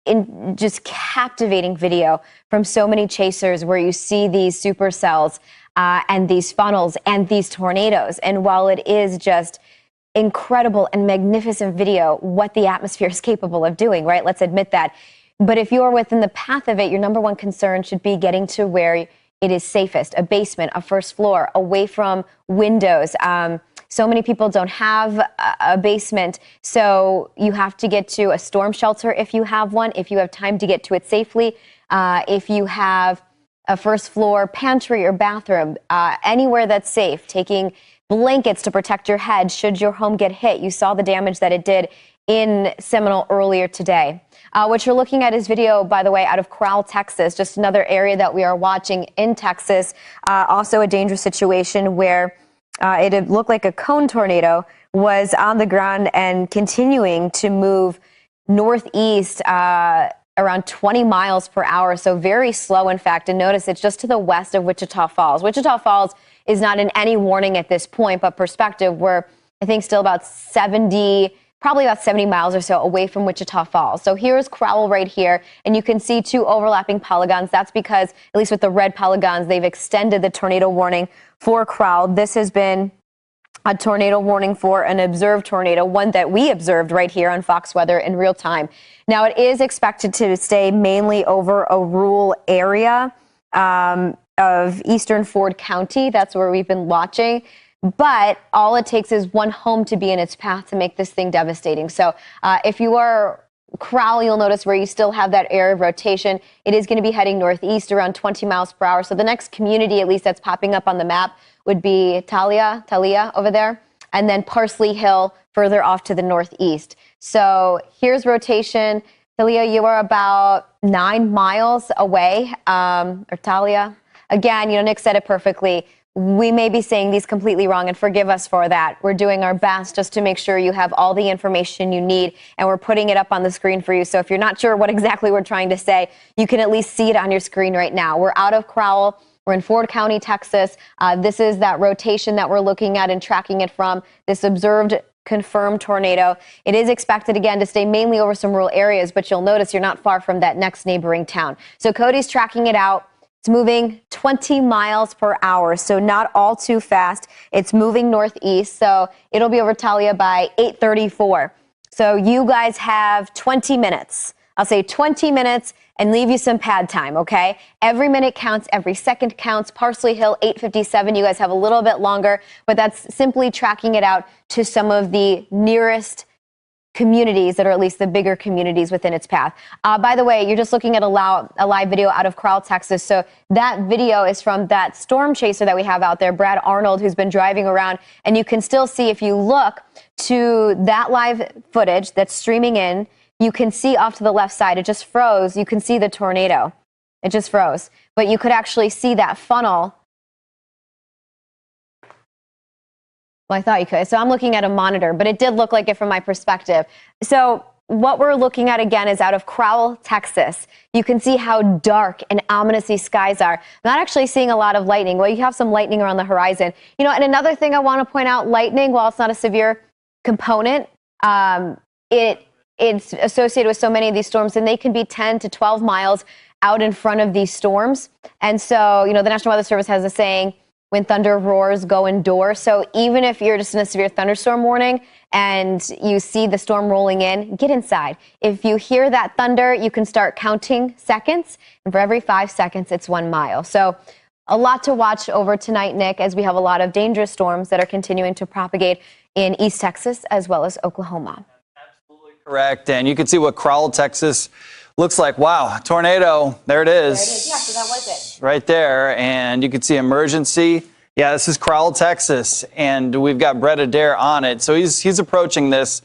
in just captivating video from so many chasers where you see these supercells and these funnels and these tornadoes. And while it is just incredible and magnificent video, what the atmosphere is capable of doing, right? Let's admit that. But if you are within the path of it, your number one concern should be getting to where it is safest, a basement, a first floor, away from windows. So many people don't have a basement, so you have to get to a storm shelter if you have one, if you have time to get to it safely, if you have a first floor pantry or bathroom, anywhere that's safe, taking blankets to protect your head should your home get hit. You saw the damage that it did in Seminole earlier today. What you're looking at is video, by the way, out of Crowell, Texas, just another area that we are watching in Texas. Also a dangerous situation where it looked like a cone tornado was on the ground and continuing to move northeast around 20 miles per hour. So very slow, in fact. And notice it's just to the west of Wichita Falls. Wichita Falls is not in any warning at this point, but perspective, we're, I think, still about 70, probably about 70 miles or so away from Wichita Falls. So here's Crowell right here, and you can see 2 overlapping polygons. That's because, at least with the red polygons, they've extended the tornado warning for Crowell. This has been a tornado warning for an observed tornado, one that we observed right here on Fox Weather in real time. Now, it is expected to stay mainly over a rural area of eastern Ford County. That's where we've been watching. But all it takes is one home to be in its path to make this thing devastating. So if you are Crowell, you'll notice where you still have that area of rotation. It is going to be heading northeast around 20 miles per hour. So the next community, at least that's popping up on the map, would be Talia over there, and then Parsley Hill further off to the northeast. So here's rotation. Talia, you are about 9 miles away, or Talia. Again, Nick said it perfectly. We may be saying these completely wrong, and forgive us for that. We're doing our best just to make sure you have all the information you need, and we're putting it up on the screen for you. So if you're not sure what exactly we're trying to say, you can at least see it on your screen right now. We're out of Crowell. We're in Ford County, Texas. This is that rotation that we're looking at and tracking it from, this observed confirmed tornado. It is expected, again, to stay mainly over some rural areas, but you'll notice you're not far from that next neighboring town. So Cody's tracking it out. It's moving 20 miles per hour, so not all too fast. It's moving northeast, so it'll be over Talia by 8:34. So you guys have 20 minutes. I'll say 20 minutes and leave you some pad time, okay? Every minute counts, every second counts. Parsley Hill, 8:57. You guys have a little bit longer, but that's simply tracking it out to some of the nearest communities that are at least the bigger communities within its path. By the way, you're just looking at a live video out of Crowell, Texas. So that video is from that storm chaser that we have out there, Brad Arnold, who's been driving around. And you can still see, if you look to that live footage that's streaming in, you can see off to the left side, it just froze. You can see the tornado. It just froze. But you could actually see that funnel. Well, I thought you could. So I'm looking at a monitor, but it did look like it from my perspective. So what we're looking at again is out of Crowell, Texas. You can see how dark and ominous these skies are. Not actually seeing a lot of lightning. Well, you have some lightning around the horizon. You know, and another thing I want to point out, lightning, while it's not a severe component, it's associated with so many of these storms, and they can be 10 to 12 miles out in front of these storms. And so, you know, the National Weather Service has a saying, when thunder roars, go indoors. So even if you're just in a severe thunderstorm warning and you see the storm rolling in, get inside. If you hear that thunder, you can start counting seconds. And for every 5 seconds, it's 1 mile. So a lot to watch over tonight, Nick, as we have a lot of dangerous storms that are continuing to propagate in East Texas as well as Oklahoma. Correct. And you can see what Crowell, Texas looks like. Wow, tornado. There it is. There it is. Yeah, so that was it. Right there. And you can see emergency. Yeah, this is Crowell, Texas. And we've got Brett Adair on it. So he's approaching this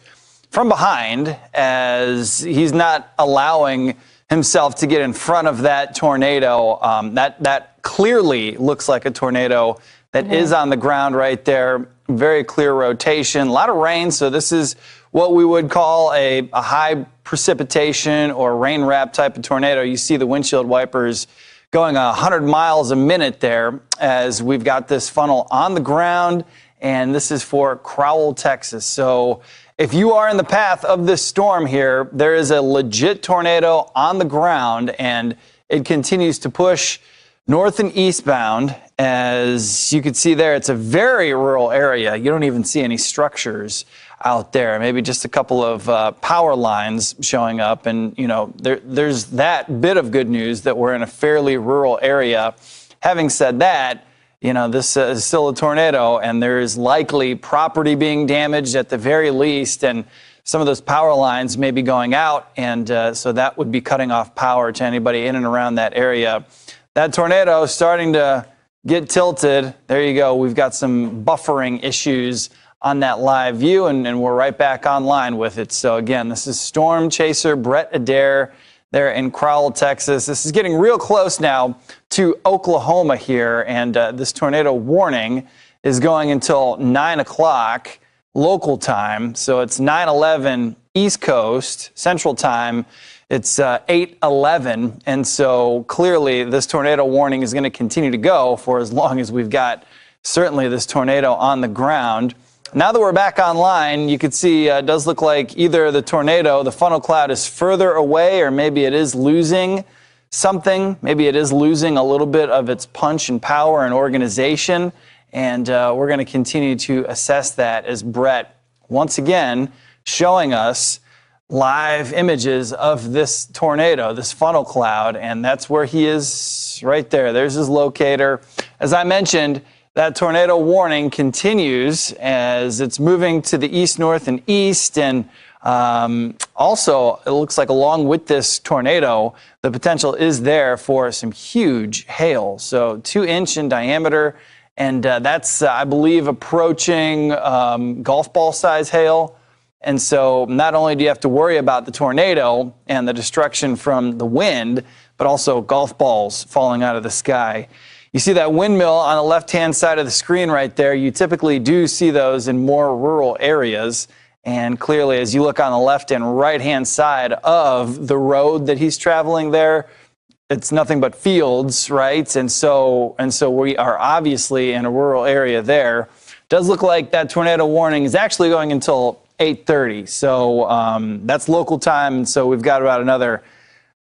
from behind, as he's not allowing himself to get in front of that tornado. That clearly looks like a tornado that is on the ground right there. Very clear rotation. A lot of rain. So this is what we would call a high precipitation or rain wrap type of tornado. You see the windshield wipers going 100 miles a minute there, as we've got this funnel on the ground, and this is for Crowell, Texas. So if you are in the path of this storm here, there is a legit tornado on the ground, and it continues to push north and eastbound. As you can see there, it's a very rural area. You don't even see any structures out there, maybe just a couple of power lines showing up. And, you know, there's that bit of good news that we're in a fairly rural area. Having said that, you know, this is still a tornado, and there is likely property being damaged at the very least, and some of those power lines may be going out, and so that would be cutting off power to anybody in and around that area. That tornado is starting to get tilted. There you go. We've got some buffering issues on that live view, and we're right back online with it. So again, this is Storm Chaser Brett Adair there in Crowell, Texas. This is getting real close now to Oklahoma here, and this tornado warning is going until 9 o'clock local time. So it's 9/11 East Coast Central Time. It's 8/11, and so clearly this tornado warning is going to continue to go for as long as we've got certainly this tornado on the ground. Now that we're back online, you can see it does look like either the tornado, the funnel cloud, is further away, or maybe it is losing something. Maybe it is losing a little bit of its punch and power and organization, and we're going to continue to assess that as Brett, once again, showing us live images of this tornado, this funnel cloud, and that's where he is right there. There's his locator. As I mentioned, that tornado warning continues as it's moving to the east, north, and east, and also it looks like along with this tornado, the potential is there for some huge hail, so 2-inch in diameter, and that's, I believe, approaching golf ball size hail. And so not only do you have to worry about the tornado and the destruction from the wind, but also golf balls falling out of the sky. You see that windmill on the left-hand side of the screen right there. You typically do see those in more rural areas. And clearly, as you look on the left and right-hand side of the road that he's traveling there, it's nothing but fields, right? And so we are obviously in a rural area there. Does look like that tornado warning is actually going until 8:30. So that's local time. And so we've got about another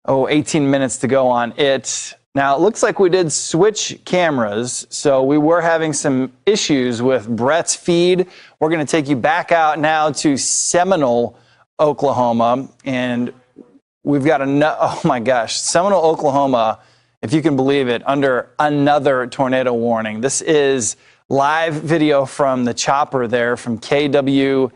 18 minutes to go on it. Now, it looks like we did switch cameras, so we were having some issues with Brett's feed. We're going to take you back out now to Seminole, Oklahoma, and we've got oh my gosh, Seminole, Oklahoma, if you can believe it, under another tornado warning. This is live video from the chopper there from KWTV,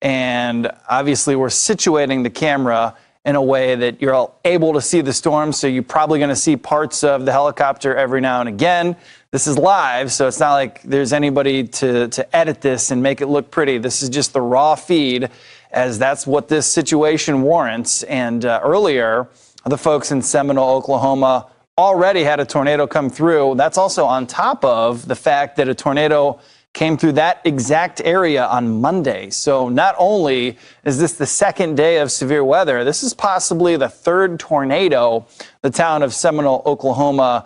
and obviously we're situating the camera in a way that you're all able to see the storm, so you're probably going to see parts of the helicopter every now and again. This is live, so it's not like there's anybody to edit this and make it look pretty. This is just the raw feed, as that's what this situation warrants. And earlier, the folks in Seminole, Oklahoma, already had a tornado come through. That's also on top of the fact that a tornado came through that exact area on Monday. So not only is this the second day of severe weather, this is possibly the third tornado the town of Seminole, Oklahoma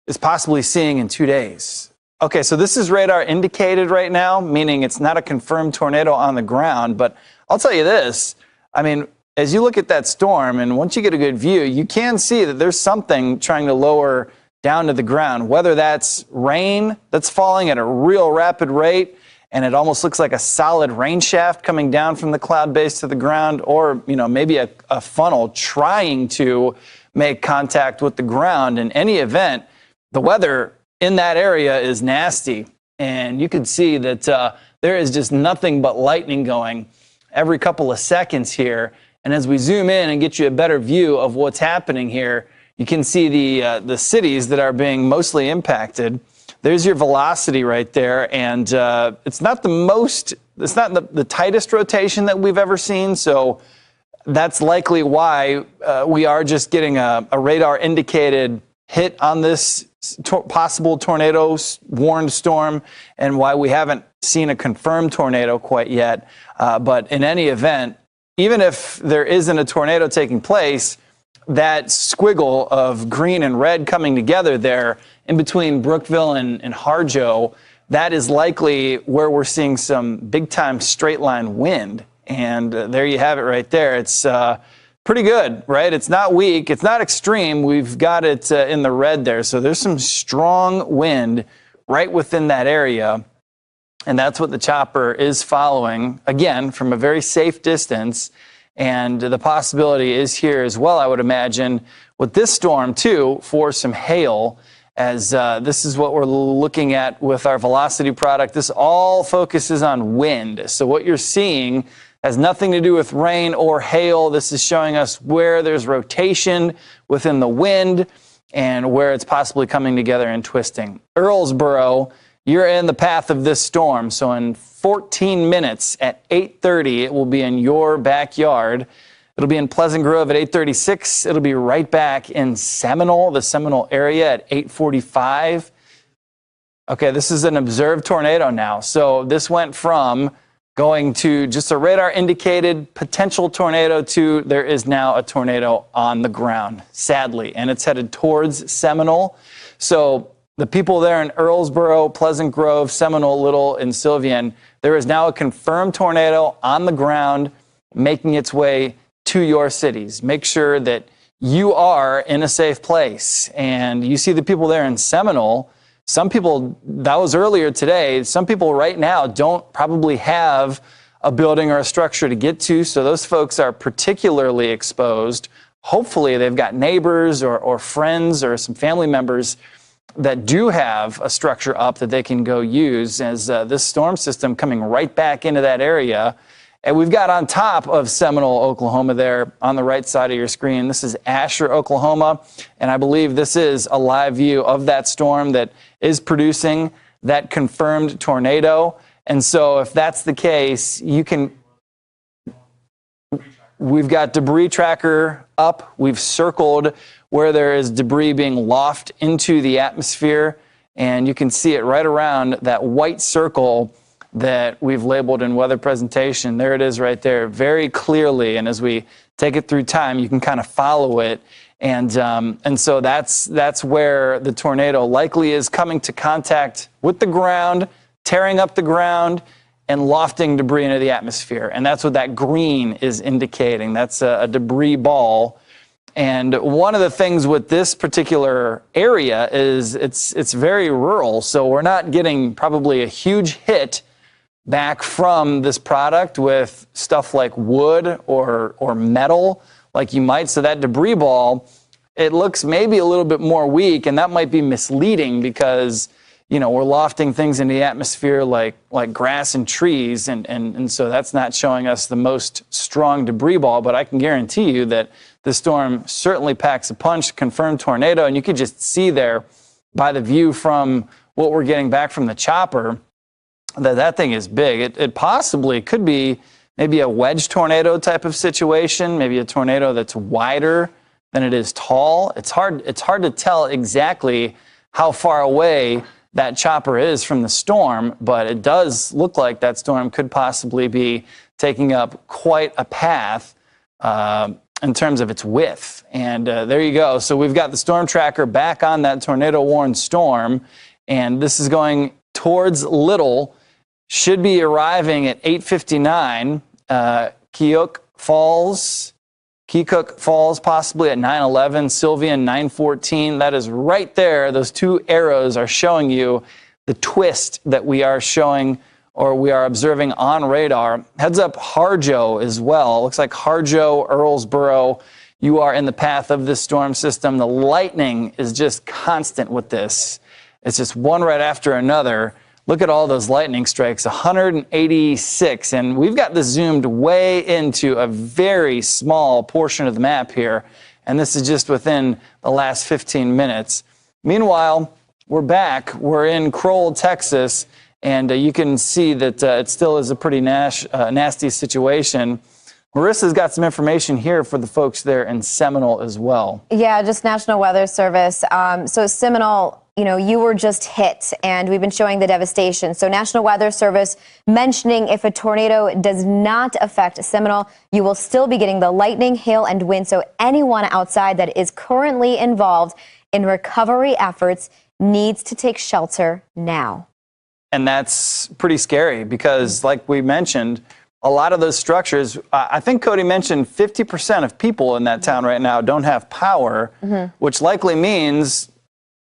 is possibly seeing in 2 days. Okay, so this is radar indicated right now, meaning it's not a confirmed tornado on the ground. But I'll tell you this, I mean, as you look at that storm, and once you get a good view, you can see that there's something trying to lower down to the ground, whether that's rain that's falling at a real rapid rate, and it almost looks like a solid rain shaft coming down from the cloud base to the ground, or maybe a funnel trying to make contact with the ground. In any event, the weather in that area is nasty, and you can see that there is just nothing but lightning going every couple of seconds here. And as we zoom in and get you a better view of what's happening here, you can see the cities that are being mostly impacted. There's your velocity right there, and it's not the tightest rotation that we've ever seen, so that's likely why we are just getting a radar indicated hit on this possible tornado warned storm, and why we haven't seen a confirmed tornado quite yet. But in any event, even if there isn't a tornado taking place, that squiggle of green and red coming together there in between Brookville and Harjo, that is likely where we're seeing some big-time straight-line wind. And there you have it right there. It's pretty good, right? It's not weak. It's not extreme. We've got it in the red there. So there's some strong wind right within that area. And that's what the chopper is following, again, from a very safe distance. And the possibility is here as well, I would imagine, with this storm, too, for some hail, as this is what we're looking at with our velocity product. This all focuses on wind. So what you're seeing has nothing to do with rain or hail. This is showing us where there's rotation within the wind and where it's possibly coming together and twisting. Earlsboro, you're in the path of this storm. So in 14 minutes at 8:30, it will be in your backyard. It'll be in Pleasant Grove at 8:36. It'll be right back in Seminole, the Seminole area, at 8:45. Okay, this is an observed tornado now. So this went from going to just a radar indicated potential tornado to there is now a tornado on the ground, sadly, and it's headed towards Seminole. So the people there in Earlsboro, Pleasant Grove, Seminole, Little, and Sylvian, there is now a confirmed tornado on the ground making its way to your cities. Make sure that you are in a safe place. And you see the people there in Seminole. Some people, that was earlier today, some people right now don't probably have a building or a structure to get to, so those folks are particularly exposed. Hopefully they've got neighbors or friends or some family members that do have a structure up that they can go use, as this storm system coming right back into that area. And we've got on top of Seminole, Oklahoma there on the right side of your screen. This is Asher, Oklahoma, and I believe this is a live view of that storm that is producing that confirmed tornado. And so if that's the case, we've got debris tracker up. We've circled where there is debris being lofted into the atmosphere, and you can see it right around that white circle that we've labeled in weather presentation. There it is right there, very clearly. And as we take it through time, you can kind of follow it. And so that's where the tornado likely is coming to contact with the ground, tearing up the ground, and lofting debris into the atmosphere. And that's what that green is indicating. That's a debris ball. And one of the things with this particular area is it's very rural, so we're not getting probably a huge hit back from this product with stuff like wood or metal like you might. So that debris ball, it looks maybe a little bit more weak, and that might be misleading because, you know, we're lofting things in the atmosphere like grass and trees, and so that's not showing us the most strong debris ball. But I can guarantee you that the storm certainly packs a punch, confirmed tornado, and you could just see there by the view from what we're getting back from the chopper that thing is big. It possibly could be maybe a wedge tornado type of situation, maybe a tornado that's wider than it is tall. It's hard to tell exactly how far away that chopper is from the storm, but it does look like that storm could possibly be taking up quite a path in terms of its width. And there you go. So we've got the storm tracker back on that tornado-warned storm, and this is going towards Little. Should be arriving at 8:59. Keokuk Falls possibly at 9:11. Sylvian 9:14. That is right there. Those two arrows are showing you the twist that we are showing, or we are observing on radar. Heads up Harjo as well. Looks like Harjo, Earlsboro. You are in the path of this storm system. The lightning is just constant with this. It's just one right after another. Look at all those lightning strikes, 186, and we've got this zoomed way into a very small portion of the map here, and this is just within the last 15 minutes. Meanwhile, we're back. We're in Kroll, Texas, and you can see that it still is a pretty nasty situation. Marissa's got some information here for the folks there in Seminole as well. Yeah, just National Weather Service. So Seminole, you know, you were just hit, and we've been showing the devastation. So National Weather Service mentioning if a tornado does not affect Seminole, you will still be getting the lightning, hail, and wind. So anyone outside that is currently involved in recovery efforts needs to take shelter now. And that's pretty scary because, like we mentioned, a lot of those structures, I think Cody mentioned 50% of people in that town right now don't have power, which likely means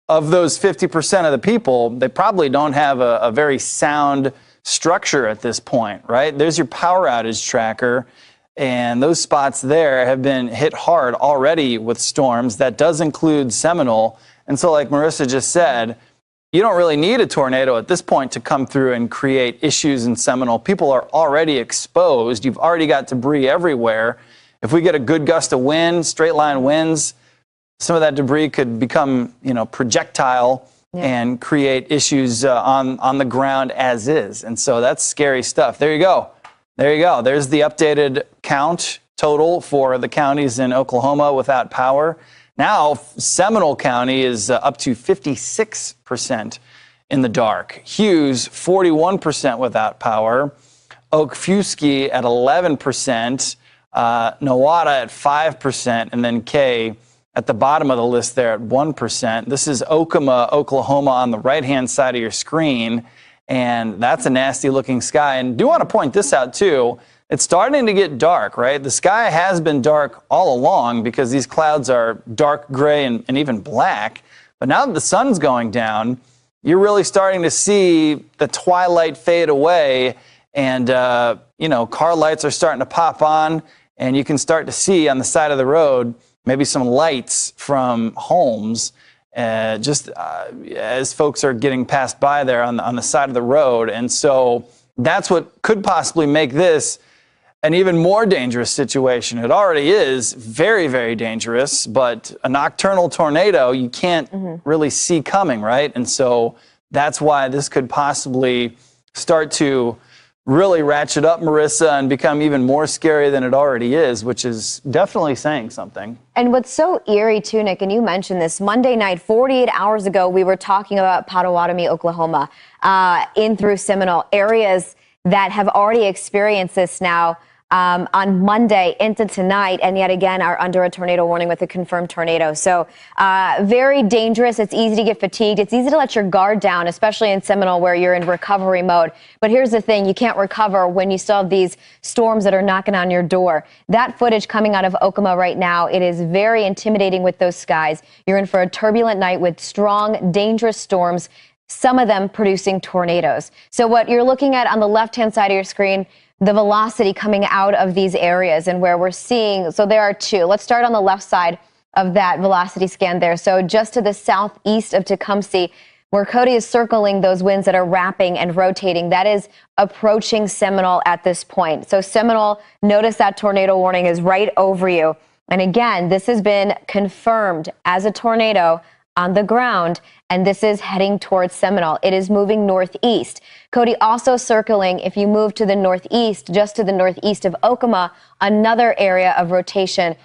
of those 50% of the people, they probably don't have a very sound structure at this point, right? There's your power outage tracker, and those spots there have been hit hard already with storms. That does include Seminole. And so like Marissa just said, you don't really need a tornado at this point to come through and create issues in Seminole. People are already exposed. You've already got debris everywhere. If we get a good gust of wind, straight line winds, some of that debris could become, you know, projectile and create issues on the ground as is. And so that's scary stuff. There you go. There you go. There's the updated count total for the counties in Oklahoma without power. Now, Seminole County is up to 56% in the dark. Hughes, 41% without power. Okfuskee at 11%. Nowata at 5%. And then K at the bottom of the list there at 1%. This is Okima, Oklahoma on the right-hand side of your screen. And that's a nasty looking sky. And do want to point this out too. It's starting to get dark, right? The sky has been dark all along because these clouds are dark gray and even black. But now that the sun's going down, you're really starting to see the twilight fade away. And, you know, car lights are starting to pop on. And you can start to see on the side of the road maybe some lights from homes just as folks are getting passed by there on the side of the road. And so that's what could possibly make this an even more dangerous situation. It already is very, very dangerous, but a nocturnal tornado you can't really see coming, right? And so that's why this could possibly start to really ratchet up, Marissa, and become even more scary than it already is, which is definitely saying something. And what's so eerie too, Nick, and you mentioned this, Monday night, 48 hours ago, we were talking about Potawatomi, Oklahoma, in through Seminole, areas that have already experienced this now. on Monday into tonight, and yet again are under a tornado warning with a confirmed tornado. So very dangerous. It's easy to get fatigued. It's easy to let your guard down, especially in Seminole where you're in recovery mode. But here's the thing. You can't recover when you still have these storms that are knocking on your door. That footage coming out of Okima right now, it is very intimidating with those skies. You're in for a turbulent night with strong, dangerous storms, some of them producing tornadoes. So what you're looking at on the left-hand side of your screen, the velocity coming out of these areas and where we're seeing, so there are two. Let's start on the left side of that velocity scan there. So just to the southeast of Tecumseh, where Cody is circling those winds that are wrapping and rotating, that is approaching Seminole at this point. So Seminole, notice that tornado warning is right over you. And again, this has been confirmed as a tornado on the ground, and this is heading towards Seminole. It is moving northeast. Cody also circling, if you move to the northeast, just to the northeast of Okima, another area of rotation.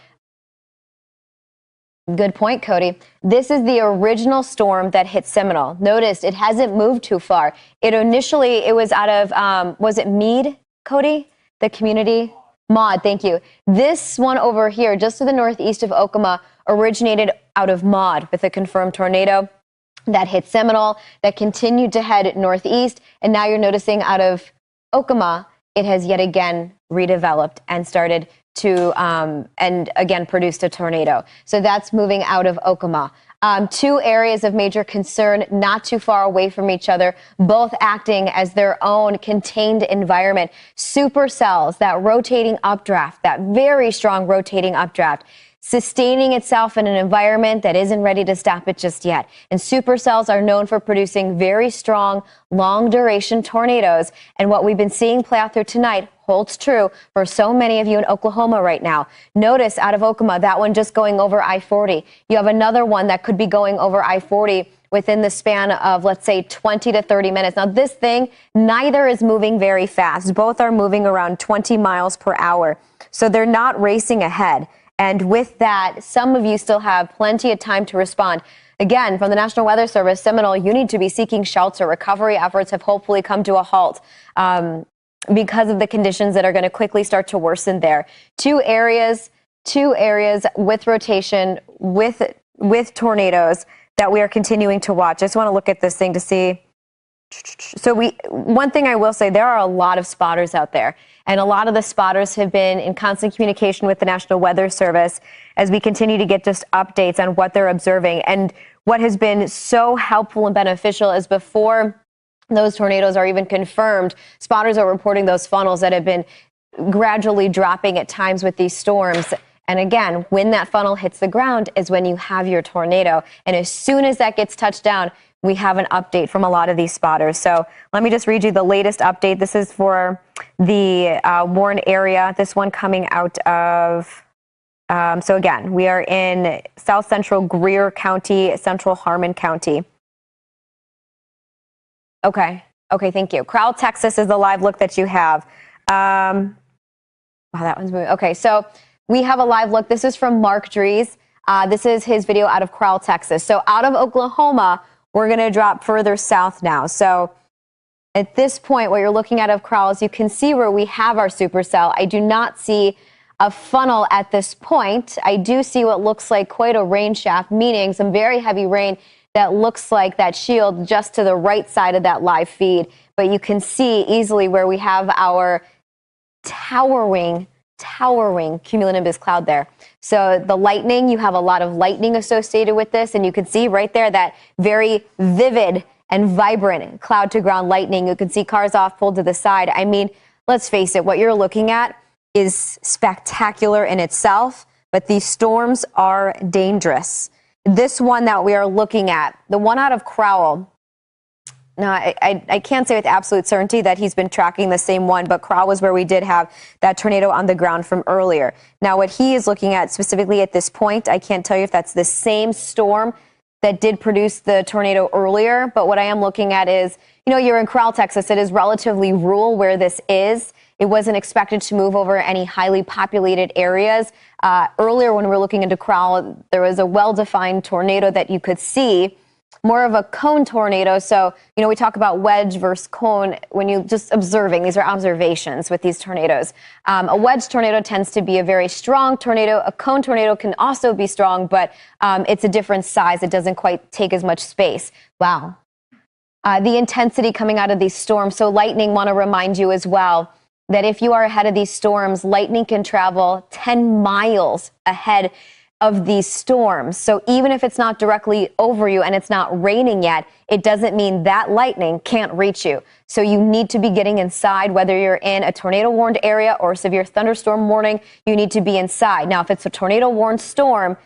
Good point, Cody. This is the original storm that hit Seminole. Notice it hasn't moved too far. It was out of, was it Meade, Cody? The community? Maud, thank you. This one over here, just to the northeast of Okima, originated out of Maud with a confirmed tornado that hit Seminole, that continued to head northeast, and now you're noticing out of Okima, it has yet again redeveloped and started to, and again produced a tornado. So that's moving out of Okima. Two areas of major concern, not too far away from each other, both acting as their own contained environment. Supercells, that rotating updraft, that very strong rotating updraft, sustaining itself in an environment that isn't ready to stop it just yet. And supercells are known for producing very strong, long-duration tornadoes. And what we've been seeing play out through tonight holds true for so many of you in Oklahoma right now. Notice out of Okima, that one just going over I-40. You have another one that could be going over I-40 within the span of, let's say, 20 to 30 minutes. Now, this thing, neither is moving very fast. Both are moving around 20 miles per hour. So they're not racing ahead. And with that, some of you still have plenty of time to respond. Again, from the National Weather Service, Seminole, you need to be seeking shelter. Recovery efforts have hopefully come to a halt because of the conditions that are going to quickly start to worsen there. Two areas with rotation, with tornadoes that we are continuing to watch. I just want to look at this thing to see. So one thing I will say, there are a lot of spotters out there. And a lot of the spotters have been in constant communication with the National Weather Service as we continue to get just updates on what they're observing. And what has been so helpful and beneficial is before those tornadoes are even confirmed, spotters are reporting those funnels that have been gradually dropping at times with these storms. And again, when that funnel hits the ground is when you have your tornado. And as soon as that gets touched down, we have an update from a lot of these spotters. So let me just read you the latest update. This is for the Warren area. This one coming out of, so again, we are in South Central Greer County, Central Harmon County. Okay, thank you. Crowell, Texas is the live look that you have. Wow, that one's moving. Okay, so we have a live look. This is from Mark Dries. This is his video out of Crowell, Texas. So out of Oklahoma, we're going to drop further south now. So at this point, what you're looking at of Crowell is you can see where we have our supercell. I do not see a funnel at this point. I do see what looks like quite a rain shaft, meaning some very heavy rain that looks like that shield just to the right side of that live feed. But you can see easily where we have our towering cumulonimbus cloud there. So the lightning, you have a lot of lightning associated with this, and you can see right there that very vivid and vibrant cloud to ground lightning. You can see cars off, pulled to the side. I mean, let's face it, what you're looking at is spectacular in itself, but these storms are dangerous. This one that we are looking at, the one out of Crowell, now, I can't say with absolute certainty that he's been tracking the same one, but Crowell was where we did have that tornado on the ground from earlier. Now, what he is looking at specifically at this point, I can't tell you if that's the same storm that did produce the tornado earlier, but what I am looking at is, you know, you're in Crowell, Texas. It is relatively rural where this is. It wasn't expected to move over any highly populated areas. Earlier when we were looking into Crowell, there was a well-defined tornado that you could see more of a cone tornado. So, you know, we talk about wedge versus cone when you just observing. These are observations with these tornadoes. A wedge tornado tends to be a very strong tornado. A cone tornado can also be strong, but it's a different size. It doesn't quite take as much space. Wow. The intensity coming out of these storms. So lightning, want to remind you as well that if you are ahead of these storms, lightning can travel 10 miles ahead of these storms. So even if it's not directly over you and it's not raining yet, it doesn't mean that lightning can't reach you. So you need to be getting inside, whether you're in a tornado warned area or a severe thunderstorm warning, you need to be inside. Now, if it's a tornado warned storm,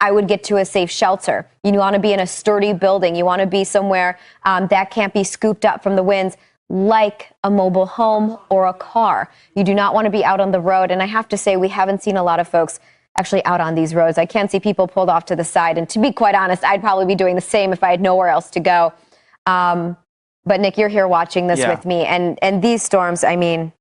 I would get to a safe shelter. You want to be in a sturdy building. You want to be somewhere that can't be scooped up from the winds, like a mobile home or a car. You do not want to be out on the road. And I have to say, we haven't seen a lot of folks actually out on these roads. I can't see people pulled off to the side. And to be quite honest, I'd probably be doing the same if I had nowhere else to go. But Nick, you're here watching this with me. And these storms, I mean,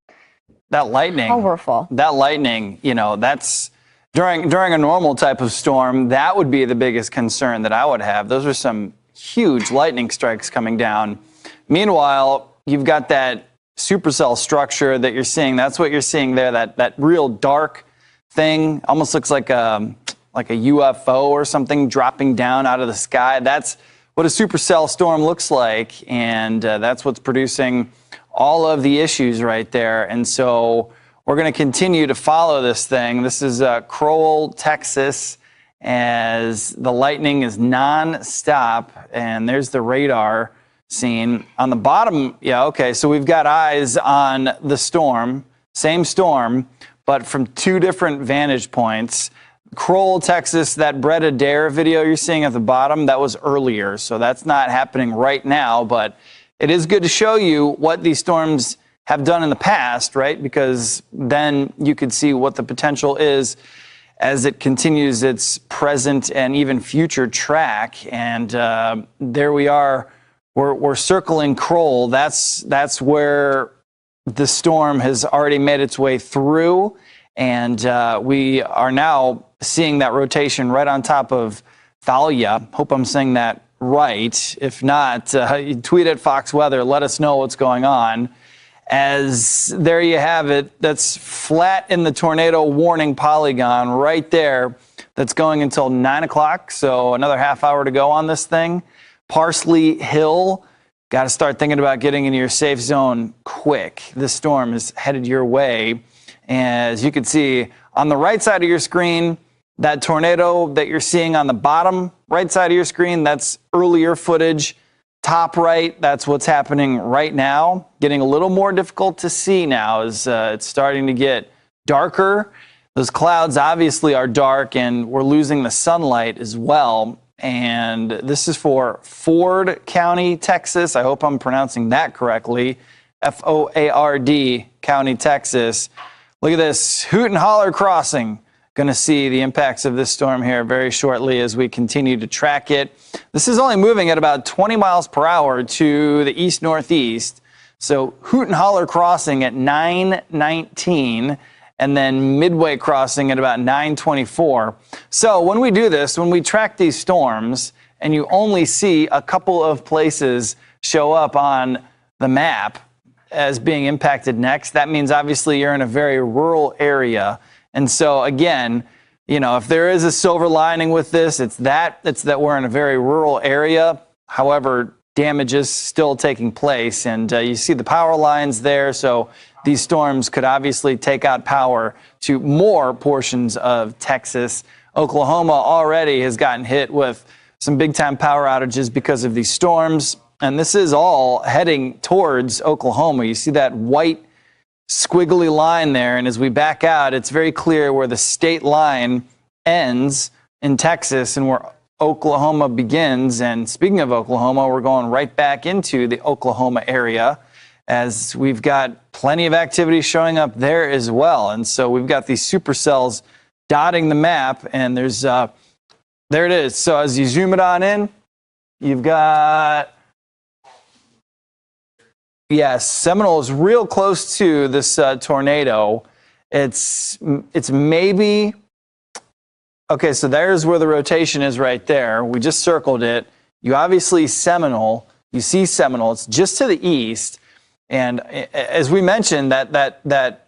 that lightning, powerful. That lightning, you know, that's during a normal type of storm, that would be the biggest concern that I would have. Those are some huge lightning strikes coming down. Meanwhile, you've got that supercell structure that you're seeing. That's what you're seeing there, that real dark thing, almost looks like a UFO or something dropping down out of the sky. That's what a supercell storm looks like, and that's what's producing all of the issues right there. And so we're going to continue to follow this thing. This is Crowell, Texas, as the lightning is non-stop, and there's the radar scene. On the bottom, so we've got eyes on the storm, same storm, but from two different vantage points. Crowell, Texas, that Bread Adair video you're seeing at the bottom, that was earlier, so that's not happening right now, but it is good to show you what these storms have done in the past, right? Because then you could see what the potential is as it continues its present and even future track. And there we are. We're circling Crowell. That's where the storm has already made its way through, and we are now seeing that rotation right on top of Thalia. Hope I'm saying that right. If not, you tweet at Fox Weather. Let us know what's going on. As there you have it. That's flat in the tornado warning polygon right there. That's going until 9 o'clock, so another half hour to go on this thing. Parsley Hill. Got to start thinking about getting into your safe zone quick. This storm is headed your way. As you can see on the right side of your screen, that tornado that you're seeing on the bottom right side of your screen, that's earlier footage. Top right, that's what's happening right now. Getting a little more difficult to see now as it's starting to get darker. Those clouds obviously are dark, and we're losing the sunlight as well. And this is for Ford County, Texas. I hope I'm pronouncing that correctly. F-O-A-R-D County, Texas. Look at this, Hoot and Holler crossing. Going to see the impacts of this storm here very shortly as we continue to track it. This is only moving at about 20 miles per hour to the east-northeast. So Hoot and Holler crossing at 9:19. And then Midway crossing at about 9:24. So when we do this, when we track these storms, and you only see a couple of places show up on the map as being impacted next, that means obviously you're in a very rural area. And so again, you know, if there is a silver lining with this, it's that we're in a very rural area. However, damage is still taking place, and you see the power lines there. So these storms could obviously take out power to more portions of Texas. Oklahoma already has gotten hit with some big-time power outages because of these storms, and this is all heading towards Oklahoma. You see that white squiggly line there, and as we back out, it's very clear where the state line ends in Texas and where Oklahoma begins. And speaking of Oklahoma, we're going right back into the Oklahoma area, as we've got plenty of activity showing up there as well. And so we've got these supercells dotting the map, and there's there it is. So as you zoom it on in, you've got, yes, Seminole is real close to this tornado. It's maybe, okay, so there's where the rotation is right there. We just circled it. You obviously Seminole. You see Seminole. It's just to the east. And as we mentioned, that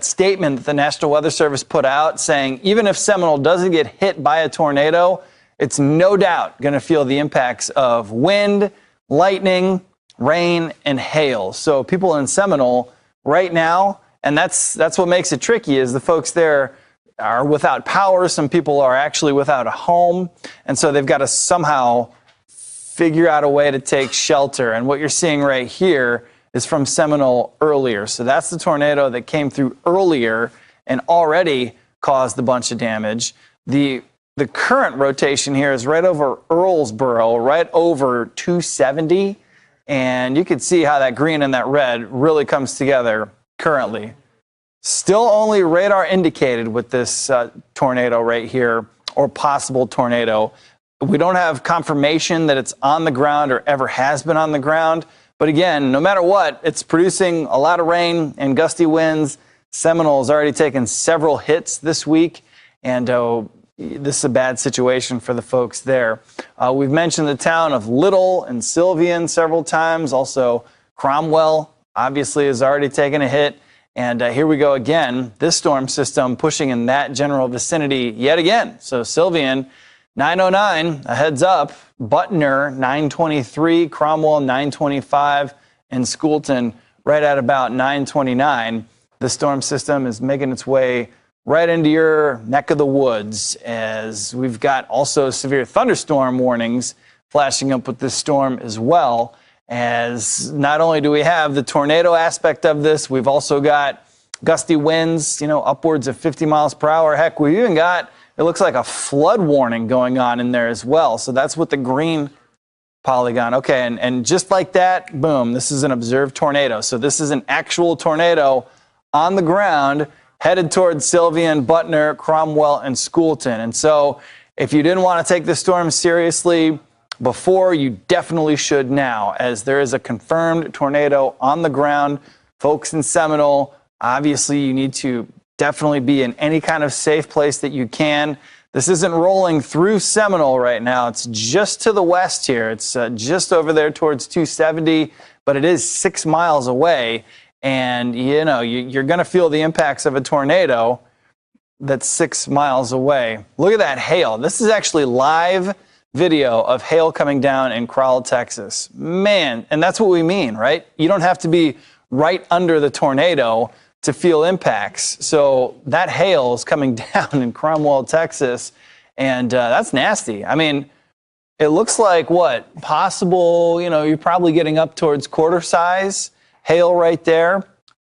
statement that the National Weather Service put out saying even if Seminole doesn't get hit by a tornado, it's no doubt going to feel the impacts of wind, lightning, rain, and hail. So people in Seminole right now, and that's what makes it tricky, is the folks there are without power. Some people are actually without a home. And so they've got to somehow figure out a way to take shelter. And what you're seeing right here is from Seminole earlier. So that's the tornado that came through earlier and already caused a bunch of damage. The current rotation here is right over Earlsboro, right over 270. And you can see how that green and that red really comes together currently. Still only radar indicated with this tornado right here, or possible tornado. We don't have confirmation that it's on the ground or ever has been on the ground. But again, no matter what, it's producing a lot of rain and gusty winds. Seminole has already taken several hits this week, and this is a bad situation for the folks there. We've mentioned the town of Little and Sylvian several times. Also, Cromwell obviously has already taken a hit. And here we go again. This storm system pushing in that general vicinity yet again. So Sylvian, 909, a heads up. Butner, 923. Cromwell, 925. And Schoolton, right at about 929. The storm system is making its way right into your neck of the woods, as we've got also severe thunderstorm warnings flashing up with this storm as well. As not only do we have the tornado aspect of this, we've also got gusty winds, upwards of 50 miles per hour. Heck, we even got, it looks like a flood warning going on in there as well. So that's with the green polygon. Okay, and just like that, boom, this is an observed tornado. So this is an actual tornado on the ground headed towards Sylvian, Butner, Cromwell, and Schoolton. And so if you didn't want to take the storm seriously before, you definitely should now, as there is a confirmed tornado on the ground. Folks in Seminole, obviously you need to definitely be in any kind of safe place that you can. This isn't rolling through Seminole right now. It's just to the west here. It's just over there towards 270, but it is 6 miles away. And, you're going to feel the impacts of a tornado that's 6 miles away. Look at that hail. This is actually live video of hail coming down in Crowell, Texas. Man, and that's what we mean, right? You don't have to be right under the tornado to feel impacts. So that hail is coming down in Cromwell, Texas, and that's nasty. I mean, it looks like possible, you're probably getting up towards quarter size hail right there,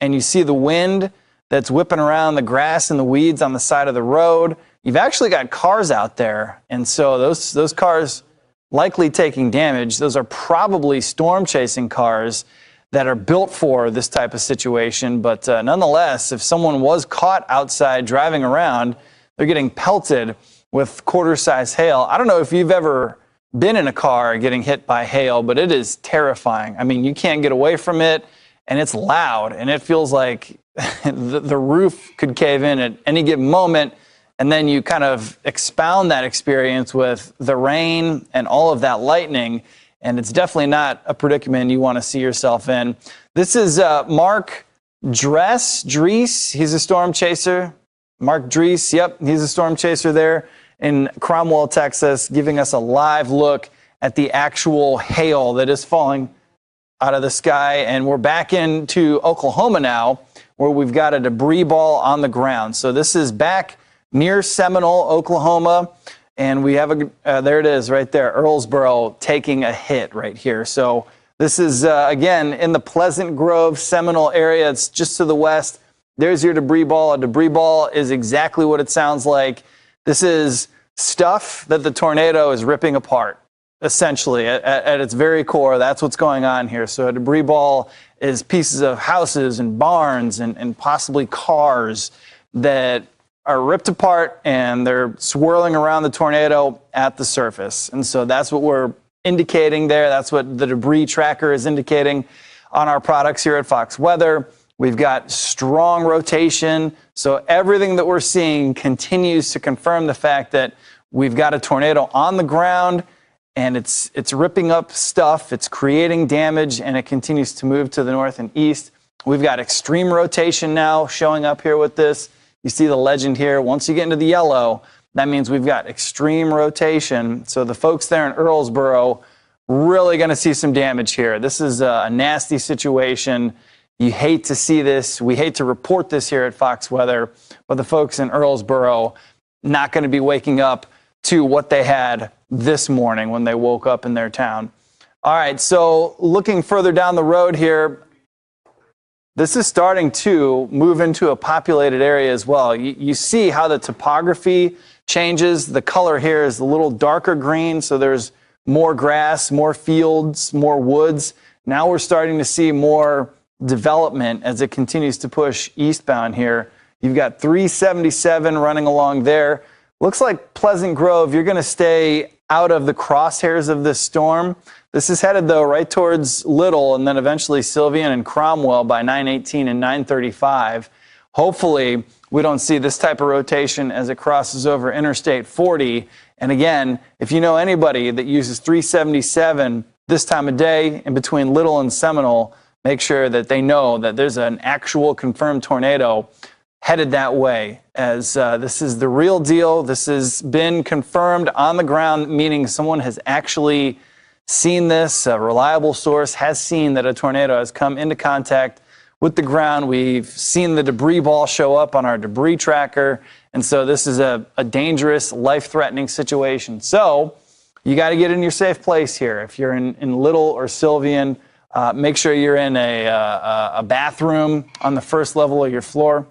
and you see the wind that's whipping around the grass and the weeds on the side of the road. You've actually got cars out there, and so those cars likely taking damage. Those are probably storm chasing cars that are built for this type of situation, but nonetheless, if someone was caught outside driving around, they're getting pelted with quarter-size hail. I don't know if you've ever been in a car getting hit by hail, but it is terrifying. I mean, you can't get away from it, and it's loud, and it feels like the roof could cave in at any given moment, and then you kind of expound that experience with the rain and all of that lightning, and it's definitely not a predicament you want to see yourself in. This is Mark Drees. He's a storm chaser. Mark Drees, yep, he's a storm chaser there in Cromwell, Texas, giving us a live look at the actual hail that is falling out of the sky. And we're back into Oklahoma now, where we've got a debris ball on the ground. So this is back near Seminole, Oklahoma, and we have there it is right there, Earlsboro taking a hit right here. So this is, again, in the Pleasant Grove, Seminole area. It's just to the west. There's your debris ball. A debris ball is exactly what it sounds like. This is stuff that the tornado is ripping apart. Essentially, at its very core, that's what's going on here. So a debris ball is pieces of houses and barns and possibly cars that are ripped apart, and they're swirling around the tornado at the surface. And so that's what we're indicating there. That's what the debris tracker is indicating on our products here at Fox Weather. We've got strong rotation. So everything that we're seeing continues to confirm the fact that we've got a tornado on the ground. and it's ripping up stuff, it's creating damage, and it continues to move to the north and east. We've got extreme rotation now showing up here with this. You see the legend here. Once you get into the yellow, that means we've got extreme rotation. So the folks there in Earlsboro really going to see some damage here. This is a nasty situation. You hate to see this. We hate to report this here at Fox Weather, but the folks in Earlsboro not going to be waking up to what they had this morning when they woke up in their town. All right, so looking further down the road here, this is starting to move into a populated area as well. You see how the topography changes. The color here is a little darker green, so there's more grass, more fields, more woods. Now we're starting to see more development as it continues to push eastbound here. You've got 377 running along there. Looks like Pleasant Grove, you're going to stay out of the crosshairs of this storm. This is headed, though, right towards Little and then eventually Sylvian and Cromwell by 9:18 and 9:35. Hopefully, we don't see this type of rotation as it crosses over Interstate 40. And again, if you know anybody that uses 377 this time of day in between Little and Seminole, make sure that they know that there's an actual confirmed tornado headed that way, as this is the real deal. This has been confirmed on the ground, meaning someone has actually seen this. A reliable source has seen that a tornado has come into contact with the ground. We've seen the debris ball show up on our debris tracker. And so this is a dangerous, life-threatening situation. So you got to get in your safe place here. If you're in Little or Sylvian, make sure you're in a bathroom on the first level of your floor.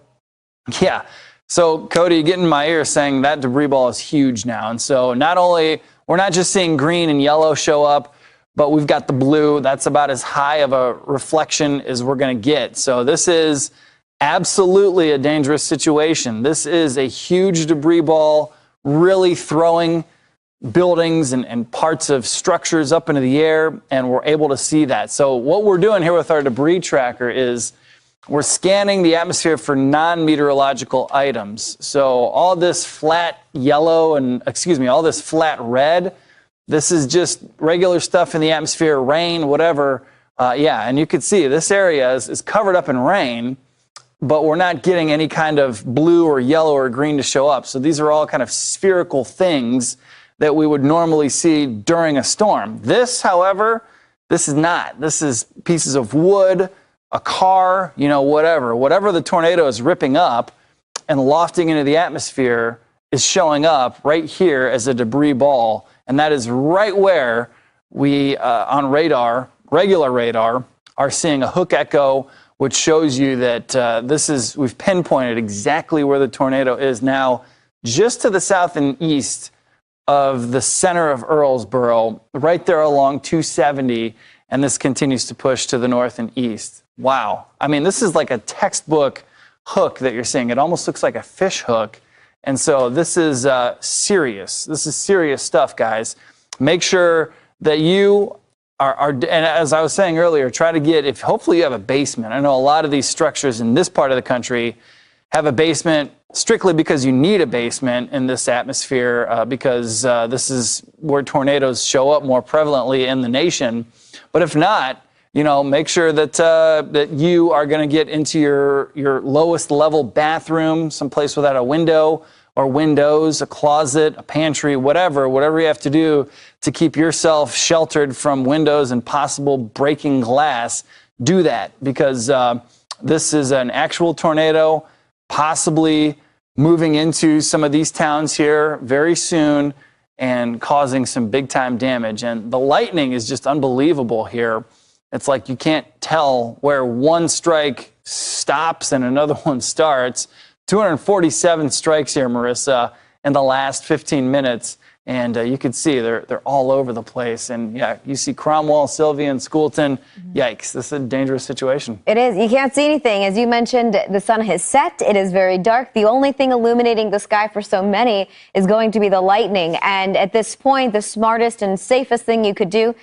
Yeah. So Cody, you get in my ear saying that debris ball is huge now. And so not only, we're not just seeing green and yellow show up, but we've got the blue. That's about as high of a reflection as we're going to get. So this is absolutely a dangerous situation. This is a huge debris ball, really throwing buildings and parts of structures up into the air, and we're able to see that. So what we're doing here with our debris tracker is we're scanning the atmosphere for non-meteorological items. So all this flat yellow all this flat red, this is just regular stuff in the atmosphere, rain, whatever. And you can see this area is covered up in rain, but we're not getting any kind of blue or yellow or green to show up. So these are all kind of spherical things that we would normally see during a storm. This, however, this is not. This is pieces of wood, a car, whatever the tornado is ripping up and lofting into the atmosphere is showing up right here as a debris ball. And that is right where we, on radar, regular radar, are seeing a hook echo, which shows you that we've pinpointed exactly where the tornado is now, just to the south and east of the center of Earlsboro, right there along 270, and this continues to push to the north and east. Wow. I mean, this is like a textbook hook that you're seeing. It almost looks like a fish hook. And so this is serious. This is serious stuff, guys. Make sure that you are, and as I was saying earlier, try to get, hopefully you have a basement. I know a lot of these structures in this part of the country have a basement strictly because you need a basement in this atmosphere because this is where tornadoes show up more prevalently in the nation. But if not, make sure that you are going to get into your lowest level bathroom, someplace without a window or windows, a closet, a pantry, whatever you have to do to keep yourself sheltered from windows and possible breaking glass. Do that, because this is an actual tornado, possibly moving into some of these towns here very soon and causing some big time damage. And the lightning is just unbelievable here. It's like you can't tell where one strike stops and another one starts. 247 strikes here, Marissa, in the last 15 minutes. And you can see they're all over the place. And yeah, you see Cromwell, Sylvian, Schoolton. Yikes, this is a dangerous situation. It is. You can't see anything. As you mentioned, the sun has set. It is very dark. The only thing illuminating the sky for so many is going to be the lightning. And at this point, the smartest and safest thing you could do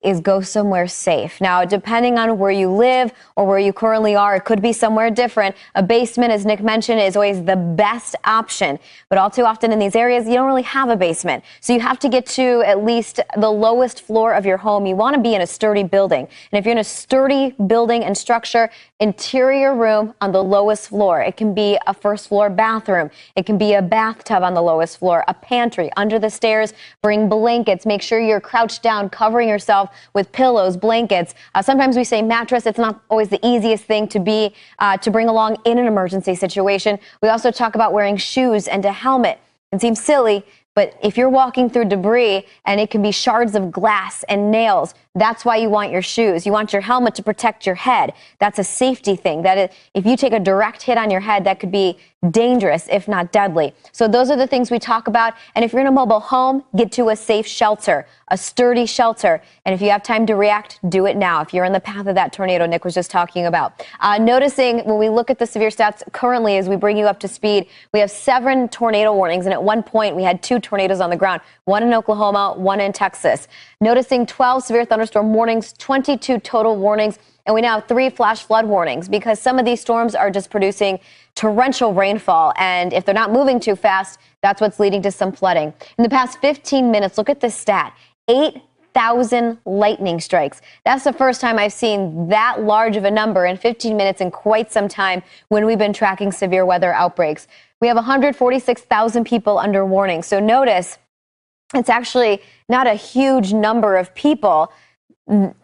is go somewhere safe. Now, depending on where you live or where you currently are, it could be somewhere different. A basement, as Nick mentioned, is always the best option. But all too often in these areas, you don't really have a basement. So you have to get to at least the lowest floor of your home. You want to be in a sturdy building. And if you're in a sturdy building and structure, interior room on the lowest floor. It can be a first floor bathroom. It can be a bathtub on the lowest floor, a pantry, under the stairs. Bring blankets. Make sure you're crouched down, covering yourself with pillows, blankets. Sometimes we say mattress. It's not always the easiest thing to bring along in an emergency situation. We also talk about wearing shoes and a helmet. It seems silly, but if you're walking through debris and it can be shards of glass and nails, that's why you want your shoes. You want your helmet to protect your head. That's a safety thing. If you take a direct hit on your head, that could be dangerous, if not deadly. So those are the things we talk about. And if you're in a mobile home, get to a safe shelter, a sturdy shelter. And if you have time to react, do it now. If you're in the path of that tornado Nick was just talking about. Noticing when we look at the severe stats currently as we bring you up to speed, we have 7 tornado warnings. And at one point, we had 2 tornadoes on the ground, one in Oklahoma, one in Texas. Noticing 12 severe thunderstorm warnings, 22 total warnings, and we now have 3 flash flood warnings because some of these storms are just producing torrential rainfall. And if they're not moving too fast, that's what's leading to some flooding. In the past 15 minutes, look at this stat, 8,000 lightning strikes. That's the first time I've seen that large of a number in 15 minutes in quite some time when we've been tracking severe weather outbreaks. We have 146,000 people under warning. So notice it's actually not a huge number of people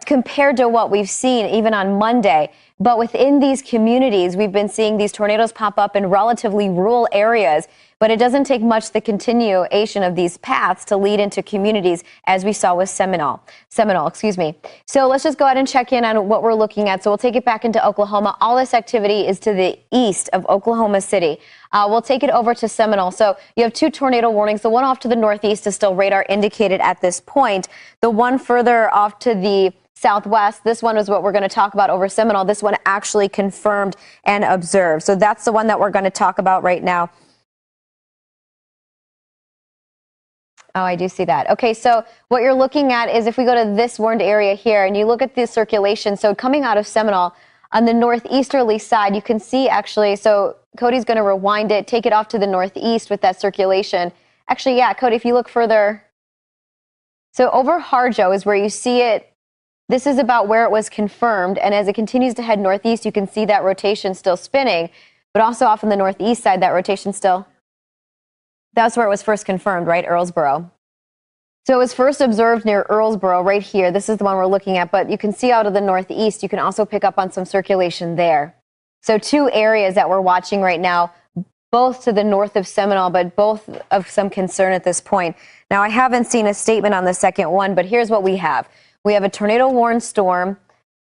compared to what we've seen even on Monday. But within these communities, we've been seeing these tornadoes pop up in relatively rural areas. But it doesn't take much the continuation of these paths to lead into communities, as we saw with Seminole. So let's just go ahead and check in on what we're looking at. So we'll take it back into Oklahoma. All this activity is to the east of Oklahoma City. We'll take it over to Seminole. So you have 2 tornado warnings. The one off to the northeast is still radar indicated at this point. The one further off to the southwest, this one is what we're going to talk about over Seminole. This one actually confirmed and observed. So that's the one that we're going to talk about right now. Oh, I do see that. Okay, so what you're looking at is if we go to this warned area here and you look at the circulation, so coming out of Seminole on the northeasterly side, you can see actually, so Cody's going to rewind it, take it off to the northeast with that circulation. Actually, yeah, Cody, if you look further. So over Harjo is where you see it. This is about where it was confirmed. And as it continues to head northeast, you can see that rotation still spinning, but also off on the northeast side, that rotation still. That's where it was first confirmed, right? Earlsboro. So it was first observed near Earlsboro right here. This is the one we're looking at, but you can see out of the northeast, you can also pick up on some circulation there. So 2 areas that we're watching right now, both to the north of Seminole, but both of some concern at this point. Now, I haven't seen a statement on the second one, but here's what we have. We have a tornado warned storm,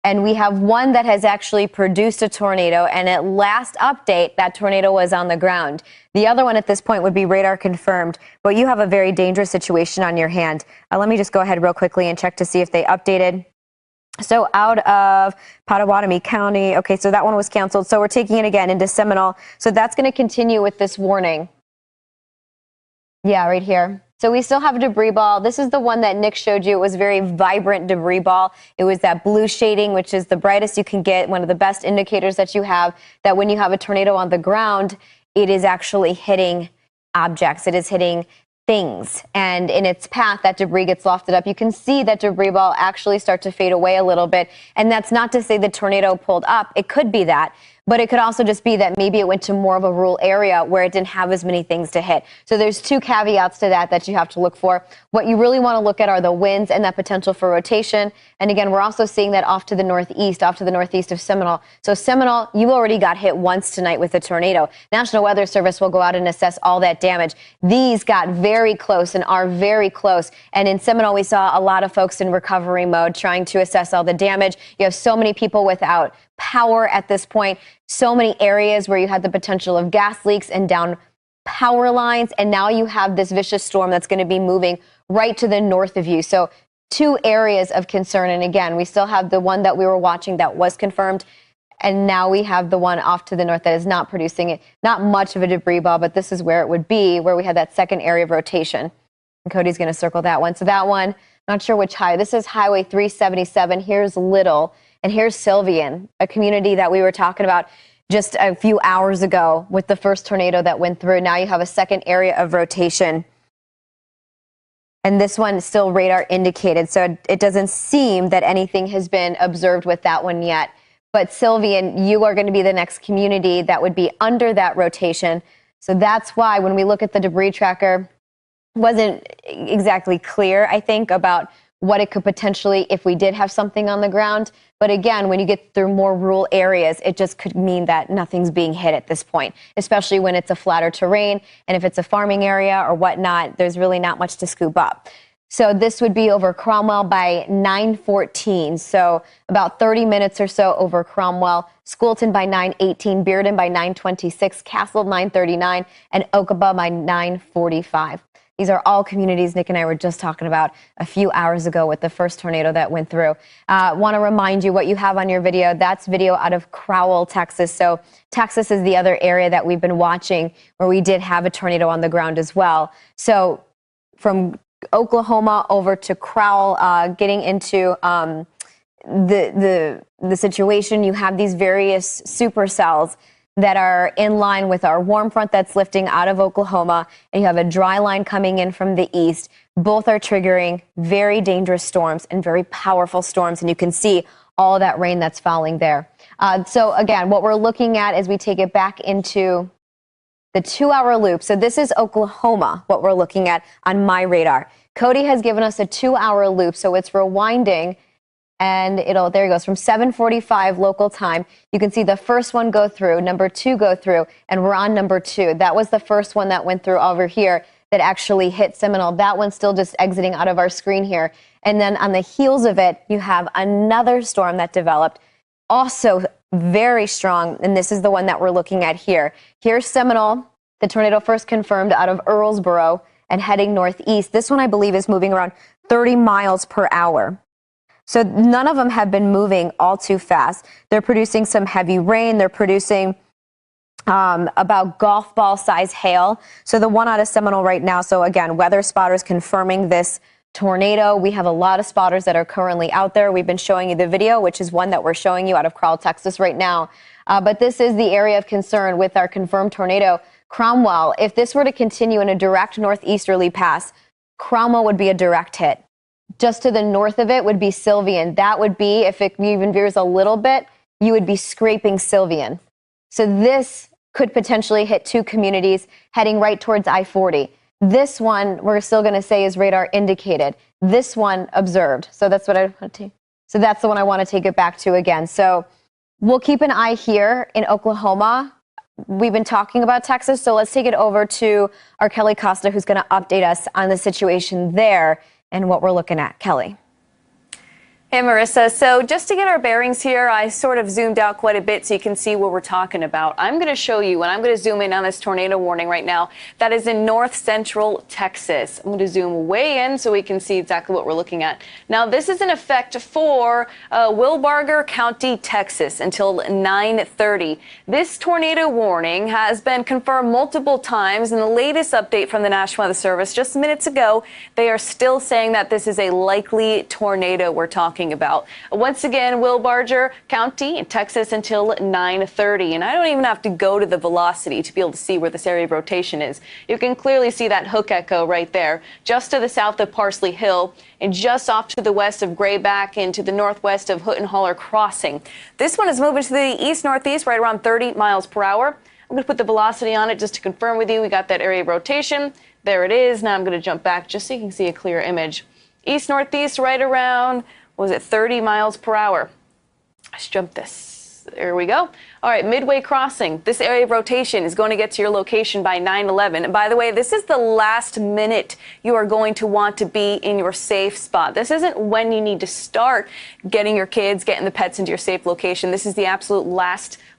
and we have one that has actually produced a tornado, and at last update, that tornado was on the ground. The other one at this point would be radar confirmed, but you have a very dangerous situation on your hand. Let me just go ahead real quickly and check to see if they updated. So out of Pottawatomie County, okay, so that one was canceled. So we're taking it again into Seminole. So that's going to continue with this warning. Yeah, right here. So we still have a debris ball. This is the one that Nick showed you. It was very vibrant debris ball. It was that blue shading, which is the brightest you can get, one of the best indicators that you have that when you have a tornado on the ground, it is actually hitting objects. It is hitting things. And in its path, that debris gets lofted up. You can see that debris ball actually start to fade away a little bit. And that's not to say the tornado pulled up. It could be that. But it could also just be that maybe it went to more of a rural area where it didn't have as many things to hit. So there's 2 caveats to that you have to look for. What you really want to look at are the winds and that potential for rotation. And again, we're also seeing that off to the northeast of Seminole. So Seminole, you already got hit once tonight with a tornado. National Weather Service will go out and assess all that damage. These got very close and are very close. And in Seminole, we saw a lot of folks in recovery mode trying to assess all the damage. You have so many people without power at this point, so many areas where you had the potential of gas leaks and down power lines, and now you have this vicious storm that's going to be moving right to the north of you. So 2 areas of concern, and again, we still have the one that we were watching that was confirmed, and now we have the one off to the north that is not producing it. Not much of a debris ball, but this is where it would be, where we had that second area of rotation. And Cody's going to circle that one. So that one, Not sure which highway. This is Highway 377. Here's Little, and here's Sylvian, a community that we were talking about just a few hours ago with the first tornado that went through. Now you have a second area of rotation. And this one is still radar indicated, so it doesn't seem that anything has been observed with that one yet. But Sylvian, you are going to be the next community that would be under that rotation. So that's why when we look at the debris tracker, it wasn't exactly clear, I think, about what it could potentially, if we did have something on the ground. But again, when you get through more rural areas, it just could mean that nothing's being hit at this point, especially when it's a flatter terrain. And if it's a farming area or whatnot, there's really not much to scoop up. So this would be over Cromwell by 9:14. So about 30 minutes or so over Cromwell, Schoolton by 9:18, Bearden by 9:26, Castle 9:39, and Okaba by 9:45. These are all communities Nick and I were just talking about a few hours ago with the first tornado that went through. Want to remind you what you have on your video. That's video out of Crowell, Texas. So Texas is the other area that we've been watching where we did have a tornado on the ground as well. So from Oklahoma over to Crowell, getting into the situation, you have these various supercells that are in line with our warm front that's lifting out of Oklahoma, and you have a dry line coming in from the east. Both are triggering very dangerous storms and very powerful storms, and you can see all that rain that's falling there. So again, what we're looking at as we take it back into the 2-hour loop. So this is Oklahoma, what we're looking at on my radar. Cody has given us a 2-hour loop, so it's rewinding. And there he goes, from 7:45 local time. You can see the first one go through, number 2 go through, and we're on number 2. That was the first one that went through over here that actually hit Seminole. That one's still just exiting out of our screen here. And then on the heels of it, you have another storm that developed, also very strong, and this is the one that we're looking at here. Here's Seminole, the tornado first confirmed out of Earlsboro and heading northeast. This one, I believe, is moving around 30 miles per hour. So none of them have been moving all too fast. They're producing some heavy rain. They're producing about golf ball size hail. So the one out of Seminole right now. So again, weather spotters confirming this tornado. We have a lot of spotters that are currently out there. We've been showing you the video, which is one that we're showing you out of Crowell, Texas right now. But this is the area of concern with our confirmed tornado. Cromwell, if this were to continue in a direct northeasterly pass, Cromwell would be a direct hit. Just to the north of it would be Sylvian. That would be, if it even veers a little bit, you would be scraping Sylvian. So this could potentially hit 2 communities heading right towards I-40. This one, we're still going to say is radar indicated. This one observed. So that's what I want to. So that's the one I want to take it back to again. So we'll keep an eye here in Oklahoma. We've been talking about Texas, so let's take it over to our Kelly Costa, who's going to update us on the situation there and what we're looking at. Kelly. Hey, Marissa. So just to get our bearings here, I sort of zoomed out quite a bit so you can see what we're talking about. I'm going to show you, and I'm going to zoom in on this tornado warning right now. That is in north central Texas. I'm going to zoom way in so we can see exactly what we're looking at. Now, this is in effect for Wilbarger County, Texas, until 9:30. This tornado warning has been confirmed multiple times. In the latest update from the National Weather Service just minutes ago, they are still saying that this is a likely tornado we're talking about. Once again, Wilbarger County in Texas until 9:30. And I don't even have to go to the velocity to be able to see where this area of rotation is. You can clearly see that hook echo right there, just to the south of Parsley Hill and just off to the west of Grayback and to the northwest of Huttenholler Crossing. This one is moving to the east-northeast right around 30 miles per hour. I'm going to put the velocity on it just to confirm with you. We got that area of rotation. There it is. Now I'm going to jump back just so you can see a clear image. East-northeast right around, was it 30 miles per hour? Let's jump this. There we go. All right, Midway Crossing. This area of rotation is going to get to your location by 9:11. And by the way, this is the last minute you are going to want to be in your safe spot. This isn't when you need to start getting your kids, getting the pets into your safe location. This is the absolute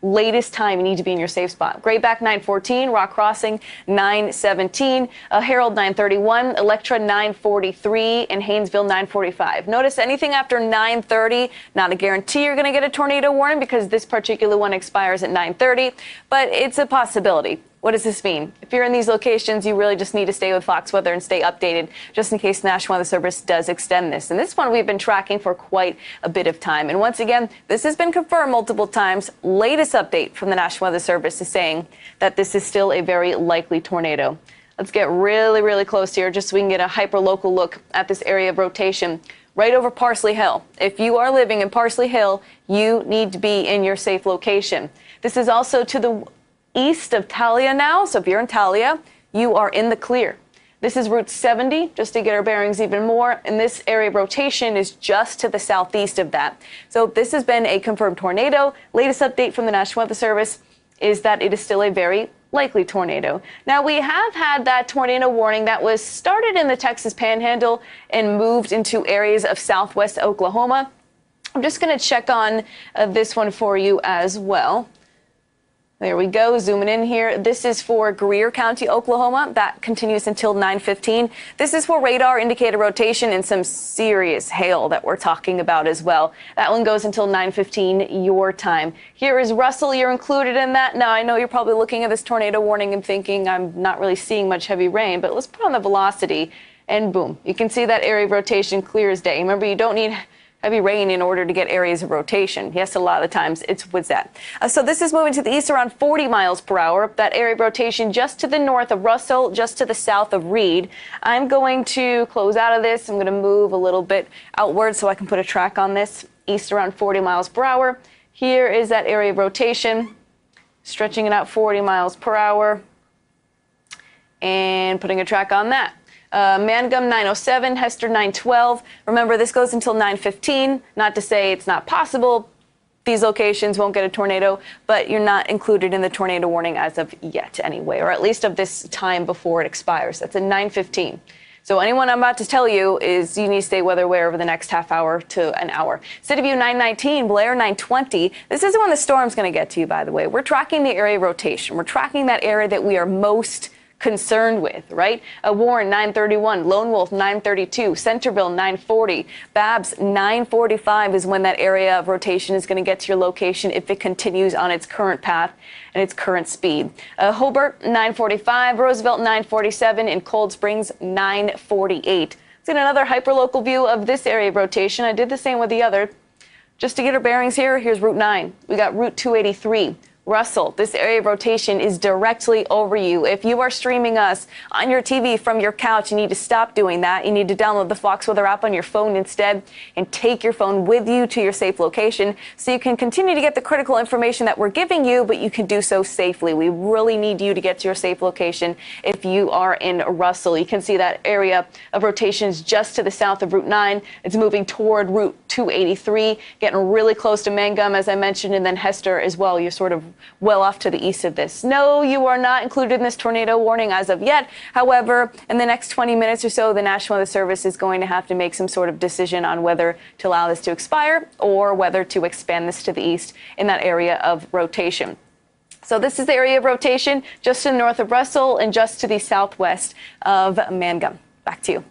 latest time you need to be in your safe spot. Grayback 9:14, Rock Crossing 9:17, Harold 9:31, Electra 9:43, and Haynesville 9:45. Notice anything after 9:30, not a guarantee you're going to get a tornado warning because this particular one expires at 9:30, but it's a possibility. What does this mean? If you're in these locations, you really just need to stay with Fox Weather and stay updated just in case the National Weather Service does extend this. And this one we've been tracking for quite a bit of time. And once again, this has been confirmed multiple times. Latest update from the National Weather Service is saying that this is still a very likely tornado. Let's get really, really close here just so we can get a hyper-local look at this area of rotation right over Parsley Hill. If you are living in Parsley Hill, you need to be in your safe location. This is also to the east of Talia now, so if you're in Talia, you are in the clear. This is Route 70, just to get our bearings even more, and this area of rotation is just to the southeast of that. So this has been a confirmed tornado. Latest update from the National Weather Service is that it is still a very likely tornado. Now, we have had that tornado warning that was started in the Texas Panhandle and moved into areas of southwest Oklahoma. I'm just going to check on this one for you as well. There we go, zooming in here. This is for Greer County, Oklahoma. That continues until 9:15. This is for radar indicator rotation and some serious hail that we're talking about as well. That one goes until 9:15 your time. Here is Russell. You're included in that. Now, I know you're probably looking at this tornado warning and thinking I'm not really seeing much heavy rain, but let's put on the velocity and boom. You can see that area of rotation clear as day. Remember, you don't need heavy rain in order to get areas of rotation. Yes, a lot of the times it's with that. So this is moving to the east around 40 miles per hour. That area of rotation just to the north of Russell, just to the south of Reed. I'm going to close out of this. I'm going to move a little bit outward so I can put a track on this. East around 40 miles per hour. Here is that area of rotation, stretching it out 40 miles per hour and putting a track on that. Mangum 907, Hester 912. Remember, this goes until 9:15. Not to say it's not possible. These locations won't get a tornado, but you're not included in the tornado warning as of yet anyway, or at least of this time before it expires. That's at 9:15. So anyone I'm about to tell you is you need to stay weather aware over the next half hour to an hour. City View 919, Blair 920. This isn't when the storm's going to get to you, by the way. We're tracking the area of rotation. We're tracking that area that we are most concerned with, right? Warren 931, Lone Wolf 932, Centerville 940, Babs 945 is when that area of rotation is going to get to your location if it continues on its current path and its current speed. Hobart 945, Roosevelt 947, and Cold Springs 948. Let's get another hyperlocal view of this area of rotation. I did the same with the other. Just to get our bearings here, here's Route 9. We got Route 283. Russell, this area of rotation is directly over you. If you are streaming us on your TV from your couch, you need to stop doing that. You need to download the Fox Weather app on your phone instead and take your phone with you to your safe location so you can continue to get the critical information that we're giving you, but you can do so safely. We really need you to get to your safe location if you are in Russell. You can see that area of rotation is just to the south of Route 9. It's moving toward Route 283, getting really close to Mangum, as I mentioned, and then Hester as well. You're sort of well off to the east of this. No, you are not included in this tornado warning as of yet. However, in the next 20 minutes or so, the National Weather Service is going to have to make some sort of decision on whether to allow this to expire or whether to expand this to the east in that area of rotation. So this is the area of rotation just to the north of Russell and just to the southwest of Mangum. Back to you.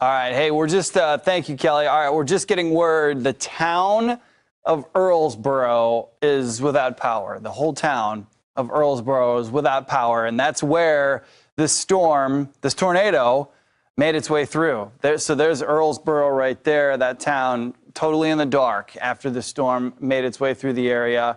All right. Hey, we're just, thank you, Kelly. All right, we're just getting word the town of Earlsboro is without power. The whole town of Earlsboro is without power, and that's where this storm, this tornado, made its way through. So there's Earlsboro right there, that town totally in the dark after the storm made its way through the area.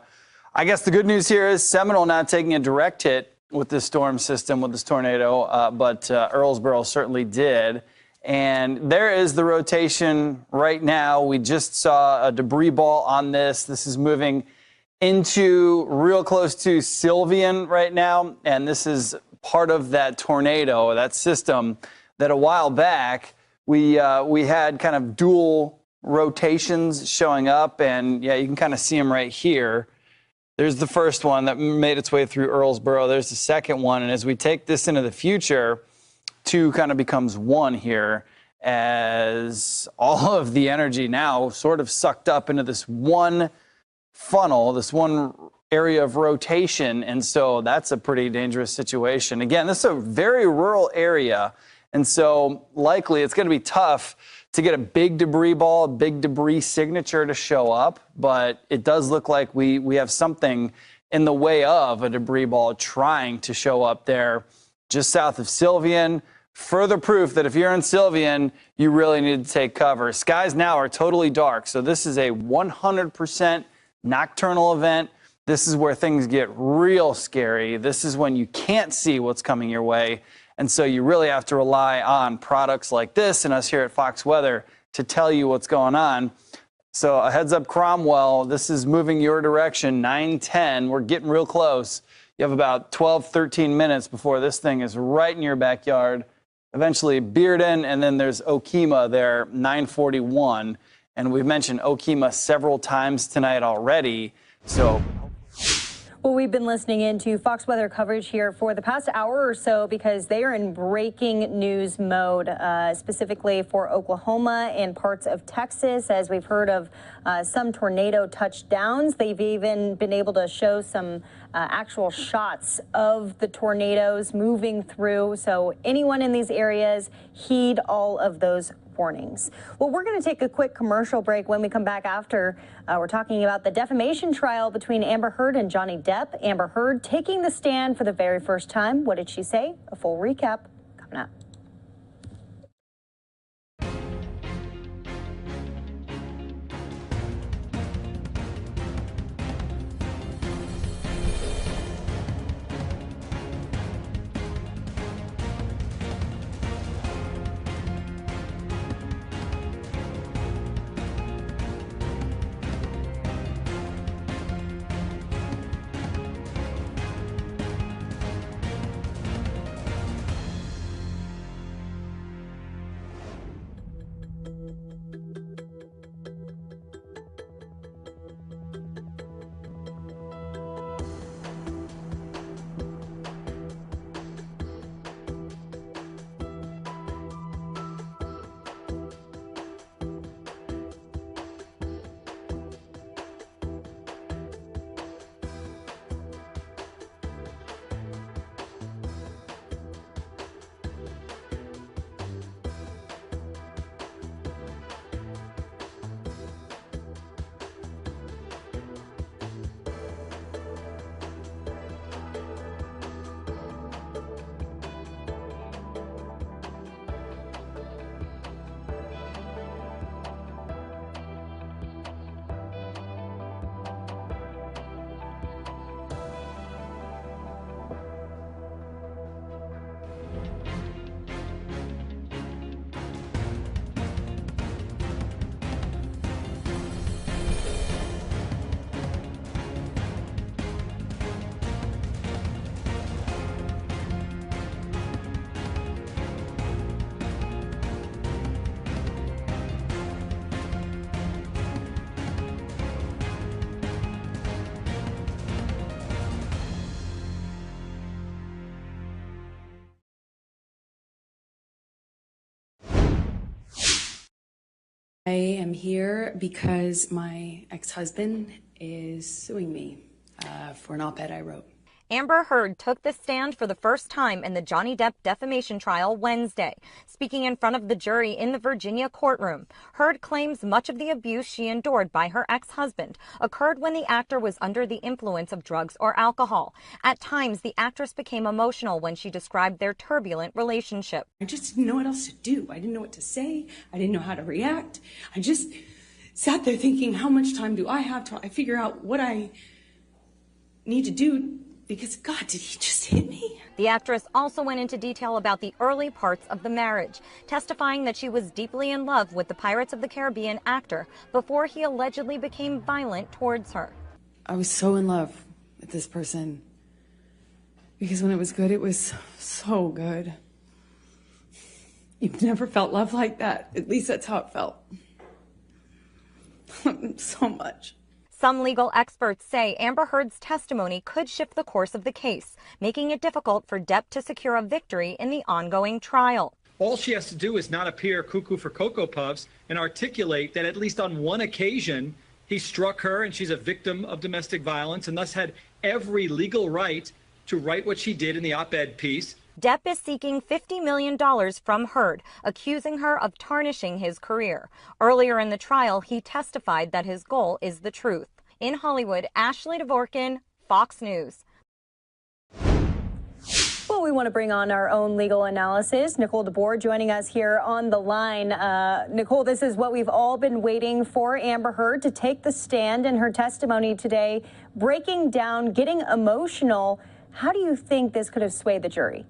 I guess the good news here is Seminole not taking a direct hit with this storm system, with this tornado, but Earlsboro certainly did. And there is the rotation right now. We just saw a debris ball on this. This is moving into real close to Sylvian right now. And this is part of that tornado, that system that a while back we had kind of dual rotations showing up. And yeah, you can kind of see them right here. There's the first one that made its way through Earlsboro. There's the second one. And as we take this into the future, two kind of becomes one here as all of the energy now sort of sucked up into this one funnel, this one area of rotation. And so that's a pretty dangerous situation. Again, this is a very rural area. And so likely it's going to be tough to get a big debris ball, a big debris signature to show up. But it does look like we have something in the way of a debris ball trying to show up there just south of Sylvian. Further proof that if you're in Sylvian, you really need to take cover. Skies now are totally dark, so this is a 100% nocturnal event. This is where things get real scary. This is when you can't see what's coming your way, and so you really have to rely on products like this and us here at Fox Weather to tell you what's going on. So a heads up, Cromwell, this is moving your direction, 9:10. We're getting real close. You have about 12, 13 minutes before this thing is right in your backyard. Eventually Bearden, and then there's Okima there, 9:41. And we've mentioned Okima several times tonight already. So. Well, we've been listening into Fox Weather coverage here for the past hour or so because they are in breaking news mode, specifically for Oklahoma and parts of Texas, as we've heard of some tornado touchdowns. They've even been able to show some actual shots of the tornadoes moving through. So anyone in these areas, heed all of those warnings. Well, we're going to take a quick commercial break. When we come back after, we're talking about the defamation trial between Amber Heard and Johnny Depp. Amber Heard taking the stand for the very first time. What did she say? A full recap coming up. I am here because my ex-husband is suing me for an op-ed I wrote. Amber Heard took the stand for the first time in the Johnny Depp defamation trial Wednesday. Speaking in front of the jury in the Virginia courtroom, Heard claims much of the abuse she endured by her ex-husband occurred when the actor was under the influence of drugs or alcohol. At times, the actress became emotional when she described their turbulent relationship. I just didn't know what else to do. I didn't know what to say. I didn't know how to react. I just sat there thinking, how much time do I have to figure out what I need to do? Because, God, did he just hit me? The actress also went into detail about the early parts of the marriage, testifying that she was deeply in love with the Pirates of the Caribbean actor before he allegedly became violent towards her. I was so in love with this person because when it was good, it was so good. You've never felt love like that. At least that's how it felt. So much. Some legal experts say Amber Heard's testimony could shift the course of the case, making it difficult for Depp to secure a victory in the ongoing trial. All she has to do is not appear cuckoo for Cocoa Puffs and articulate that at least on one occasion he struck her and she's a victim of domestic violence and thus had every legal right to write what she did in the op-ed piece. Depp is seeking $50 million from Heard, accusing her of tarnishing his career. Earlier in the trial, he testified that his goal is the truth. In Hollywood, Ashley Dvorkin, Fox News. Well, we want to bring on our own legal analysis. Nicole DeBoer joining us here on the line. Nicole, this is what we've all been waiting for. Amber Heard to take the stand in her testimony today, breaking down, getting emotional. How do you think this could have swayed the jury?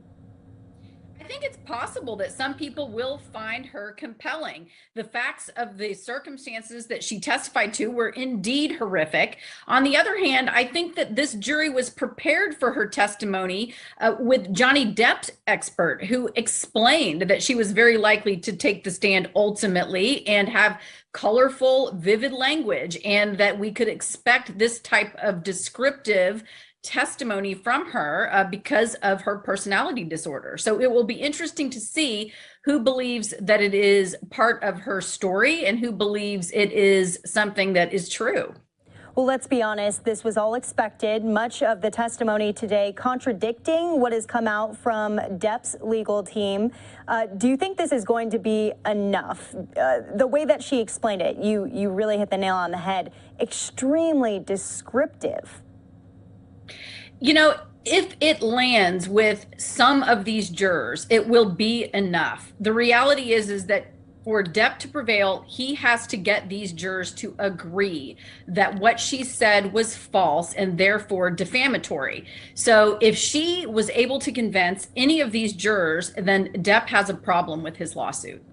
I think it's possible that some people will find her compelling. The facts of the circumstances that she testified to were indeed horrific. On the other hand, I think that this jury was prepared for her testimony with Johnny Depp's expert, who explained that she was very likely to take the stand ultimately and have colorful, vivid language, and that we could expect this type of descriptive testimony from her because of her personality disorder. So it will be interesting to see who believes that it is part of her story and who believes it is something that is true. Well, let's be honest, this was all expected. Much of the testimony today contradicting what has come out from Depp's legal team. Do you think this is going to be enough? The way that she explained it, you really hit the nail on the head. Extremely descriptive. You know, if it lands with some of these jurors, it will be enough. The reality is that for Depp to prevail, he has to get these jurors to agree that what she said was false and therefore defamatory. So if she was able to convince any of these jurors, then Depp has a problem with his lawsuit.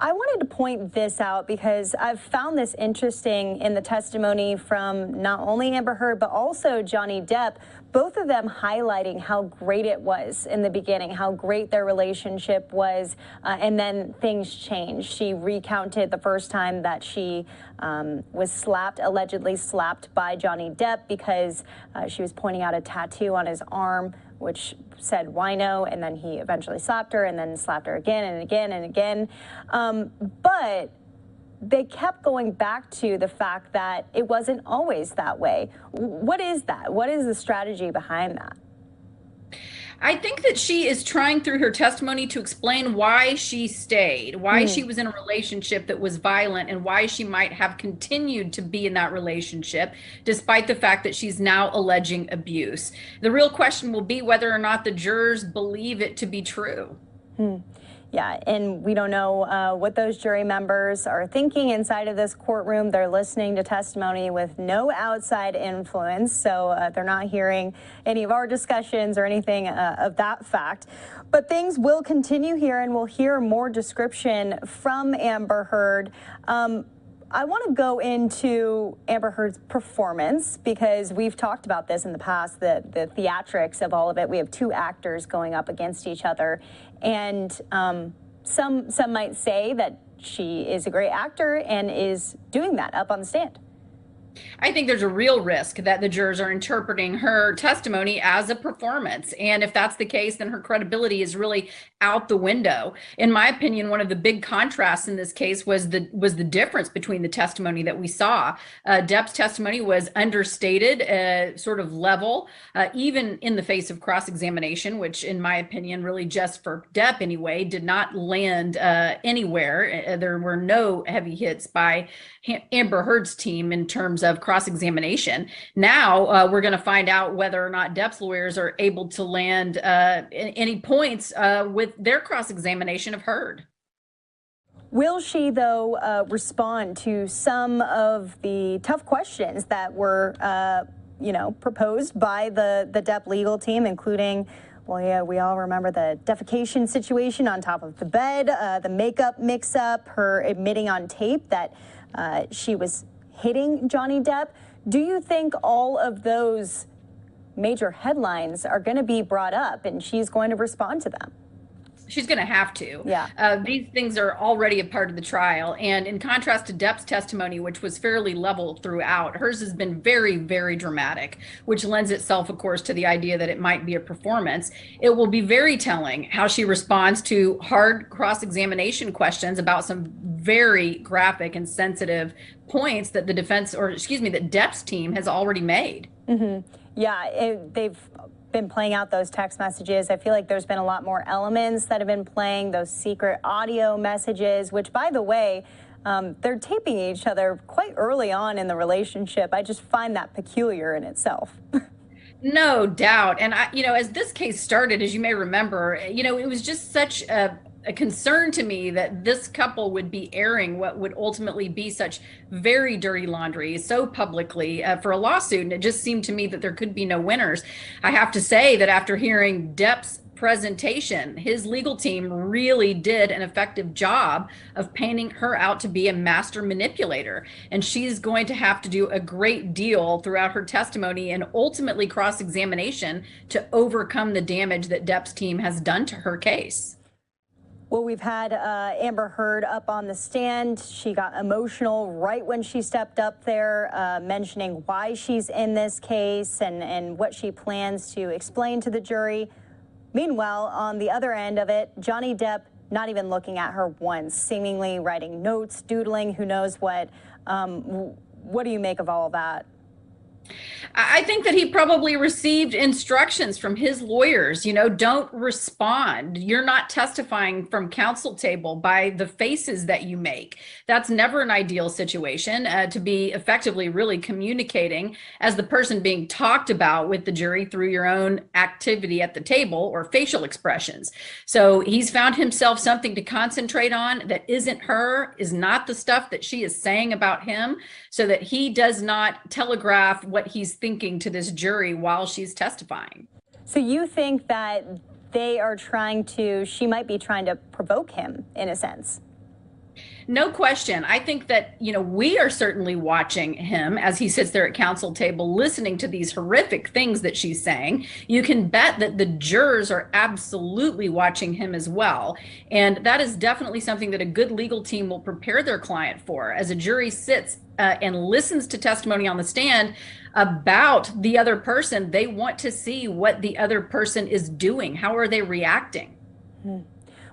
I wanted to point this out because I've found this interesting in the testimony from not only Amber Heard, but also Johnny Depp, both of them highlighting how great it was in the beginning, how great their relationship was, and then things changed. She recounted the first time that she was slapped, allegedly slapped by Johnny Depp because she was pointing out a tattoo on his arm, which said wino, and then he eventually slapped her and then slapped her again and again and again. But they kept going back to the fact that it wasn't always that way. What is that? What is the strategy behind that? I think that she is trying through her testimony to explain why she stayed, why she was in a relationship that was violent, and why she might have continued to be in that relationship, despite the fact that she's now alleging abuse. The real question will be whether or not the jurors believe it to be true. Yeah, and we don't know what those jury members are thinking inside of this courtroom. They're listening to testimony with no outside influence, so they're not hearing any of our discussions or anything of that fact. But things will continue here, and we'll hear more description from Amber Heard. I want to go into Amber Heard's performance because we've talked about this in the past, the theatrics of all of it. We have two actors going up against each other, and some might say that she is a great actor and is doing that up on the stand. I think there's a real risk that the jurors are interpreting her testimony as a performance. And if that's the case, then her credibility is really out the window. In my opinion, one of the big contrasts in this case was the difference between the testimony that we saw. Depp's testimony was understated, sort of level, even in the face of cross-examination, which in my opinion, really just for Depp anyway, did not land anywhere. There were no heavy hits by Amber Heard's team in terms of cross-examination. Now we're going to find out whether or not Depp's lawyers are able to land any points with their cross-examination of Heard. Will she, though, respond to some of the tough questions that were, proposed by the Depp legal team, including, well, yeah, we all remember the defecation situation on top of the bed, the makeup mix-up, her admitting on tape that she was hitting Johnny Depp. Do you think all of those major headlines are going to be brought up and she's going to respond to them? She's going to have to. Yeah. These things are already a part of the trial. And in contrast to Depp's testimony, which was fairly level throughout, hers has been very, very dramatic, which lends itself, of course, to the idea that it might be a performance. It will be very telling how she responds to hard cross-examination questions about some very graphic and sensitive points that that Depp's team has already made. Yeah, they've been playing out those text messages, I feel like there's been a lot more elements that have been playing, those secret audio messages, which, by the way, they're taping each other quite early on in the relationship. I just find that peculiar in itself. No doubt. And as this case started, as you may remember, it was just such a concern to me that this couple would be airing what would ultimately be such very dirty laundry so publicly for a lawsuit. And it just seemed to me that there could be no winners. I have to say that after hearing Depp's presentation, his legal team really did an effective job of painting her out to be a master manipulator. And she's going to have to do a great deal throughout her testimony and ultimately cross-examination to overcome the damage that Depp's team has done to her case. Well, we've had Amber Heard up on the stand. She got emotional right when she stepped up there, mentioning why she's in this case and what she plans to explain to the jury. Meanwhile, on the other end of it, Johnny Depp not even looking at her once, seemingly writing notes, doodling, who knows what. What do you make of all of that? I think that he probably received instructions from his lawyers, don't respond. You're not testifying from counsel table by the faces that you make. That's never an ideal situation to be effectively really communicating as the person being talked about with the jury through your own activity at the table or facial expressions. So he's found himself something to concentrate on that isn't her, is not the stuff that she is saying about him, so that he does not telegraph what he's thinking to this jury while she's testifying. So you think that she might be trying to provoke him in a sense? No question. I think that, we are certainly watching him as he sits there at counsel table, listening to these horrific things that she's saying. You can bet that the jurors are absolutely watching him as well. And that is definitely something that a good legal team will prepare their client for. As a jury sits and listens to testimony on the stand about the other person, they want to see what the other person is doing. How are they reacting?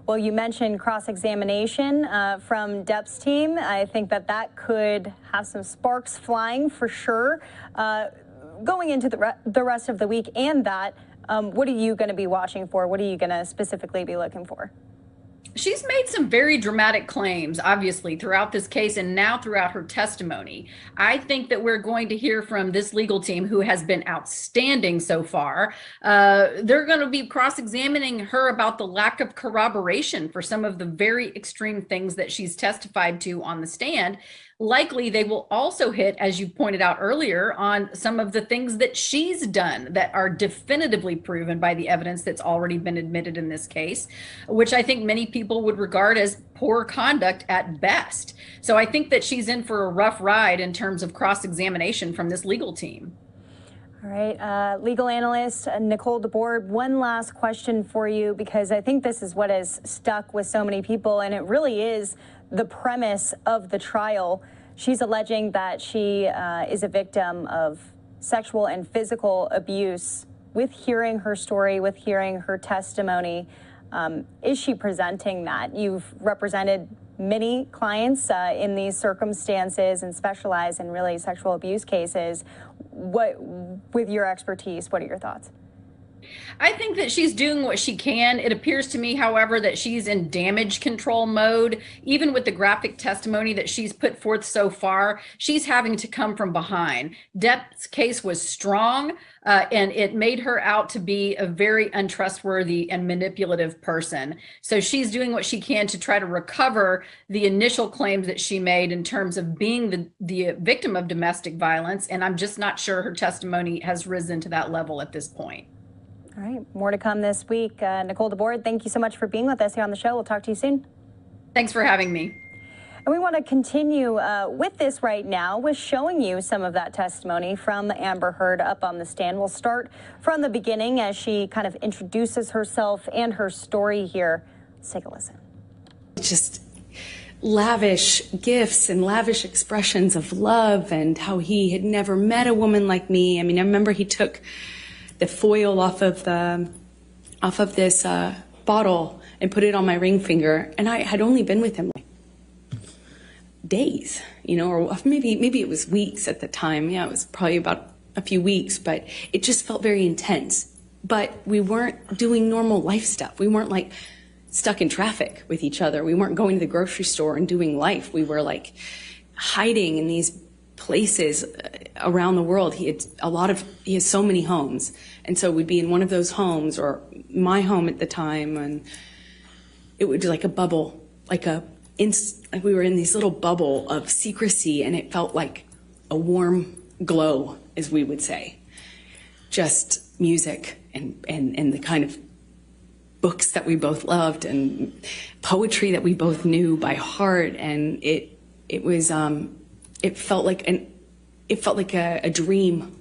Well, you mentioned cross-examination from Depp's team. I think that could have some sparks flying for sure. Going into the rest of the week and that, what are you going to be watching for? What are you going to specifically be looking for? She's made some very dramatic claims, obviously, throughout this case and now throughout her testimony. I think that we're going to hear from this legal team, who has been outstanding so far. They're going to be cross-examining her about the lack of corroboration for some of the very extreme things that she's testified to on the stand. Likely, they will also hit, as you pointed out earlier, on some of the things that she's done that are definitively proven by the evidence that's already been admitted in this case, which I think many people would regard as poor conduct at best. So I think that she's in for a rough ride in terms of cross-examination from this legal team. All right, legal analyst Nicole DeBoard, one last question for you, because I think this is what has stuck with so many people, and it really is the premise of the trial. She's alleging that she is a victim of sexual and physical abuse. With hearing her story, with hearing her testimony, is she presenting that? You've represented many clients in these circumstances and specialize in really sexual abuse cases. With your expertise, what are your thoughts? I think that she's doing what she can. It appears to me, however, that she's in damage control mode. Even with the graphic testimony that she's put forth so far, she's having to come from behind. Depp's case was strong, and it made her out to be a very untrustworthy and manipulative person. So she's doing what she can to try to recover the initial claims that she made in terms of being the victim of domestic violence. And I'm just not sure her testimony has risen to that level at this point. All right, more to come this week. Nicole DeBoard, thank you so much for being with us here on the show. We'll talk to you soon. Thanks for having me. And we want to continue with this right now with showing you some of that testimony from Amber Heard up on the stand. We'll start from the beginning as she kind of introduces herself and her story here. Let's take a listen. Just lavish gifts and lavish expressions of love, and how he had never met a woman like me. I mean, I remember he took the foil off of this bottle and put it on my ring finger, and I had only been with him like days, or maybe it was weeks at the time. Yeah, it was probably about a few weeks, but it just felt very intense, but we weren't doing normal life stuff. We weren't like stuck in traffic with each other. We weren't going to the grocery store and doing life. We were like hiding in these places around the world. He has so many homes. And so we'd be in one of those homes, or my home at the time, and it would be like a bubble, like we were in this little bubble of secrecy, and it felt like a warm glow, as we would say. Just music and the kind of books that we both loved and poetry that we both knew by heart, and it felt like a dream.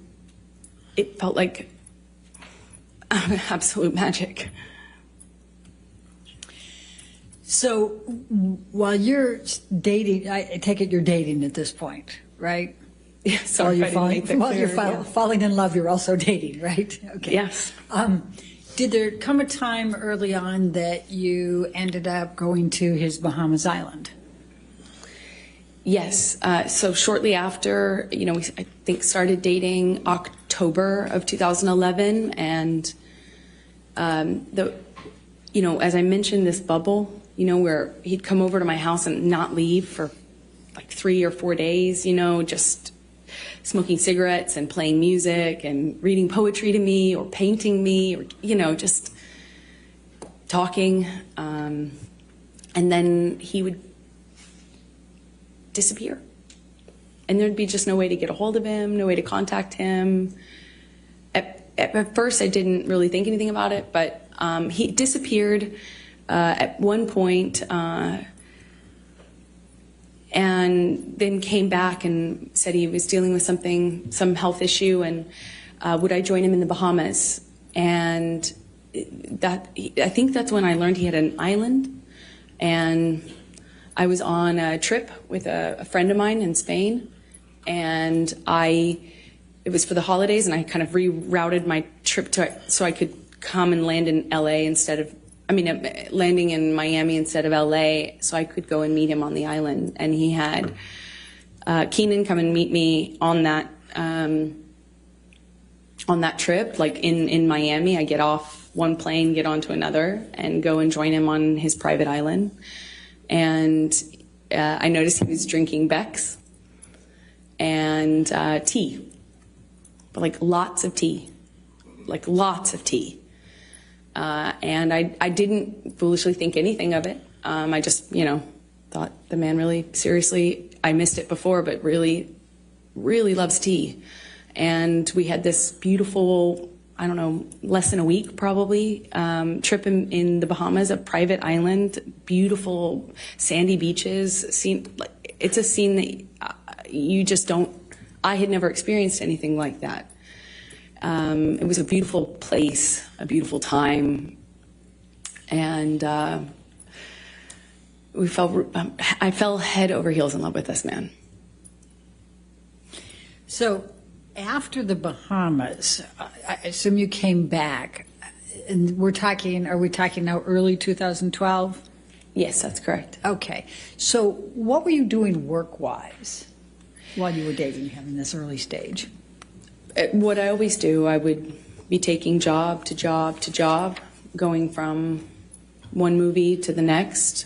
It felt like absolute magic. So while you're dating, I take it you're dating at this point, right? Yes. While you're falling in love, you're also dating, right? Okay. Yes. Did there come a time early on that you ended up going to his Bahamas island? Yes. So shortly after, we, I think, started dating October of 2011, and as I mentioned, this bubble, where he'd come over to my house and not leave for like 3 or 4 days, just smoking cigarettes and playing music and reading poetry to me or painting me, or, just talking. And then he would disappear. And there'd be just no way to get a hold of him, no way to contact him. At first, I didn't really think anything about it, but he disappeared at one point, and then came back and said he was dealing with some health issue, and would I join him in the Bahamas? And I think that's when I learned he had an island, and I was on a trip with a friend of mine in Spain, and it was for the holidays, and I kind of rerouted my trip so I could come and land in LA landing in Miami instead of LA, so I could go and meet him on the island. And he had Keenan come and meet me on that trip, like in Miami. I get off one plane, get onto another, and go and join him on his private island. And I noticed he was drinking Beck's and tea, but like lots of tea. And I didn't foolishly think anything of it. I just, thought the man really seriously, I missed it before, but really, really loves tea. And we had this beautiful, I don't know, less than a week probably, trip in the Bahamas, a private island, beautiful sandy beaches. It's a scene that you just don't, I had never experienced anything like that. It was a beautiful place, a beautiful time, and I fell head over heels in love with this man. So after the Bahamas, I assume you came back, and are we talking now early 2012? Yes, that's correct. Okay. So what were you doing work-wise while you were dating him in this early stage? What I always do, I would be taking job to job to job, going from one movie to the next,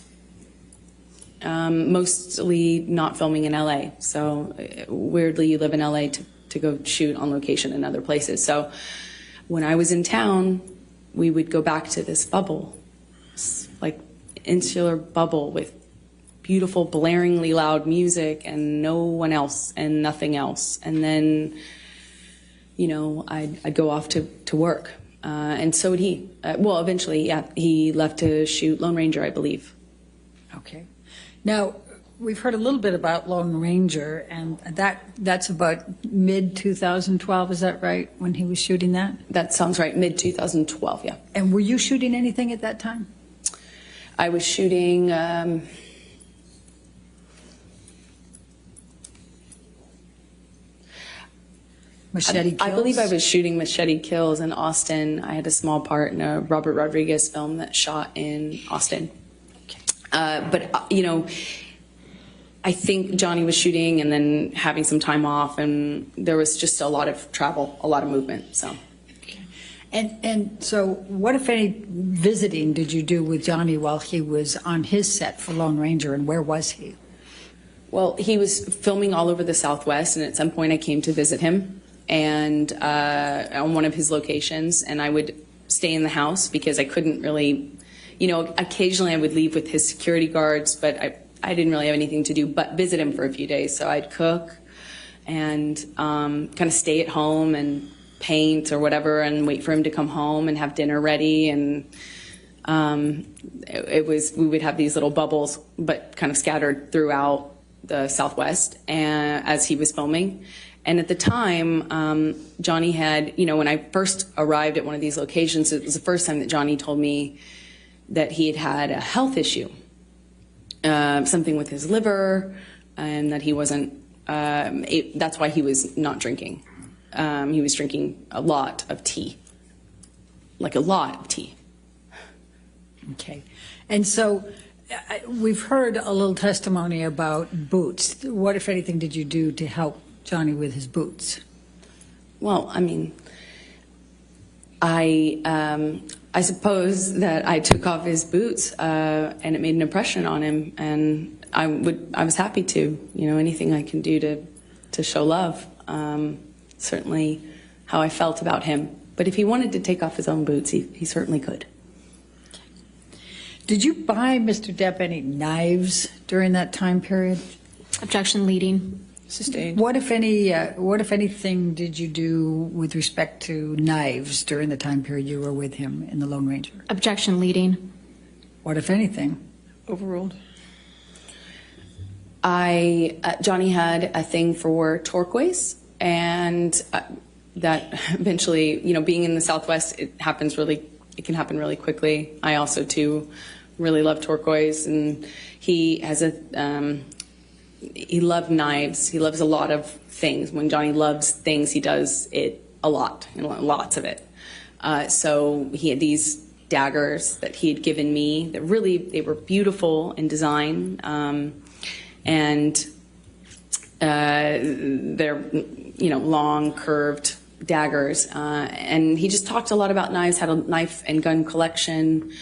mostly not filming in LA. So weirdly, you live in LA to go shoot on location in other places. So when I was in town, we would go back to this bubble, like insular bubble with beautiful, blaringly loud music and no one else and nothing else. And then I'd go off to work, and so would he. Eventually, yeah, he left to shoot Lone Ranger, I believe. Okay. Now, we've heard a little bit about Lone Ranger, and that's about mid-2012, is that right, when he was shooting that? That sounds right, mid-2012, yeah. And were you shooting anything at that time? I was shooting... Machete Kills? I believe I was shooting Machete Kills in Austin. I had a small part in a Robert Rodriguez film that shot in Austin. Okay. But I think Johnny was shooting and then having some time off, and there was just a lot of travel, a lot of movement. So. Okay. And so what, if any, visiting did you do with Johnny while he was on his set for Lone Ranger, and where was he? Well, he was filming all over the Southwest, and at some point I came to visit him and on one of his locations, and I would stay in the house because I couldn't really, occasionally I would leave with his security guards, but I didn't really have anything to do but visit him for a few days. So I'd cook and kind of stay at home and paint or whatever and wait for him to come home and have dinner ready. And we would have these little bubbles, but kind of scattered throughout the Southwest as he was filming. And at the time, Johnny had, when I first arrived at one of these locations, it was the first time that Johnny told me that he had a health issue, something with his liver, and that he wasn't, that's why he was not drinking. He was drinking a lot of tea, like a lot of tea. Okay. And so we've heard a little testimony about boots. What, if anything, did you do to help Johnny with his boots? Well, I mean, I suppose that I took off his boots and it made an impression on him, and I was happy to, anything I can do to show love. Certainly how I felt about him. But if he wanted to take off his own boots, he certainly could. Did you buy Mr. Depp any knives during that time period? Objection leading. Sustained. What, if anything, did you do with respect to knives during the time period you were with him in the Lone Ranger? Objection leading. What, if anything? Overruled. Johnny had a thing for turquoise, and that eventually, being in the Southwest, it can happen really quickly. I also too really love turquoise, and he has he loved knives. He loves a lot of things. When Johnny loves things, he does it a lot, and lots of it. So he had these daggers that he had given me that they were beautiful in design, and they're, long curved daggers. And he just talked a lot about knives, had a knife and gun collection,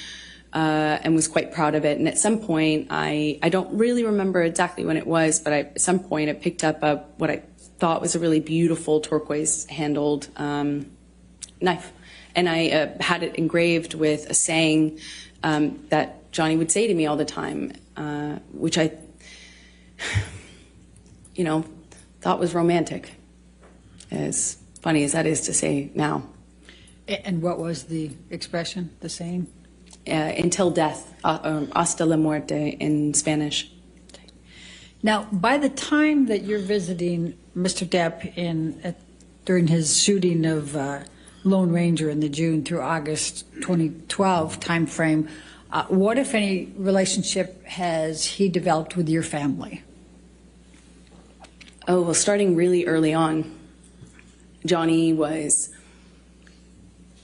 and was quite proud of it. And at some point, I don't really remember exactly when it was, but at some point I picked up what I thought was a really beautiful turquoise handled knife. And I had it engraved with a saying that Johnny would say to me all the time, which I, thought was romantic, as funny as that is to say now. And what was the expression, the saying? Until death, hasta la muerte in Spanish. Now, by the time that you're visiting Mr. Depp during his shooting of Lone Ranger in the June through August 2012 timeframe, what, if any, relationship has he developed with your family? Oh, well, starting really early on, Johnny was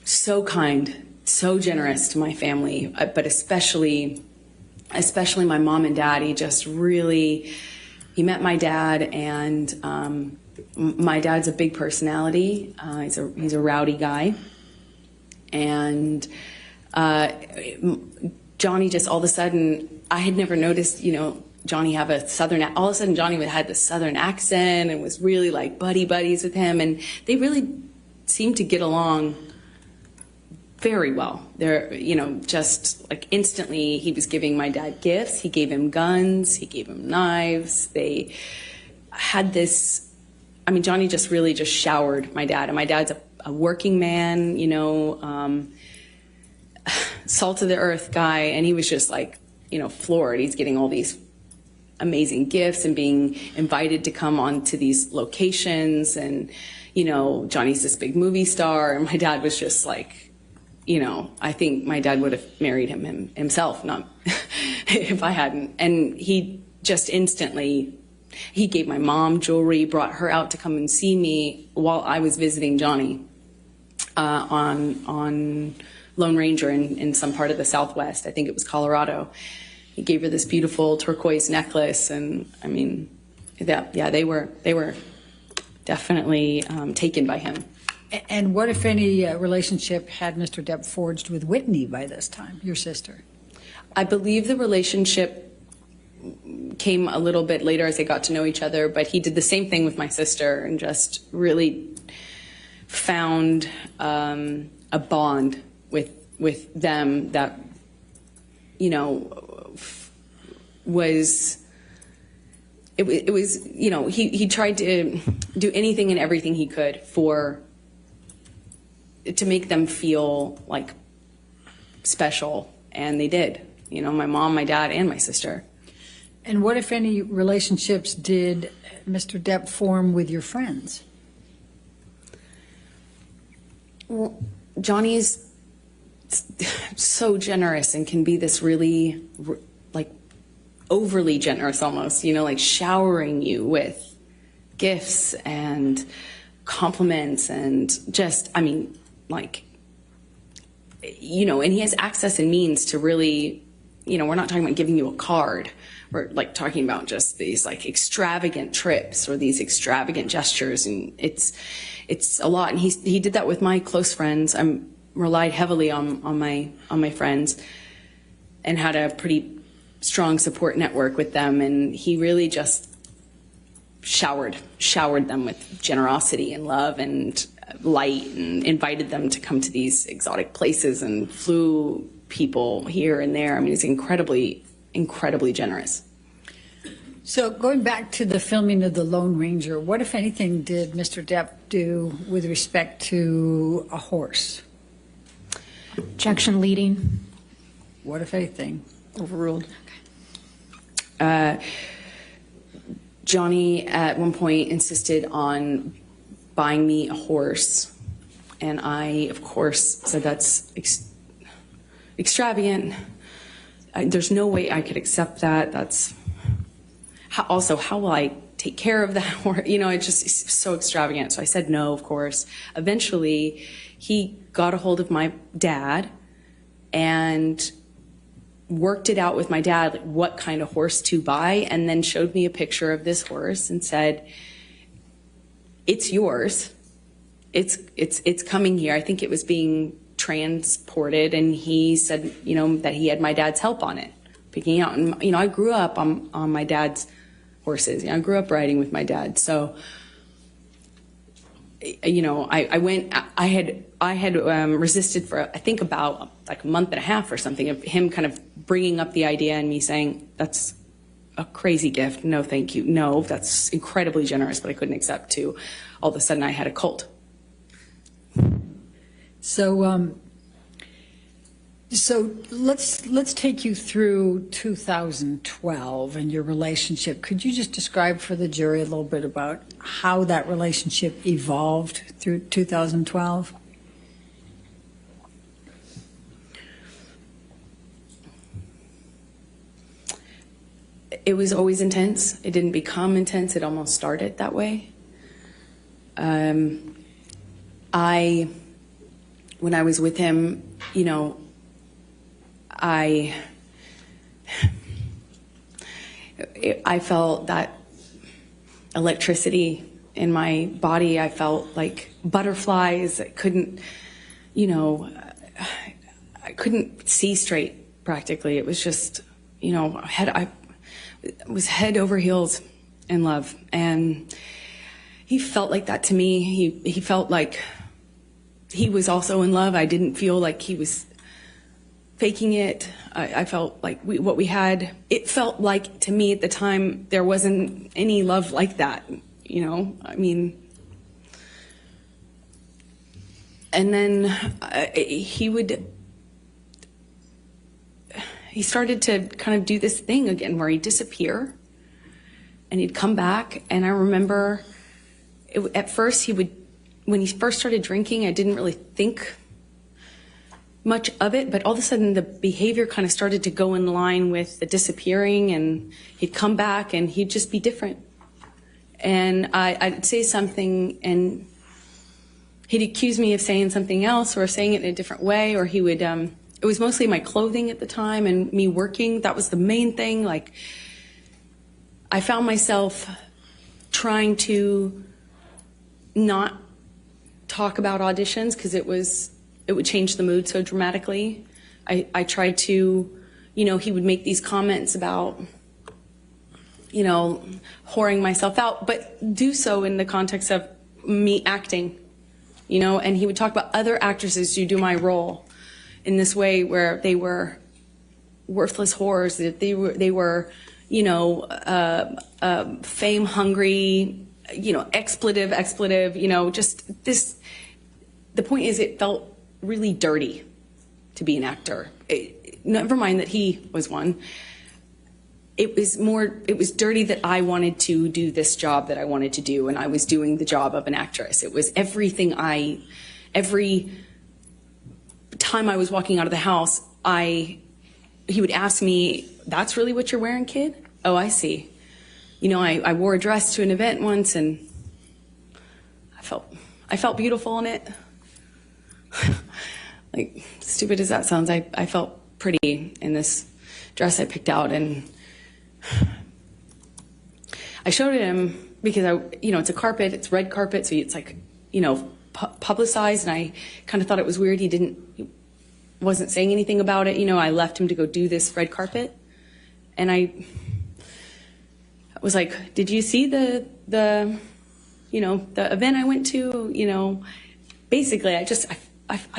so kind, so generous to my family, but especially my mom and dad. He met my dad, and my dad's a big personality. He's a rowdy guy, and Johnny just all of a sudden, I had never noticed, Johnny have a southern, all of a sudden Johnny had this southern accent and was really like buddies with him, and they really seemed to get along very well. They're, just like instantly he was giving my dad gifts. He gave him guns, he gave him knives. They had this, Johnny just really just showered my dad, and my dad's a working man, salt of the earth guy, and he was just like, floored. He's getting all these amazing gifts and being invited to come onto these locations, and Johnny's this big movie star, and my dad was just like, I think my dad would have married him himself, not if I hadn't. And he just instantly, he gave my mom jewelry, brought her out to come and see me while I was visiting Johnny on Lone Ranger in some part of the Southwest. I think it was Colorado. He gave her this beautiful turquoise necklace, and they were definitely taken by him. And what, if any, relationship had Mr. Depp forged with Whitney by this time, your sister? I believe the relationship came a little bit later as they got to know each other, but he did the same thing with my sister and just really found a bond with them that, you know, was you know, he tried to do anything and everything he could to make them feel like special, and they did. You know, my mom, my dad, and my sister. And what, if any, relationships did Mr. Depp form with your friends? Well, Johnny is so generous and can be this really, like, overly generous almost, you know, like showering you with gifts and compliments and just, I mean, like, you know, and he has access and means to really, you know, we're not talking about giving you a card. We're like talking about just these like extravagant trips or these extravagant gestures, and it's a lot. And he did that with my close friends. I relied heavily on my friends and had a pretty strong support network with them, and he really just showered them with generosity and love and light, and invited them to come to these exotic places and flew people here and there. I mean, he's incredibly generous. So going back to the filming of the Lone Ranger, what, if anything, did Mr. Depp do with respect to a horse? Objection leading. What, if anything? Overruled. Johnny at one point insisted on buying me a horse, and I, of course, said that's extravagant. There's no way I could accept that. That's also, how will I take care of that horse? You know, it's just so extravagant. So I said no, of course. Eventually, he got a hold of my dad and worked it out with my dad, like what kind of horse to buy, and then showed me a picture of this horse and said, "It's yours. It's coming here." I think it was being transported, and he said, you know, that he had my dad's help on it, picking out. And you know, I grew up on my dad's horses. You know, I grew up riding with my dad, so you know, I had resisted for I think about like a month and a half or something of him kind of bringing up the idea and me saying, "That's a crazy gift. No, thank you. No, that's incredibly generous, but I couldn't accept." To all of a sudden I had a cult. So let's take you through 2012 and your relationship. Could you just describe for the jury a little bit about how that relationship evolved through 2012? It was always intense. It didn't become intense. It almost started that way. When I was with him, you know, I felt that electricity in my body. I felt like butterflies. I couldn't, you know, I couldn't see straight practically. It was just, you know, I was head over heels in love, and he felt like that to me. He felt like he was also in love. I didn't feel like he was faking it. I felt like what we had, it felt like to me at the time there wasn't any love like that, you know. I mean, and then he started to kind of do this thing again where he'd disappear and he'd come back. And I remember at first when he first started drinking, I didn't really think much of it, but all of a sudden the behavior kind of started to go in line with the disappearing, and he'd come back and he'd just be different. And I'd say something and he'd accuse me of saying something else or saying it in a different way, or he would, it was mostly my clothing at the time and me working. That was the main thing. Like, I found myself trying to not talk about auditions because it would change the mood so dramatically. I tried to, you know, he would make these comments about, you know, whoring myself out, but do so in the context of me acting, you know, and he would talk about other actresses who do my role in this way where they were worthless whores, that they were, you know, fame hungry, you know, expletive, you know, just this. The point is, it felt really dirty to be an actor. Never mind that he was one. It was dirty that I wanted to do this job that I wanted to do, and I was doing the job of an actress. It was everything every time I was walking out of the house, he would ask me, "That's really what you're wearing, kid? Oh, I see." You know, I wore a dress to an event once, and I felt beautiful in it. Like, stupid as that sounds, I felt pretty in this dress I picked out, and I showed it him because you know, it's a carpet, it's red carpet, so it's like, you know, publicized, and I kind of thought it was weird he wasn't saying anything about it. You know, I left him to go do this red carpet, and I was like, "Did you see the you know, the event I went to?" You know, basically, I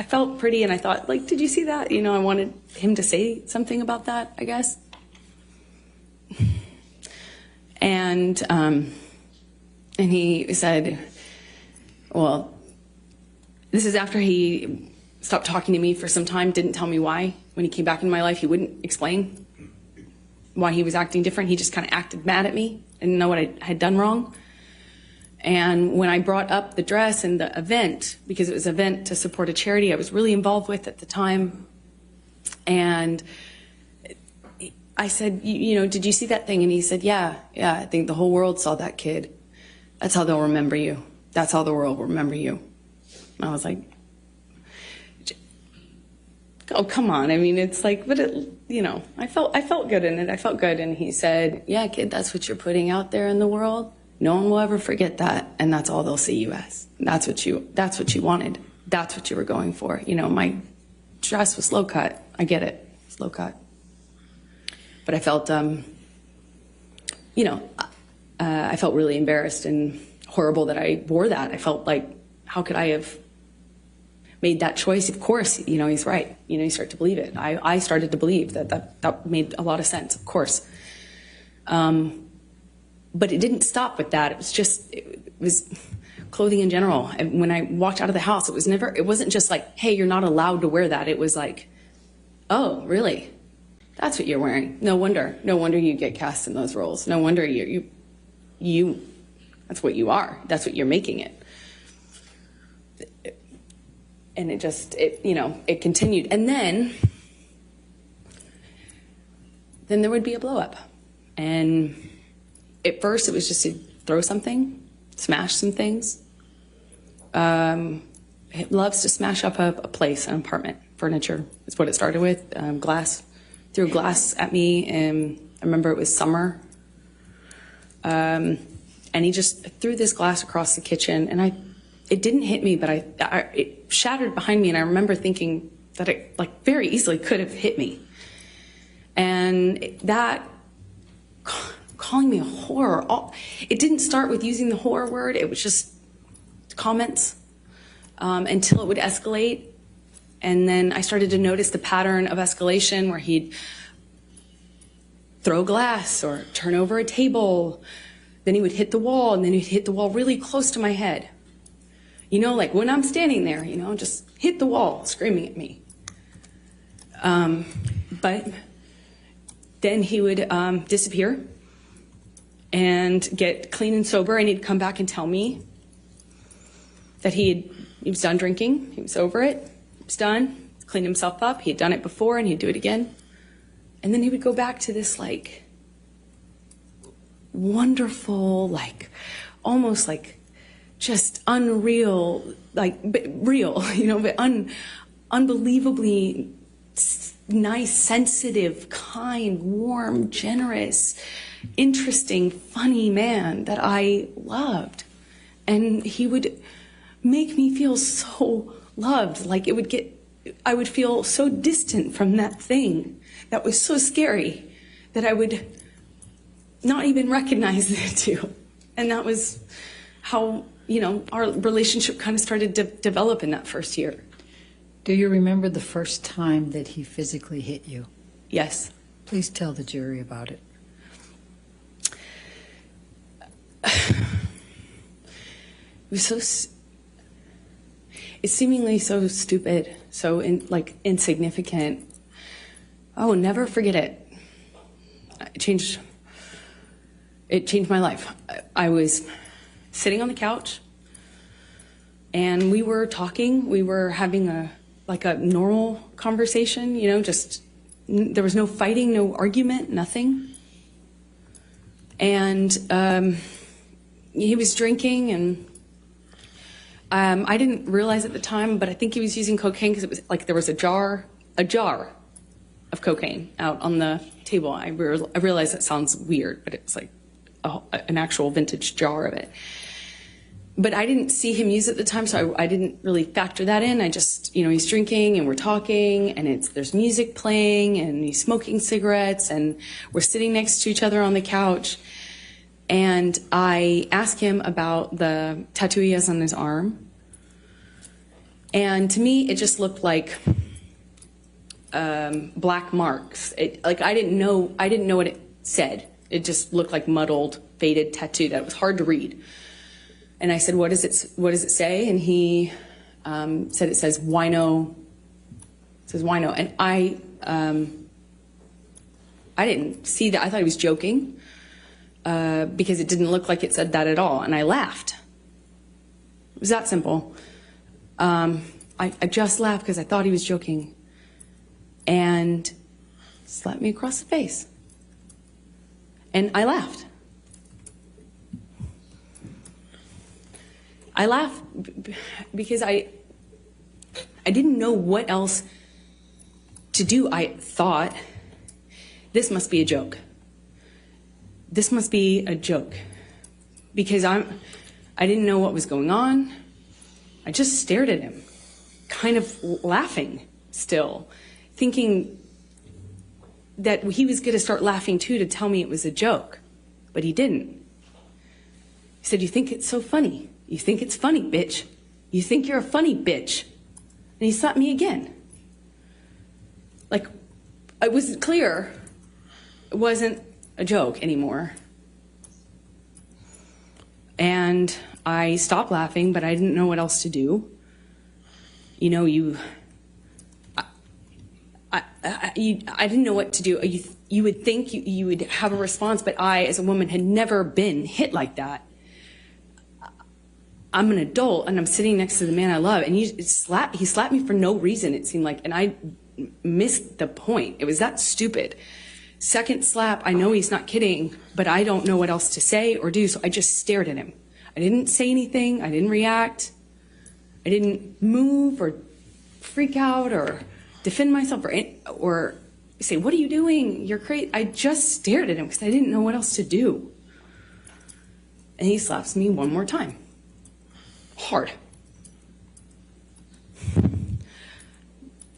felt pretty, and I thought, like, "Did you see that?" You know, I wanted him to say something about that, I guess. And he said, well, this is after he stopped talking to me for some time, didn't tell me why. When he came back in my life, he wouldn't explain why he was acting different. He just kind of acted mad at me and didn't know what I had done wrong. And when I brought up the dress and the event, because it was an event to support a charity I was really involved with at the time, and I said, you know, "Did you see that thing?" And he said, yeah, I think the whole world saw that, kid. That's how they'll remember you. That's how the world will remember you. And I was like, oh, come on. I mean, it's like, but it, you know, I felt good in it. I felt good. And he said, yeah, kid, that's what you're putting out there in the world. No one will ever forget that. And that's all they'll see you as. That's what you wanted. That's what you were going for. You know, my dress was low cut. I get it. It's low cut. But I felt, you know, I felt really embarrassed and horrible that I wore that. I felt like, how could I have made that choice? Of course, you know, he's right. You know, you start to believe it. I started to believe that made a lot of sense, of course. But it didn't stop with that. It was clothing in general. And when I walked out of the house, it wasn't just like, hey, you're not allowed to wear that. It was like, oh, really? That's what you're wearing. No wonder you get cast in those roles. No wonder you that's what you are. That's what you're making it. And it you know, it continued. And then there would be a blow up. And at first it was just to throw something, smash some things. It loves to smash up a place, an apartment, furniture. That's what it started with, glass. Threw glass at me, and I remember it was summer. And he just threw this glass across the kitchen, and it didn't hit me, but it shattered behind me, and I remember thinking that it like very easily could have hit me. And that, calling me a whore, it didn't start with using the whore word, it was just comments until it would escalate. And then I started to notice the pattern of escalation where he'd throw glass or turn over a table. Then he would hit the wall, and then he'd hit the wall really close to my head. You know, like when I'm standing there, you know, just hit the wall, screaming at me. But then he would disappear and get clean and sober, and he'd come back and tell me that he was done drinking, he was over it. Was done, cleaned himself up. He had done it before, and he'd do it again. And then he would go back to this like wonderful, like almost like just unreal, like but real, you know, but unbelievably nice, sensitive, kind, warm, generous, interesting, funny man that I loved. And he would make me feel so loved. Like I would feel so distant from that thing that was so scary that I would not even recognize it too. And that was how, our relationship kind of started to develop in that first year. Do you remember the first time that he physically hit you? Yes. Please tell the jury about it. It was it's seemingly so stupid, so insignificant. I will never forget it. It changed my life. I was sitting on the couch and we were talking. We were having a normal conversation, just there was no fighting, no argument, nothing. And he was drinking, and I didn't realize at the time, but I think he was using cocaine because it was like there was a jar of cocaine out on the table. I realize that sounds weird, but it was like an actual vintage jar of it. But I didn't see him use it at the time, so I didn't really factor that in. I just, he's drinking and we're talking and there's music playing and he's smoking cigarettes and we're sitting next to each other on the couch. And I asked him about the tattoo he has on his arm. And to me, it just looked like black marks. I didn't know what it said. It just looked like muddled, faded tattoo that was hard to read. And I said, what does it say? And he said it says wino. It says wino. And I didn't see that. I thought he was joking because it didn't look like it said that at all. And I laughed. It was that simple. I just laughed because I thought he was joking. And slapped me across the face. And I laughed. I laughed because I didn't know what else to do. I thought, this must be a joke. This must be a joke. Because I didn't know what was going on. I just stared at him, kind of laughing still, thinking that he was going to start laughing too to tell me it was a joke. But he didn't. He said, "You think it's so funny? You think it's funny, bitch. You think you're a funny bitch." And he slapped me again. Like, it was clear it wasn't a joke anymore. And I stopped laughing, but I didn't know what else to do. I didn't know what to do. You would think you would have a response, but I, as a woman, had never been hit like that. I'm an adult and I'm sitting next to the man I love, and he slapped me for no reason, it seemed like, and I missed the point. It was that stupid. Second slap, I know he's not kidding, but I don't know what else to say or do, so I just stared at him. I didn't say anything, I didn't react, I didn't move or freak out or defend myself or say, "What are you doing? You're crazy." I just stared at him because I didn't know what else to do. And he slaps me one more time. Hard.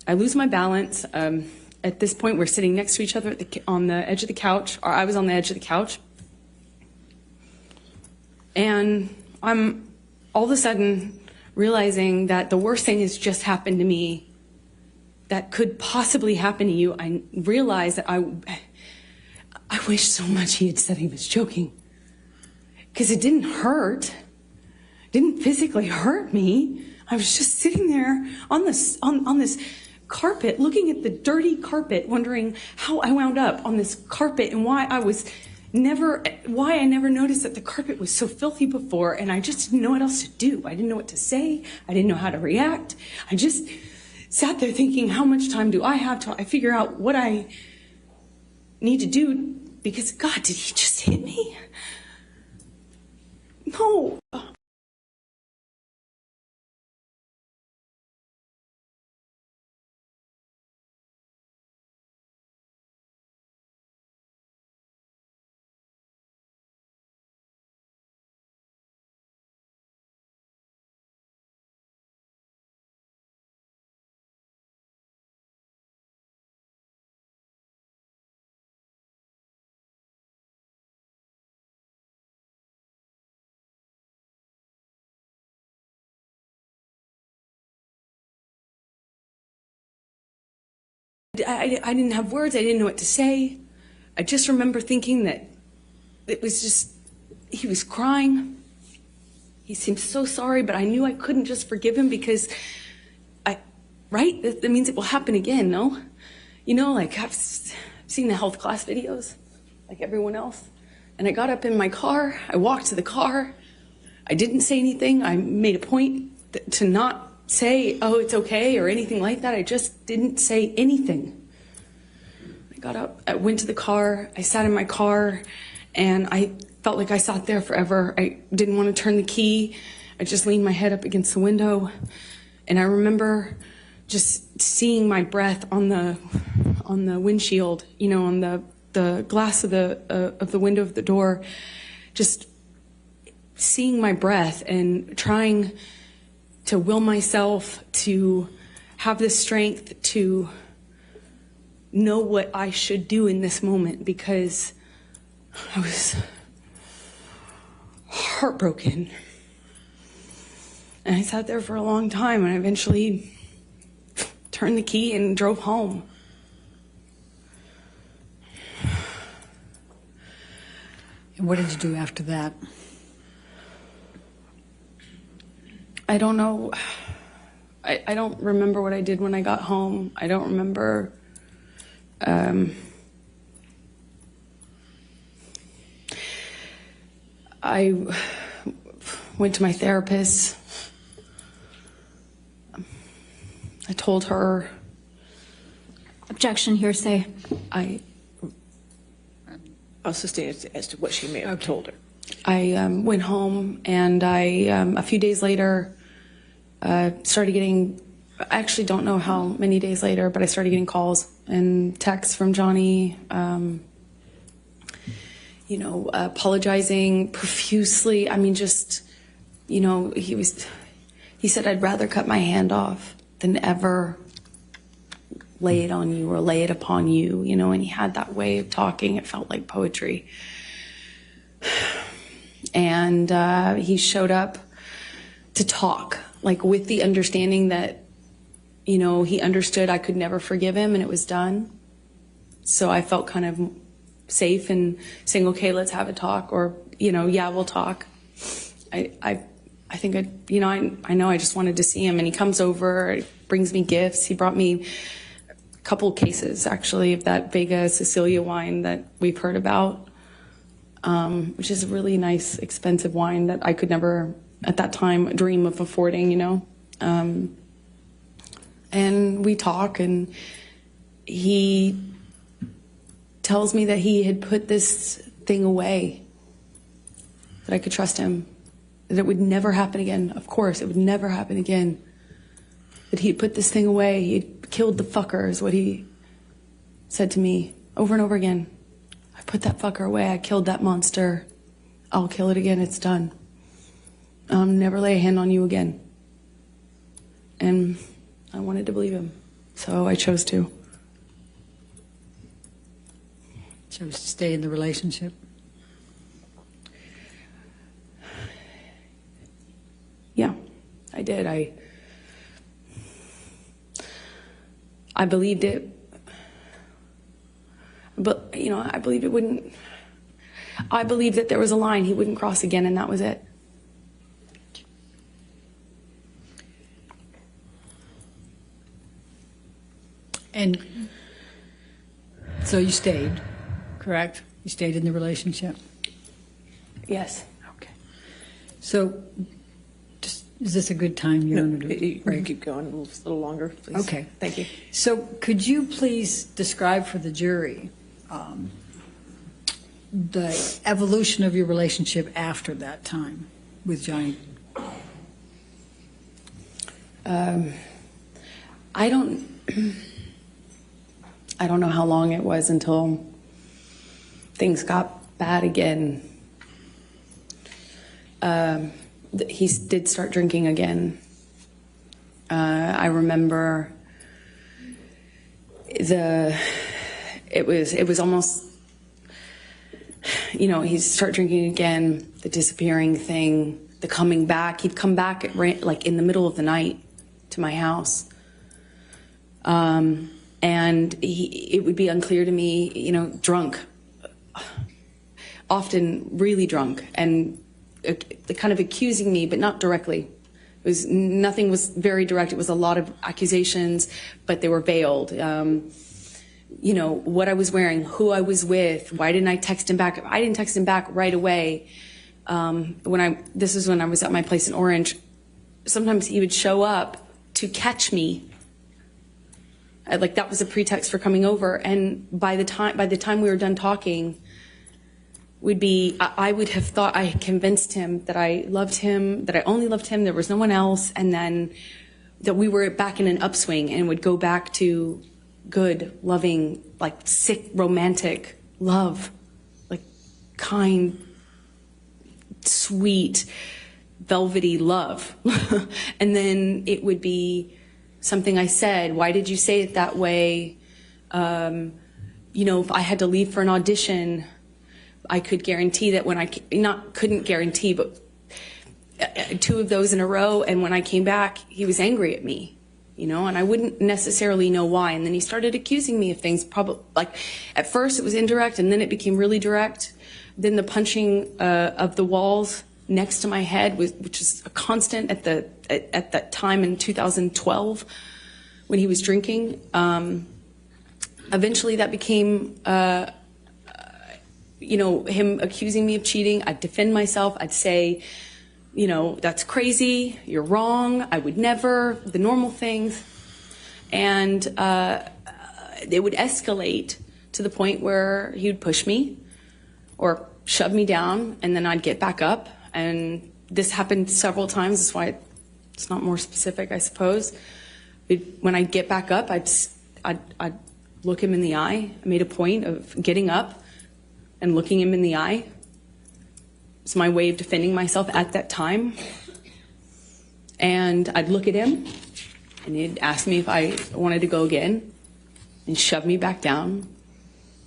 I lose my balance. At this point, we're sitting next to each other on the edge of the couch, or I was on the edge of the couch. And I'm all of a sudden realizing that the worst thing has just happened to me that could possibly happen to you. I realized that I wish so much he had said he was joking, because it didn't hurt. Didn't physically hurt me. I was just sitting there on this carpet, looking at the dirty carpet, wondering how I wound up on this carpet and why I never noticed that the carpet was so filthy before, and I just didn't know what else to do. I didn't know what to say. I didn't know how to react. I just sat there thinking, how much time do I have till I figure out what I need to do? Because, God, did he just hit me? No. I didn't have words. I didn't know what to say. I just remember thinking that it was just, he was crying. He seemed so sorry, but I knew I couldn't just forgive him because right? That means it will happen again, no? You know, like I've seen the health class videos, like everyone else. And I got up in my car, I walked to the car, I didn't say anything. I made a point to not say, oh, it's okay, or anything like that. I just didn't say anything. I got up, I went to the car, I sat in my car, and I felt like I sat there forever. I didn't want to turn the key. I just leaned my head up against the window, and I remember just seeing my breath on the windshield, you know, on the glass of the window of the door, just seeing my breath and trying to will myself to have the strength to know what I should do in this moment, because I was heartbroken. And I sat there for a long time, and I eventually turned the key and drove home. And what did you do after that? I don't know. I don't remember what I did when I got home. I don't remember. I went to my therapist. I told her. Objection, hearsay. I'll sustain as to what she may have told her. I went home, and a few days later, started getting, I actually don't know how many days later, but I started getting calls and texts from Johnny, you know, apologizing profusely. I mean, just, you know, he said, I'd rather cut my hand off than ever lay it on you or lay it upon you, you know, and he had that way of talking. It felt like poetry. And he showed up to talk, like with the understanding that, you know, he understood I could never forgive him and it was done. So I felt kind of safe in saying, okay, let's have a talk, or, you know, yeah, we'll talk. I think you know, I know I just wanted to see him, and he comes over, brings me gifts. He brought me a couple cases, actually, of that Vega Sicilia wine that we've heard about, which is a really nice, expensive wine that I could never, at that time, dream of affording, you know. And we talk, and he tells me that he had put this thing away, that I could trust him, that it would never happen again. Of course, it would never happen again. That he'd put this thing away. He'd killed the fucker, is what he said to me over and over again. I put that fucker away. I killed that monster. I'll kill it again. It's done. I'll never lay a hand on you again. And I wanted to believe him, so I chose to. Chose to stay in the relationship? Yeah, I did. I believed it, but, you know, I believed it wouldn't, I believed that there was a line he wouldn't cross again, and that was it. And so you stayed, correct? You stayed in the relationship? Yes. Okay. So, is this a good time? You can keep going a little longer, please. Okay. Thank you. So could you please describe for the jury the evolution of your relationship after that time with Johnny? I don't know how long it was until things got bad again. He did start drinking again. I remember it was almost, you know, he'd start drinking again, the disappearing thing, the coming back. He'd come back like in the middle of the night to my house. And it would be unclear to me, you know, drunk, often really drunk, and kind of accusing me, but not directly. Nothing was very direct. It was a lot of accusations, but they were veiled. You know, what I was wearing, who I was with, why didn't I text him back? I didn't text him back right away. This is when I was at my place in Orange. Sometimes he would show up to catch me. Like that was a pretext for coming over. And by the time we were done talking, I would have thought I had convinced him that I loved him, that I only loved him, there was no one else, and then that we were back in an upswing and would go back to good, loving, like sick, romantic love, like kind, sweet, velvety love. And then it would be something I said, why did you say it that way? You know, if I had to leave for an audition, I could guarantee that when couldn't guarantee, but 2 of those in a row, and when I came back, he was angry at me, you know, and I wouldn't necessarily know why. And then he started accusing me of things, probably, like, at first it was indirect, and then it became really direct. Then the punching of the walls next to my head, which is a constant at that time in 2012 when he was drinking. Eventually that became you know, him accusing me of cheating. I'd defend myself. I'd say, you know, that's crazy. You're wrong. I would never. The normal things. And it would escalate to the point where he would push me or shove me down, and then I'd get back up. And this happened several times. That's why it's not more specific, I suppose. When I'd get back up, I'd look him in the eye. I made a point of getting up and looking him in the eye. It's my way of defending myself at that time. And I'd look at him, and he'd ask me if I wanted to go again, and shove me back down.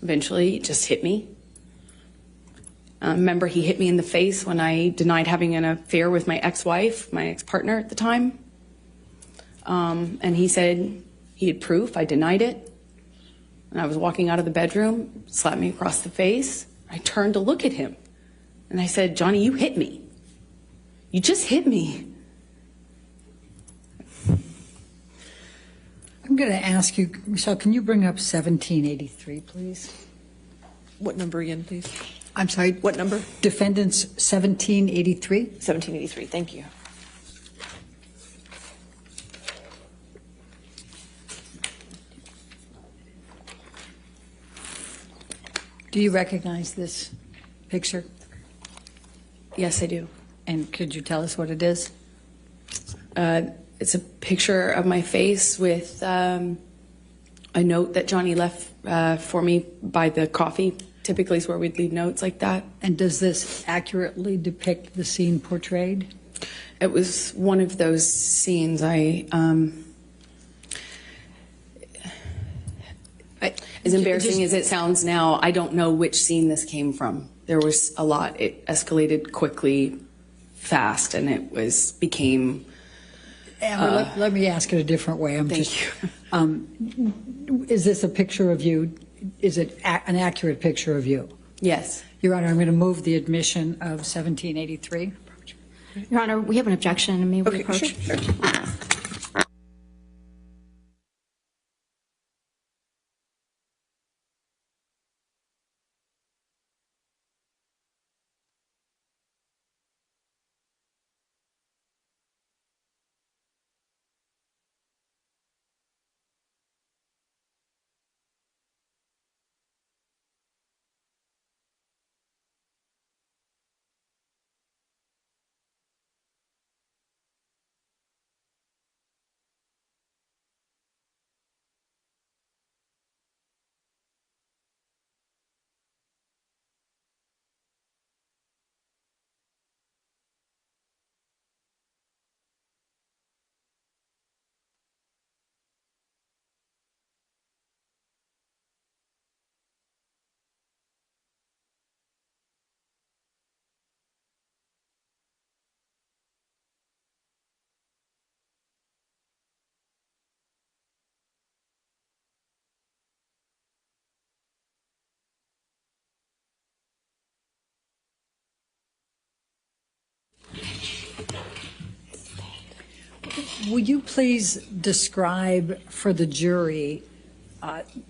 Eventually, he just hit me. Remember, he hit me in the face when I denied having an affair with my ex-wife, my ex-partner at the time. And he said he had proof. I denied it. And I was walking out of the bedroom, slapped me across the face. I turned to look at him. And I said, Johnny, you hit me. You just hit me. I'm going to ask you, Michelle, can you bring up 1783, please? What number again, please? I'm sorry. What number? Defendants 1783. 1783, thank you. Do you recognize this picture? Yes, I do. And could you tell us what it is? It's a picture of my face with a note that Johnny left for me by the coffee. Typically is where we'd leave notes like that. And does this accurately depict the scene portrayed? It was one of those scenes. As embarrassing as it sounds now, I don't know which scene this came from. There was a lot. It escalated quickly, fast, and it became. Amber, let me ask it a different way. Is this a picture of you? Is it an accurate picture of you? Yes. Your Honor, I'm going to move the admission of 1783. Your Honor, we have an objection. May we approach? Sure. Will you please describe for the jury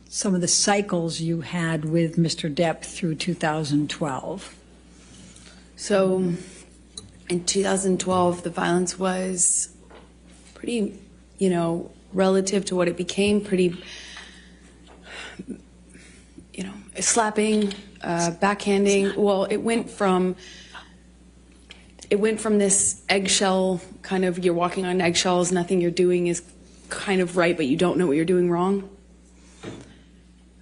some of the cycles you had with Mr. Depp through 2012? So in 2012, the violence was pretty, relative to what it became, pretty, slapping, backhanding. Well, it went from this eggshell kind of, you're walking on eggshells, nothing you're doing is kind of right, but you don't know what you're doing wrong.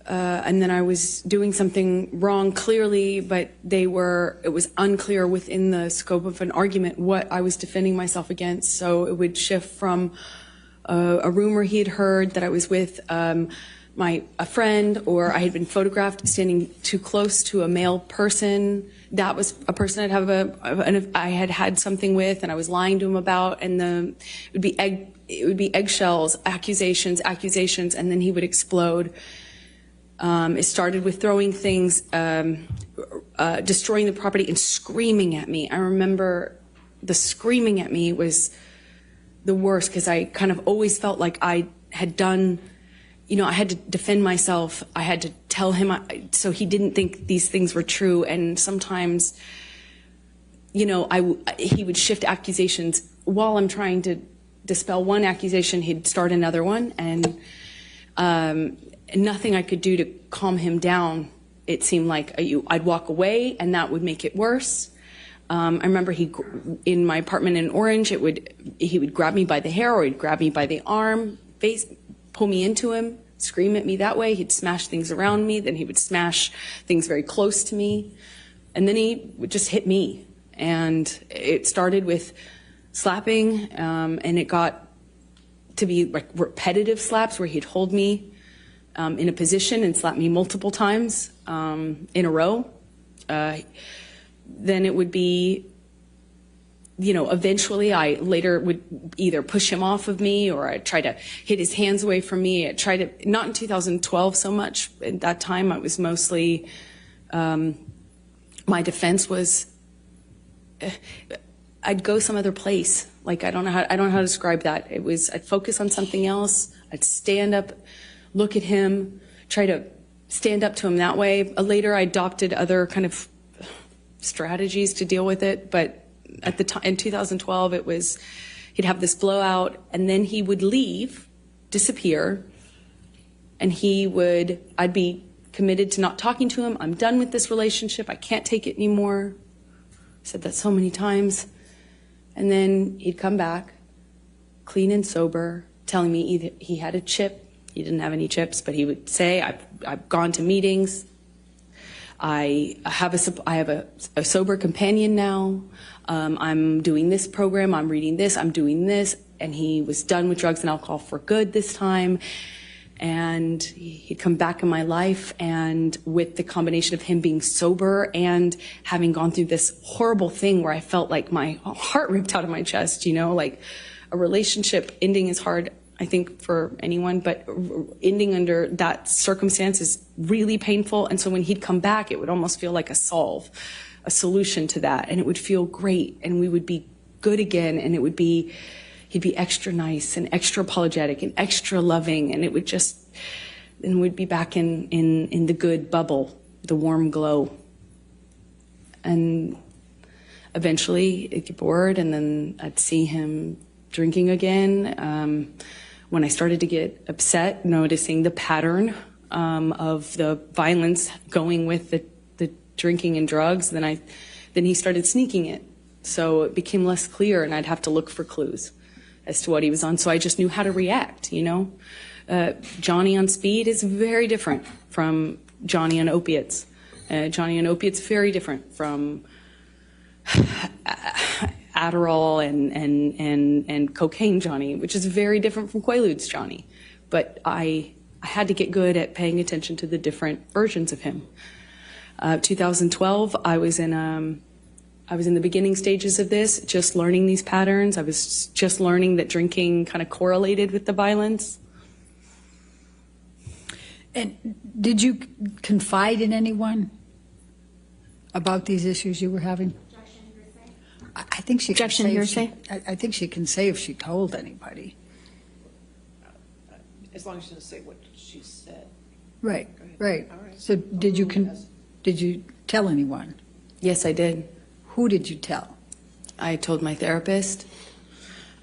And then I was doing something wrong clearly, but it was unclear within the scope of an argument what I was defending myself against. So it would shift from a rumor he had heard that I was with a friend, or I had been photographed standing too close to a male person. That was a person I had had something with, and I was lying to him about, and it would be eggshells, accusations, and then he would explode. It started with throwing things, destroying the property, and screaming at me. I remember the screaming at me was the worst, because I kind of always felt like I had done, I had to defend myself. I had to tell him so he didn't think these things were true. And sometimes, he would shift accusations while I'm trying to dispel one accusation. He'd start another one, and nothing I could do to calm him down. It seemed like I'd walk away, and that would make it worse. I remember in my apartment in Orange, he would grab me by the hair, or he'd grab me by the arm, pull me into him, scream at me that way. He'd smash things around me, then he would smash things very close to me, and then he would just hit me. And it started with slapping, and it got to be like repetitive slaps where he'd hold me in a position and slap me multiple times in a row. Then it would be, eventually I later would either push him off of me, or I'd try to hit his hands away from me. I'd try to, not in 2012 so much. At that time, I was mostly, my defense was, I'd go some other place. Like, I don't know how to describe that. I'd focus on something else. I'd stand up, look at him, try to stand up to him that way. Later, I adopted other kind of strategies to deal with it, but at the time in 2012, he'd have this blowout, and then he would leave, disappear, and I'd be committed to not talking to him. I'm done with this relationship. I can't take it anymore. I said that so many times. And then he'd come back, clean and sober, telling me either he had a chip. He didn't have any chips, but he would say, I've gone to meetings. I have a sober companion now. I'm doing this program. I'm reading this. I'm doing this. And he was done with drugs and alcohol for good this time. And he'd come back in my life, and with the combination of him being sober and having gone through this horrible thing where I felt like my heart ripped out of my chest, like a relationship ending is hard, I think, for anyone, but ending under that circumstance is really painful. And so when he'd come back, it would almost feel like a solution to that. And it would feel great, and we would be good again, and he'd be extra nice and extra apologetic and extra loving, and then we'd be back in the good bubble, the warm glow. And eventually I'd get bored, and then I'd see him drinking again. When I started to get upset, noticing the pattern of the violence going with the drinking and drugs, then he started sneaking it. So it became less clear, and I'd have to look for clues as to what he was on. So I just knew how to react, Johnny on speed is very different from Johnny on opiates. Johnny on opiates, very different from Adderall and cocaine Johnny, which is very different from Quaaludes Johnny. But I had to get good at paying attention to the different versions of him. 2012, I was in the beginning stages of this, just learning these patterns. I was just learning that drinking kind of correlated with the violence. And did you confide in anyone about these issues you were having? I think she Objection, can hearsay. I think she can say if she told anybody. As long as she doesn't say what she said. Right, Go ahead. right. All right. So did you tell anyone? Yes, I did. Who did you tell? I told my therapist.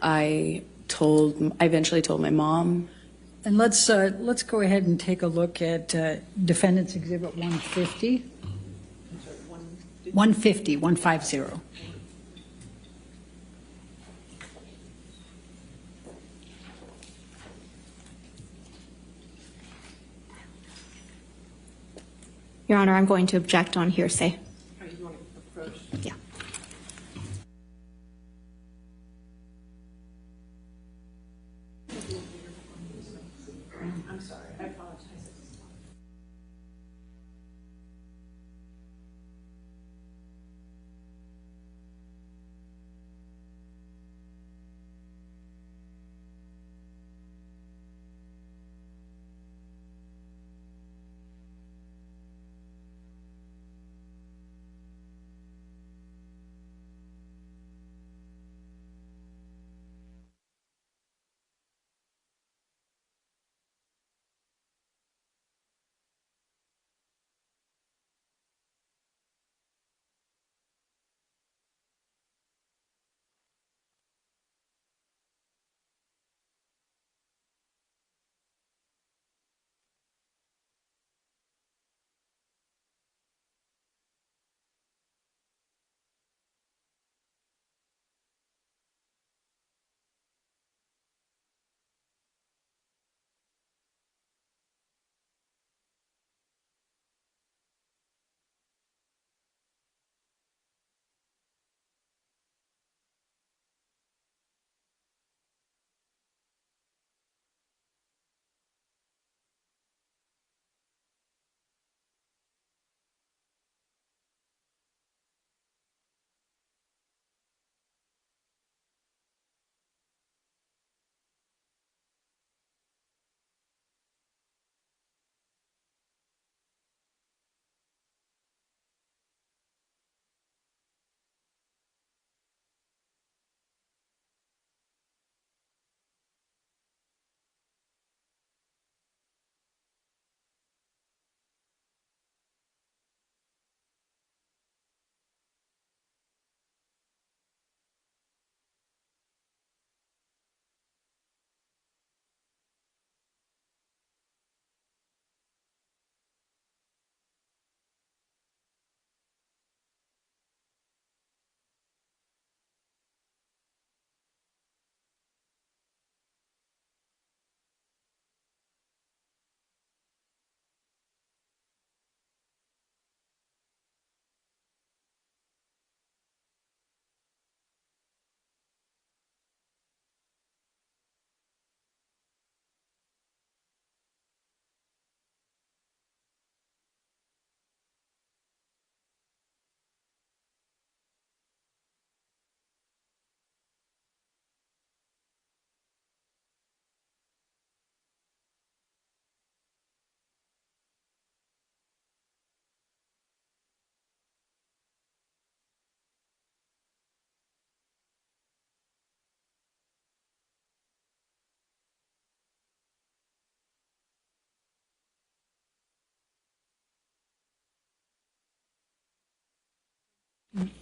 I eventually told my mom. And let's go ahead and take a look at Defendant's Exhibit 150. 150. Your Honor, I'm going to object on hearsay. You want to approach? Yeah. I'm sorry. I apologize.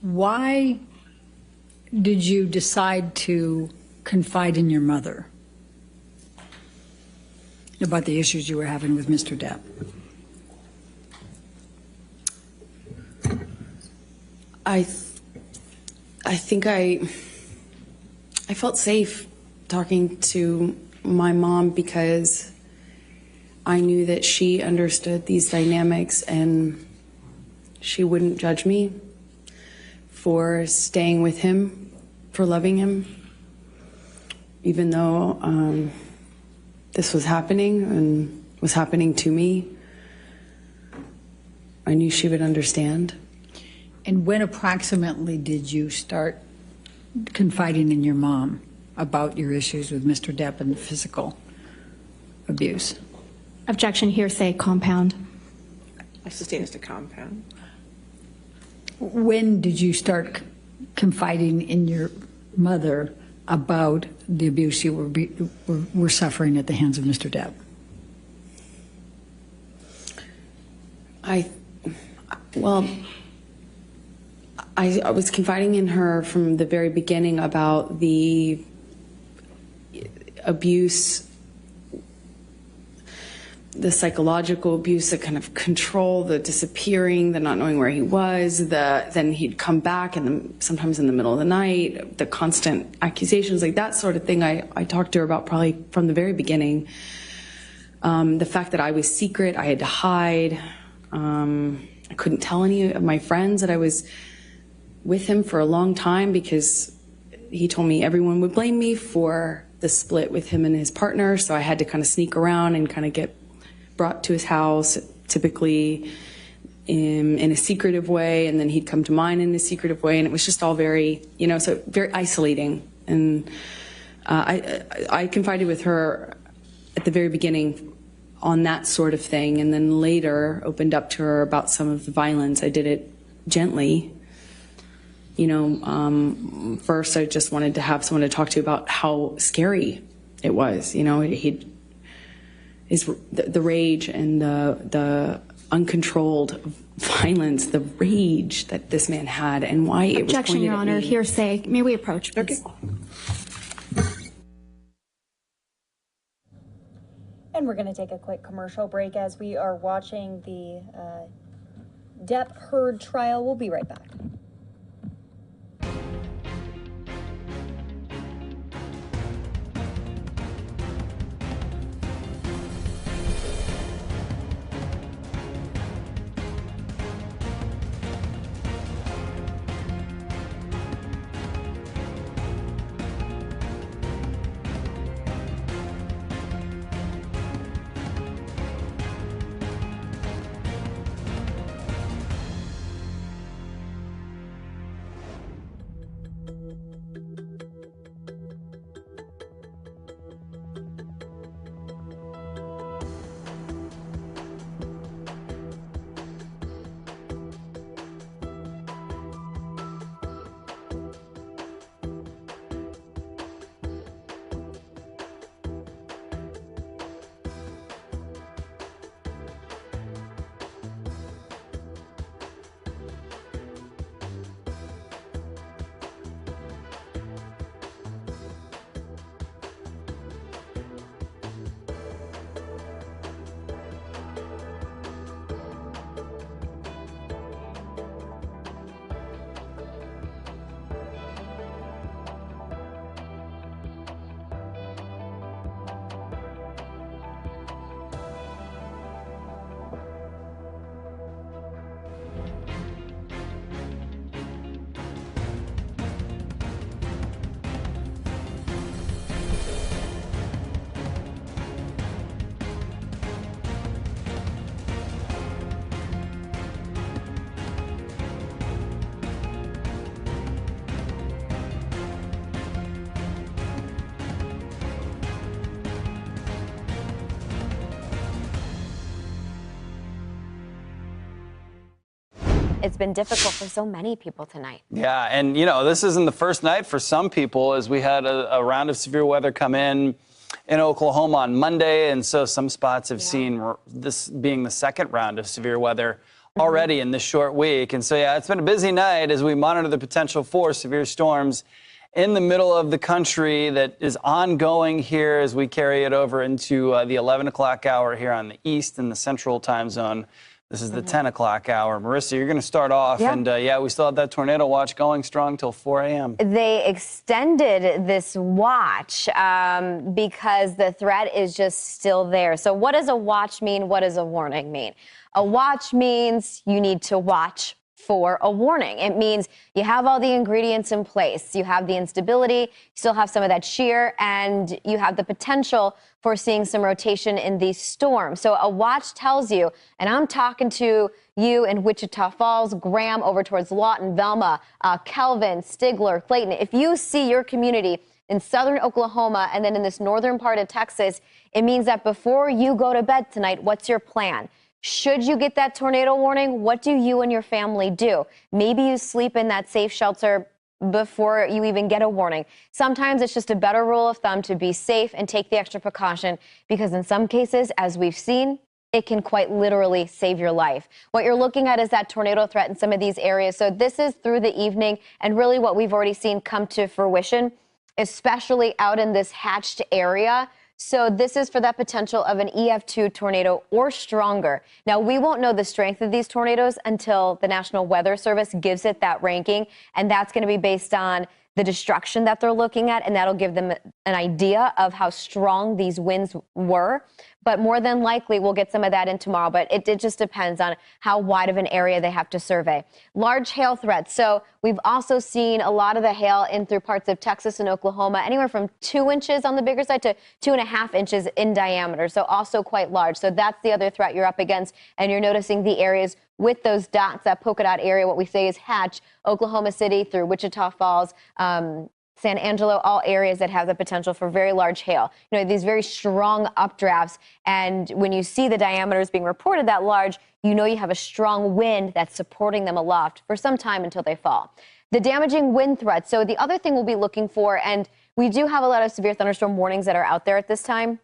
Why did you decide to confide in your mother about the issues you were having with Mr. Depp? I think I felt safe talking to my mom because I knew that she understood these dynamics and she wouldn't judge me for staying with him, for loving him, even though this was happening and was happening to me. I knew she would understand. And when approximately did you start confiding in your mom about your issues with Mr. Depp and physical abuse? Objection, hearsay, compound. I sustain as to compound. When did you start confiding in your mother about the abuse you were suffering at the hands of Mr. Depp? I was confiding in her from the very beginning about the abuse, the psychological abuse, the kind of control, the disappearing, the not knowing where he was, then he'd come back and sometimes in the middle of the night, the constant accusations, like that sort of thing I talked to her about probably from the very beginning. The fact that I was secret, I had to hide. I couldn't tell any of my friends that I was with him for a long time because he told me everyone would blame me for the split with him and his partner. So I had to kind of sneak around and kind of get brought to his house, typically in a secretive way. And then he'd come to mine in a secretive way. And it was just all very, so very isolating. And I confided with her at the very beginning on that sort of thing. And then later opened up to her about some of the violence. I did it gently. First I just wanted to have someone to talk to about how scary it was. The rage and the uncontrolled violence, the rage that this man had, and why it was Objection, pointed Your at Honor. me. Hearsay. May we approach, please? Okay. And we're going to take a quick commercial break as we are watching the Depp-Heard trial. We'll be right back. It's been difficult for so many people tonight. Yeah, and this isn't the first night for some people, as we had a round of severe weather come in Oklahoma on Monday, and so some spots have seen this being the second round of severe weather already in this short week. And so, yeah, it's been a busy night as we monitor the potential for severe storms in the middle of the country that is ongoing here as we carry it over into the 11 o'clock hour here on the east and the central time zone. This is the 10 o'clock hour. Marissa, you're going to start off. Yeah. And, we still have that tornado watch going strong till 4 a.m. They extended this watch because the threat is just still there. So what does a watch mean? What does a warning mean? A watch means you need to watch for a warning. It means you have all the ingredients in place. You have the instability, you still have some of that shear, and you have the potential for seeing some rotation in these storms. So a watch tells you, and I'm talking to you in Wichita Falls, Graham over towards Lawton, Velma, Kelvin, Stigler, Clayton. If you see your community in southern Oklahoma and then in this northern part of Texas, it means that before you go to bed tonight, what's your plan? Should you get that tornado warning, what do you and your family do? Maybe you sleep in that safe shelter before you even get a warning. Sometimes it's just a better rule of thumb to be safe and take the extra precaution, because in some cases, as we've seen, it can quite literally save your life. What you're looking at is that tornado threat in some of these areas. So this is through the evening, and really what we've already seen come to fruition, especially out in this hatched area. So this is for that potential of an EF2 tornado or stronger. Now, we won't know the strength of these tornadoes until the National Weather Service gives it that ranking, and that's going to be based on the destruction that they're looking at, and that'll give them an idea of how strong these winds were. But more than likely, we'll get some of that in tomorrow, but it just depends on how wide of an area they have to survey. Large hail threats. So we've also seen a lot of the hail in through parts of Texas and Oklahoma, anywhere from 2 inches on the bigger side to 2.5 inches in diameter. So also quite large. So that's the other threat you're up against. And you're noticing the areas with those dots, that polka dot area, what we say is hatch, Oklahoma City through Wichita Falls, San Angelo, all areas that have the potential for very large hail. You know, these very strong updrafts. And when you see the diameters being reported that large, you know you have a strong wind that's supporting them aloft for some time until they fall. The damaging wind threats. So the other thing we'll be looking for, and we do have a lot of severe thunderstorm warnings that are out there at this time,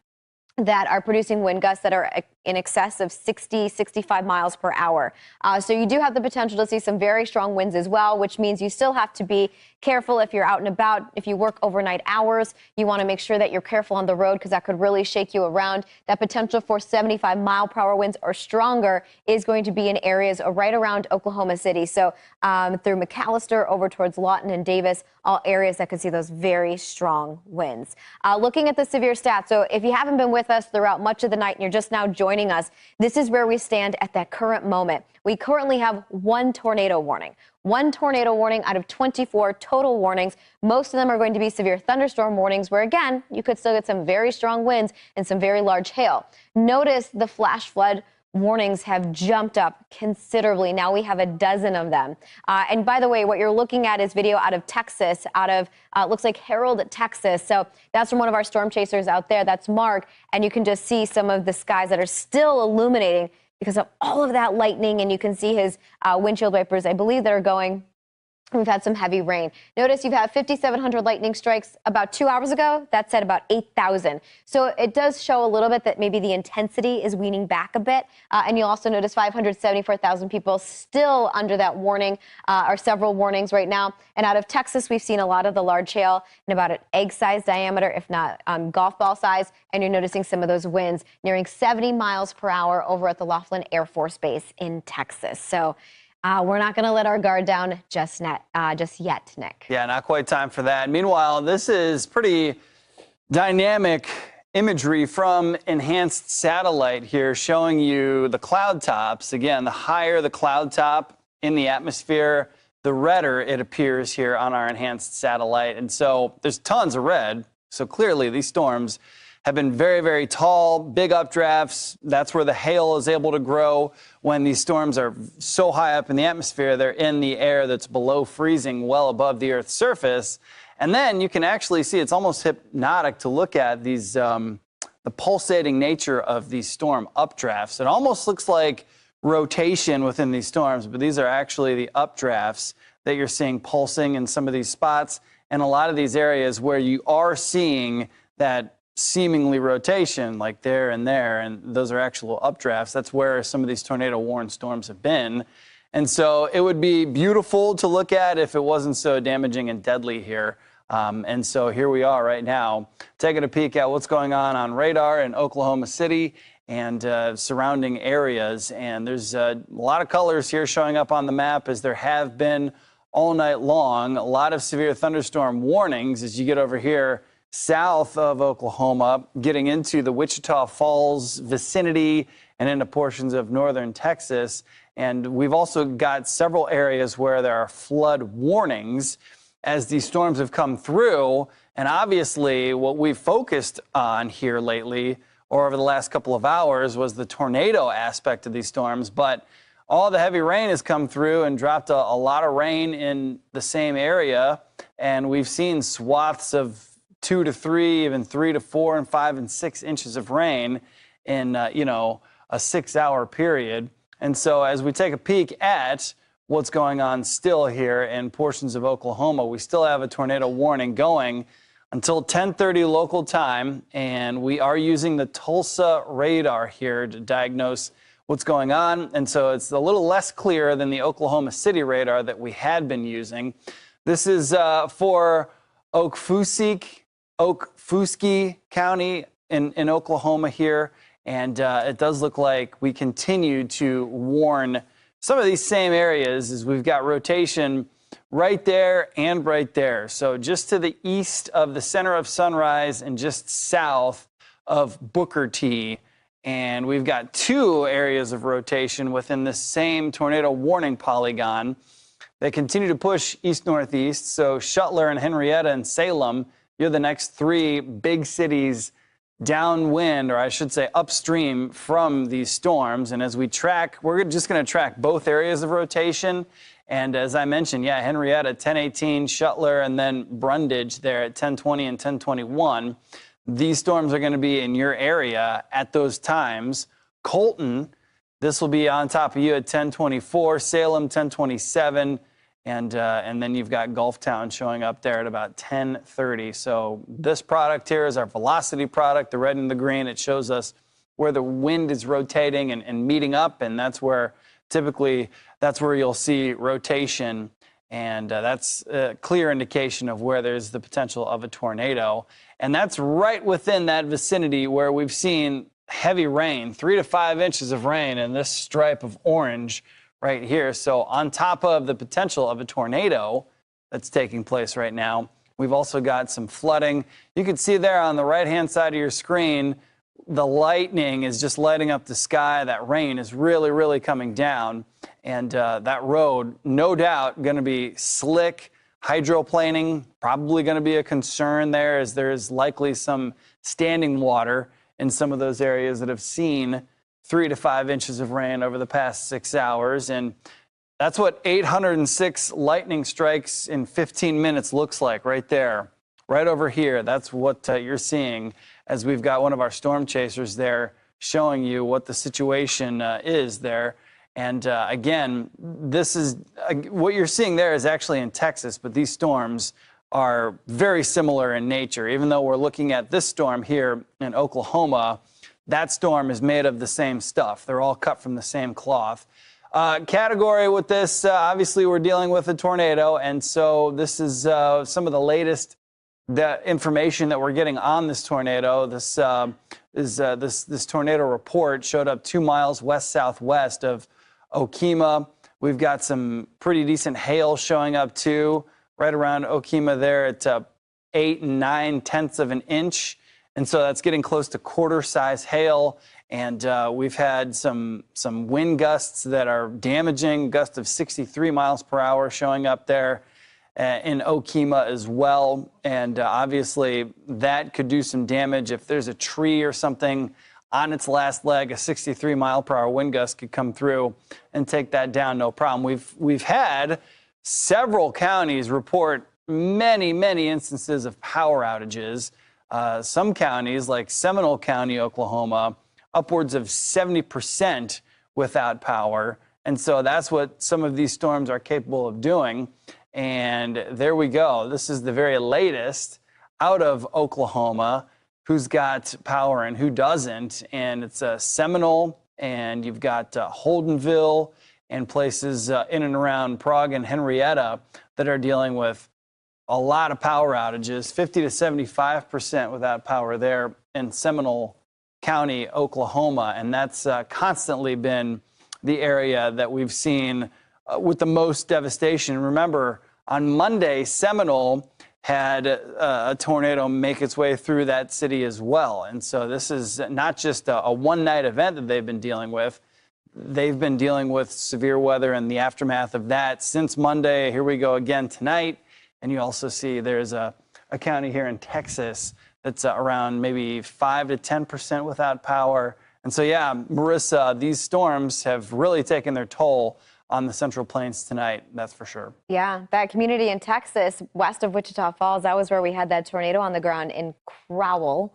that are producing wind gusts that are in excess of 60, 65 miles per hour. So you do have the potential to see some very strong winds as well, which means you still have to be careful if you're out and about. If you work overnight hours, you want to make sure that you're careful on the road, because that could really shake you around. That potential for 75 mile per hour winds or stronger is going to be in areas right around Oklahoma City. So through McAllister over towards Lawton and Davis, all areas that could see those very strong winds. Looking at the severe stats. So if you haven't been with us throughout much of the night and you're just now joining us, this is where we stand at that current moment. We currently have 1 tornado warning. 1 tornado warning out of 24 total warnings. Most of them are going to be severe thunderstorm warnings, where again, you could still get some very strong winds and some very large hail. Notice the flash flood warnings have jumped up considerably. Now we have a dozen of them. And by the way, what you're looking at is video out of Texas, out of, looks like Herald, Texas. So that's from one of our storm chasers out there. That's Mark. And you can just see some of the skies that are still illuminating because of all of that lightning. And you can see his windshield wipers, I believe, that are going. We've had some heavy rain. Notice you've had 5,700 lightning strikes about 2 hours ago. That said about 8,000. So it does show a little bit that maybe the intensity is weaning back a bit. And you'll also notice 574,000 people still under that warning, or several warnings right now. And out of Texas, we've seen a lot of the large hail in about an egg-sized diameter, if not golf ball size. And you're noticing some of those winds nearing 70 miles per hour over at the Laughlin Air Force Base in Texas. So we're not going to let our guard down just yet, Nick. Yeah, not quite time for that. Meanwhile, this is pretty dynamic imagery from enhanced satellite here, showing you the cloud tops. Again, the higher the cloud top in the atmosphere, the redder it appears here on our enhanced satellite. And so there's tons of red. So clearly these storms have been very, very tall, big updrafts. That's where the hail is able to grow. When these storms are so high up in the atmosphere, they're in the air that's below freezing, well above the Earth's surface. And then you can actually see, it's almost hypnotic to look at these, the pulsating nature of these storm updrafts. It almost looks like rotation within these storms, but these are actually the updrafts that you're seeing pulsing in some of these spots. And a lot of these areas where you are seeing that seemingly rotation, like there and there, and those are actual updrafts. That's where some of these tornado-warned storms have been. And so it would be beautiful to look at if it wasn't so damaging and deadly here. And so here we are right now, taking a peek at what's going on radar in Oklahoma City and surrounding areas. And there's a lot of colors here showing up on the map, as there have been all night long. A lot of severe thunderstorm warnings as you get over here south of Oklahoma, getting into the Wichita Falls vicinity and into portions of northern Texas. And we've also got several areas where there are flood warnings as these storms have come through. And obviously what we've focused on here lately, or over the last couple of hours, was the tornado aspect of these storms. But all the heavy rain has come through and dropped a lot of rain in the same area. And we've seen swaths of 2 to 3, even 3 to 4 and 5 and 6 inches of rain in, a 6-hour period. And so as we take a peek at what's going on still here in portions of Oklahoma. We still have a tornado warning going until 10:30 local time, and we are using the Tulsa radar here to diagnose what's going on. And so it's a little less clear than the Oklahoma City radar that we had been using. This is for Okfuskee County in Oklahoma here. And it does look like we continue to warn some of these same areas as we've got rotation right there and right there. So just to the east of the center of Sunrise and just south of Booker T. And we've got 2 areas of rotation within the same tornado warning polygon. They continue to push east-northeast. So Shuttler and Henrietta and Salem, you're the next 3 big cities downwind, or I should say upstream from these storms. And as we track, we're just going to track both areas of rotation. And as I mentioned, yeah, Henrietta 10:18, Shuttler, and then Brundage there at 10:20 and 10:21. These storms are going to be in your area at those times. Colton, this will be on top of you at 10:24, Salem 10:27, and then you've got Gulftown showing up there at about 10:30. So this product here is our velocity product, the red and the green. It shows us where the wind is rotating and meeting up, and that's where typically you'll see rotation, and that's a clear indication of where there's the potential of a tornado. And that's right within that vicinity where we've seen heavy rain, 3 to 5 inches of rain in this stripe of orange right here. So on top of the potential of a tornado that's taking place right now, we've also got some flooding. You can see there on the right-hand side of your screen, the lightning is just lighting up the sky. That rain is really, really coming down. And that road, no doubt, going to be slick. Hydroplaning, probably going to be a concern there, as there is likely some standing water in some of those areas that have seen 3 to 5 inches of rain over the past 6 hours. And that's what 806 lightning strikes in 15 minutes looks like right there, right over here. That's what you're seeing as we've got one of our storm chasers there showing you what the situation is there. And again, this is what you're seeing there is actually in Texas, but these storms are very similar in nature. Even though we're looking at this storm here in Oklahoma, that storm is made of the same stuff. They're all cut from the same cloth. Category with this, obviously we're dealing with a tornado, and so this is some of the latest information that we're getting on this tornado. This tornado report showed up 2 miles west-southwest of Okemah. We've got some pretty decent hail showing up too, right around Okemah there at 8 and 9/10 of an inch. And so that's getting close to quarter-size hail. And we've had some wind gusts that are damaging, gust of 63 miles per hour showing up there in Okemah as well. And obviously that could do some damage if there's a tree or something on its last leg. A 63 mile per hour wind gust could come through and take that down, no problem. We've had several counties report many instances of power outages. Some counties, like Seminole County, Oklahoma, upwards of 70% without power. And so that's what some of these storms are capable of doing. And there we go. This is the very latest out of Oklahoma. Who's got power and who doesn't? And it's Seminole, and you've got Holdenville and places in and around Prague and Henrietta that are dealing with a lot of power outages, 50 to 75% without power there in Seminole County, Oklahoma. And that's constantly been the area that we've seen with the most devastation. Remember, on Monday, Seminole had a tornado make its way through that city as well. And so this is not just a one-night event that they've been dealing with. They've been dealing with severe weather and the aftermath of that since Monday. Here we go again tonight. And you also see there's a county here in Texas that's around maybe 5 to 10% without power. And so, yeah, Marissa, these storms have really taken their toll on the Central Plains tonight, that's for sure. Yeah, that community in Texas, west of Wichita Falls, that was where we had that tornado on the ground in Crowell.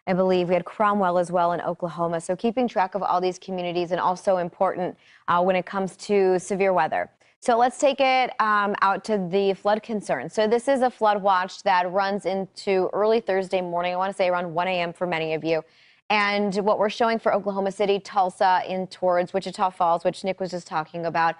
I believe we had Cromwell as well in Oklahoma. So keeping track of all these communities and also important when it comes to severe weather. So let's take it out to the flood concern. So this is a flood watch that runs into early Thursday morning. I want to say around 1 a.m. for many of you. And what we're showing for Oklahoma City, Tulsa, in towards Wichita Falls, which Nick was just talking about,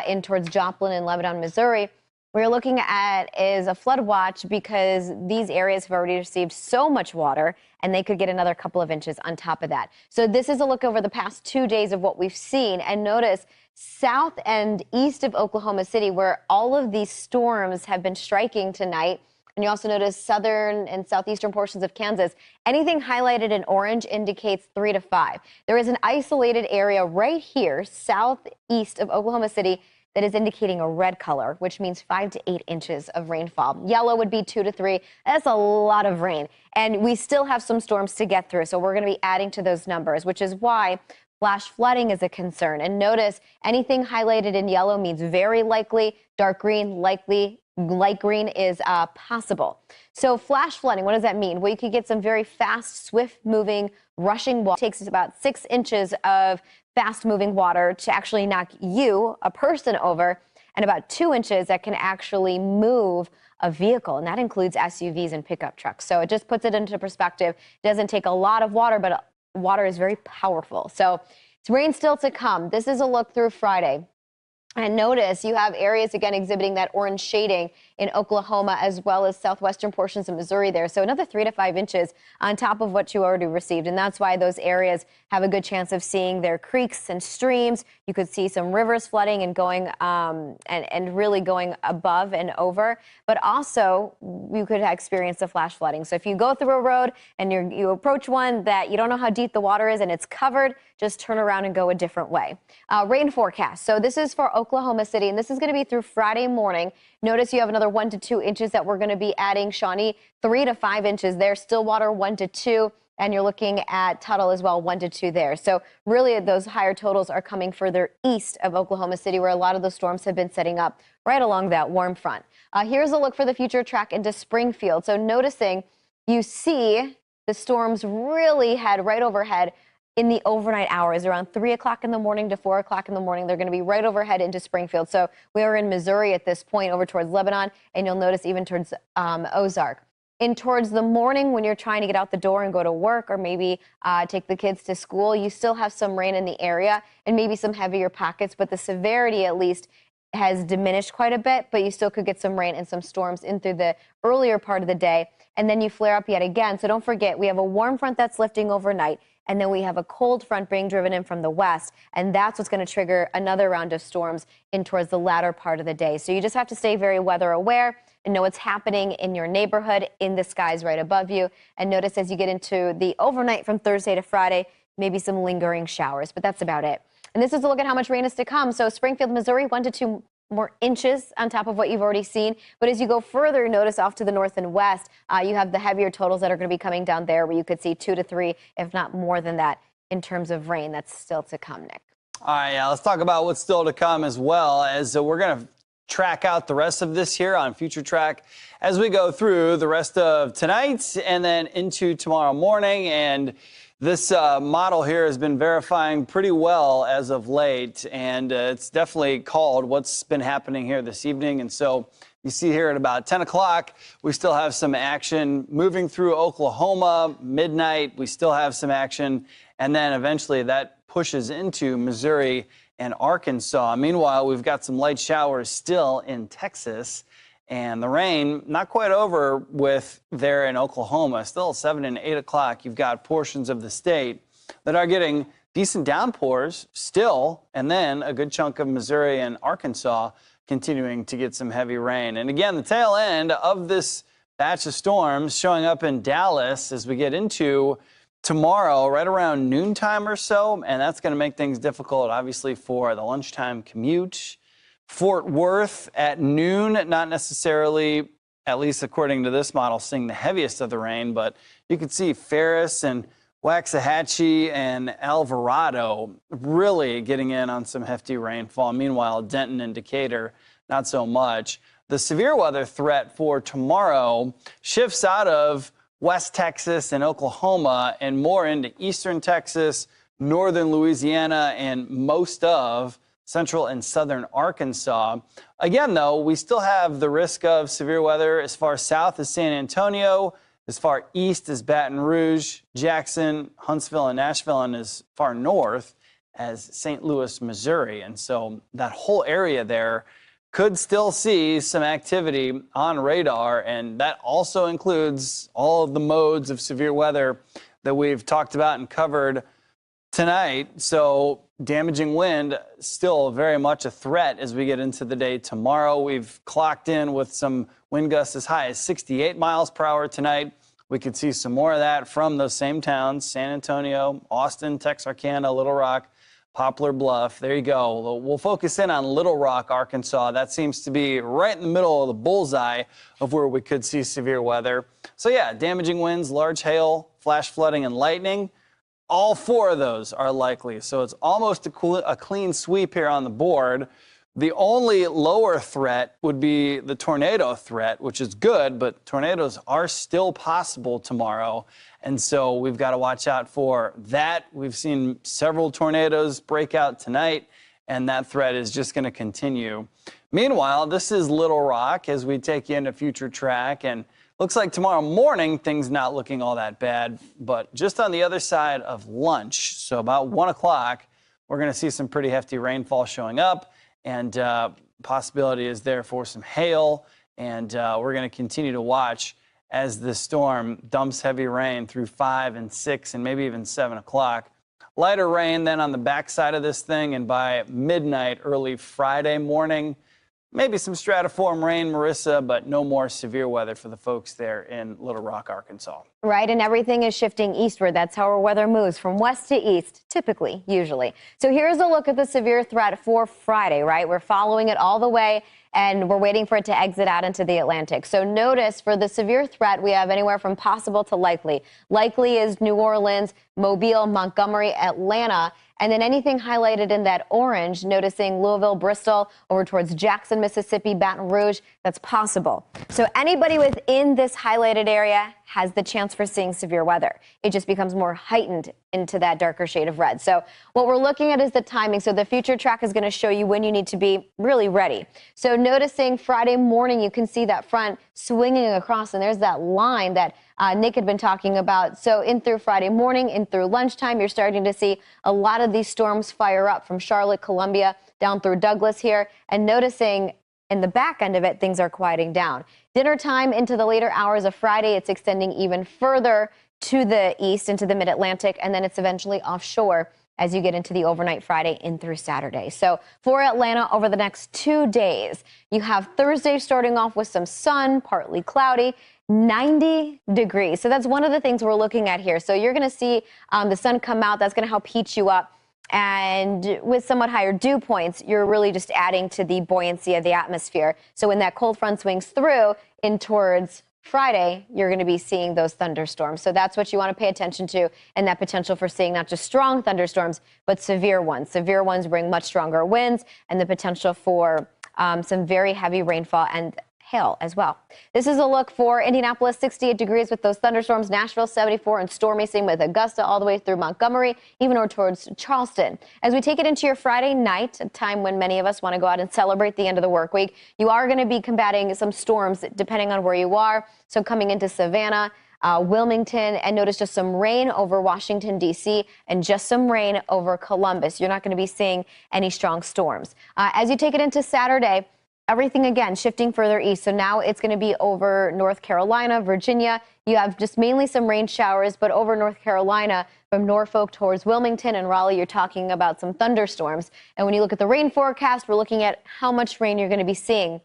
in towards Joplin and Lebanon, Missouri, we're looking at is a flood watch because these areas have already received so much water and they could get another couple of inches on top of that. So this is a look over the past 2 days of what we've seen. And notice south and east of Oklahoma City, where all of these storms have been striking tonight. And you also notice southern and southeastern portions of Kansas. Anything highlighted in orange indicates 3 to 5. There is an isolated area right here, southeast of Oklahoma City, that is indicating a red color, which means 5 to 8 inches of rainfall. Yellow would be 2 to 3. That's a lot of rain. And we still have some storms to get through. So we're going to be adding to those numbers, which is why flash flooding is a concern. And notice anything highlighted in yellow means very likely, dark green, likely, light green is possible. So flash flooding, what does that mean? Well, you could get some very fast, swift moving, rushing water. It takes about 6 inches of fast moving water to actually knock you, a person, over, and about 2 inches that can actually move a vehicle. And that includes SUVs and pickup trucks. So it just puts it into perspective. It doesn't take a lot of water, but water is very powerful. So it's rain still to come. This is a look through Friday. And notice you have areas, again, exhibiting that orange shading in Oklahoma as well as southwestern portions of Missouri there. So another 3 to 5 inches on top of what you already received. And that's why those areas have a good chance of seeing their creeks and streams. You could see some rivers flooding and going and really going above and over. But also you could experience the flash flooding. So if you go through a road and you approach one that you don't know how deep the water is and it's covered, just turn around and go a different way. Rain forecast. So this is for Oklahoma City, and this is going to be through Friday morning. Notice you have another 1 to 2 inches that we're going to be adding. Shawnee, 3 to 5 inches there. Stillwater, 1 to 2. And you're looking at Tuttle as well, 1 to 2 there. So really those higher totals are coming further east of Oklahoma City, where a lot of the storms have been setting up right along that warm front. Here's a look for the future track into Springfield. So noticing you see the storms really head right overhead in the overnight hours, around 3 o'clock in the morning to 4 o'clock in the morning. They're going to be right overhead into Springfield. So we are in Missouri at this point, over towards Lebanon, and you'll notice even towards Ozark. In towards the morning, when you're trying to get out the door and go to work, or maybe take the kids to school, you still have some rain in the area and maybe some heavier pockets, but the severity at least has diminished quite a bit, but you still could get some rain and some storms in through the earlier part of the day, and then you flare up yet again. So don't forget, we have a warm front that's lifting overnight, and then we have a cold front being driven in from the west, and that's what's going to trigger another round of storms in towards the latter part of the day. So you just have to stay very weather aware and know what's happening in your neighborhood, in the skies right above you. And notice as you get into the overnight from Thursday to Friday, maybe some lingering showers, but that's about it. And this is a look at how much rain is to come. So Springfield, Missouri, 1 to 2 more inches on top of what you've already seen. But as you go further, notice off to the north and west, you have the heavier totals that are going to be coming down there, where you could see 2 to 3, if not more than that, in terms of rain that's still to come, Nick. All right, yeah, let's talk about what's still to come, as well as we're going to track out the rest of this here on Future Track as we go through the rest of tonight and then into tomorrow morning. And this model here has been verifying pretty well as of late, and it's definitely called what's been happening here this evening. And so you see here at about 10 o'clock, we still have some action moving through Oklahoma. Midnight, we still have some action, and then eventually that pushes into Missouri and Arkansas. Meanwhile, we've got some light showers still in Texas, and the rain not quite over with there in Oklahoma. Still 7 and 8 o'clock, you've got portions of the state that are getting decent downpours still, and then a good chunk of Missouri and Arkansas continuing to get some heavy rain. And again, the tail end of this batch of storms showing up in Dallas as we get into tomorrow, right around noontime or so, and that's going to make things difficult, obviously, for the lunchtime commute. Fort Worth at noon, not necessarily, at least according to this model, seeing the heaviest of the rain, but you can see Ferris and Waxahachie and Alvarado really getting in on some hefty rainfall. Meanwhile, Denton and Decatur, not so much. The severe weather threat for tomorrow shifts out of West Texas and Oklahoma and more into eastern Texas, northern Louisiana, and most of central and southern Arkansas. Again, though, we still have the risk of severe weather as far south as San Antonio, as far east as Baton Rouge, Jackson, Huntsville, and Nashville, and as far north as St. Louis, Missouri. And so that whole area there could still see some activity on radar, and that also includes all of the modes of severe weather that we've talked about and covered tonight. So damaging wind still very much a threat as we get into the day tomorrow. We've clocked in with some wind gusts as high as 68 miles per hour tonight. We could see some more of that from those same towns: San Antonio, Austin, Texarkana, Little Rock, Poplar Bluff. There you go. We'll focus in on Little Rock, Arkansas. That seems to be right in the middle of the bullseye of where we could see severe weather. So yeah, damaging winds, large hail, flash flooding, and lightning. All four of those are likely. So it's almost a clean sweep here on the board. The only lower threat would be the tornado threat, which is good, but tornadoes are still possible tomorrow. And so we've got to watch out for that. We've seen several tornadoes break out tonight, and that threat is just going to continue. Meanwhile, this is Little Rock as we take you into future track, and looks like tomorrow morning things not looking all that bad, but just on the other side of lunch, so about 1 o'clock, we're going to see some pretty hefty rainfall showing up, and possibility is there for some hail, and we're going to continue to watch as the storm dumps heavy rain through 5 and 6 and maybe even 7 o'clock. Lighter rain then on the backside of this thing, and by midnight, early Friday morning, maybe some stratiform rain, Marissa, but no more severe weather for the folks there in Little Rock, Arkansas. Right, and everything is shifting eastward. That's how our weather moves, from west to east, typically, usually. So here's a look at the severe threat for Friday, right? We're following it all the way, and we're waiting for it to exit out into the Atlantic. So notice for the severe threat, we have anywhere from possible to likely. Likely is New Orleans, Mobile, Montgomery, Atlanta, and then anything highlighted in that orange, noticing Louisville, Bristol, over towards Jackson, Mississippi, Baton Rouge, that's possible. So anybody within this highlighted area has the chance for seeing severe weather. It just becomes more heightened into that darker shade of red. So what we're looking at is the timing. So the future track is going to show you when you need to be really ready. So noticing Friday morning, you can see that front swinging across, and there's that line that Nick had been talking about. So in through Friday morning, in through lunchtime, you're starting to see a lot of these storms fire up from Charlotte, Columbia, down through Douglas here, and noticing in the back end of it, things are quieting down. Dinner time into the later hours of Friday, it's extending even further to the east into the mid-Atlantic, and then it's eventually offshore as you get into the overnight Friday in through Saturday. So for Atlanta over the next 2 days, you have Thursday starting off with some sun, partly cloudy, 90 degrees. So that's one of the things we're looking at here. So you're going to see the sun come out. That's going to help heat you up. And with somewhat higher dew points, you're really just adding to the buoyancy of the atmosphere. So when that cold front swings through in towards Friday, you're going to be seeing those thunderstorms. So that's what you want to pay attention to, and that potential for seeing not just strong thunderstorms, but severe ones. Severe ones bring much stronger winds and the potential for some very heavy rainfall and hail as well. This is a look for Indianapolis, 68 degrees with those thunderstorms, Nashville 74 and stormy, same with Augusta all the way through Montgomery, even over towards Charleston. As we take it into your Friday night, a time when many of us want to go out and celebrate the end of the work week, you are going to be combating some storms depending on where you are. So coming into Savannah, Wilmington, and notice just some rain over Washington, D.C., and just some rain over Columbus. You're not going to be seeing any strong storms. As you take it into Saturday, everything again shifting further east. So now it's going to be over North Carolina, Virginia. You have just mainly some rain showers, but over North Carolina from Norfolk towards Wilmington and Raleigh, you're talking about some thunderstorms. And when you look at the rain forecast, we're looking at how much rain you're going to be seeing.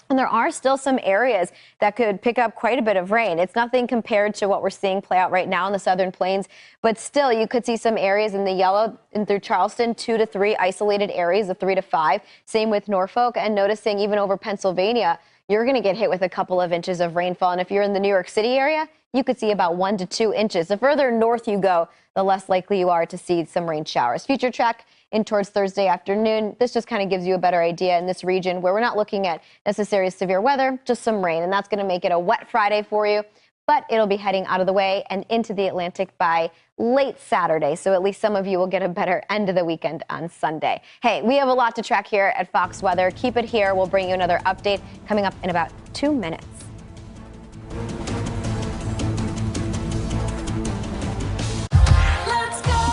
And there are still some areas that could pick up quite a bit of rain. It's nothing compared to what we're seeing play out right now in the southern plains, but still you could see some areas in the yellow and through Charleston, 2 to 3 isolated areas of 3 to 5. Same with Norfolk, and noticing even over Pennsylvania, you're going to get hit with a couple of inches of rainfall. And if you're in the New York City area, you could see about 1 to 2 inches. The further north you go, the less likely you are to see some rain showers. Future track in towards Thursday afternoon. This just kind of gives you a better idea in this region where we're not looking at necessarily severe weather, just some rain. And that's going to make it a wet Friday for you. but it'll be heading out of the way and into the Atlantic by late Saturday. So at least some of you will get a better end of the weekend on Sunday. Hey, we have a lot to track here at Fox Weather. Keep it here. We'll bring you another update coming up in about 2 minutes.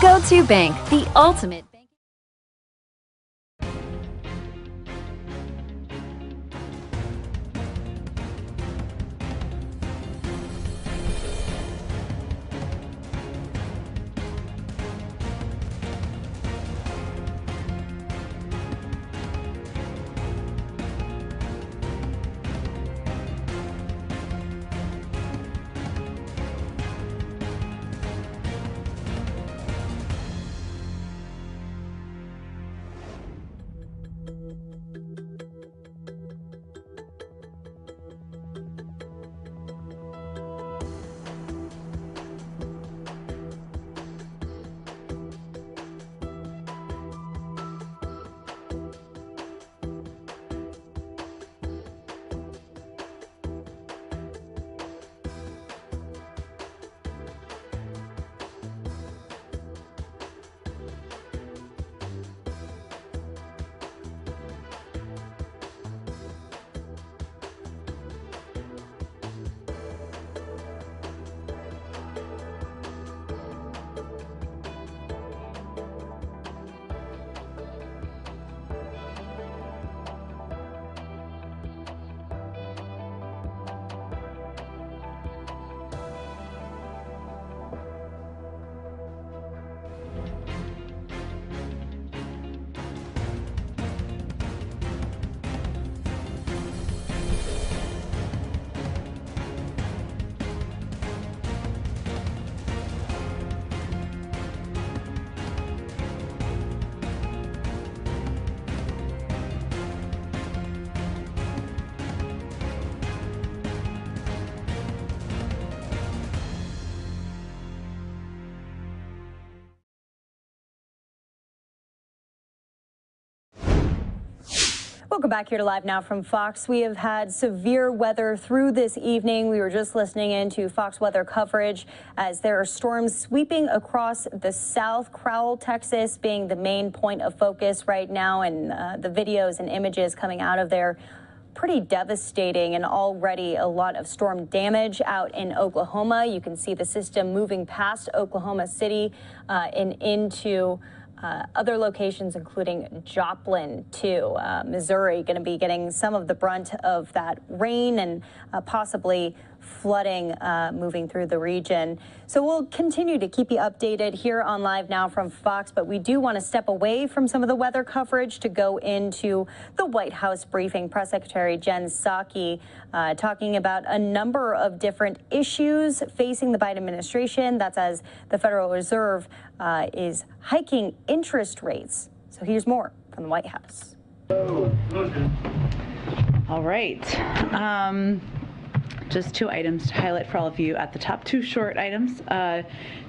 Go-To Bank, the ultimate. Welcome back here to Live Now from Fox. We have had severe weather through this evening. We were just listening into Fox weather coverage as there are storms sweeping across the South. Crowell, Texas being the main point of focus right now, and the videos and images coming out of there pretty devastating, and already a lot of storm damage out in Oklahoma. You can see the system moving past Oklahoma City and into other locations, including Joplin, too. Missouri going to be getting some of the brunt of that rain and possibly flooding moving through the region. So we'll continue to keep you updated here on Live Now from Fox, but we do want to step away from some of the weather coverage to go into the White House briefing. Press Secretary Jen Psaki talking about a number of different issues facing the Biden administration. That's as the Federal Reserve is hiking interest rates. So here's more from the White House. All right. Just 2 items to highlight for all of you at the top. 2 short items.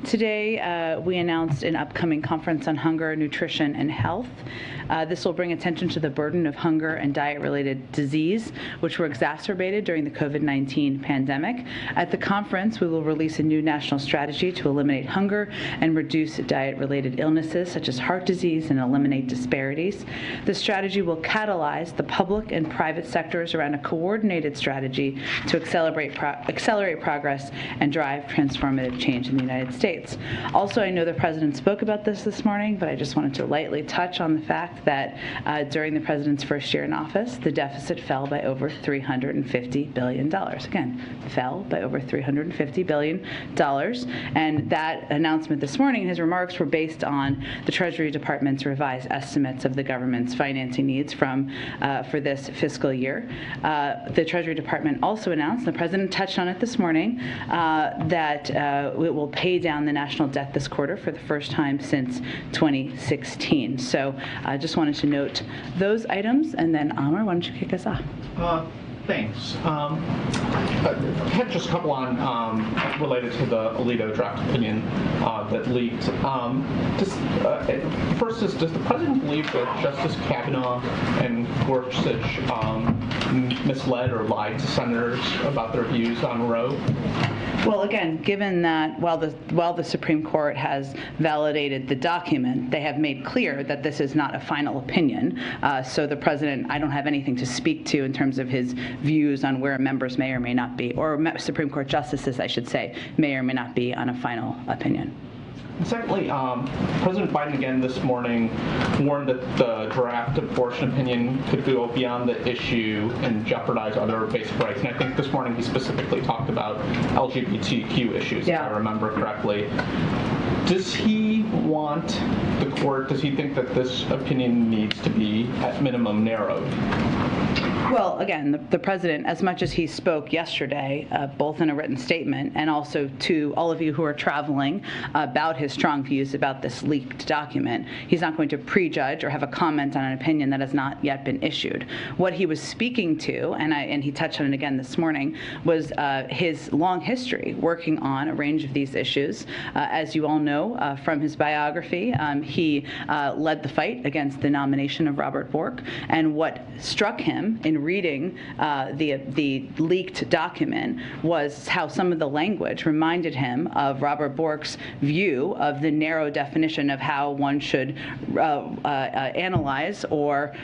Today, we announced an upcoming conference on hunger, nutrition, and health. This will bring attention to the burden of hunger and diet-related disease, which were exacerbated during the COVID-19 pandemic. At the conference, we will release a new national strategy to eliminate hunger and reduce diet-related illnesses such as heart disease and eliminate disparities. The strategy will catalyze the public and private sectors around a coordinated strategy to accelerate progress and drive transformative change in the United States. Also, I know the President spoke about this morning, but I just wanted to lightly touch on the fact that during the President's first year in office, the deficit fell by over $350 billion. Again, fell by over $350 billion. And that announcement this morning, his remarks were based on the Treasury Department's revised estimates of the government's financing needs for this fiscal year. The Treasury Department also announced, the President touched on it this morning, that it will pay down the national debt this quarter for the first time since 2016. So I just wanted to note those items, and then Amr, why don't you kick us off? Thanks. I had just a couple on related to the Alito draft opinion that leaked. First is, does the president believe that Justice Kavanaugh and Gorsuch misled or lied to senators about their views on Roe? Well, again, given that while the Supreme Court has validated the document, they have made clear that this is not a final opinion. So the president, I don't have anything to speak to in terms of his views on where members may or may not be, or Supreme Court justices, I should say, may or may not be on a final opinion. And secondly, President Biden again this morning warned that the draft abortion opinion could go beyond the issue and jeopardize other basic rights. And I think this morning he specifically talked about LGBTQ issues, if I remember correctly. Does he want the court, does he think that this opinion needs to be at minimum narrowed? Well, again, the president, as much as he spoke yesterday, both in a written statement and also to all of you who are traveling about his strong views about this leaked document, he's not going to prejudge or have a comment on an opinion that has not yet been issued. What he was speaking to, and he touched on it again this morning, was his long history working on a range of these issues. As you all know from his biography, he led the fight against the nomination of Robert Bork, and what struck him in reading the leaked document was how some of the language reminded him of Robert Bork's view of the narrow definition of how one should analyze or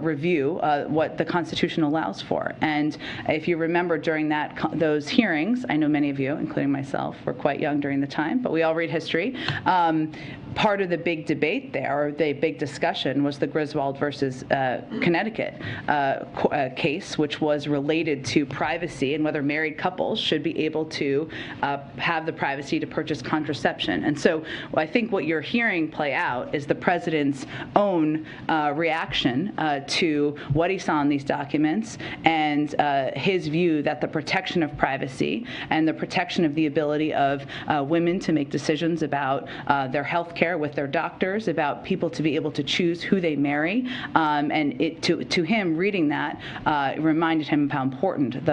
review what the Constitution allows for. And if you remember during those hearings, I know many of you, including myself, were quite young during the time, but we all read history. Part of the big debate there, or the big discussion, was the Griswold versus Connecticut case, which was related to privacy and whether married couples should be able to have the privacy to purchase contraception. And so I think what you're hearing play out is the president's own reaction to what he saw in these documents and his view that the protection of privacy and the protection of the ability of women to make decisions about their health care with their doctors, about people to be able to choose who they marry, and to him reading that reminded him of how important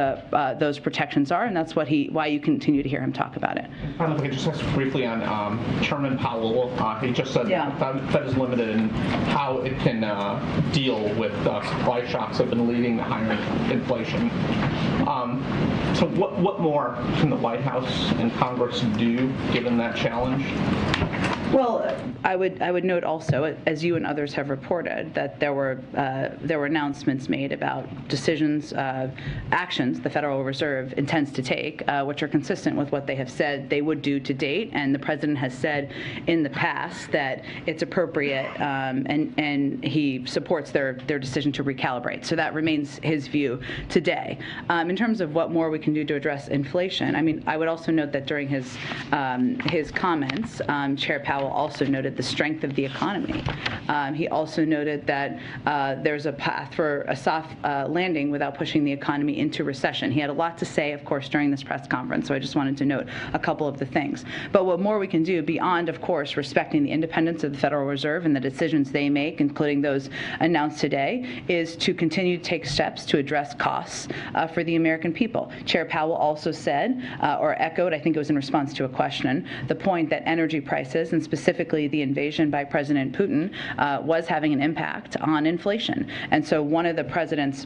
those protections are, and that's why you continue to hear him talk about it. Finally, if I could just ask briefly on Chairman Powell. He just said the Fed is limited in how it can deal with supply shocks that have been leading to higher inflation. So what more can the White House and Congress do given that challenge? Well, I would note also, as you and others have reported, that there were announcements made about decisions, actions the Federal Reserve intends to take, which are consistent with what they have said they would do to date. And the president has said in the past that it's appropriate, and he supports their decision to recalibrate. So that remains his view today. In terms of what more we can do to address inflation, I mean, I would also note that during his comments, Chair Powell also noted the strength of the economy. He also noted that there's a path for a soft landing without pushing the economy into recession. He had a lot to say, of course, during this press conference, so I just wanted to note a couple of the things. But what more we can do beyond, of course, respecting the independence of the Federal Reserve and the decisions they make, including those announced today, is to continue to take steps to address costs for the American people. Chair Powell also said, or echoed, I think it was in response to a question, the point that energy prices, and specifically the invasion by President Putin, was having an impact on inflation. And so one of the president's